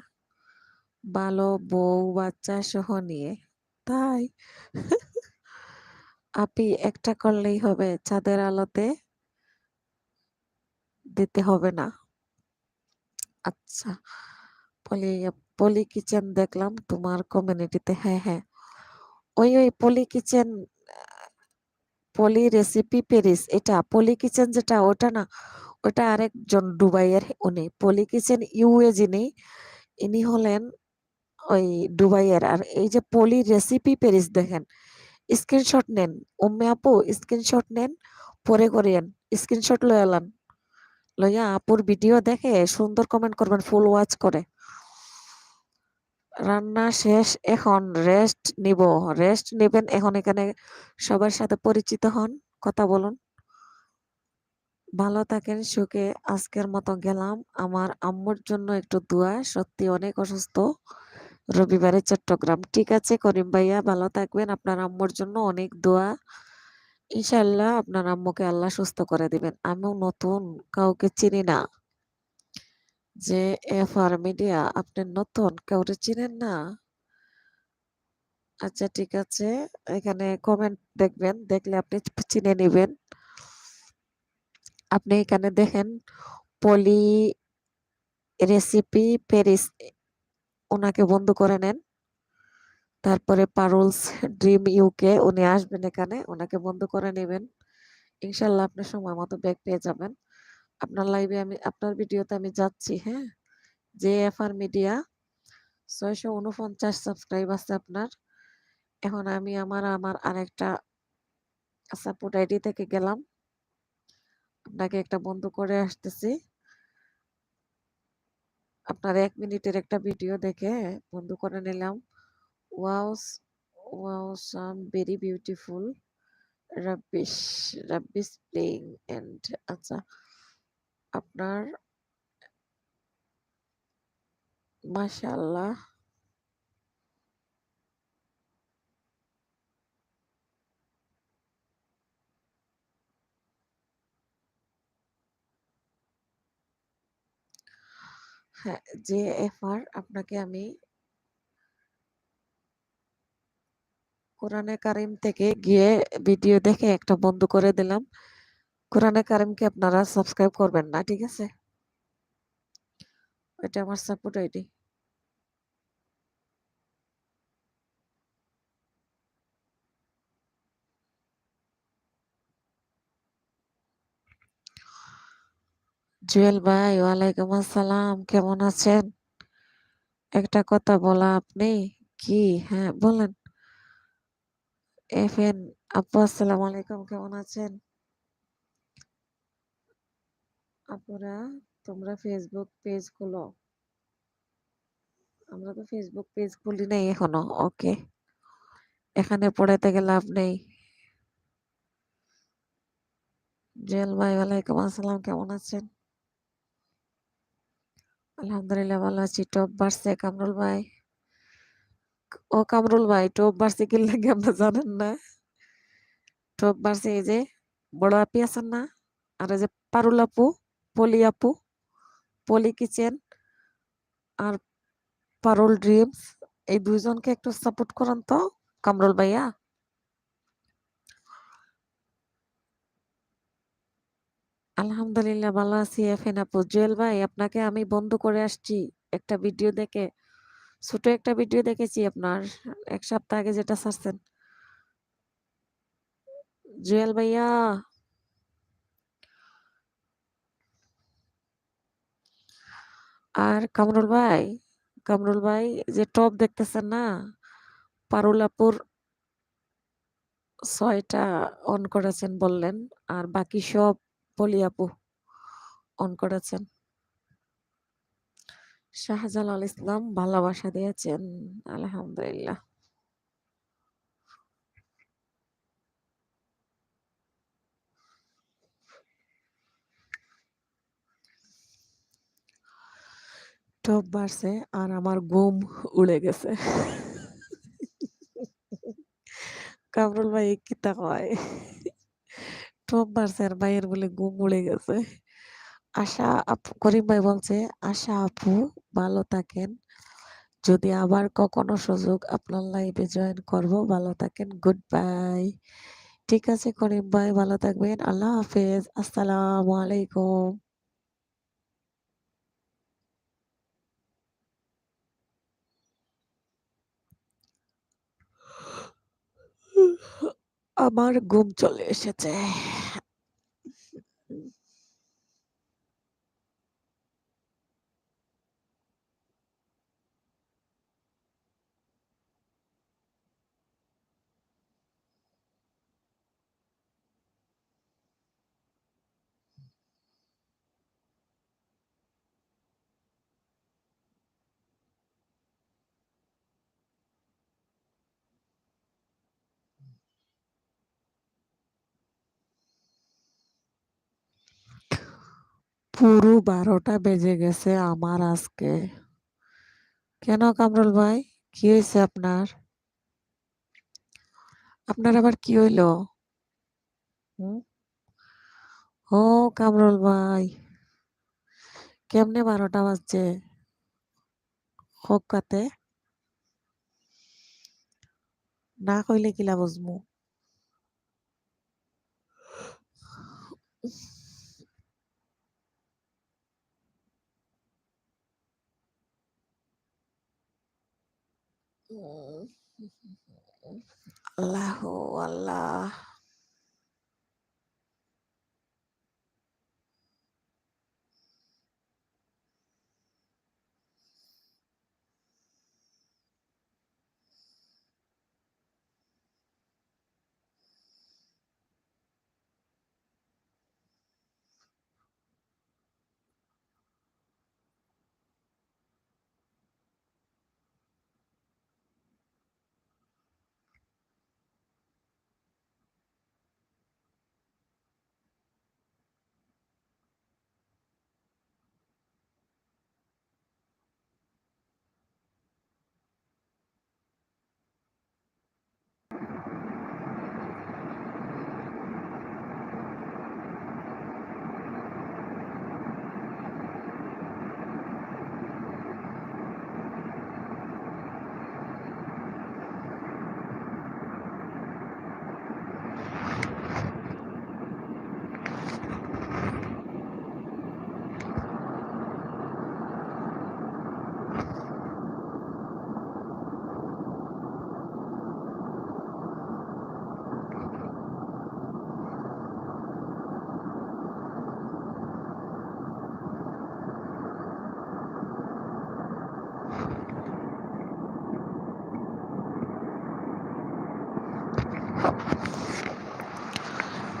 ভালো, বউ বাচ্চা সহ নিয়ে। তাই? আপি একটা করলেই হবে, চাঁদের আলোতে দিতে হবে না? আচ্ছা, পলি পলি কিচেন দেখলাম তোমার কমিউনিটিতে। হ্যাঁ হ্যাঁ, ওই পলি কিচেন, পলি রেসিপি পেরিস, এটা পলি কিচেন যেটা ওটা না, ওটা আরেকজন দুবাইয়ের। উনি পলি কিচেন ইউএ যিনি, ইনি হলেন ওই দুবাইয়ের। আর এই যে পলি রেসিপি পেরিস দেখেন, স্ক্রিনশট নেন। উম্মে আপু স্ক্রিনশট নেন, পরে করিয়েন। স্ক্রিনশট লয়ালান, লইয়া আপুর ভিডিও দেখে সুন্দর কমেন্ট করবেন, ফুল ওয়াচ করে। রান্না শেষ, এখন রেস্ট নিব। রেস্ট নেবেন এখন, এখানে সবার সাথে পরিচিত হন, কথা বলুন। ভালো থাকেন, সুখে। আজকের মতো গেলাম। আমার আম্মুর জন্য একটু দোয়া, সত্যি অনেক অসুস্থ। রবিবারে চট্টগ্রাম। ঠিক আছে করিম ভাইয়া, ভালো থাকবেন। আপনার আম্মুর জন্য অনেক দোয়া। ইনশাল্লাহ আপনার আম্মুকে আল্লাহ সুস্থ করে দিবেন। আমিও নতুন, কাউকে চিনি না। যে এফ আর মিডিয়া, আপনি নতুন, কাউকে চিনেন না? আচ্ছা ঠিক আছে, এখানে কমেন্ট দেখবেন, দেখলে আপনি চিনে নিবেন। আপনি এখানে দেখেন, পলি রেসিপি প্যারিস, ওনাকে বন্ধ করে নেন। তারপরে পারুলস ড্রিম ইউকে, উনি আসবেন এখানে, ওনাকে বন্ধ করে নেবেন। ইনশাল্লাহ আপনি সময় মতো ব্যাগ পেয়ে যাবেন। আপনার লাইভে আমি, আপনার ভিডিওতে আমি যাচ্ছি। হ্যাঁ, যে এফ আর মিডিয়া 649 সাবস্ক্রাইব আছে আপনার। এখন আমি আমার আমার আরেকটা সাপোর্ট আইডি থেকে গেলাম, আপনাকে একটা বন্ধ করে আসতেছি। আপনার 1 মিনিটের একটা ভিডিও দেখে বন্ধ করে নিলাম। Wow, wow some very beautiful, rubbish, rubbish playing end. আচ্ছা, আপনার মাশাআল্লাহ। হ্যাঁ, যে এফআর, আপনাকে আমি কোরআনে কারিম থেকে গিয়ে ভিডিও দেখে একটা বন্ধ করে দিলাম। কোরআনে কারিমকে আপনারা সাবস্ক্রাইব করবেন না, ঠিক আছে? এটা আমার সাপোর্ট আইডি। জুয়েল ভাই, ওয়ালাইকুম আসসালাম, কেমন আছেন? একটা কথা বলা আপনি? কি? হ্যাঁ বলেন। এফএন আপু, আসসালামু আলাইকুম, কেমন আছেন? আপুরা, তোমরা ফেসবুক পেজ খুলো। আমরা তো ফেসবুক পেজ খুলি নাই এখনো। ওকে, এখানে পড়াতে গেলে লাভ নেই। জুয়েল ভাই, ওয়ালাইকুম আসসালাম, কেমন আছেন? আলহামদুলিল্লাহ ভালো আছি। টপ বাড়ছে কামরুল ভাই। ও কামরুল ভাই, টোপ বাড়ছে কি লাগে আপনি জানেন না? টোপ বাড়ছে এই যে বড় আপি আছেন না, আর এই যে পারুল আপু, আপু, পলি কিচেন আর পারুল ড্রিমস, এই দুইজনকে একটু সাপোর্ট করেন তো কামরুল ভাইয়া। আলহামদুলিল্লাহ ভালো আছি এফেন আপু। জুয়েল ভাই, আপনাকে আমি বন্ধ করে আসছি একটা ভিডিও দেখে, ছোট একটা ভিডিও দেখেছি আপনার 1 সপ্তাহ আগে যেটা ছাড়ছেন। জুয়েল ভাইয়া আর কামরুল ভাই যে টপ দেখতেছেন না, পারুল আপুর 6টা অন করেছেন বললেন, আর বাকি সব পলি আপু অন করেছেন। শাহজালাল ইসলাম ভালোবাসা দিয়েছেন, আলহামদুলিল্লাহ। টপ বাড়ছে আর আমার ঘুম উড়ে গেছে। কামরুল ভাই কিতা কয়, টপ বাড়ছে আর ভাইয়ের বলে ঘুম উড়ে গেছে। আশা আপু, করিম ভাই বলছে আশা আপু ভালো থাকেন, যদি আবার কখনো সুযোগ আপনার লাইভে জয়েন করব, ভালো থাকেন, গুড বাই। ঠিক আছে করিম ভাই, ভালো থাকবেন, আল্লাহ হাফেজ, আসসালামু আলাইকুম। আমার ঘুম চলে এসেছে। পুরো 12টা বেজে গেছে আমার আজকে। কেন কামরুল ভাই, কি হয়েছে আপনার? আপনার আবার কি হইলো? হুম? ও কামরুল ভাই, কেমনে 12টা বাজছে? হকাতে না কইলে কিলা বুঝমু? উম, আল্লাহ আল্লাহ।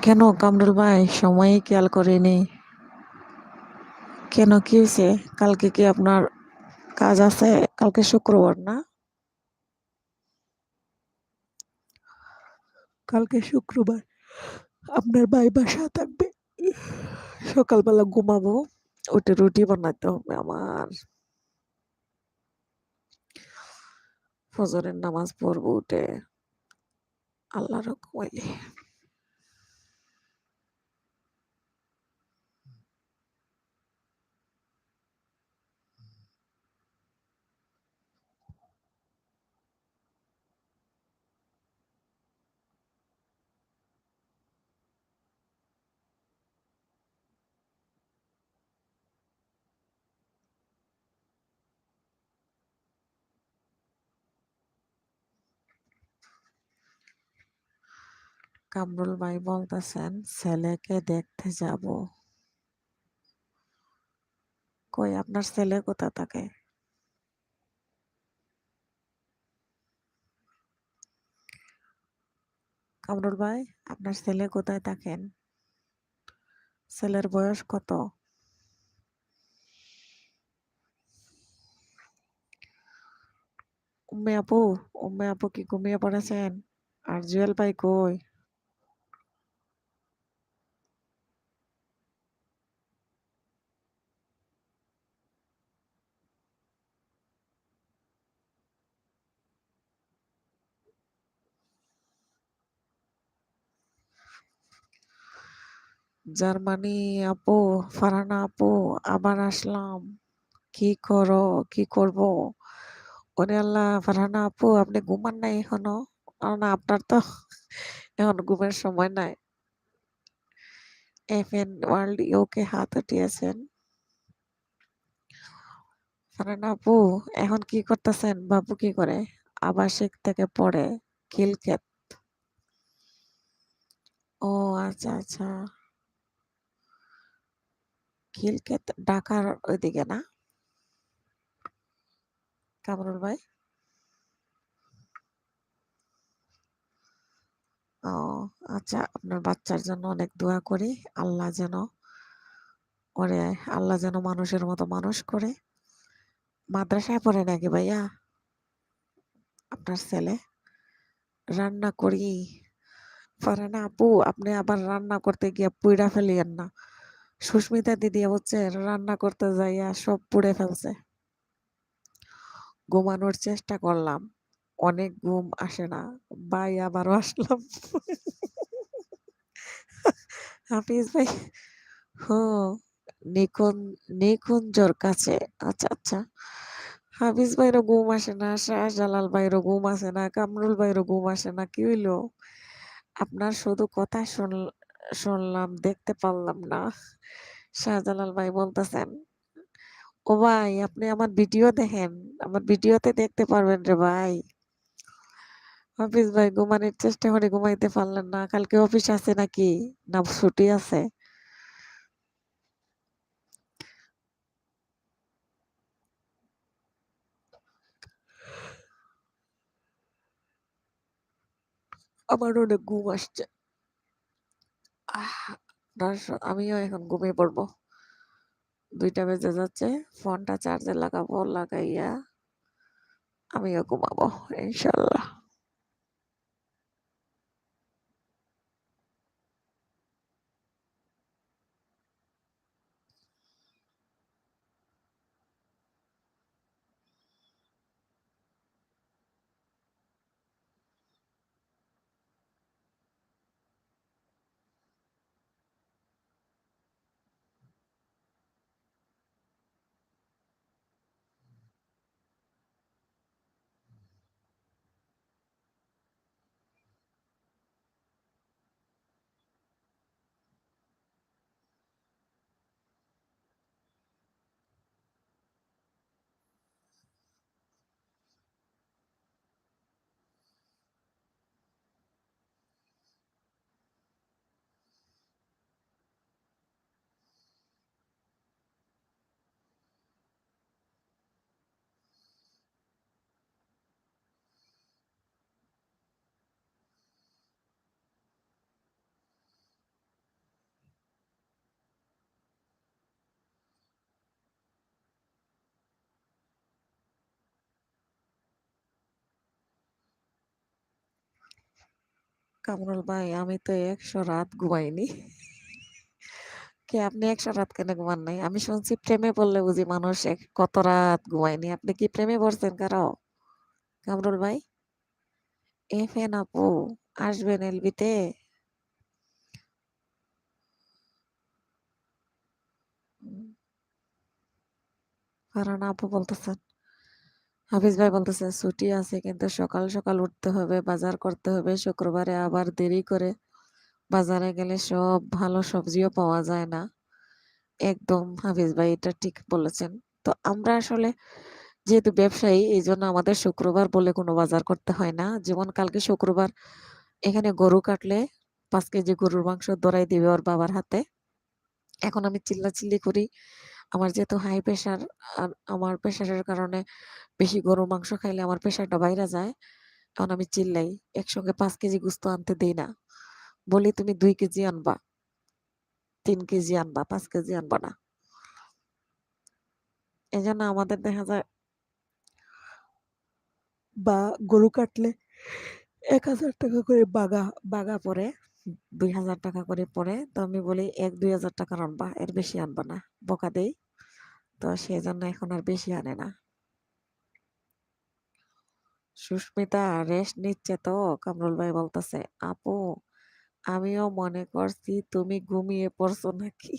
কেন কামরুল ভাই, সময় খেয়াল করেনি? কেন, কি হয়েছে? কালকে কি আপনার কাজ আছে? কালকে শুক্রবার না? কালকে শুক্রবার আপনার ভাই বাসা থাকবে, সকালবেলা ঘুমাবো, উঠে রুটি বানাতে হবে আমার। ফজরের নামাজ পড়বো উঠে, আল্লাহর হুকুম হইলে। কামরুল ভাই বলতেছেন ছেলেকে দেখতে যাব। কই আপনার ছেলে কোথা থাকে? কামরুল ভাই, আপনার ছেলে কোথায় থাকেন? ছেলের বয়স কত? উম্মে আপু, উম্মে আপু কি ঘুমিয়ে পড়েছেন? আর জুয়েল ভাই কই? জার্মানি আপু, ফারহানা আপু, আবার আসলাম। কি করো, কি করব? ওরে আল্লাহ, ফারহানা আপু আপনি ঘুমান নাই এখনো? না, আপনার তো এখন ঘুমের সময় নাই। FN ওয়ার্ল্ড ইউকে হাত উঠিয়েছেন। ফারহানা আপু এখন কি করতেছেন? বাবু কি করে? আবাসিক থেকে পড়ে খিলক্ষেত। ও আচ্ছা আচ্ছা, খিলক্ষেত ঢাকার ওইদিকে না? কামরুল ভাই, ও আচ্ছা, আপনার বাচ্চার জন্য অনেক দোয়া করি। আল্লাহ যেন ওরে, আল্লাহ যেন মানুষের মতো মানুষ করে। মাদ্রাসায় পড়ে নাকি ভাইয়া আপনার ছেলে? রান্না করি। ফারহানা আপু আপনি আবার রান্না করতে গিয়ে পুইড়া ফেলিয়েন না। সুস্মিতা দিদি হচ্ছে রান্না করতে যাইয়া সব পুড়ে ফেলছে। ঘুমানোর চেষ্টা করলাম, অনেক ঘুম আসে না। ভাই আবারও আসলাম। হাফিজ ভাই, হ্যাঁ, নিকুঞ্জর কাছে। আচ্ছা আচ্ছা, হাফিজ ভাইরও ঘুম আসে না, শাহজালাল ভাইরও ঘুম আসে না, কামরুল ভাইরও ঘুম আসে না, কি হইলো? আপনার শুধু কথা শুনলাম, দেখতে পারলাম না। শাহজালাল ভাই বলতেছেন, ও ভাই আপনি আমার ভিডিও দেখেন, আমার ভিডিওতে দেখতে পারবেন রে ভাই। হাফিজ ভাই ঘুমানোর চেষ্টা করে ঘুমাইতে পারলেন না, কালকে অফিস আছে নাকি, না ছুটি আছে? আমার অনেক ঘুম আসছে। আহ, আমিও এখন ঘুমিয়ে পড়বো। 2টা বেজে যাচ্ছে, ফোনটা চার্জে লাগাবো, লাগাইয়া আমিও ঘুমাবো ইনশাল্লাহ। কামরুল ভাই আমি তো 100 রাত ঘুমাইনি। কে আপনি 100 রাত কেন ঘুমান নাই? আমি শুনছি প্রেমে পড়লে বুঝি মানুষ কত রাত ঘুমায়নি। আপনি কি প্রেমে পড়ছেন কারো? কামরুল ভাই, এফেন আপু আসবেন এলবিতে? ফারহানা আপু বলতেছেন, হাফিজ ভাই বলতেছে ছুটি আছে কিন্তু সকাল সকাল উঠতে হবে, বাজার করতে হবে, শুক্রবারে আবার দেরি করে বাজারে গেলে সব ভালো সবজিও পাওয়া যায় না। একদম হাফিজ ভাই এটা ঠিক বলেছেন। তো আমরা আসলে যেহেতু ব্যবসায়ী এই জন্য আমাদের শুক্রবার বলে কোনো বাজার করতে হয় না। যেমন কালকে শুক্রবার এখানে গরু কাটলে 5 কেজি গরুর মাংস ধরাই দিবে ওর বাবার হাতে। এখন আমি চিল্লাচিল্লি করি, আমার যেহেতু হাই প্রেশার, আর আমার প্রেশারের কারণে বেশি গরুর মাংস খাইলে আমার প্রেশারটা বাইরে যায়। এখন আমি চিল্লাই, একসঙ্গে 5 কেজি গোস্ত আনতে দেই না, বলি তুমি 2 কেজি আনবা, 3 কেজি আনবা, 5 কেজি আনবা না। এই জন্য আমাদের দেখা যায় বা গরু কাটলে 1,000 টাকা করে বাগা বাগা পড়ে, 2,000 টাকা করে পড়ে। তো আমি বলি 1-2 হাজার টাকার আনবা, এর বেশি আনবা না, বকা দেই। তো সেই জন্য এখন আর বেশি আনে না। সুস্মিতা রেস্ট নিচ্ছে তো, কামরুল ভাই বলতেছে আপু আমিও মনে করছি তুমি ঘুমিয়ে পড়ছো নাকি।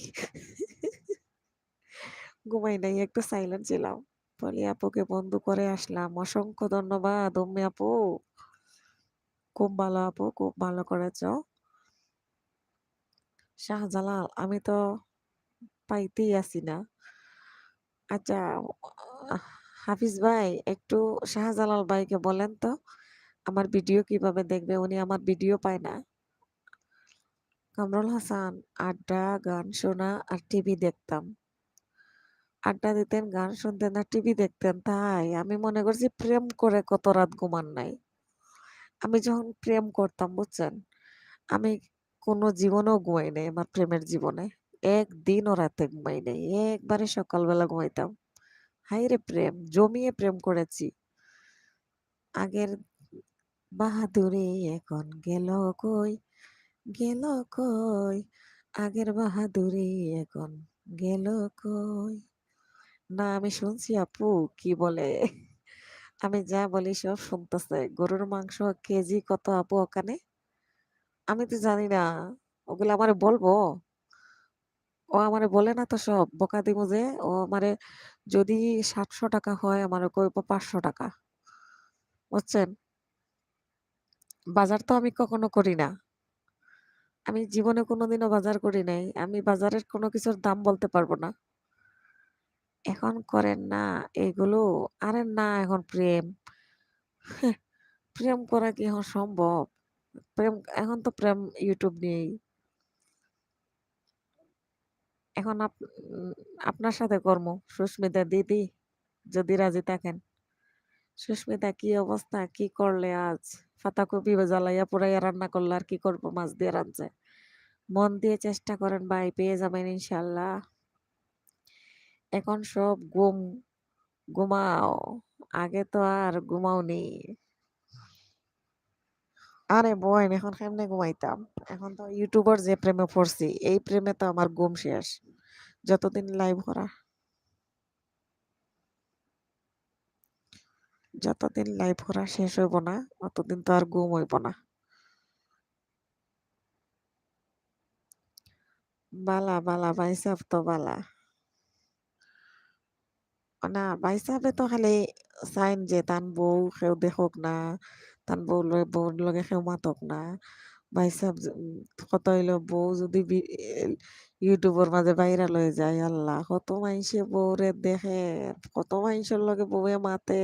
ঘুমাই নাই, একটু সাইলেন্ট ছিলাম। বলি আপুকে বন্ধু করে আসলাম, অসংখ্য ধন্যবাদ উম্মি আপু, খুব ভালো আপু, খুব ভালো করেছো। শাহজালাল আমি তো পাইতেই আসি না। আচ্ছা, আহ, হাফিজ ভাই একটু শাহজালাল ভাইকে বলেন তো আমার ভিডিও কিভাবে দেখবে, উনি আমার ভিডিও পায় না। কামরুল হাসান, আড্ডা, গান শোনা আর টিভি দেখতাম। আড্ডা দিতেন, গান শুনতেন আর টিভি দেখতেন, তাই আমি মনে করছি প্রেম করে কত রাত ঘুমান নাই। আমি যখন প্রেম করতাম বুঝছেন, আমি কোনো জীবনেও ঘুমাই নাই, আমার প্রেমের জীবনে একদিনও রাতে ঘুমাই নাই, একবারে সকালবেলা ঘুমাইতাম। হাই রে প্রেম, জমিয়ে প্রেম করেছি। আগের বাহাদুরি এখন গেল কই, গেল কই, আগের বাহাদুরি এখন গেল কই। না আমি শুনছি আপু কি বলে, আমি যা বলি সব শুনতেছে। গরুর মাংস কেজি কত আপু ওখানে? আমি তো জানি না, ওগুলো আমারে বলবো? ও আমারে বলে না তো, সব বকা দিব যে। ও আমারে যদি 700 টাকা হয় আমারে কইব 500 টাকা, বুঝছেন? বাজার তো আমি কখনো করি না, আমি জীবনে কোনোদিনও বাজার করি নাই, আমি বাজারের কোনো কিছুর দাম বলতে পারবো না। এখন করেন না এগুলো? আরে না, এখন প্রেম, প্রেম করা কি এখন সম্ভব? প্রেম এখন তো প্রেম ইউটিউব নিয়েই। এখন আপনার সাথে কর্ম, সুস্মিতা দিদি যদি রাজি থাকেন। সুস্মিতা কি অবস্থা, কি করলে আজ? পাতাকপি জ্বালাইয়া পুরাইয়া রান্না করলে, আর কি করবো, মাছ দিয়ে রাঁধছে। মন দিয়ে চেষ্টা করেন ভাই, পেয়ে যাবেন ইনশাল্লাহ। এখন সব ঘুমাও, আগে তো আর ঘুমাওনি। আরে বোন, এখন কেমনে ঘুমাইতাম? এখন তো ইউটিউবার যে প্রেমে পড়ছি, এই প্রেমে তো আমার ঘুম শেষ। যতদিন লাইভ করা, যতদিন লাইভ করা শেষ হইব না, অতদিন তো আর ঘুম হইব না। বালা বালা ভাইসাব তো বালা না, ভাইসাবে তো খালি চাইন যে তান বউ কেউ দেখক না, তান বউর লগে কেউ মাতক না। ভাইসাব কত হইলো বউ যদি ইউটিউবের মাঝে ভাইরাল হয়ে যায়, আল্লাহ কত মাইসে বউরে দেখে, কত মাইসের লগে বউয়ে মাতে,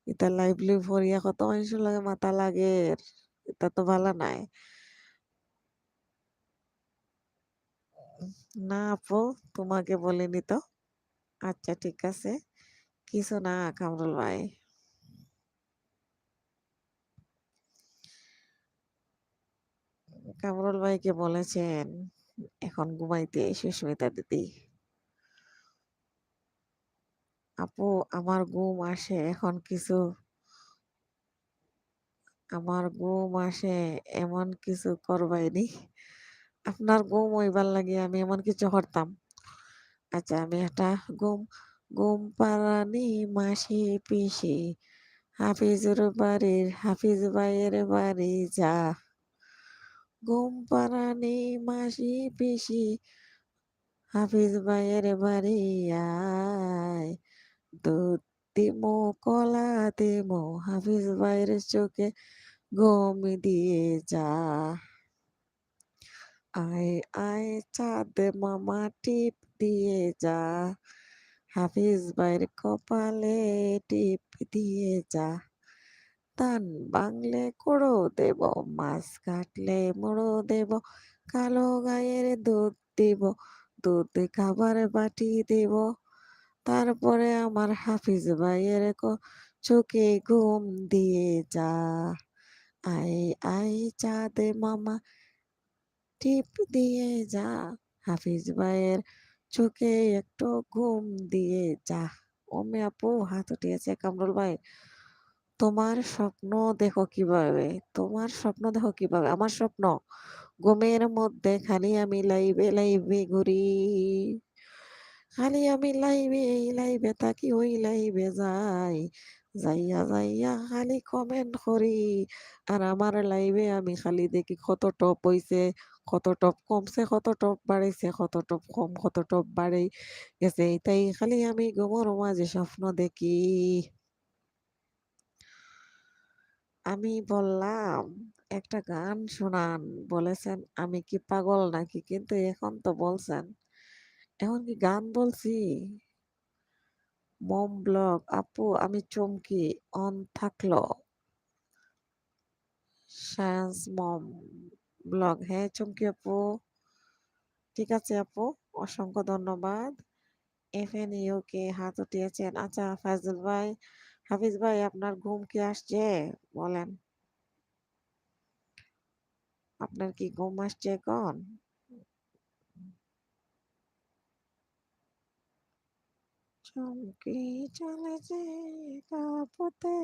এটা লাইভলি ভরিয়া কত মাইসের লগে মাতা লাগে, এটা তো ভালো নাই। না আপু, তোমাকে বলিনি তো। আচ্ছা ঠিক আছে, কিছু না কামরুল ভাই। কামরুল ভাইকে বলেছেন এখন ঘুমাইতে, সুস্মিতা দিদি। আপু আমার ঘুম আসে এখন কিছু, আমার ঘুম আসে এমন কিছু করবাইনি, আপনার ঘুম হইবার লাগে আমি এমন কিছু করতাম? আচ্ছা আমি একটা ঘুম, ঘুম পাড়ানি মাসি পিসি হাফিজুর বাড়ির হাফিজ ভাইয়ের বাড়ি যা, ঘুম পাড়ানি মাসি পিসি, হাফিজ ভাইয়ের বাড়ি আয়, দুধ দিমো কলা দিমো, হাফিজ ভাইয়ের চোখে ঘুম দিয়ে যা। আয় আয় চাঁদ মামা টিপ দিয়ে যা, হাফিজ ভাইয়ের কপালে টিপ দিয়ে যা। ধান বাংলে কোড়ো দেব, মাছ কাটলে মোড়ো দেব, কালো গায়ের দুধ দিব, দুধ খাবার বাটি দেব। তারপরে আমার হাফিজ ভাইয়ের চোখে ঘুম দিয়ে যা। আয় আয় চাঁদ মামা টিপ দিয়ে যা, হাফিজ ভাইয়ের চোখে একটু ঘুম দিয়ে যা। ওমে আপু হাত উঠিয়েছে কামরুল ভাই। তোমার স্বপ্ন দেখো কিভাবে, তোমার স্বপ্ন দেখো কিভাবে। আমার স্বপ্ন ঘুমের মধ্যে খালি আমি লাইভে লাইভে ঘুরি, খালি আমি লাইভে এই লাইভে থাকি ওই লাইভে যাই, যাইয়া যাইয়া খালি কমেন্ট করি। আর আমার লাইভে আমি খালি দেখি কত টপ হইছে, কত টপ কমছে, কত টপ বাড়াইছে, কত টপ কম, কত টপ বাড়াই গেছে। তাই খালি আমি ঘুমোর মাঝে স্বপ্ন দেখি। আমি বললাম একটা গান শোনান, বলেছেন আমি কি পাগল নাকি, কিন্তু এখন তো বলছেন, এখন কি গান বলছি। মম ব্লগ আপু আমি চমকি অন থাকলো, সায়েন্স মম ব্লগ, হ্যাঁ চমকি আপু, ঠিক আছে আপু, অসংখ্য ধন্যবাদ। এফএন ইউকে হাত উঠিয়েছেন। আচ্ছা ফাজল ভাই, হাফিজ ভাই আপনার ঘুম কি আসছে বলেন, আপনার কি ঘুম আসছে এখন? চমকে চলেছে কাপতে।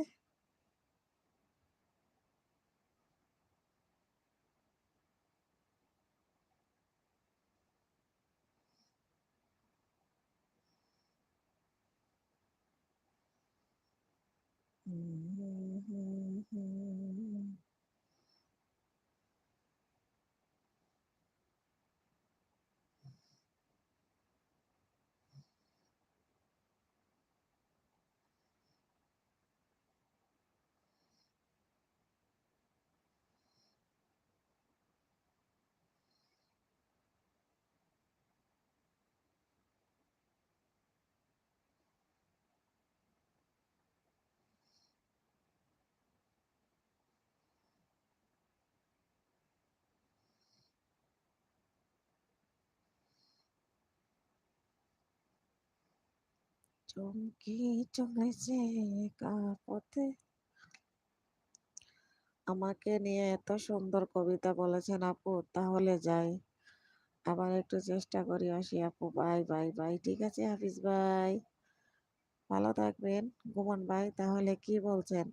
চমকে চলেছে কাপতে। আমাকে নিয়ে এত সুন্দর কবিতা বলেছেন আপু, তাহলে যাই, আবার একটু চেষ্টা করি আসি আপু। বাই বাই বাই, ঠিক আছে হাফিজ ভাই, ভালো থাকবেন। ঘুমান ভাই, তাহলে কি বলছেন?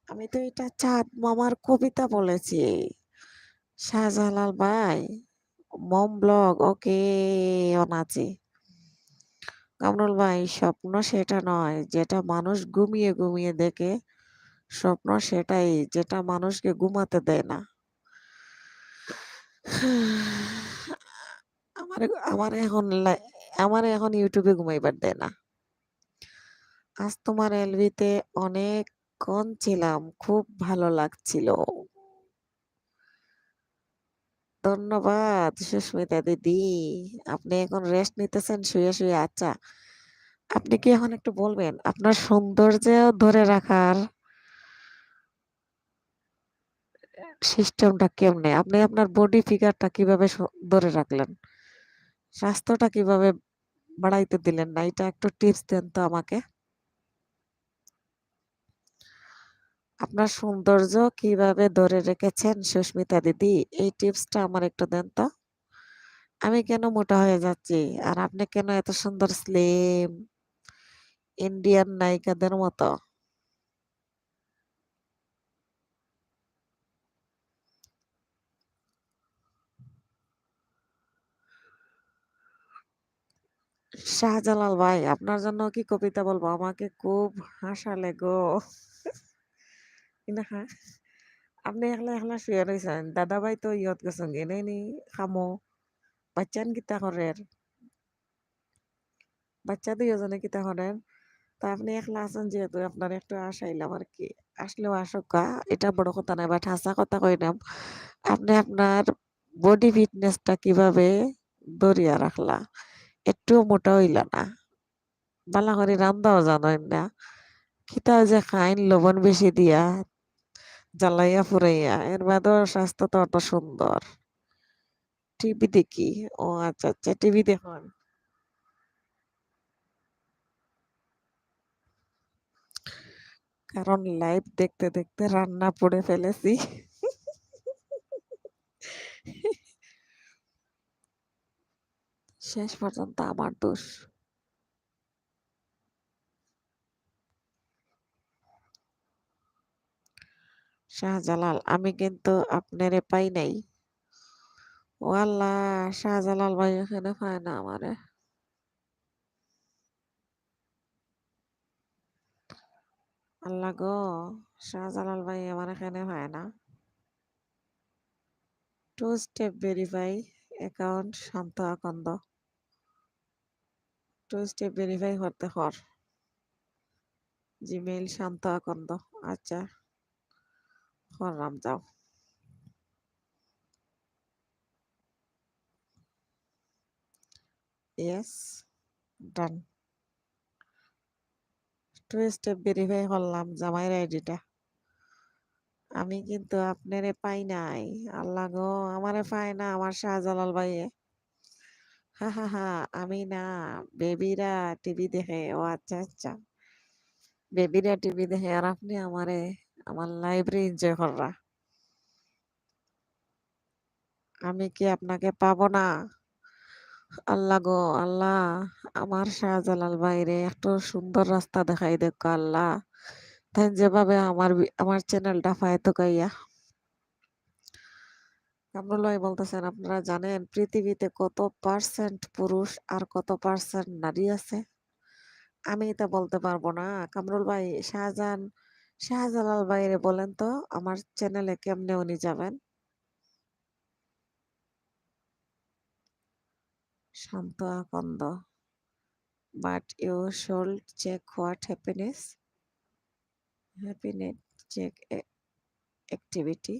আমি তো এটা চাঁদ মামার কবিতা বলেছি। শাহজালাল ভাই, মম ব্লগ ওকে অন আছে। কামরুল ভাই, স্বপ্ন সেটা নয় যেটা মানুষ ঘুমিয়ে ঘুমিয়ে দেখে, স্বপ্ন সেটাই যেটা মানুষকে ঘুমাতে দেয় না। আমার আমার এখন আমার এখন ইউটিউবে ঘুমাইবার দেয় না। আজ তোমার এলবিতে অনেকক্ষণ ছিলাম, খুব ভালো লাগছিল। ধন্যবাদ সুস্মিতা দিদি। আপনি এখন রেস্ট নিতেছেন শুয়ে শুয়ে। আচ্ছা, আপনি কি এখন একটু বলবেন আপনার সৌন্দর্য ধরে রাখার সিস্টেমটা কেমনে? আপনি আপনার বডি ফিগারটা কিভাবে ধরে রাখলেন? স্বাস্থ্যটা কিভাবে বাড়াইতে দিলেন না? এটা একটু টিপস দেন তো আমাকে। আপনার সৌন্দর্য কিভাবে ধরে রেখেছেন সুস্মিতা দিদি, এই টিপসটা আমার একটু দেন তো। আমি কেন মোটা হয়ে যাচ্ছি আর আপনি কেন এত সুন্দর স্লিম ইন্ডিয়ান নায়িকাদের মতো? শাহজালাল ভাই, আপনার জন্য কি কবিতা বলবো? আমাকে খুব হাসালে গো। কিনা খা আপনি একলা একলা শুয়ে রয়েছেন দাদা ভাই তো ইয়ত গেছেন গেনে নি খামো বাচ্চান কিতা করেন বাচ্চা দুইজনে কিতা করেন তা আপনি একলা আছেন যেহেতু আপনার একটু আশাইলাম আর কি আসলেও আসকা এটা বড় কথা নয় বাট হাসা কথা কইলাম আপনি আপনার বডি ফিটনেসটা কিভাবে ধরিয়া রাখলা একটু মোটা হইলা না বালা করে রান্দাও জানেন না খিতা যে খাইন লবণ বেশি দিয়া জ্বালাইয়া ফুরাইয়া এর বাদেও স্বাস্থ্য তো অত সুন্দর টিভি দেখি ও আচ্ছা আচ্ছা টিভি দেখুন কারণ লাইভ দেখতে দেখতে রান্না পড়ে ফেলেছি শেষ পর্যন্ত আমার দোষ শাহজালাল আমি কিন্তু আপনারে পাই নাই ও আল্লাহ শাহজালাল ভাই এখানে পায় না আমারে আল্লাহ গো শাহজালাল ভাই আমার এখানে পায় না টু স্টেপ ভেরিফাই অ্যাকাউন্ট শান্ত আকন্দ টু স্টেপ ভেরিফাই করতে কর জিমেইল শান্ত আকন্দ আচ্ছা করলাম যাও yes done to step verify করলাম জামাইয়ের আইডিটা আমি কিন্তু আপনারে পাই নাই আল্লাহ গো আমারে পাই না আমার শাহজালাল ভাইয়ে হা হা হা আমি না বেবিরা টিভি দেখে ও আচ্ছা আচ্ছা বেবিরা টিভি দেখে আর আপনি আমারে আমার লাইব্রেরি এনজয় কররা আমি কি আপনাকে পাবো না আল্লাহ গো আল্লাহ আমার শাহজালাল বাইরে একটু সুন্দর রাস্তা দেখাই দেখো আল্লাহ তাই যেভাবে আমার চ্যানেলটা ফায়তো গাইয়া কামরুল বলতেছেন আপনারা জানেন পৃথিবীতে কত পার্সেন্ট পুরুষ আর কত পার্সেন্ট নারী আছে আমি এটা বলতে পারবো না কামরুল ভাই শাহজালাল ভাইরে বলেন তো আমার চ্যানেলে কেমনে উনি যাবেন Shanto Akand but you should check what happiness check activity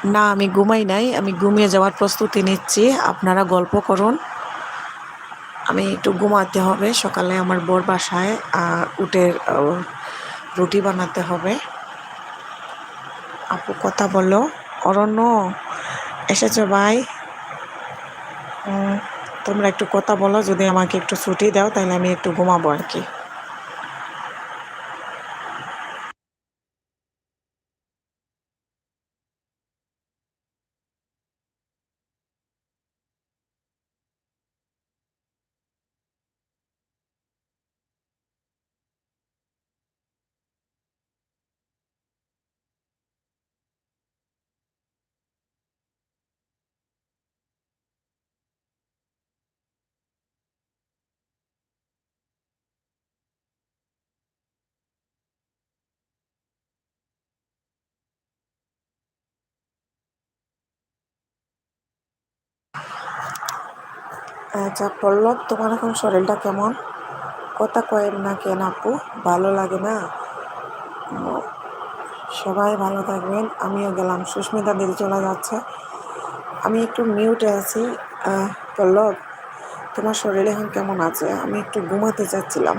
না, আমি ঘুমাই নাই, আমি ঘুমিয়ে যাওয়ার প্রস্তুতি নিচ্ছি। আপনারা গল্প করুন, আমি একটু ঘুমাতে হবে। সকালে আমার বর বাসায় উঠে রুটি বানাতে হবে। আপু কথা বলো। অরণ্য এসেছো ভাই? তোমরা একটু কথা বলো, যদি আমাকে একটু ছুটি দাও তাহলে আমি একটু ঘুমাবো আর কি। আচ্ছা পল্লব, তোমার এখন শরীরটা কেমন? কথা কয়েন না কেন আপু? ভালো লাগে না? সবাই ভালো থাকবেন, আমিও গেলাম। সুস্মিতা দিদি চলে যাচ্ছে, আমি একটু মিউটে আছি। পল্লব, তোমার শরীর এখন কেমন আছে? আমি একটু ঘুমাতে চাচ্ছিলাম।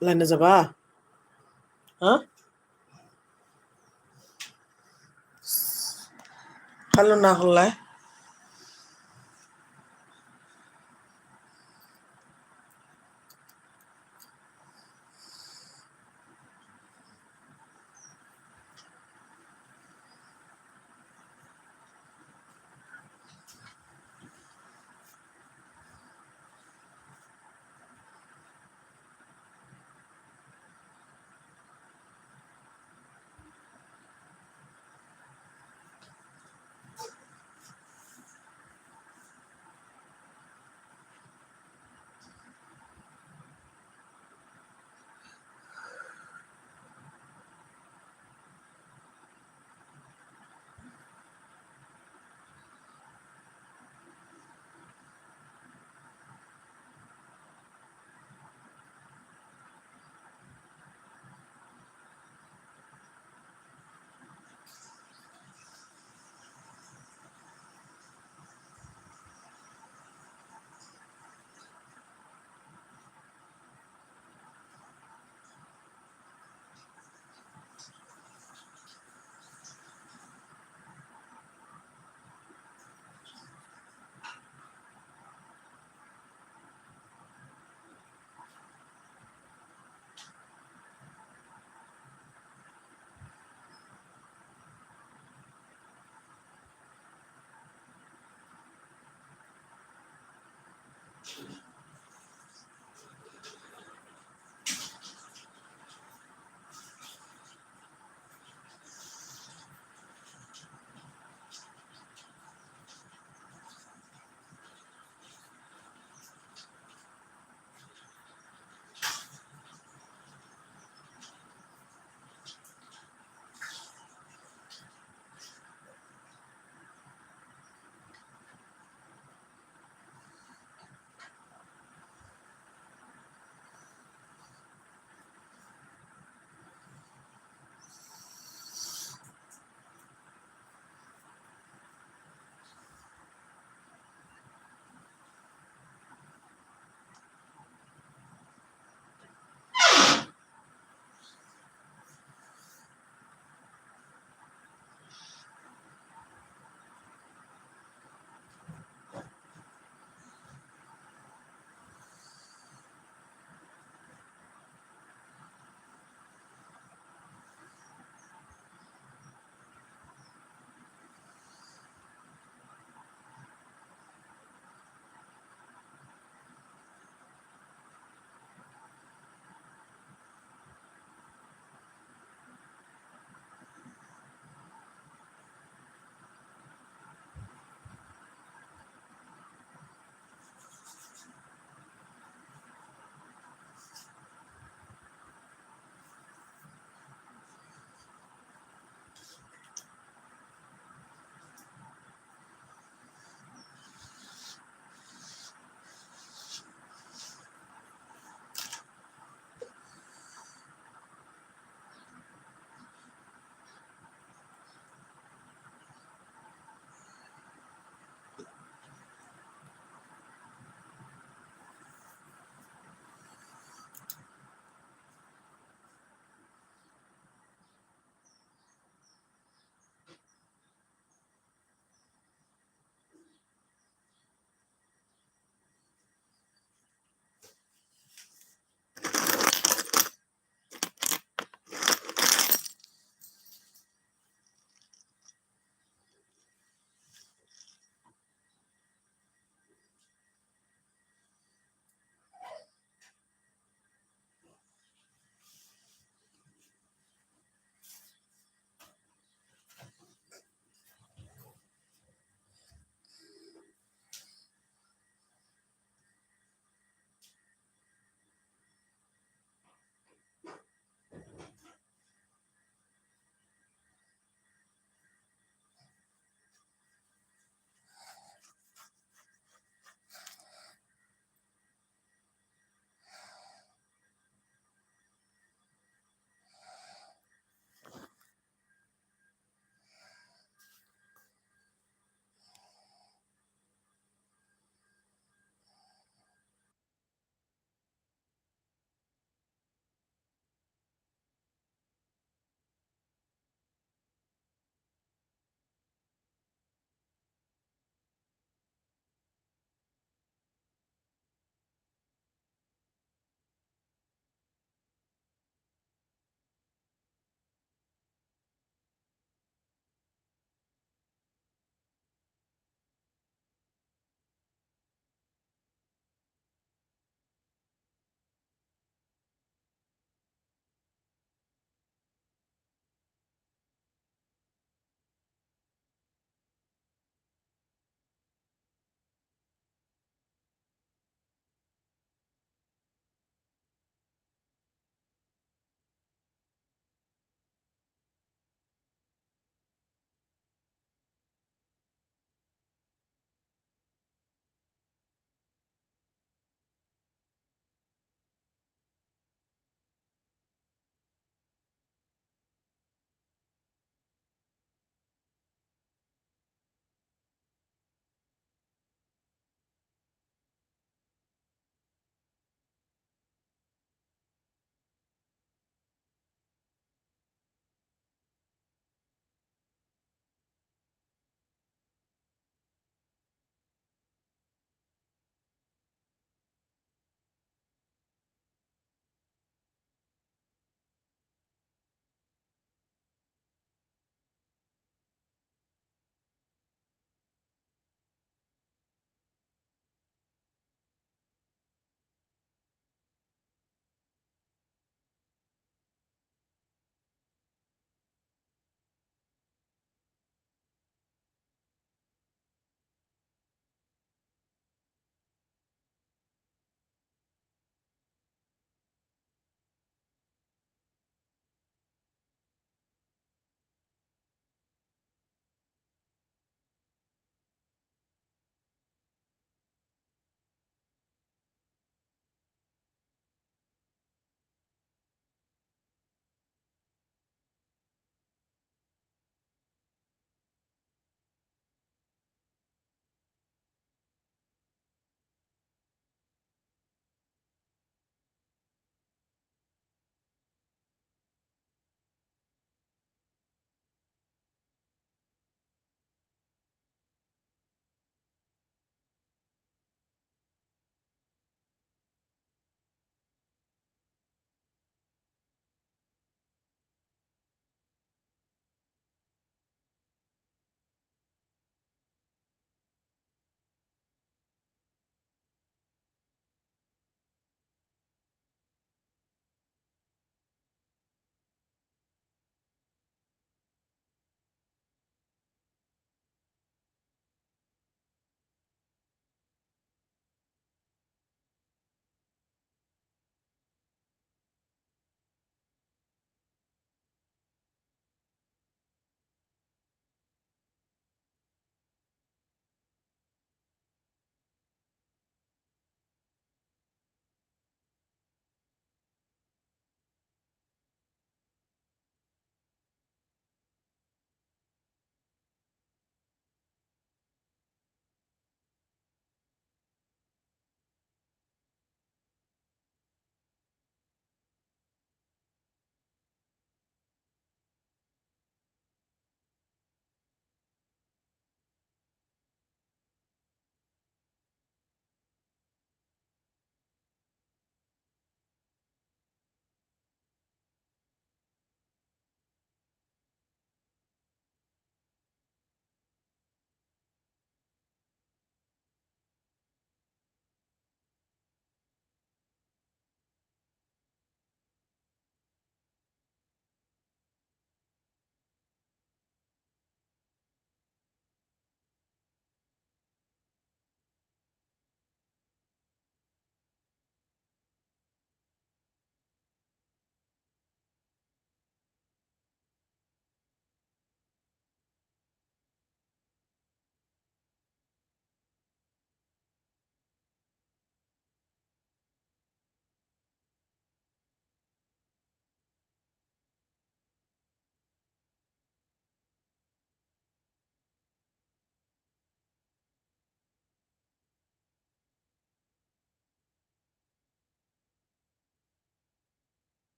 লাইনে যাবা? হ্যাঁ, হ্যালো না হল্লাই।